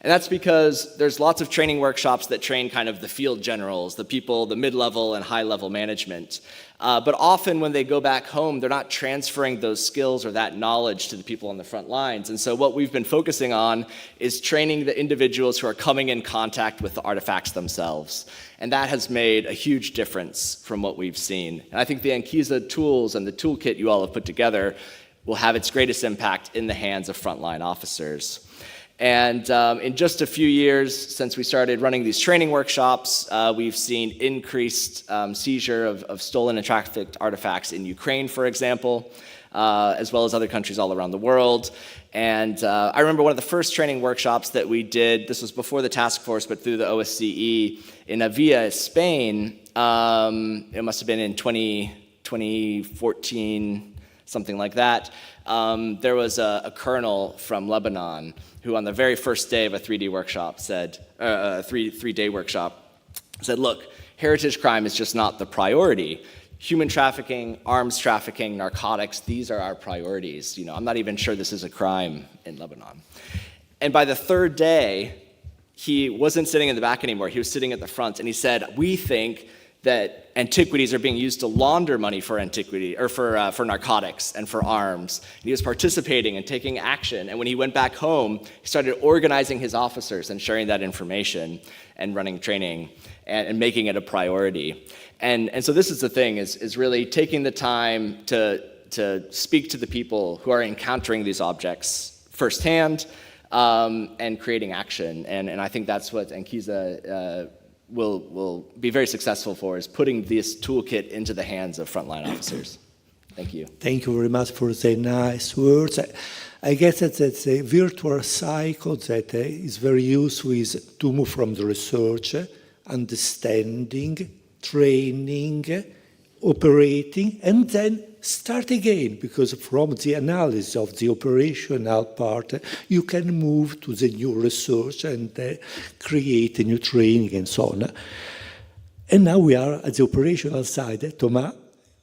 And that's because there's lots of training workshops that train kind of the field generals, the people, the mid-level and high-level management. But often when they go back home, they're not transferring those skills or that knowledge to the people on the front lines. And so what we've been focusing on is training the individuals who are coming in contact with the artifacts themselves. And that has made a huge difference from what we've seen. And I think the ANCHISE tools and the toolkit you all have put together will have its greatest impact in the hands of frontline officers. And in just a few years since we started running these training workshops, we've seen increased seizure of stolen and trafficked artifacts in Ukraine, for example, as well as other countries all around the world. And I remember one of the first training workshops that we did, this was before the task force, but through the OSCE, in Avia, Spain. It must have been in 2014, something like that. There was a colonel from Lebanon who on the very first day of a 3D workshop said, three-day workshop, said, look, heritage crime is just not the priority. Human trafficking, arms trafficking, narcotics, these are our priorities. I'm not even sure this is a crime in Lebanon. And by the third day, he wasn't sitting in the back anymore. He was sitting at the front, and he said, we think that antiquities are being used to launder money for for narcotics and for arms. And he was participating and taking action. And when he went back home, he started organizing his officers and sharing that information and running training and making it a priority. And so this is the thing, is really taking the time to speak to the people who are encountering these objects firsthand and creating action. And I think that's what ANCHISE will be very successful for, is putting this toolkit into the hands of frontline officers. Thank you. Thank you very much for the nice words. I guess that it's a virtual cycle that is very useful, is to move from the research, understanding, training, operating, and then start again, because from the analysis of the operational part, you can move to the new research and create a new training and so on. And now we are at the operational side. Thomas,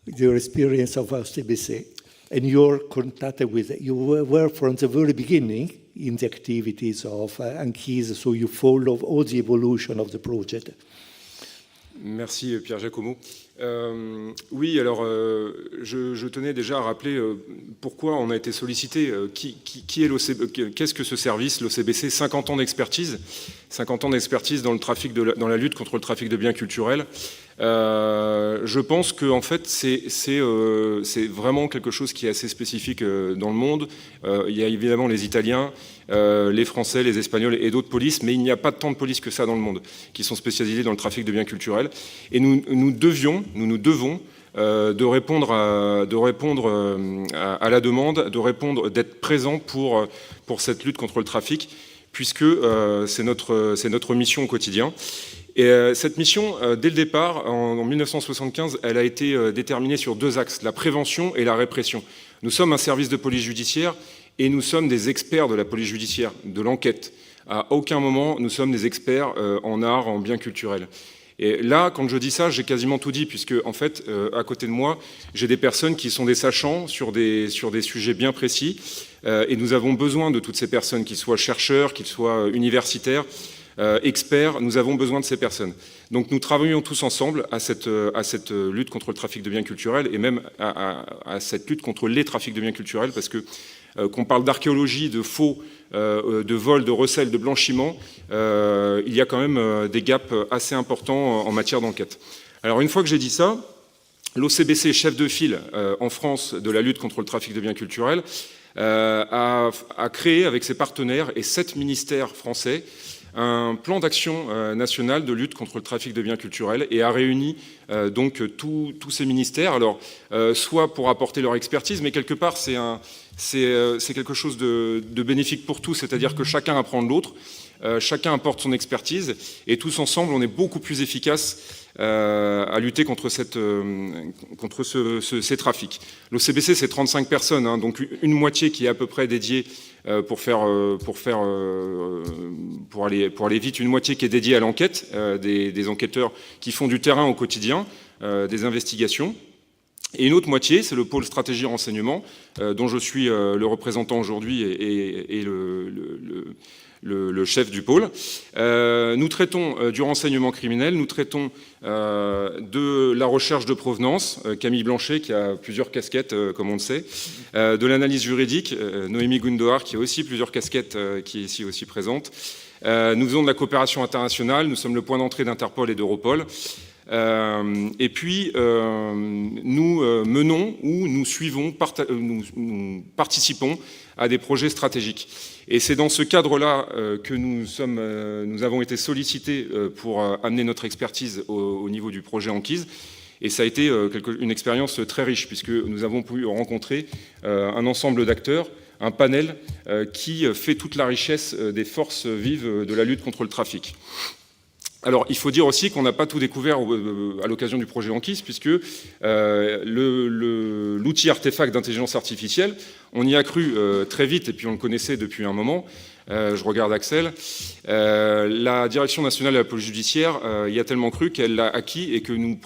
your experience of HCBC, and your contact with, you were from the very beginning in the activities of ANCHISE, so you follow all the evolution of the project. Merci Pierre Giacomo. Oui, alors je tenais déjà à rappeler pourquoi on a été sollicité. Qui est l'OCBC, qu'est-ce que ce service, l'OCBC? 50 ans d'expertise, 50 ans d'expertise dans dans la lutte contre le trafic de biens culturels. Je pense que en fait c'est vraiment quelque chose qui est assez spécifique dans le monde. Il y a évidemment les Italiens, les Français, les Espagnols et d'autres polices, mais il n'y a pas tant de polices que ça dans le monde qui sont spécialisées dans le trafic de biens culturels. Et nous devons de répondre à la demande, d'être présents pour cette lutte contre le trafic, puisque c'est notre mission au quotidien. Et cette mission, dès le départ, en 1975, elle a été déterminée sur deux axes, la prévention et la répression. Nous sommes un service de police judiciaire et nous sommes des experts de la police judiciaire, de l'enquête. À aucun moment, nous sommes des experts en art, en biens culturels. Et là, quand je dis ça, j'ai quasiment tout dit, puisque, en fait, à côté de moi, j'ai des personnes qui sont des sachants sur des sujets bien précis, et nous avons besoin de toutes ces personnes, qu'ils soient chercheurs, qu'ils soient universitaires, experts, nous avons besoin de ces personnes. Donc nous travaillons tous ensemble à cette lutte contre le trafic de biens culturels, et même à cette lutte contre les trafics de biens culturels, parce que qu'on parle d'archéologie, de faux, de vol, de recel, de blanchiment, il y a quand même des gaps assez importants en matière d'enquête. Alors une fois que j'ai dit ça, l'OCBC, chef de file en France de la lutte contre le trafic de biens culturels, a créé avec ses partenaires et 7 ministères français un plan d'action national de lutte contre le trafic de biens culturels et a réuni donc tous ces ministères, alors soit pour apporter leur expertise, mais quelque part c'est quelque chose de bénéfique pour tous, c'est-à-dire que chacun apprend de l'autre, chacun apporte son expertise et tous ensemble on est beaucoup plus efficace à lutter contre ces trafics. L'OCBC c'est 35 personnes, hein, donc une moitié qui est à peu près dédiée pour aller vite, une moitié qui est dédiée à l'enquête, des enquêteurs qui font du terrain au quotidien, des investigations. Et une autre moitié, c'est le pôle stratégie renseignement, dont je suis le représentant aujourd'hui et le chef du pôle. Nous traitons du renseignement criminel, nous traitons de la recherche de provenance, Camille Blanchet qui a plusieurs casquettes comme on le sait, de l'analyse juridique, Noémie Gundohar qui a aussi plusieurs casquettes qui est ici aussi présente. Nous faisons de la coopération internationale, nous sommes le point d'entrée d'Interpol et d'Europol. Et puis nous menons ou nous suivons, nous participons à des projets stratégiques. Et c'est dans ce cadre-là que nous avons été sollicités pour amener notre expertise au niveau du projet ANCHISE. Et ça a été une expérience très riche, puisque nous avons pu rencontrer un ensemble d'acteurs, un panel qui fait toute la richesse des forces vives de la lutte contre le trafic. Alors, il faut dire aussi qu'on n'a pas tout découvert à l'occasion du projet ANCHISE, puisque l'outil artefact d'intelligence artificielle, on y a cru très vite, et puis on le connaissait depuis un moment. Je regarde Axel. La Direction nationale de la police judiciaire y a tellement cru qu'elle l'a acquis et que nous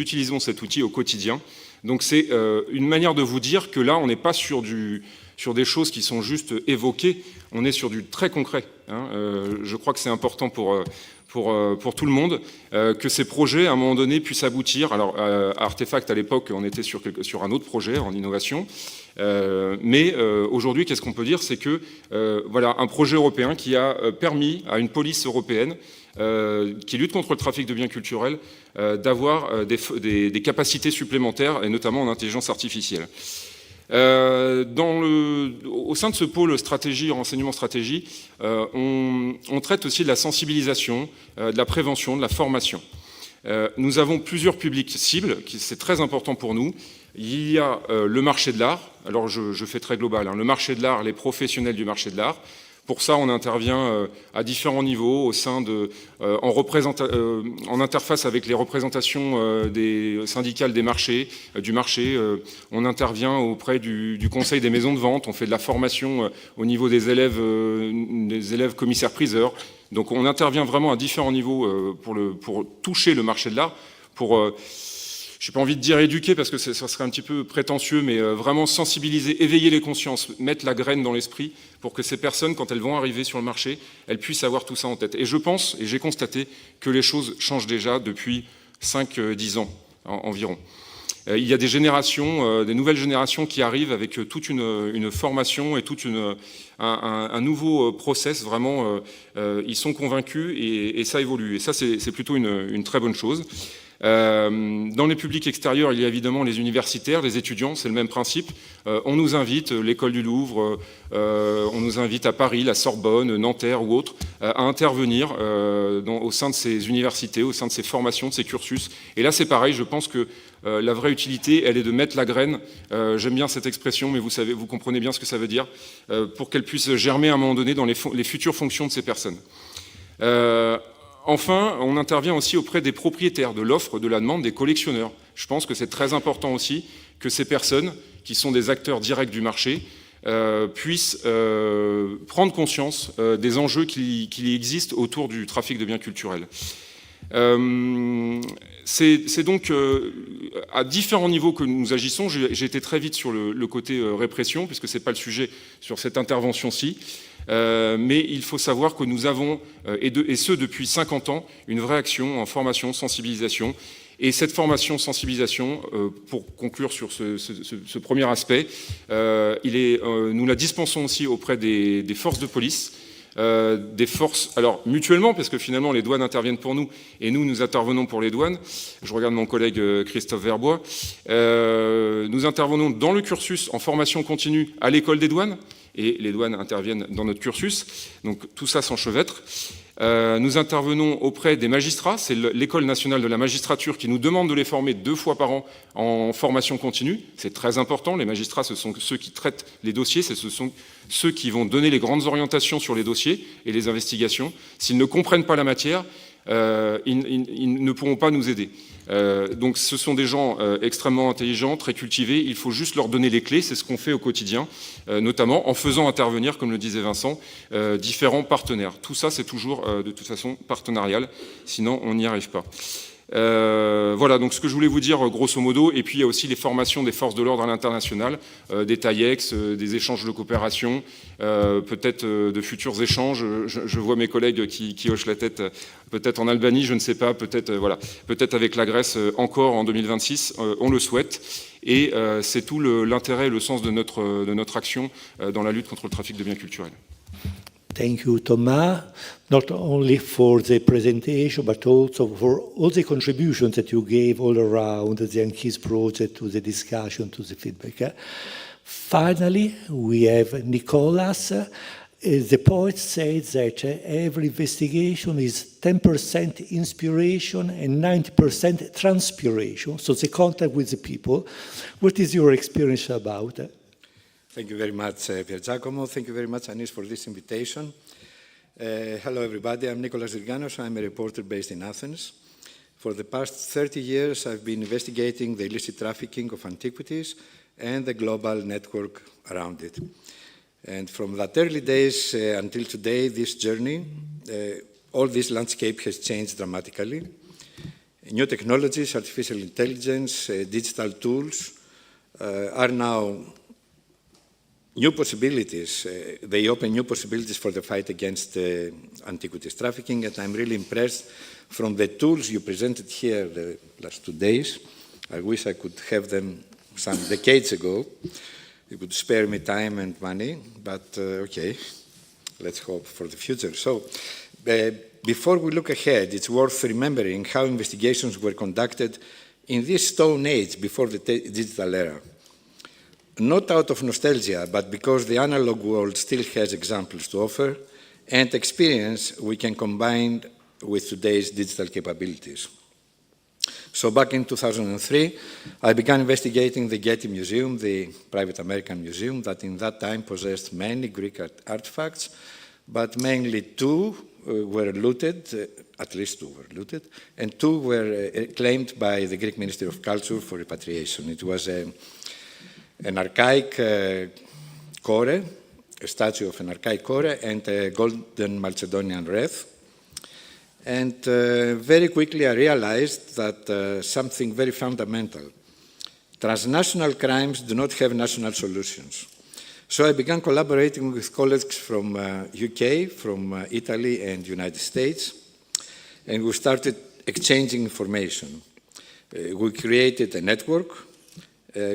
utilisons cet outil au quotidien. Donc c'est une manière de vous dire que là, on n'est pas sur des choses qui sont juste évoquées, on est sur du très concret. Hein. Je crois que c'est important pour tout le monde, que ces projets, à un moment donné, puissent aboutir. Alors, à Artefact, à l'époque, on était sur un autre projet en innovation. Mais aujourd'hui, qu'est-ce qu'on peut dire? C'est que, voilà, un projet européen qui a permis à une police européenne qui lutte contre le trafic de biens culturels d'avoir des capacités supplémentaires, et notamment en intelligence artificielle. Au sein de ce pôle stratégie, renseignement stratégie, on traite aussi de la sensibilisation, de la prévention, de la formation. Nous avons plusieurs publics cibles, c'est très important pour nous. Il y a le marché de l'art, alors je fais très global, hein, le marché de l'art, les professionnels du marché de l'art. Pour ça, on intervient à différents niveaux, en interface avec les représentations des syndicales des marchés, du marché. On intervient auprès du conseil des maisons de vente. On fait de la formation au niveau des élèves commissaires-priseurs. Donc on intervient vraiment à différents niveaux pour toucher le marché de l'art, pour je n'ai pas envie de dire éduquer parce que ça serait un petit peu prétentieux, mais vraiment sensibiliser, éveiller les consciences, mettre la graine dans l'esprit pour que ces personnes, quand elles vont arriver sur le marché, elles puissent avoir tout ça en tête. Et je pense, et j'ai constaté, que les choses changent déjà depuis 5-10 ans environ. Il y a des générations, des nouvelles générations qui arrivent avec toute une formation et tout un nouveau process, vraiment, ils sont convaincus et ça évolue. Et ça, c'est plutôt une très bonne chose. Dans les publics extérieurs, il y a évidemment les universitaires, les étudiants, c'est le même principe. On nous invite, l'école du Louvre, on nous invite à Paris, la Sorbonne, Nanterre ou autres, à intervenir au sein de ces universités, au sein de ces formations, de ces cursus. Et là, c'est pareil, je pense que la vraie utilité, elle est de mettre la graine, j'aime bien cette expression, mais vous comprenez bien ce que ça veut dire, pour qu'elle puisse germer à un moment donné dans les futures fonctions de ces personnes. Enfin, on intervient aussi auprès des propriétaires de l'offre, de la demande, des collectionneurs. Je pense que c'est très important aussi que ces personnes, qui sont des acteurs directs du marché, puissent prendre conscience des enjeux qui existent autour du trafic de biens culturels. C'est donc à différents niveaux que nous agissons. J'ai été très vite sur le côté répression, puisque ce n'est pas le sujet sur cette intervention-ci. Mais il faut savoir que nous avons, et ce depuis 50 ans, une vraie action en formation, sensibilisation. Et cette formation, sensibilisation, pour conclure sur ce premier aspect, nous la dispensons aussi auprès des forces de police, des forces, alors mutuellement, parce que finalement les douanes interviennent pour nous, et nous intervenons pour les douanes. Je regarde mon collègue Christophe Verbois. Nous intervenons dans le cursus en formation continue à l'école des douanes, et les douanes interviennent dans notre cursus, donc tout ça s'enchevêtre. Nous intervenons auprès des magistrats, c'est l'École nationale de la magistrature qui nous demande de les former 2 fois par an en formation continue. C'est très important, les magistrats, ce sont ceux qui traitent les dossiers, ce sont ceux qui vont donner les grandes orientations sur les dossiers et les investigations. S'ils ne comprennent pas la matière, ils ne pourront pas nous aider. Donc ce sont des gens extrêmement intelligents, très cultivés, il faut juste leur donner les clés, c'est ce qu'on fait au quotidien, notamment en faisant intervenir, comme le disait Vincent, différents partenaires. Tout ça, c'est toujours de toute façon partenarial, sinon on n'y arrive pas. Voilà, donc ce que je voulais vous dire grosso modo, et puis il y a aussi les formations des forces de l'ordre à l'international, des TAIEX, des échanges de coopération, peut-être de futurs échanges. Je vois mes collègues qui hochent la tête, peut-être en Albanie, je ne sais pas, peut-être voilà, peut-être avec la Grèce encore en 2026, on le souhaite. Et c'est tout l'intérêt et le sens de notre action dans la lutte contre le trafic de biens culturels. Thank you, Thomas, not only for the presentation, but also for all the contributions that you gave all around the ANCHISE project, to the discussion, to the feedback. Finally, we have Nicholas. The poet said that every investigation is 10% inspiration and 90% transpiration, so the contact with the people. What is your experience about? Thank you very much, Pier Giacomo. Thank you very much, Anis, for this invitation. Hello, everybody. I'm Nicholas Zirganos. I'm a reporter based in Athens. For the past 30 years, I've been investigating the illicit trafficking of antiquities and the global network around it. And from that early days until today, this journey, all this landscape has changed dramatically. New technologies, artificial intelligence, digital tools are now new possibilities. They open new possibilities for the fight against antiquities trafficking, and I'm really impressed from the tools you presented here the last 2 days. I wish I could have them some decades ago. It would spare me time and money, but okay, let's hope for the future. So, before we look ahead, it's worth remembering how investigations were conducted in this stone age before the digital era. Not out of nostalgia, but because the analog world still has examples to offer and experience we can combine with today's digital capabilities. So back in 2003, I began investigating the Getty Museum, the private American museum that in that time possessed many Greek artifacts, but mainly 2 were looted, at least 2 were looted, and 2 were claimed by the Greek Ministry of Culture for repatriation. It was an archaic kore, a statue of an archaic kore, and a golden Macedonian wreath. And very quickly I realized that something very fundamental. Transnational crimes do not have national solutions. So I began collaborating with colleagues from UK, from Italy and United States, and we started exchanging information. We created a network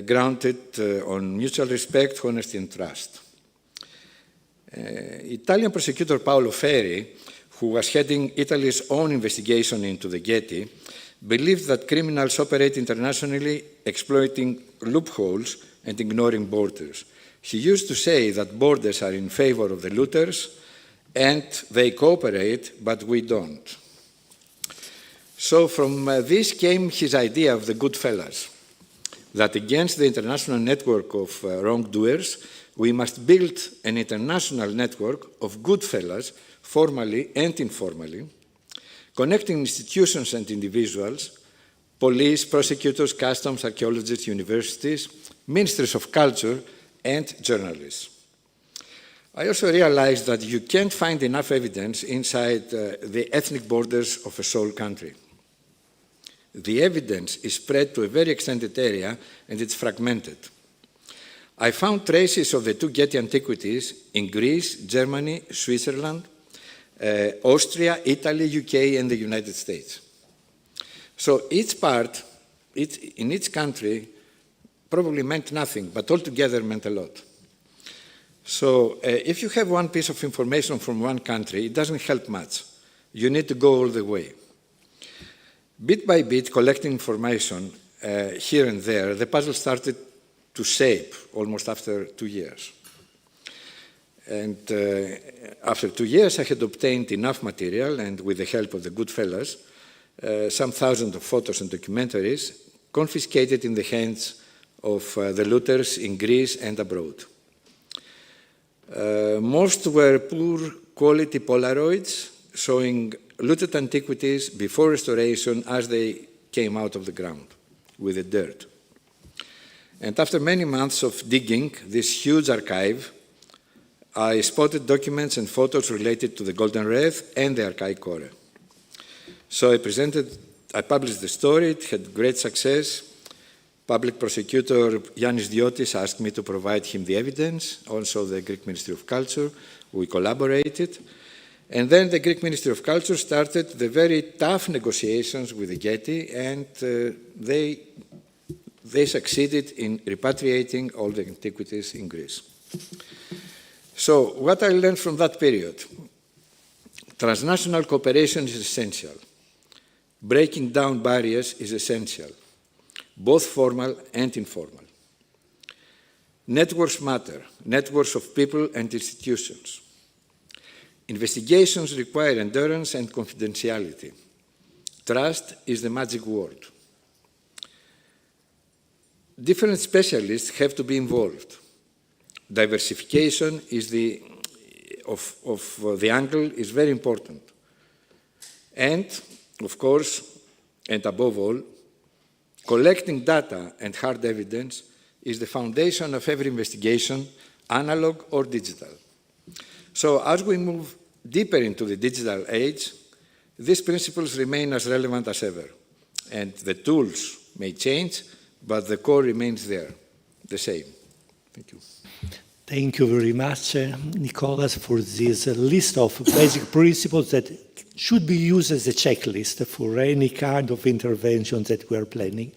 grounded on mutual respect, honesty and trust. Italian prosecutor Paolo Ferri, who was heading Italy's own investigation into the Getty, believed that criminals operate internationally, exploiting loopholes and ignoring borders. He used to say that borders are in favor of the looters and they cooperate, but we don't. So from this came his idea of the good fellas, that against the international network of wrongdoers, we must build an international network of good fellas, formally and informally, connecting institutions and individuals, police, prosecutors, customs, archaeologists, universities, ministries of culture, and journalists. I also realized that you can't find enough evidence inside the ethnic borders of a sole country. The evidence is spread to a very extended area and it's fragmented. I found traces of the two Getty antiquities in Greece, Germany, Switzerland, Austria, Italy, UK, and the United States. So each part, in each country, probably meant nothing, but altogether meant a lot. So if you have one piece of information from one country, it doesn't help much. You need to go all the way. Bit by bit, collecting information here and there, the puzzle started to shape almost after 2 years. And after 2 years, I had obtained enough material, and with the help of the good fellas, some thousands of photos and documentaries confiscated in the hands of the looters in Greece and abroad. Most were poor quality Polaroids showing looted antiquities before restoration as they came out of the ground with the dirt. And after many months of digging this huge archive, I spotted documents and photos related to the Golden Wreath and the archaic core. So I published the story, it had great success. Public prosecutor Yannis Diotis asked me to provide him the evidence, also the Greek Ministry of Culture. We collaborated. And then the Greek Ministry of Culture started the very tough negotiations with the Getty, and they succeeded in repatriating all the antiquities in Greece. So what I learned from that period: transnational cooperation is essential. Breaking down barriers is essential, both formal and informal. Networks matter, networks of people and institutions. Investigations require endurance and confidentiality. Trust is the magic word. Different specialists have to be involved. Diversification is of the angle is very important. And, of course, and above all, collecting data and hard evidence is the foundation of every investigation, analog or digital. So as we move deeper into the digital age, these principles remain as relevant as ever. And the tools may change, but the core remains there, the same. Thank you. Thank you very much, Nicholas, for this list of basic principles that should be used as a checklist for any kind of intervention that we are planning.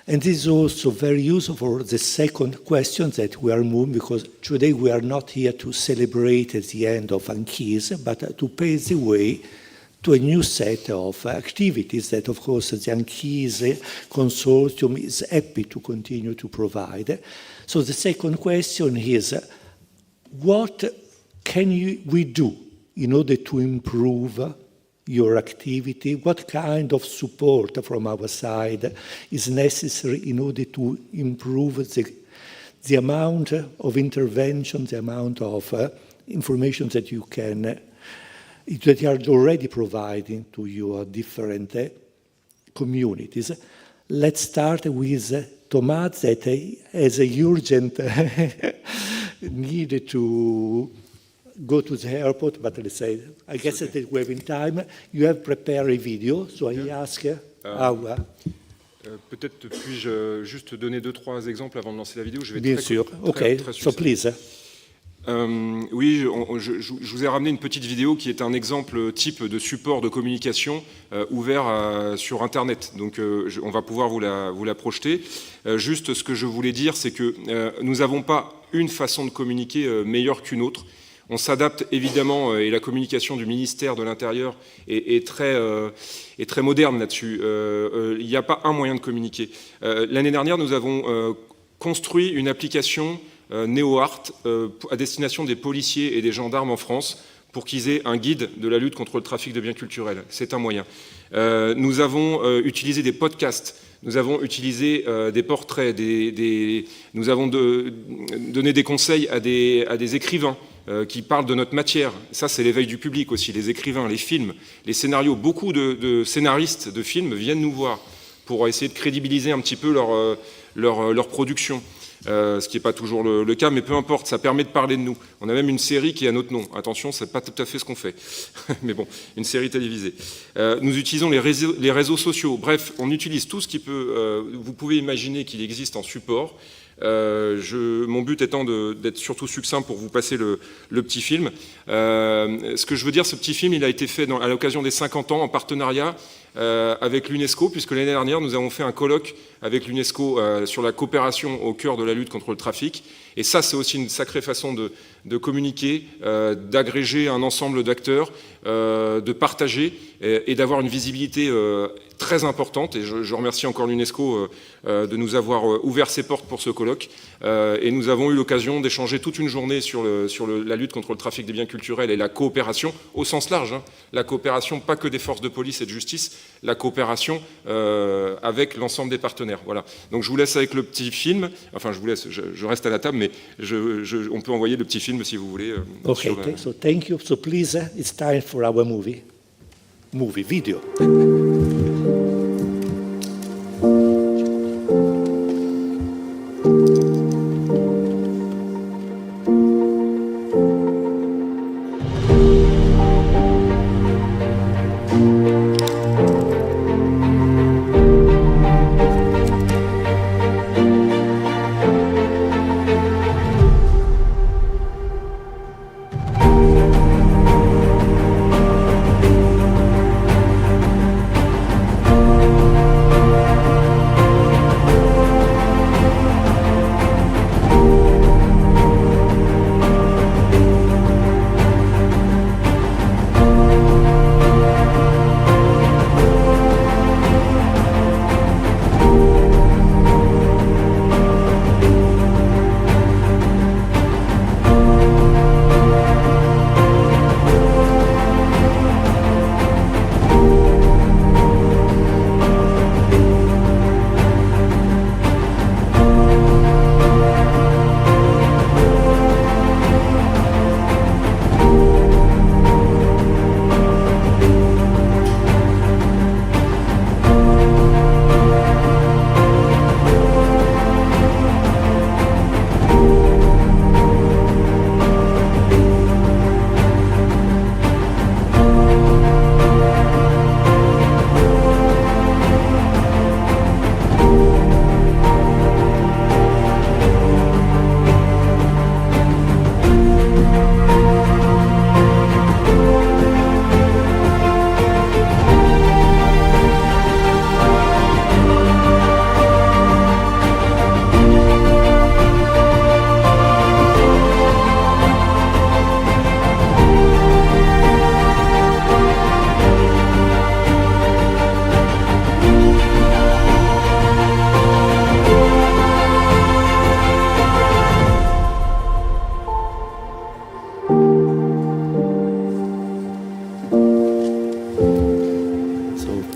And this is also very useful for the second question that we are moving, because today we are not here to celebrate the end of ANCHISE, but to pave the way to a new set of activities that, of course, the ANCHISE consortium is happy to continue to provide. So the second question is, what can we do in order to improve your activity? What kind of support from our side is necessary in order to improve the amount of intervention, the amount of information that you can, that you are already providing to your different communities? Let's start with Thomas, that has a urgent need to go to the airport, but let's say, I guess that we have in time. You have prepared a video, so I ask how... Peut-être puis-je juste donner 2-3 exemples avant de lancer la vidéo. Je vais Bien sûr. OK, so please. Oui, je vous ai ramené une petite vidéo qui est un exemple type de support de communication ouvert sur Internet. Donc on va pouvoir vous la projeter. Juste ce que je voulais dire, c'est que nous n'avons pas une façon de communiquer meilleure qu'une autre. On s'adapte évidemment, et la communication du ministère de l'Intérieur est très moderne là-dessus. Il n'y a pas un moyen de communiquer. L'année dernière, nous avons construit une application NeoArt à destination des policiers et des gendarmes en France pour qu'ils aient un guide de la lutte contre le trafic de biens culturels. C'est un moyen. Nous avons utilisé des podcasts. Nous avons utilisé des portraits, nous avons donné des conseils à des écrivains qui parlent de notre matière. Ça, c'est l'éveil du public aussi, les écrivains, les films, les scénarios. Beaucoup de scénaristes de films viennent nous voir pour essayer de crédibiliser un petit peu leur production. Ce qui n'est pas toujours le cas, mais peu importe, ça permet de parler de nous. On a même une série qui a notre nom. Attention, ce n'est pas tout à fait ce qu'on fait. Mais bon, une série télévisée. Nous utilisons les réseaux sociaux. Bref, on utilise tout ce qui peut... vous pouvez imaginer qu'il existe en support. Mon but étant d'être surtout succinct pour vous passer le petit film. Ce que je veux dire, ce petit film, il a été fait à l'occasion des 50 ans en partenariat avec l'UNESCO, puisque l'année dernière, nous avons fait un colloque avec l'UNESCO sur la coopération au cœur de la lutte contre le trafic. Et ça, c'est aussi une sacrée façon de communiquer, d'agréger un ensemble d'acteurs, de partager et d'avoir une visibilité très importante. Et je remercie encore l'UNESCO de nous avoir ouvert ses portes pour ce colloque. Et nous avons eu l'occasion d'échanger toute une journée sur la lutte contre le trafic des biens culturels et la coopération au sens large. Hein. La coopération, pas que des forces de police et de justice, la coopération avec l'ensemble des partenaires. Voilà. Donc je vous laisse avec le petit film. Enfin, je vous laisse, je reste à la table, mais on peut envoyer le petit film si vous voulez. OK, so thank you. So please, it's time for our movie video.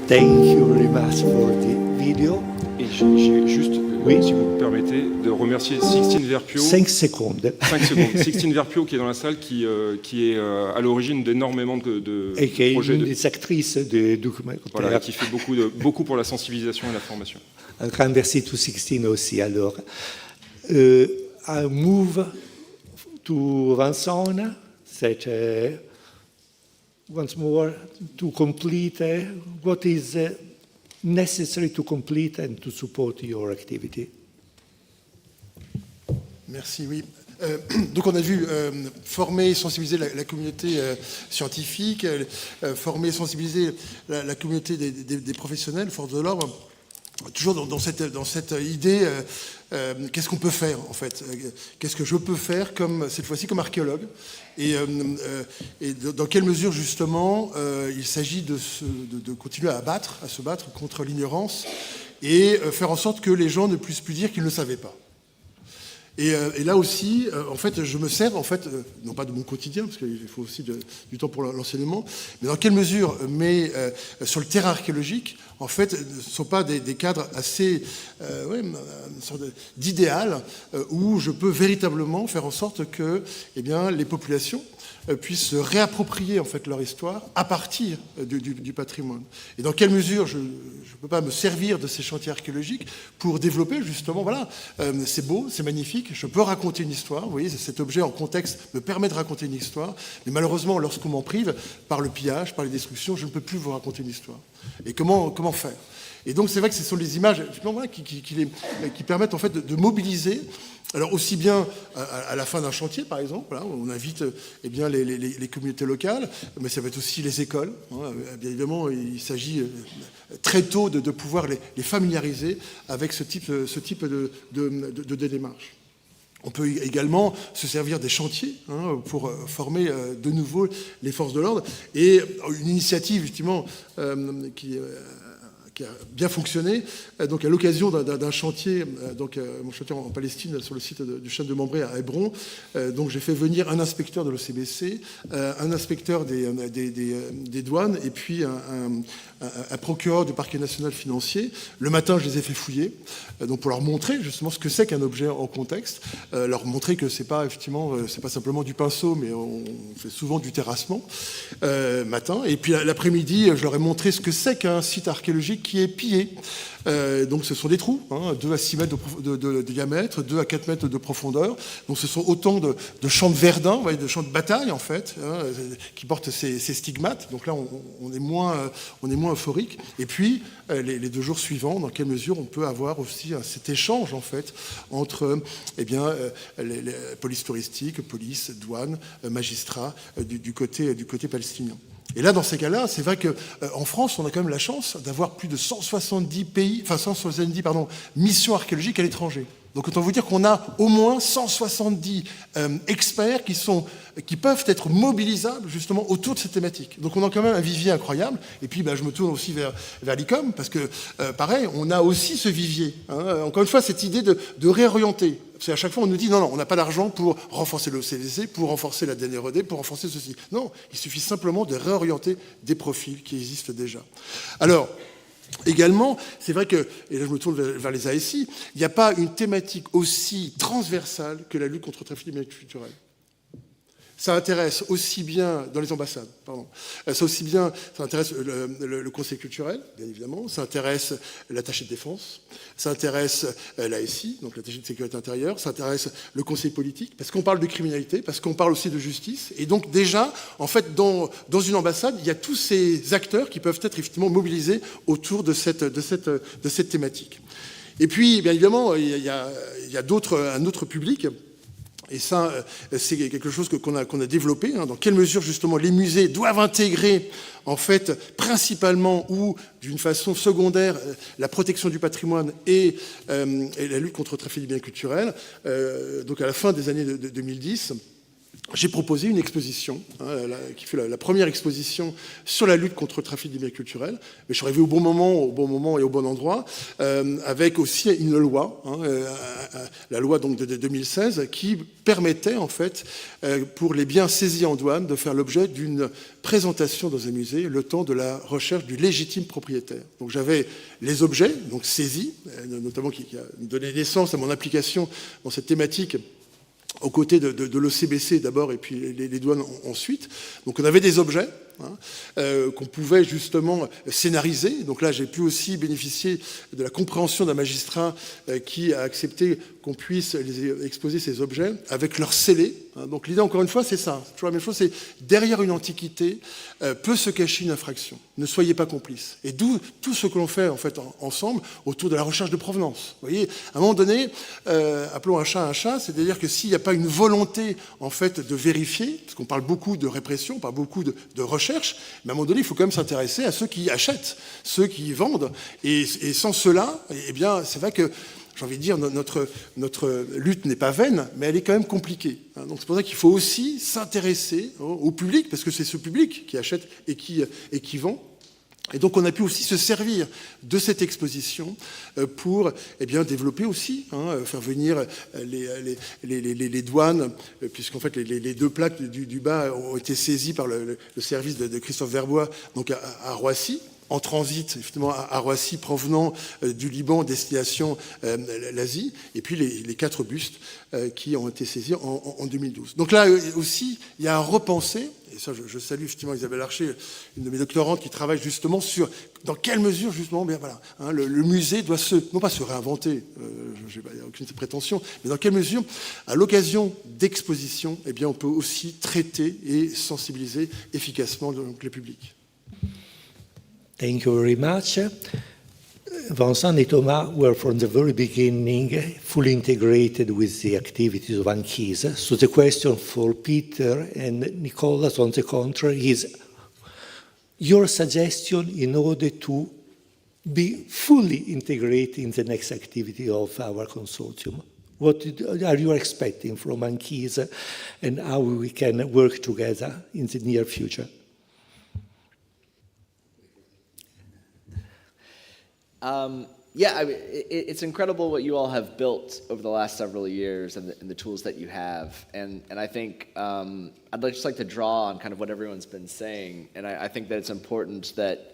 Thank you very much for the video. Et j'ai juste, si vous me permettez, de remercier Sixtine Verpio. 5 secondes. 5 secondes. Sixtine Verpio qui est dans la salle, qui est à l'origine d'énormément de et qui est projets. Une des actrices de documentaires. Voilà, qui fait beaucoup pour la sensibilisation et la formation. Un grand merci to Sixtine aussi. Alors, I move to Vincent. that once more to complete what is necessary to complete and to support your activity. Merci, oui. Donc on a vu former et sensibiliser la communauté scientifique, former et sensibiliser la communauté des professionnels, forces de l'ordre, toujours dans cette idée, qu'est-ce qu'on peut faire en fait, qu'est-ce que je peux faire cette fois-ci comme archéologue, et dans quelle mesure justement il s'agit de continuer à se battre contre l'ignorance et faire en sorte que les gens ne puissent plus dire qu'ils ne savaient pas. Et là aussi, en fait, je me sers, en fait, non pas de mon quotidien, parce qu'il faut aussi du temps pour l'enseignement, mais dans quelle mesure, sur le terrain archéologique, en fait, ne sont pas des cadres assez, une sorte d'idéal où je peux véritablement faire en sorte que, eh bien, les populations puissent se réapproprier en fait leur histoire à partir du patrimoine. Et dans quelle mesure je ne peux pas me servir de ces chantiers archéologiques pour développer justement, voilà, c'est beau, c'est magnifique, je peux raconter une histoire, vous voyez, cet objet en contexte me permet de raconter une histoire, mais malheureusement, lorsqu'on m'en prive, par le pillage, par les destructions, je ne peux plus vous raconter une histoire. Et comment faire ? Et donc c'est vrai que ce sont les images voilà, qui permettent en fait de mobiliser. Alors aussi bien à la fin d'un chantier, par exemple, voilà, on invite eh bien, les communautés locales, mais ça va être aussi les écoles. Hein, bien évidemment, il s'agit très tôt de pouvoir les familiariser avec ce type de démarche. On peut également se servir des chantiers pour former de nouveau les forces de l'ordre. Et une initiative, justement, qui a bien fonctionné. Donc, à l'occasion d'un chantier, mon chantier en Palestine, sur le site du chêne de Membré à Hébron, donc j'ai fait venir un inspecteur de l'OCBC, un inspecteur des douanes et puis un procureur du parquet national financier. Le matin, je les ai fait fouiller, donc pour leur montrer justement ce que c'est qu'un objet en contexte, leur montrer que c'est pas simplement du pinceau, mais on fait souvent du terrassement matin. Et puis l'après-midi, je leur ai montré ce que c'est qu'un site archéologique qui est pillé. Donc ce sont des trous, 2 à 6 mètres de diamètre, 2 à 4 mètres de profondeur. Donc ce sont autant de champs de Verdun, vous voyez, de champs de bataille en fait, qui portent ces stigmates. Donc là on est moins euphorique. Et puis les 2 jours suivants, dans quelle mesure on peut avoir aussi cet échange en fait entre les police touristique, police, douane, magistrats du côté palestinien. Et là, dans ces cas-là, c'est vrai qu'en France, on a quand même la chance d'avoir plus de 170 missions archéologiques à l'étranger. Donc autant vous dire qu'on a au moins 170 experts qui peuvent être mobilisables justement autour de cette thématique. Donc on a quand même un vivier incroyable. Et puis je me tourne aussi vers l'ICOM, parce que pareil, on a aussi ce vivier. Encore une fois, cette idée de réorienter. Parce qu'à chaque fois, on nous dit non, on n'a pas d'argent pour renforcer le CVC, pour renforcer la DNRD, pour renforcer ceci. Non, il suffit simplement de réorienter des profils qui existent déjà. Alors, également, c'est vrai que, et là je me tourne vers les ASI, il n'y a pas une thématique aussi transversale que la lutte contre le trafic de biens culturels. Ça intéresse aussi bien, dans les ambassades, ça intéresse le conseil culturel, bien évidemment, ça intéresse l'attaché de défense, ça intéresse l'ASI, donc l'attaché de sécurité intérieure, ça intéresse le conseil politique, parce qu'on parle de criminalité, parce qu'on parle aussi de justice, et donc déjà, en fait, dans une ambassade, il y a tous ces acteurs qui peuvent être effectivement mobilisés autour de cette thématique. Et puis, bien évidemment, il y a un autre public. Et ça, c'est quelque chose qu'on a développé. Dans quelle mesure, justement, les musées doivent intégrer, en fait, principalement ou d'une façon secondaire, la protection du patrimoine et la lutte contre le trafic des biens culturels. Donc, à la fin des années 2010, j'ai proposé une exposition, qui fait la première exposition sur la lutte contre le trafic des biens culturels. Mais je suis arrivé au bon moment et au bon endroit, avec aussi une loi, la loi donc de 2016, qui permettait en fait pour les biens saisis en douane de faire l'objet d'une présentation dans un musée le temps de la recherche du légitime propriétaire. Donc j'avais les objets donc saisis, notamment qui a donné naissance à mon implication dans cette thématique, aux côtés de l'OCBC d'abord et puis les douanes ensuite. Donc on avait des objets qu'on pouvait justement scénariser. Donc là, j'ai pu aussi bénéficier de la compréhension d'un magistrat qui a accepté qu'on puisse exposer ces objets avec leur scellé. Donc l'idée, encore une fois, c'est ça. C'est toujours la même chose, c'est derrière une antiquité peut se cacher une infraction. Ne soyez pas complices. Et d'où tout ce que l'on fait en fait ensemble autour de la recherche de provenance. Vous voyez, à un moment donné, appelons un chat, c'est-à-dire que s'il n'y a pas une volonté en fait de vérifier, parce qu'on parle beaucoup de répression, on parle beaucoup de recherche, mais à un moment donné, il faut quand même s'intéresser à ceux qui achètent, ceux qui vendent. Et sans cela, eh bien, c'est vrai que j'ai envie de dire, notre lutte n'est pas vaine, mais elle est quand même compliquée. Donc c'est pour ça qu'il faut aussi s'intéresser au public, parce que c'est ce public qui achète et qui vend. Et donc on a pu aussi se servir de cette exposition pour développer aussi, faire venir les douanes, puisqu'en fait les deux plaques du bas ont été saisies par le service de Christophe Verbois donc à Roissy, en transit effectivement à Roissy provenant du Liban, destination l'Asie, et puis les 4 bustes qui ont été saisis en 2012. Donc là aussi, il y a à repenser, et ça je salue effectivement Isabelle Archer, une de mes doctorantes qui travaille justement sur dans quelle mesure justement, le musée doit non pas se réinventer, je n'ai aucune prétention, mais dans quelle mesure, à l'occasion d'expositions, on peut aussi traiter et sensibiliser efficacement donc, le public. Thank you very much. Vincent and Thomas were from the very beginning fully integrated with the activities of ANCHISE. So the question for Peter and Nicolas, on the contrary, is your suggestion in order to be fully integrated in the next activity of our consortium. What are you expecting from ANCHISE and how we can work together in the near future? It's incredible what you all have built over the last several years and the tools that you have. And I think I'd just like to draw on kind of what everyone's been saying. And I think that it's important that,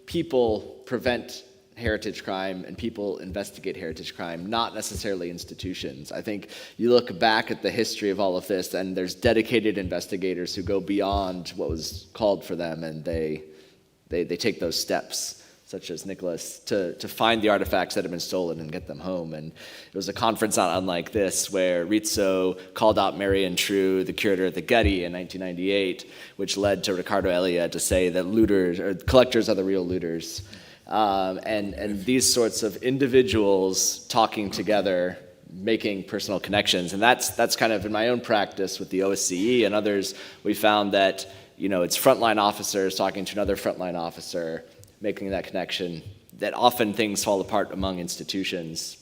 people prevent heritage crime and people investigate heritage crime, not necessarily institutions. I think you look back at the history of all of this and there's dedicated investigators who go beyond what was called for them and they take those steps, such as Nicholas, to find the artifacts that have been stolen and get them home. And it was a conference not unlike this where Rizzo called out Marion True, the curator at the Getty in 1998, which led to Ricardo Elia to say that looters or collectors are the real looters. And these sorts of individuals talking together, making personal connections. And that's kind of in my own practice with the OSCE and others, we found that, it's frontline officers talking to another frontline officer, making that connection, that often things fall apart among institutions.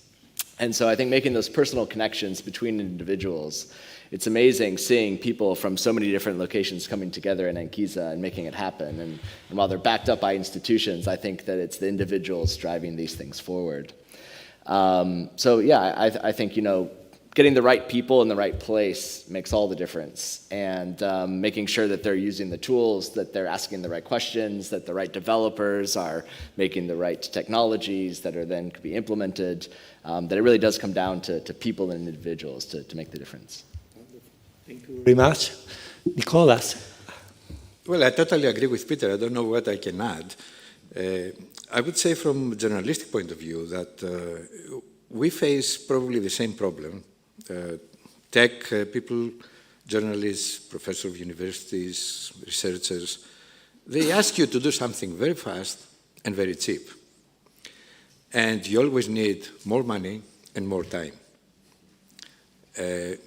And so I think making those personal connections between individuals, it's amazing seeing people from so many different locations coming together in ANCHISE and making it happen. And while they're backed up by institutions, I think that it's the individuals driving these things forward. I think, getting the right people in the right place makes all the difference. And making sure that they're using the tools, that they're asking the right questions, that the right developers are making the right technologies that are then could be implemented, that it really does come down to people and individuals to make the difference. Thank you very much. Nicolas. Well, I totally agree with Peter. I don't know what I can add. I would say from a journalistic point of view that we face probably the same problem. Tech people, journalists, professors of universities, researchers, they ask you to do something very fast and very cheap. And you always need more money and more time.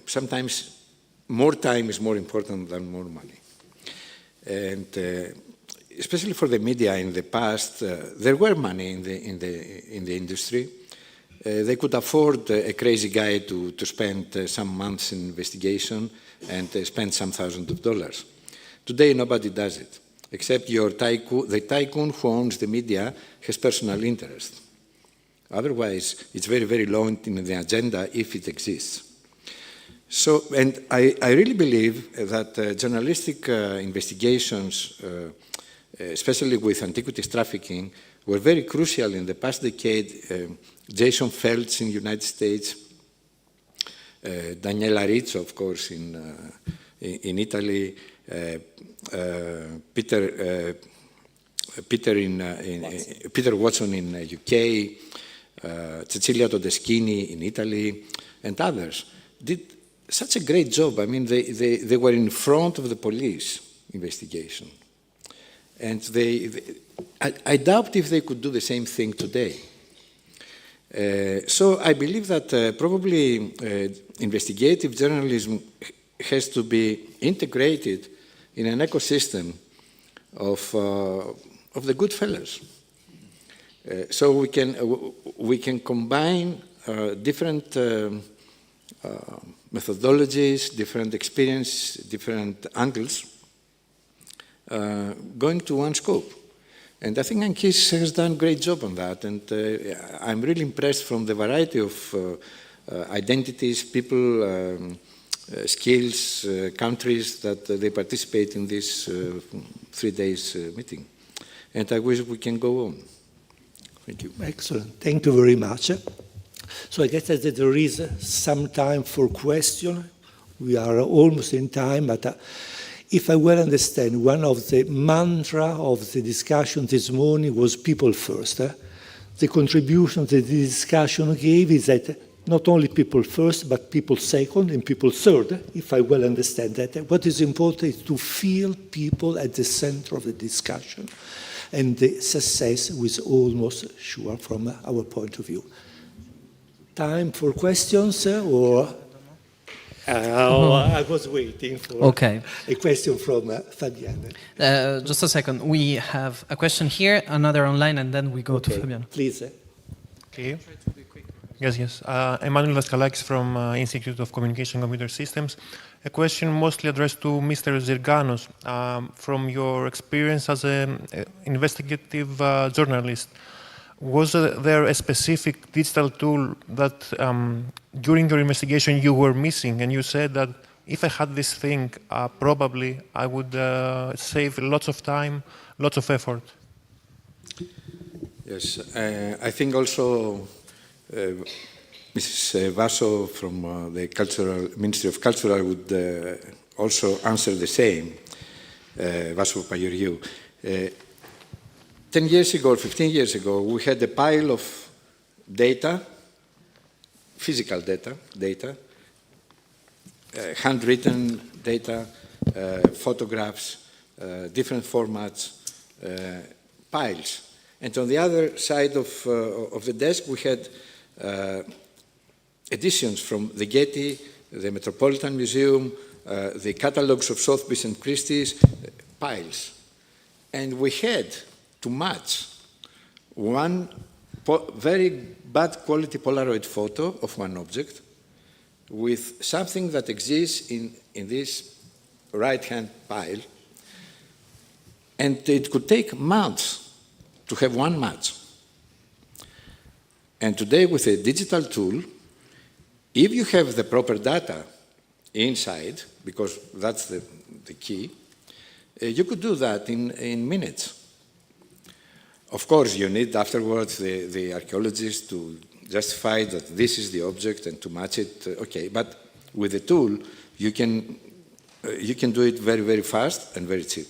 Sometimes more time is more important than more money. And especially for the media in the past, there were money in the industry. They could afford a crazy guy to spend some months in investigation and spend some thousands of dollars. Today, nobody does it, except the tycoon who owns the media has personal interest. Otherwise, it's very, very low in the agenda if it exists. So, and I really believe that journalistic investigations, especially with antiquities trafficking, were very crucial in the past decade. Jason Feltz in the United States, Daniela Rizzo, of course, in Italy, Peter Watson in UK, Cecilia Todeschini in Italy, and others did such a great job. I mean, they were in front of the police investigation. And I doubt if they could do the same thing today. So I believe that probably investigative journalism has to be integrated in an ecosystem of the good fellas. So we can combine different methodologies, different experience, different angles, going to one scope. And I think ANCHISE has done a great job on that, and I'm really impressed from the variety of identities, people, skills, countries that they participate in this 3 days meeting. And I wish we can go on. Thank you. Excellent. Thank you very much. So I guess that there is some time for question. We are almost in time, but if I well understand, one of the mantra of the discussion this morning was people first. The contribution that the discussion gave is that not only people first, but people second and people third, if I well understand that. What is important is to feel people at the center of the discussion. And the success was almost sure from our point of view. Time for questions, or I was waiting for a question from Fabienne. Just a second. We have a question here, another online, and then we go to Fabienne. Please. Okay. Yes. Emmanuel Daskalakis from Institute of Communication and Computer Systems. A question mostly addressed to Mr. Zirganos. From your experience as an investigative journalist, was there a specific digital tool that during your investigation you were missing, and you said that if I had this thing, probably I would save lots of time, lots of effort? Yes, I think also Mrs. Vaso from the Ministry of Cultural would also answer the same, Vaso Paioriou. 10 years ago, 15 years ago, we had a pile of data, physical data, handwritten data, photographs, different formats, piles. And on the other side of the desk, we had editions from the Getty, the Metropolitan Museum, the catalogs of Sotheby's and Christie's, piles. And we had to match one very bad quality Polaroid photo of one object with something that exists in this right-hand pile. And it could take months to have one match. And today, with a digital tool, if you have the proper data inside, because that's the key, you could do that in minutes. Of course, you need afterwards the archaeologist to justify that this is the object and to match it. Okay, but with the tool, you can do it very, very fast and very cheap.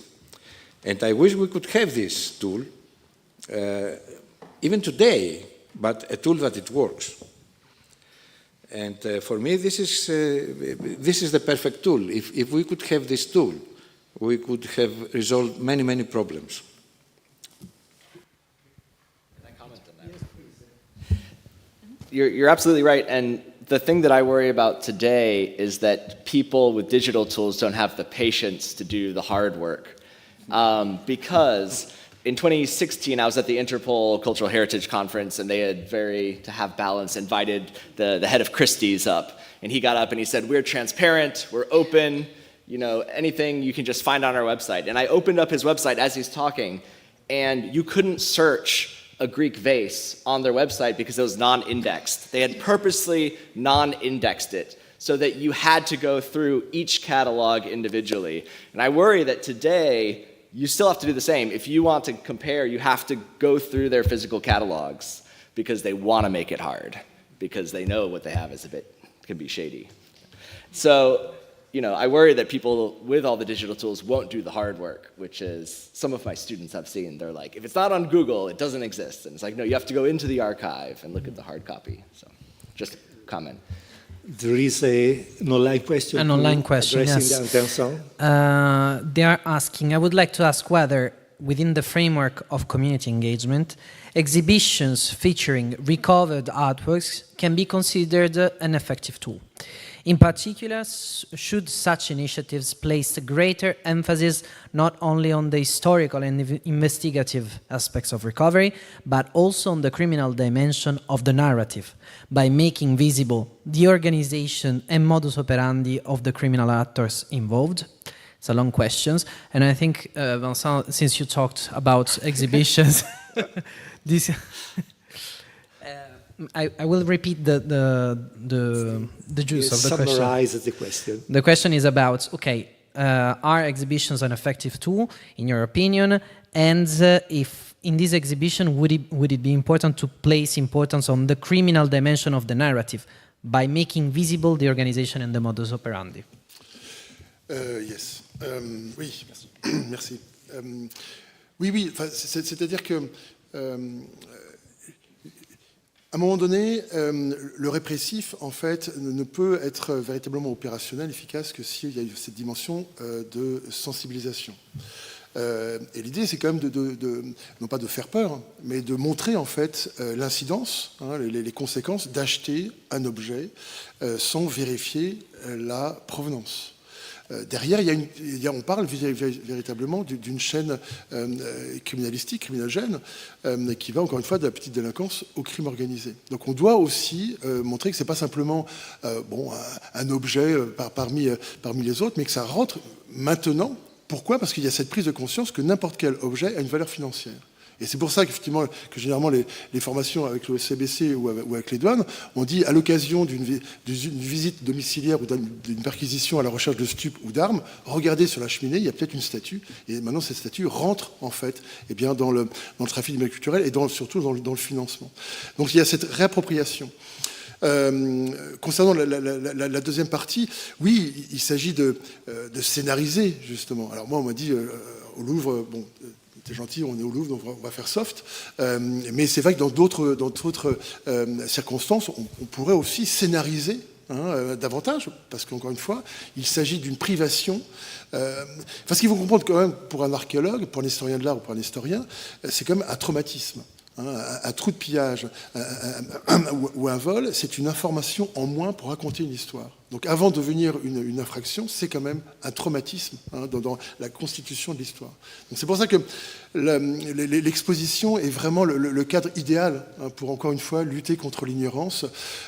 And I wish we could have this tool even today, but a tool that it works. And for me, this is the perfect tool. If we could have this tool, we could have resolved many, many problems. You're absolutely right, and the thing that I worry about today is that people with digital tools don't have the patience to do the hard work. Because in 2016, I was at the Interpol Cultural Heritage Conference, and they had to have balance, invited the head of Christie's up. And he got up and he said, "We're transparent, we're open, anything you can just find on our website." And I opened up his website as he's talking, and you couldn't search a Greek vase on their website because it was non-indexed. They had purposely non-indexed it so that you had to go through each catalog individually. And I worry that today, you still have to do the same. If you want to compare, you have to go through their physical catalogs because they want to make it hard, because they know what they have can be shady. So I worry that people with all the digital tools won't do the hard work, which is some of my students have seen. They're like, if it's not on Google, it doesn't exist. And it's like, no, you have to go into the archive and look at the hard copy. So just comment. There is an online question. An online question, addressing yes. the Athens. They are asking, I would like to ask whether, within the framework of community engagement, exhibitions featuring recovered artworks can be considered an effective tool. In particular, should such initiatives place a greater emphasis not only on the historical and investigative aspects of recovery, but also on the criminal dimension of the narrative, by making visible the organization and modus operandi of the criminal actors involved? It's a long question, and I think, Vincent, since you talked about exhibitions, this... I will repeat the juice of the question. Summarize the question. The question is about, okay, are exhibitions an effective tool, in your opinion? And if in this exhibition, would it be important to place importance on the criminal dimension of the narrative by making visible the organization and the modus operandi? Yes. Oui, merci. Oui, c'est-à-dire que... à un moment donné, le répressif, en fait, ne peut être véritablement opérationnel, efficace, que s'il y a cette dimension de sensibilisation. Et l'idée, c'est quand même non pas de faire peur, mais de montrer, en fait, l'incidence, les conséquences d'acheter un objet sans vérifier la provenance. Derrière, on parle véritablement d'une chaîne criminalistique, criminogène, qui va encore une fois de la petite délinquance au crime organisé. Donc on doit aussi montrer que ce n'est pas simplement un objet parmi les autres, mais que ça rentre maintenant. Pourquoi ? Parce qu'il y a cette prise de conscience que n'importe quel objet a une valeur financière. Et c'est pour ça qu'effectivement, que généralement les formations avec le CBC ou avec les douanes, on dit à l'occasion d'une visite domiciliaire ou d'une perquisition à la recherche de stupes ou d'armes, regardez sur la cheminée, il y a peut-être une statue, et maintenant cette statue rentre en fait dans le trafic de biens culturels et surtout dans le financement. Donc il y a cette réappropriation. Concernant la deuxième partie, oui, il s'agit de scénariser justement. Alors moi, on m'a dit au Louvre, bon... T'es gentil, on est au Louvre, donc on va faire soft. Mais c'est vrai que dans d'autres circonstances, on pourrait aussi scénariser davantage, parce qu'encore une fois, il s'agit d'une privation. Parce qu'il faut comprendre quand même, pour un archéologue, pour un historien de l'art ou pour un historien, c'est quand même un traumatisme. Un trou de pillage ou un vol, c'est une information en moins pour raconter une histoire. Donc avant de devenir une infraction, c'est quand même un traumatisme dans la constitution de l'histoire. Donc c'est pour ça que l'exposition est vraiment le cadre idéal pour, encore une fois, lutter contre l'ignorance,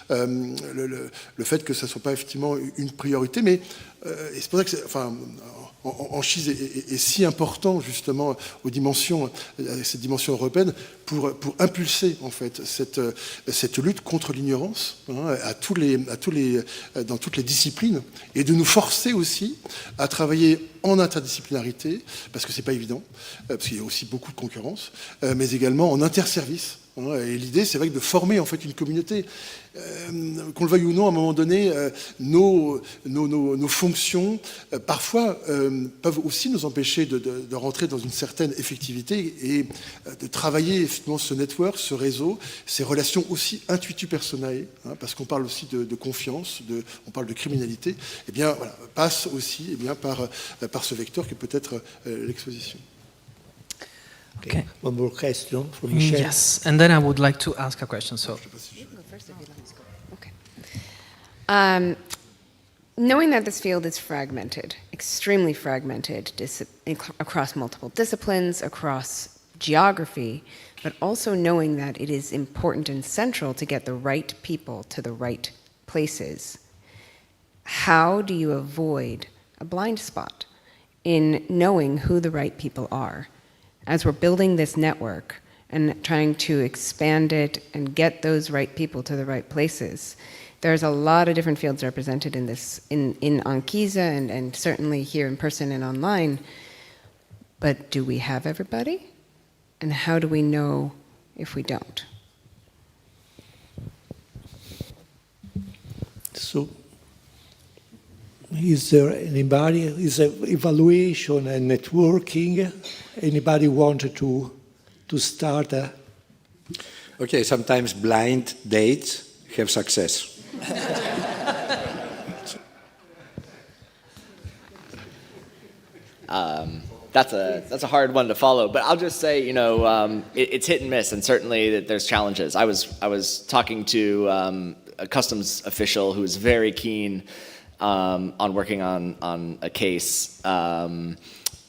le fait que ça ne soit pas effectivement une priorité, mais et c'est pour ça que ANCHISE est si important justement cette dimension européenne pour impulser en fait cette lutte contre l'ignorance dans toutes les disciplines, et de nous forcer aussi à travailler en interdisciplinarité, parce que c'est pas évident, parce qu'il y a aussi beaucoup de concurrence, mais également en interservice. Et l'idée, c'est vrai que de former en fait une communauté, qu'on le veuille ou non, à un moment donné, nos fonctions parfois peuvent aussi nous empêcher de rentrer dans une certaine effectivité et de travailler effectivement ce network, ce réseau, ces relations aussi intuitu personnelles, parce qu'on parle aussi de confiance, on parle de criminalité, et bien voilà, passe aussi par ce vecteur que peut être l'exposition. Okay. One more question from Michel. Yes, and then I would like to ask a question. So, okay. Knowing that this field is fragmented, extremely fragmented, across multiple disciplines, across geography, but also knowing that it is important and central to get the right people to the right places, how do you avoid a blind spot in knowing who the right people are? As we're building this network and trying to expand it and get those right people to the right places, there's a lot of different fields represented in this, in ANCHISE and certainly here in person and online. But do we have everybody? And how do we know if we don't? So, Is there anybody, is there evaluation and networking? Anybody wanted to start a... Okay, sometimes blind dates have success. That's a hard one to follow, but I'll just say, you know, it's hit and miss, and certainly that there's challenges. I was talking to a customs official who was very keen on working on a case, and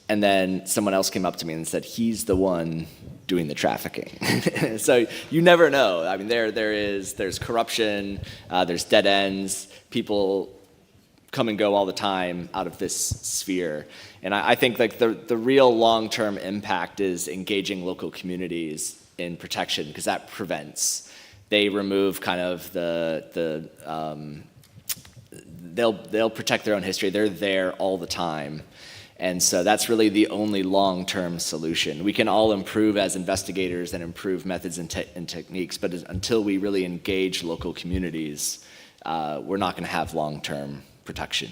then someone else came up to me and said he's the one doing the trafficking. So you never know. I mean, there's corruption, there's dead ends, people come and go all the time out of this sphere. And I think like the real long-term impact is engaging local communities in protection, because that prevents. They remove kind of they'll protect their own history. They're there all the time. And so that's really the only long-term solution. We can all improve as investigators and improve methods and techniques, but until we really engage local communities, we're not going to have long-term protection.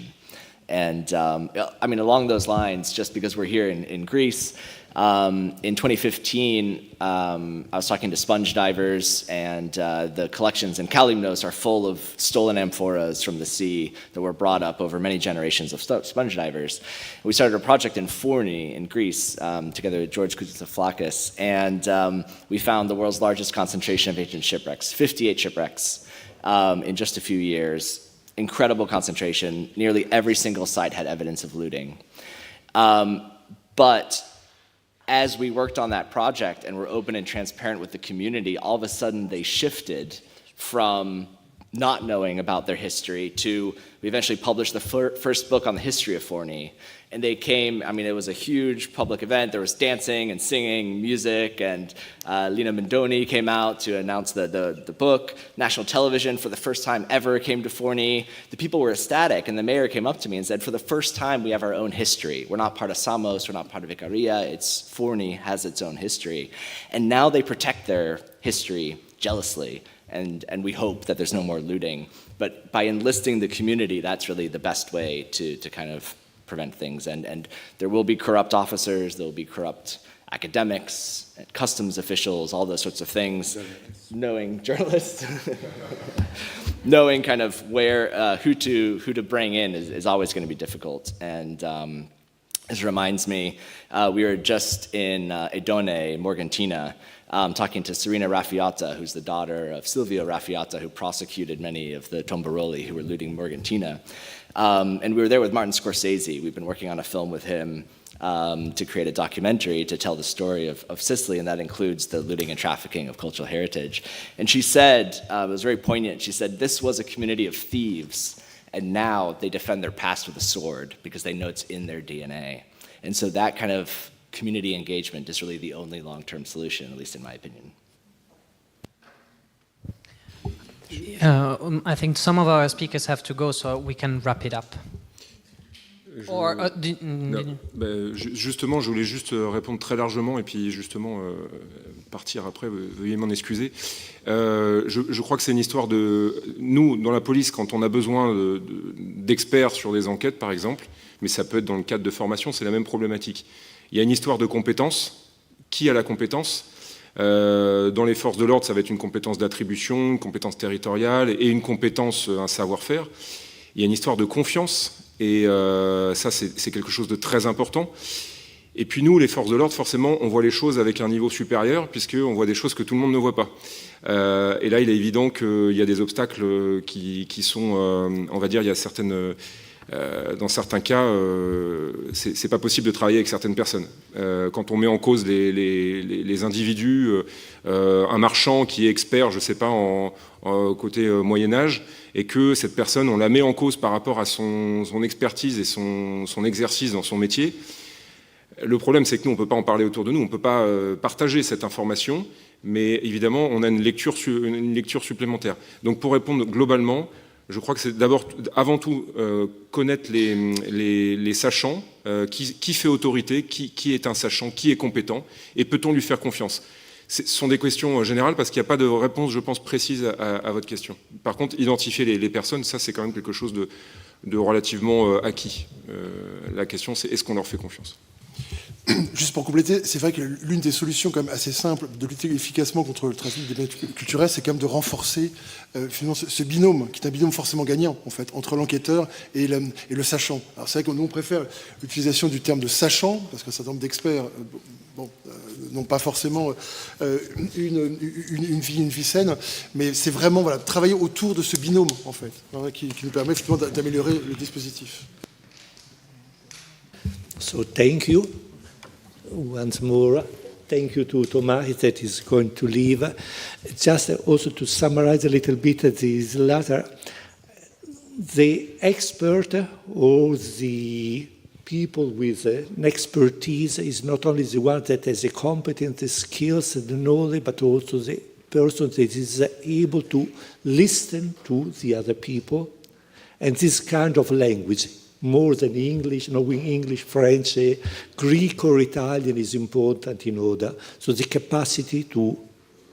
And I mean, along those lines, just because we're here in Greece, in 2015, I was talking to sponge divers, and the collections in Kalymnos are full of stolen amphoras from the sea that were brought up over many generations of sponge divers. We started a project in Fourni in Greece together with George Koutsaflakis, and we found the world's largest concentration of ancient shipwrecks, 58 shipwrecks in just a few years. Incredible concentration. Nearly every single site had evidence of looting. But as we worked on that project and were open and transparent with the community, all of a sudden they shifted from not knowing about their history to, we eventually published the first book on the history of Fourni. And they came, I mean, it was a huge public event. There was dancing and singing, music, and Lina Mendoni came out to announce the book. National television, for the first time ever, came to Fourni. The people were ecstatic, and the mayor came up to me and said, for the first time, we have our own history. We're not part of Samos, we're not part of Ikaria, Fourni has its own history. And now they protect their history jealously, and we hope that there's no more looting. But by enlisting the community, that's really the best way to kind of prevent things. And there will be corrupt officers, there will be corrupt academics, customs officials, all those sorts of things. Journalists, knowing kind of where who to bring in is always going to be difficult. And this reminds me, we were just in Edone, Morgantina, talking to Serena Raffiata, who's the daughter of Silvio Raffiata, who prosecuted many of the Tombaroli who were looting Morgantina. And we were there with Martin Scorsese. We've been working on a film with him to create a documentary to tell the story of Sicily, and that includes the looting and trafficking of cultural heritage. And she said, it was very poignant, she said, this was a community of thieves, and now they defend their past with a sword because they know it's in their DNA. And so that kind of community engagement is really the only long-term solution, at least in my opinion. I think some of our speakers have to go, so we can wrap it up. Justement, je voulais juste répondre très largement et puis justement partir après, veuillez m'en excuser. Je crois que c'est une histoire de... Nous, dans la police, quand on a besoin d'experts sur des enquêtes, par exemple, mais ça peut être dans le cadre de formation, c'est la même problématique. Il y a une histoire de compétence. Qui a la compétence ? Dans les forces de l'ordre, ça va être une compétence d'attribution, une compétence territoriale et une compétence, un savoir-faire. Il y a une histoire de confiance et ça, c'est quelque chose de très important. Et puis nous, les forces de l'ordre, forcément, on voit les choses avec un niveau supérieur puisqu'on voit des choses que tout le monde ne voit pas. Et là, il est évident qu'il y a des obstacles qui sont, on va dire, il y a certaines... dans certains cas, c'est pas possible de travailler avec certaines personnes. Quand on met en cause les individus, un marchand qui est expert, je sais pas, en côté Moyen-Âge, et que cette personne, on la met en cause par rapport à son expertise et son exercice dans son métier, le problème, c'est que nous, on peut pas en parler autour de nous, on peut pas partager cette information, mais évidemment, on a une lecture supplémentaire. Donc, pour répondre globalement, je crois que c'est d'abord, avant tout, connaître les sachants, qui fait autorité, qui est un sachant, qui est compétent, et peut-on lui faire confiance ? Ce sont des questions générales parce qu'il n'y a pas de réponse, je pense, précise à votre question. Par contre, identifier les personnes, ça c'est quand même quelque chose relativement acquis. La question, c'est est-ce qu'on leur fait confiance? Juste pour compléter, c'est vrai que l'une des solutions quand même assez simples de lutter efficacement contre le trafic des biens culturels, c'est quand même de renforcer finalement ce binôme, qui est un binôme forcément gagnant, en fait, entre l'enquêteur et le sachant. Alors c'est vrai que nous, on préfère l'utilisation du terme de sachant, parce qu'un certain nombre d'experts n'ont pas forcément une vie saine, mais c'est vraiment travailler autour de ce binôme, en fait, qui nous permet effectivement d'améliorer le dispositif. So thank you. Once more, thank you to Thomas that is going to leave. Just also to summarize a little bit this letter, the expert or the people with an expertise is not only the one that has the competence, the skills, and the knowledge, but also the person that is able to listen to the other people. And this kind of language, more than English, knowing English, French, Greek or Italian is important in order. So the capacity to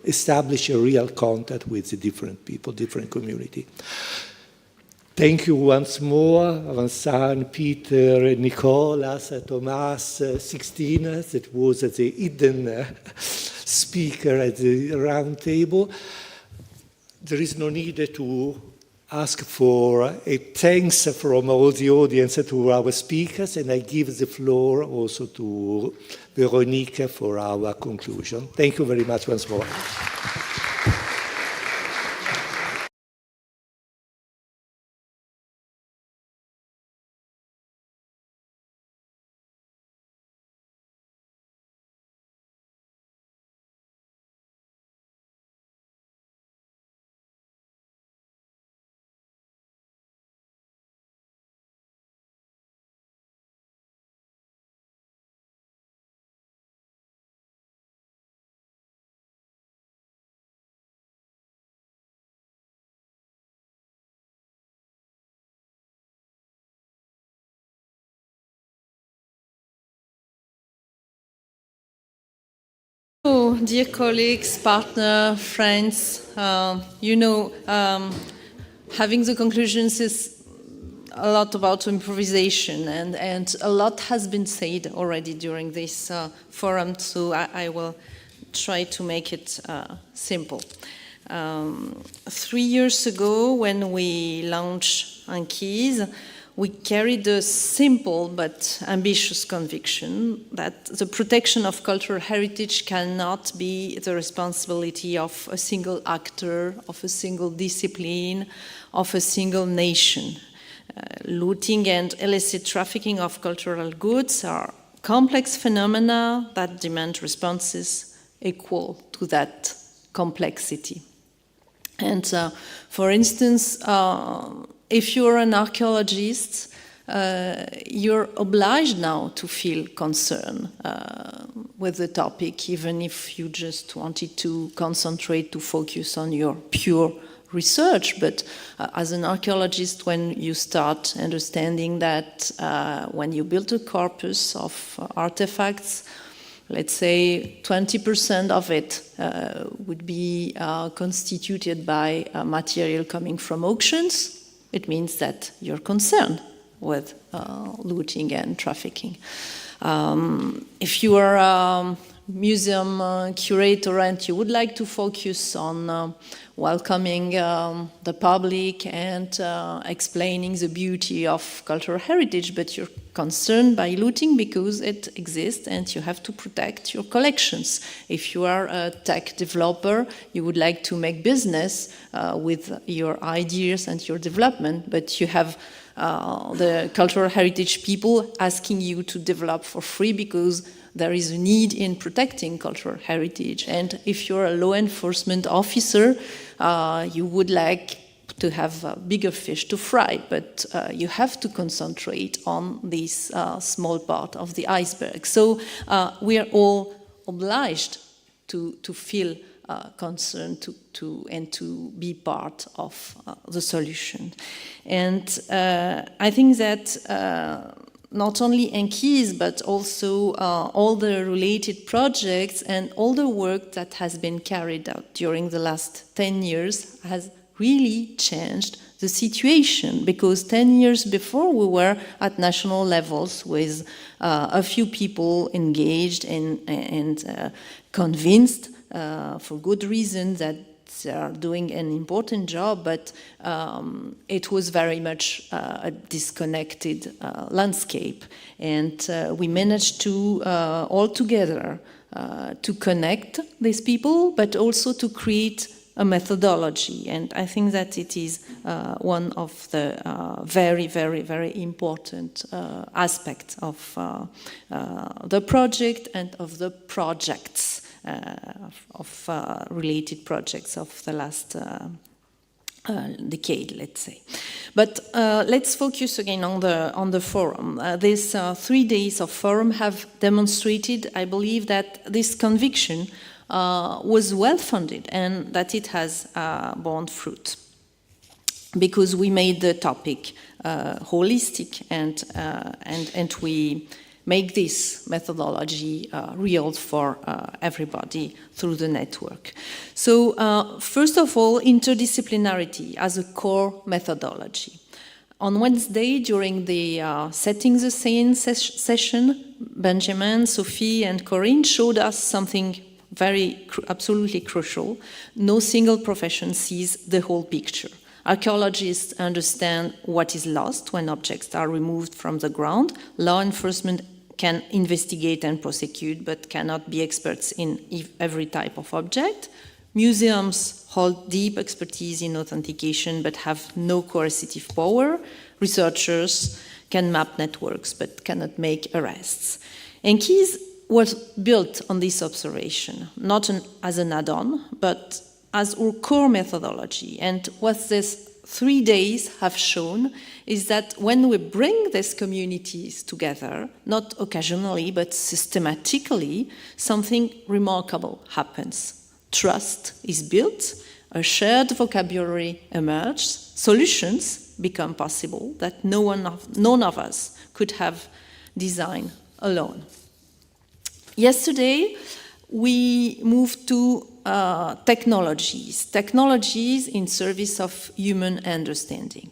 establish a real contact with the different people, different community. Thank you once more, Vincent, Peter, Nicolas, Thomas, 16, that was the hidden speaker at the round table. There is no need to ask for a thanks from all the audience to our speakers, and I give the floor also to Veronique for our conclusion. Thank you very much once more. So, dear colleagues, partners, friends, having the conclusions is a lot about improvisation, and a lot has been said already during this forum, so I will try to make it simple. 3 years ago, when we launched ANCHISE, we carried a simple but ambitious conviction that the protection of cultural heritage cannot be the responsibility of a single actor, of a single discipline, of a single nation. Looting and illicit trafficking of cultural goods are complex phenomena that demand responses equal to that complexity. And for instance, if you're an archaeologist, you're obliged now to feel concern with the topic, even if you just wanted to concentrate, to focus on your pure research. But as an archaeologist, when you start understanding that when you build a corpus of artifacts, let's say 20% of it would be constituted by material coming from auctions, it means that you're concerned with looting and trafficking. If you are a museum curator and you would like to focus on welcoming the public and explaining the beauty of cultural heritage, but you're concerned by looting because it exists and you have to protect your collections. If you are a tech developer, you would like to make business with your ideas and your development, but you have the cultural heritage people asking you to develop for free because there is a need in protecting cultural heritage. And if you're a law enforcement officer, you would like to have a bigger fish to fry, but you have to concentrate on this small part of the iceberg. So we are all obliged to feel concerned and to be part of the solution. And I think that not only ANCHISE, but also all the related projects and all the work that has been carried out during the last 10 years has really changed the situation, because 10 years before we were at national levels with a few people engaged and convinced for good reason that they are doing an important job, but it was very much a disconnected landscape. And we managed to all together to connect these people, but also to create a methodology. And I think that it is one of the very, very, very important aspects of the project and of the projects, of related projects of the last decade, let's say. But let's focus again on the forum. These 3 days of forum have demonstrated, I believe, that this conviction was well-funded and that it has borne fruit, because we made the topic holistic and we make this methodology real for everybody through the network. So first of all, interdisciplinarity as a core methodology. On Wednesday, during the Setting the Scene session, Benjamin, Sophie, and Corinne showed us something absolutely crucial. No single profession sees the whole picture. Archaeologists understand what is lost when objects are removed from the ground. Law enforcement can investigate and prosecute, but cannot be experts in every type of object. Museums hold deep expertise in authentication, but have no coercive power. Researchers can map networks, but cannot make arrests. ANCHISE was built on this observation, not as an add-on, but as our core methodology. And what these 3 days have shown is that when we bring these communities together, not occasionally, but systematically, something remarkable happens. Trust is built, a shared vocabulary emerges, solutions become possible that none of us could have designed alone. Yesterday, we moved to technologies in service of human understanding.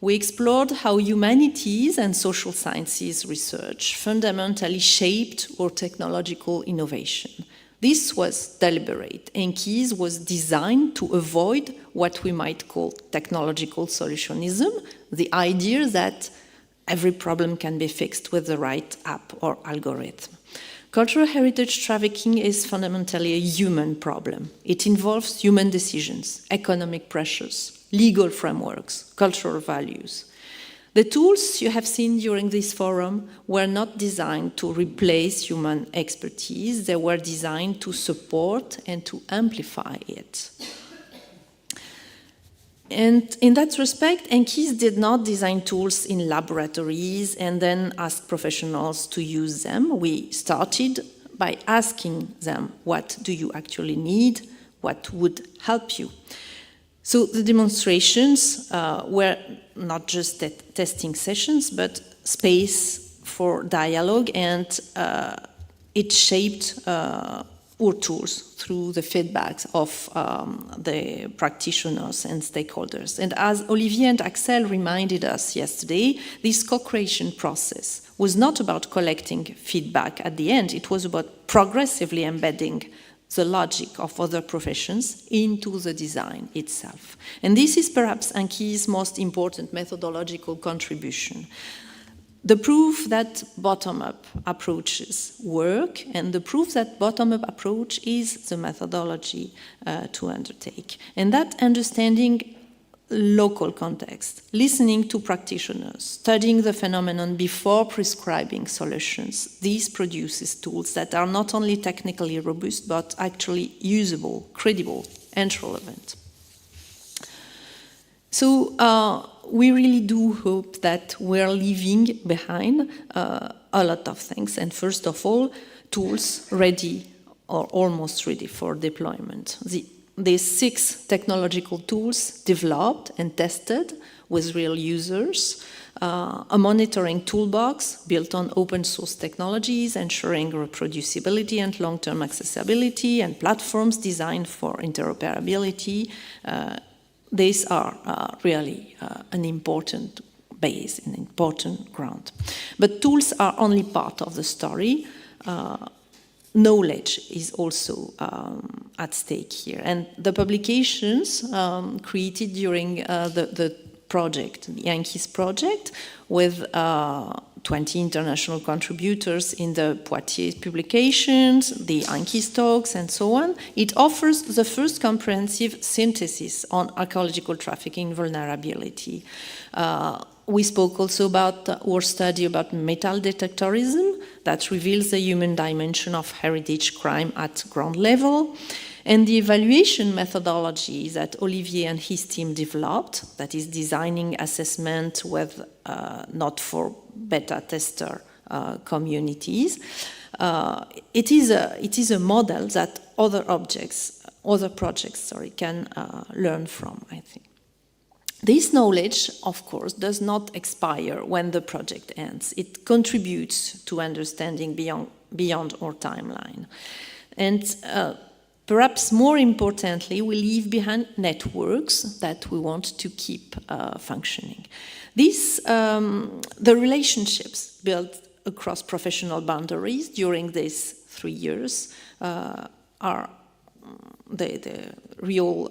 We explored how humanities and social sciences research fundamentally shaped our technological innovation. This was deliberate. ANCHISE was designed to avoid what we might call technological solutionism, the idea that every problem can be fixed with the right app or algorithm. Cultural heritage trafficking is fundamentally a human problem. It involves human decisions, economic pressures, legal frameworks, cultural values. The tools you have seen during this forum were not designed to replace human expertise. They were designed to support and to amplify it. And in that respect, ANCHISE did not design tools in laboratories and then ask professionals to use them. We started by asking them, what do you actually need? What would help you? So the demonstrations were not just testing sessions, but space for dialogue, and it shaped our tools through the feedbacks of the practitioners and stakeholders. And as Olivier and Axel reminded us yesterday, this co-creation process was not about collecting feedback at the end, it was about progressively embedding the logic of other professions into the design itself. And this is perhaps ANCHISE's most important methodological contribution. The proof that bottom-up approaches work, and the proof that bottom-up approach is the methodology to undertake. And that understanding local context, listening to practitioners, studying the phenomenon before prescribing solutions, this produces tools that are not only technically robust, but actually usable, credible, and relevant. So we really do hope that we're leaving behind a lot of things, and first of all, tools ready or almost ready for deployment. These 6 technological tools developed and tested with real users, a monitoring toolbox built on open source technologies, ensuring reproducibility and long-term accessibility, and platforms designed for interoperability, these are really an important base, an important ground. But tools are only part of the story. Knowledge is also at stake here. And the publications created during the project, the ANCHISE project, with 20 international contributors in the Poitiers publications, the ANCHISE talks, and so on, it offers the first comprehensive synthesis on archaeological trafficking vulnerability. We spoke also about our study about metal detectorism that reveals the human dimension of heritage crime at ground level, and the evaluation methodology that Olivier and his team developed, that is designing assessment with not for beta tester communities. It is a model that other projects can learn from, I think. This knowledge, of course, does not expire when the project ends. It contributes to understanding beyond our timeline. And perhaps more importantly, we leave behind networks that we want to keep functioning. The relationships built across professional boundaries during these 3 years are the real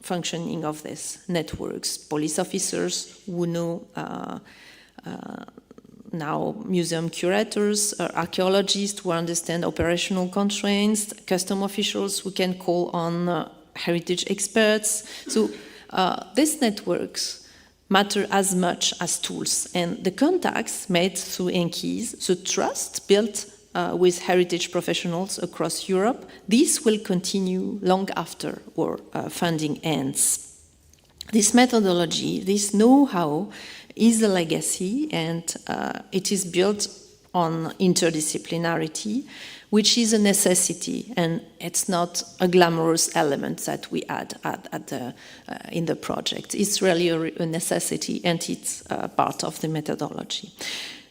functioning of these networks. Police officers who know now museum curators, archaeologists who understand operational constraints, custom officials who can call on heritage experts. So these networks matter as much as tools, and the contacts made through ANCHISE, the trust built with heritage professionals across Europe, this will continue long after our funding ends. This methodology, this know-how is a legacy, and it is built on interdisciplinarity, which is a necessity, and it's not a glamorous element that we add in the project. It's really a necessity, and it's part of the methodology.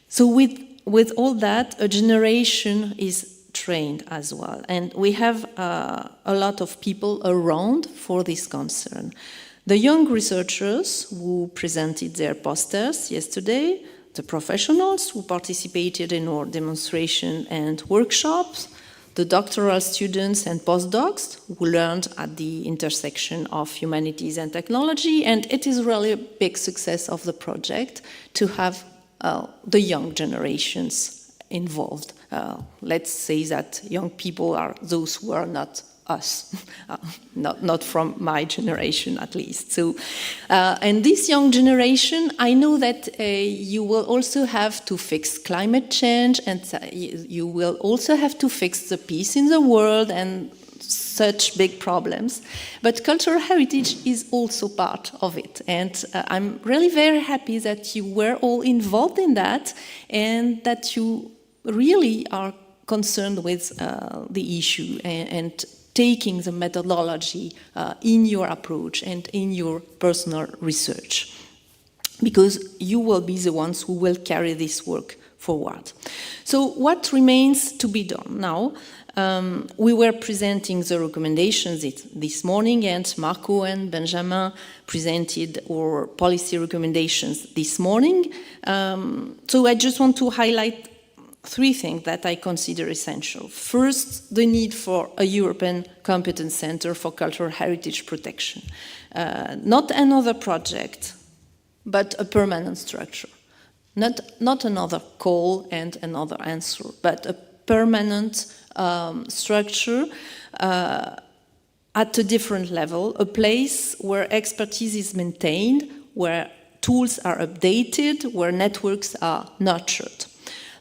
So with all that, a generation is trained as well. And we have a lot of people around for this concern. The young researchers who presented their posters yesterday, the professionals who participated in our demonstration and workshops, the doctoral students and postdocs who learned at the intersection of humanities and technology, and it is really a big success of the project to have the young generations involved. Let's say that young people are those who are not us, not from my generation at least. So, and this young generation, I know that you will also have to fix climate change, and you will also have to fix the peace in the world and such big problems. But cultural heritage is also part of it. And I'm really very happy that you were all involved in that, and that you really are concerned with the issue and taking the methodology in your approach and in your personal research, because you will be the ones who will carry this work forward. So what remains to be done now? We were presenting the recommendations this morning, and Marco and Benjamin presented our policy recommendations this morning. So I just want to highlight 3 things that I consider essential. First, the need for a European competence center for cultural heritage protection. Not another project, but a permanent structure. Not another call and another answer, but a permanent structure at a different level, a place where expertise is maintained, where tools are updated, where networks are nurtured.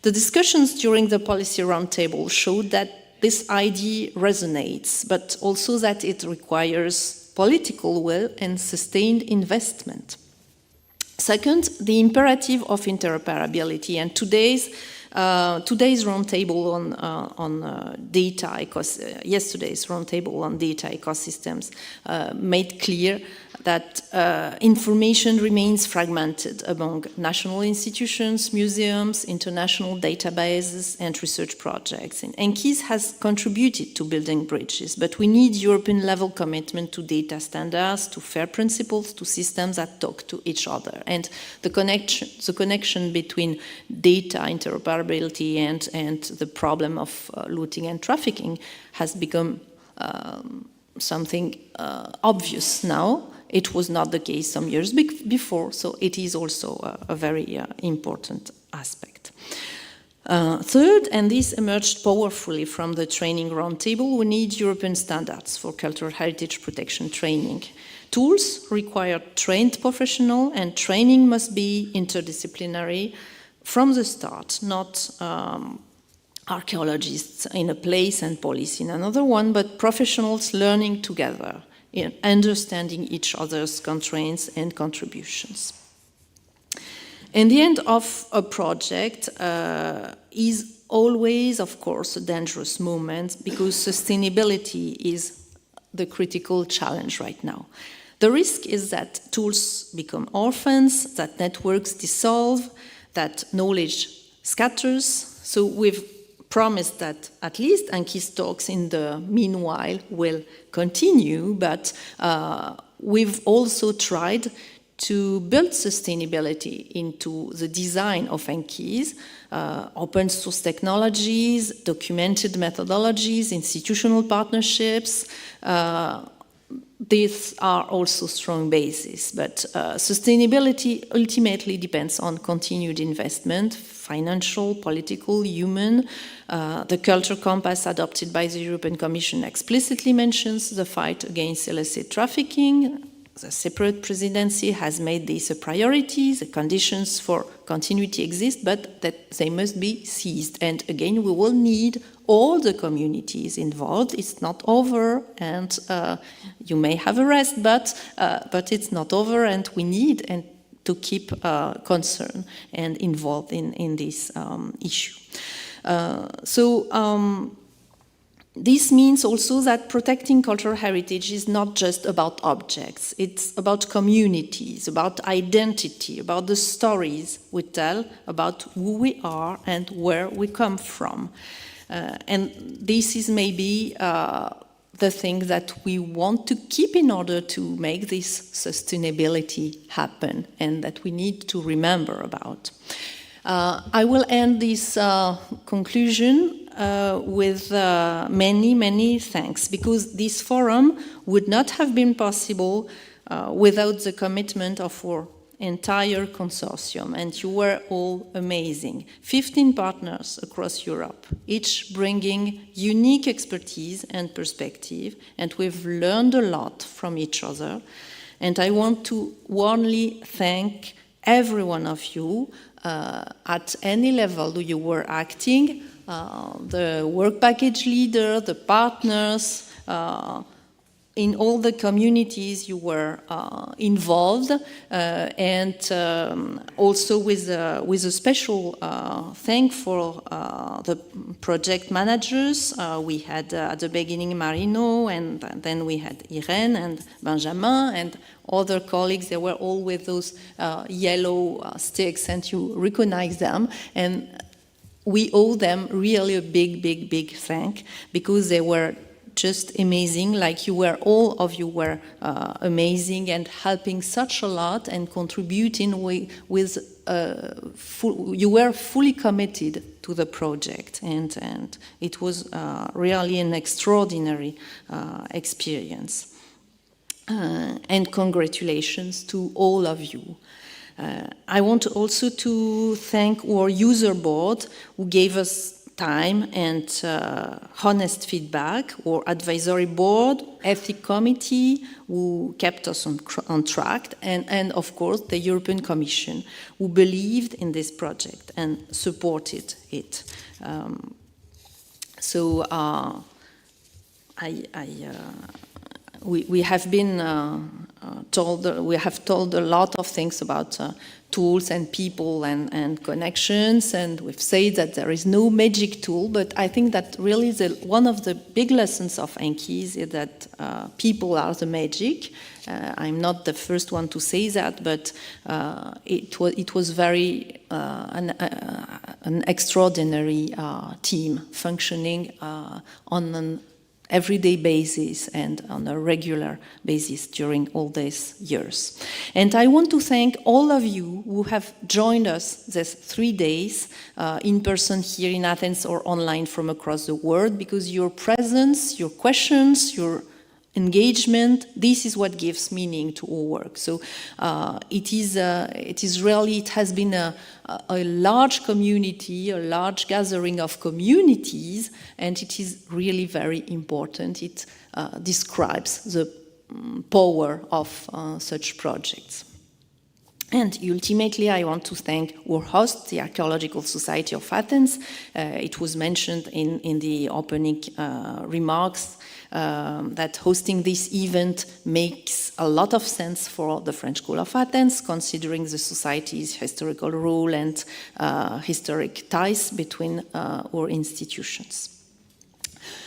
The discussions during the policy roundtable showed that this idea resonates, but also that it requires political will and sustained investment. Second, the imperative of interoperability, and today's Today's roundtable on data, yesterday's roundtable on data ecosystems made clear that information remains fragmented among national institutions, museums, international databases, and research projects. And ANCHISE has contributed to building bridges, but we need European-level commitment to data standards, to fair principles, to systems that talk to each other. And the connection between data interoperability and the problem of looting and trafficking has become something obvious now. It was not the case some years before, so it is also a very important aspect. Third, and this emerged powerfully from the training roundtable, we need European standards for cultural heritage protection training. Tools require trained professionals, and training must be interdisciplinary from the start, not archaeologists in a place and police in another one, but professionals learning together, understanding each other's constraints and contributions. And the end of a project is always, of course, a dangerous moment because sustainability is the critical challenge right now. The risk is that tools become orphans, that networks dissolve, that knowledge scatters. So we've promised that at least ANCHISE talks in the meanwhile will continue, but we've also tried to build sustainability into the design of ANCHISE, open source technologies, documented methodologies, institutional partnerships. These are also strong bases, but sustainability ultimately depends on continued investment, financial, political, human. The culture compass adopted by the European Commission explicitly mentions the fight against illicit trafficking. The separate presidency has made this a priority. The conditions for continuity exist, but that they must be seized. And again, we will need all the communities involved. It's not over, and you may have a rest, but it's not over, and we need to keep concern and involved in this issue. This means also that protecting cultural heritage is not just about objects. It's about communities, about identity, about the stories we tell, about who we are and where we come from. And this is maybe the thing that we want to keep in order to make this sustainability happen and that we need to remember about. I will end this conclusion with many, many thanks, because this forum would not have been possible without the commitment of our entire consortium, and you were all amazing. 15 partners across Europe, each bringing unique expertise and perspective, and we've learned a lot from each other. And I want to warmly thank every one of you at any level you were acting, the work package leader, the partners, in all the communities you were involved, and also with a special thank for the project managers. We had at the beginning Marino, and then we had Irene and Benjamin and other colleagues. They were all with those yellow sticks, and you recognize them. And we owe them really a big, big, big thank, because they were just amazing, like you were, all of you were amazing and helping such a lot and contributing with you were fully committed to the project, and it was really an extraordinary experience. And congratulations to all of you. I want also to thank our user board who gave us time and honest feedback, our advisory board, ethics committee who kept us on track, and of course the European Commission who believed in this project and supported it. we have been told a lot of things about tools and people and connections, and we've said that there is no magic tool, but I think that really one of the big lessons of ANCHISE is that people are the magic. I'm not the first one to say that, but it was very an extraordinary team functioning on an everyday basis and on a regular basis during all these years. And I want to thank all of you who have joined us these 3 days in person here in Athens or online from across the world, because your presence, your questions, your engagement, this is what gives meaning to our work. So it has been a large community, a large gathering of communities, and it is really very important. It describes the power of such projects. And ultimately, I want to thank our host, the Archaeological Society of Athens. It was mentioned in the opening remarks that hosting this event makes a lot of sense for the French School of Athens, considering the society's historical role and historic ties between our institutions.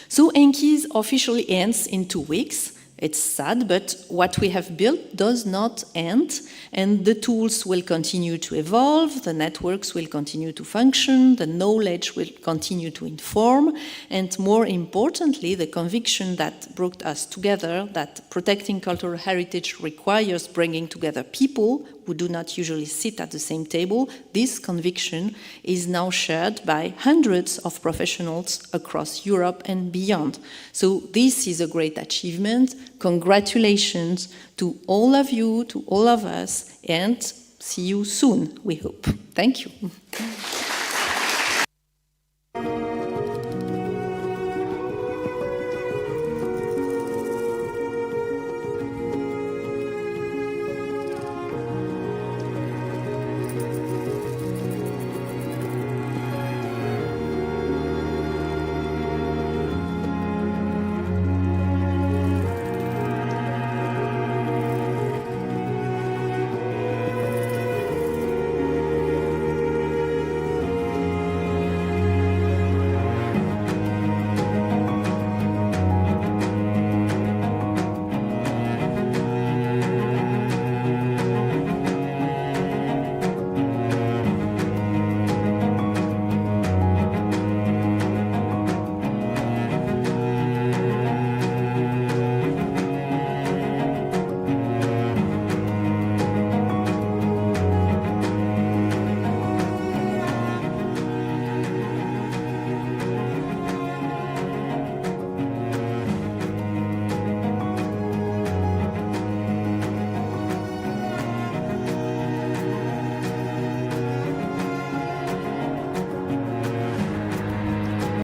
So ANCHISE officially ends in 2 weeks. It's sad, but what we have built does not end, and the tools will continue to evolve, the networks will continue to function, the knowledge will continue to inform, and more importantly, the conviction that brought us together, that protecting cultural heritage requires bringing together people who do not usually sit at the same table, this conviction is now shared by hundreds of professionals across Europe and beyond. So this is a great achievement. Congratulations to all of you, to all of us, and see you soon, we hope. Thank you.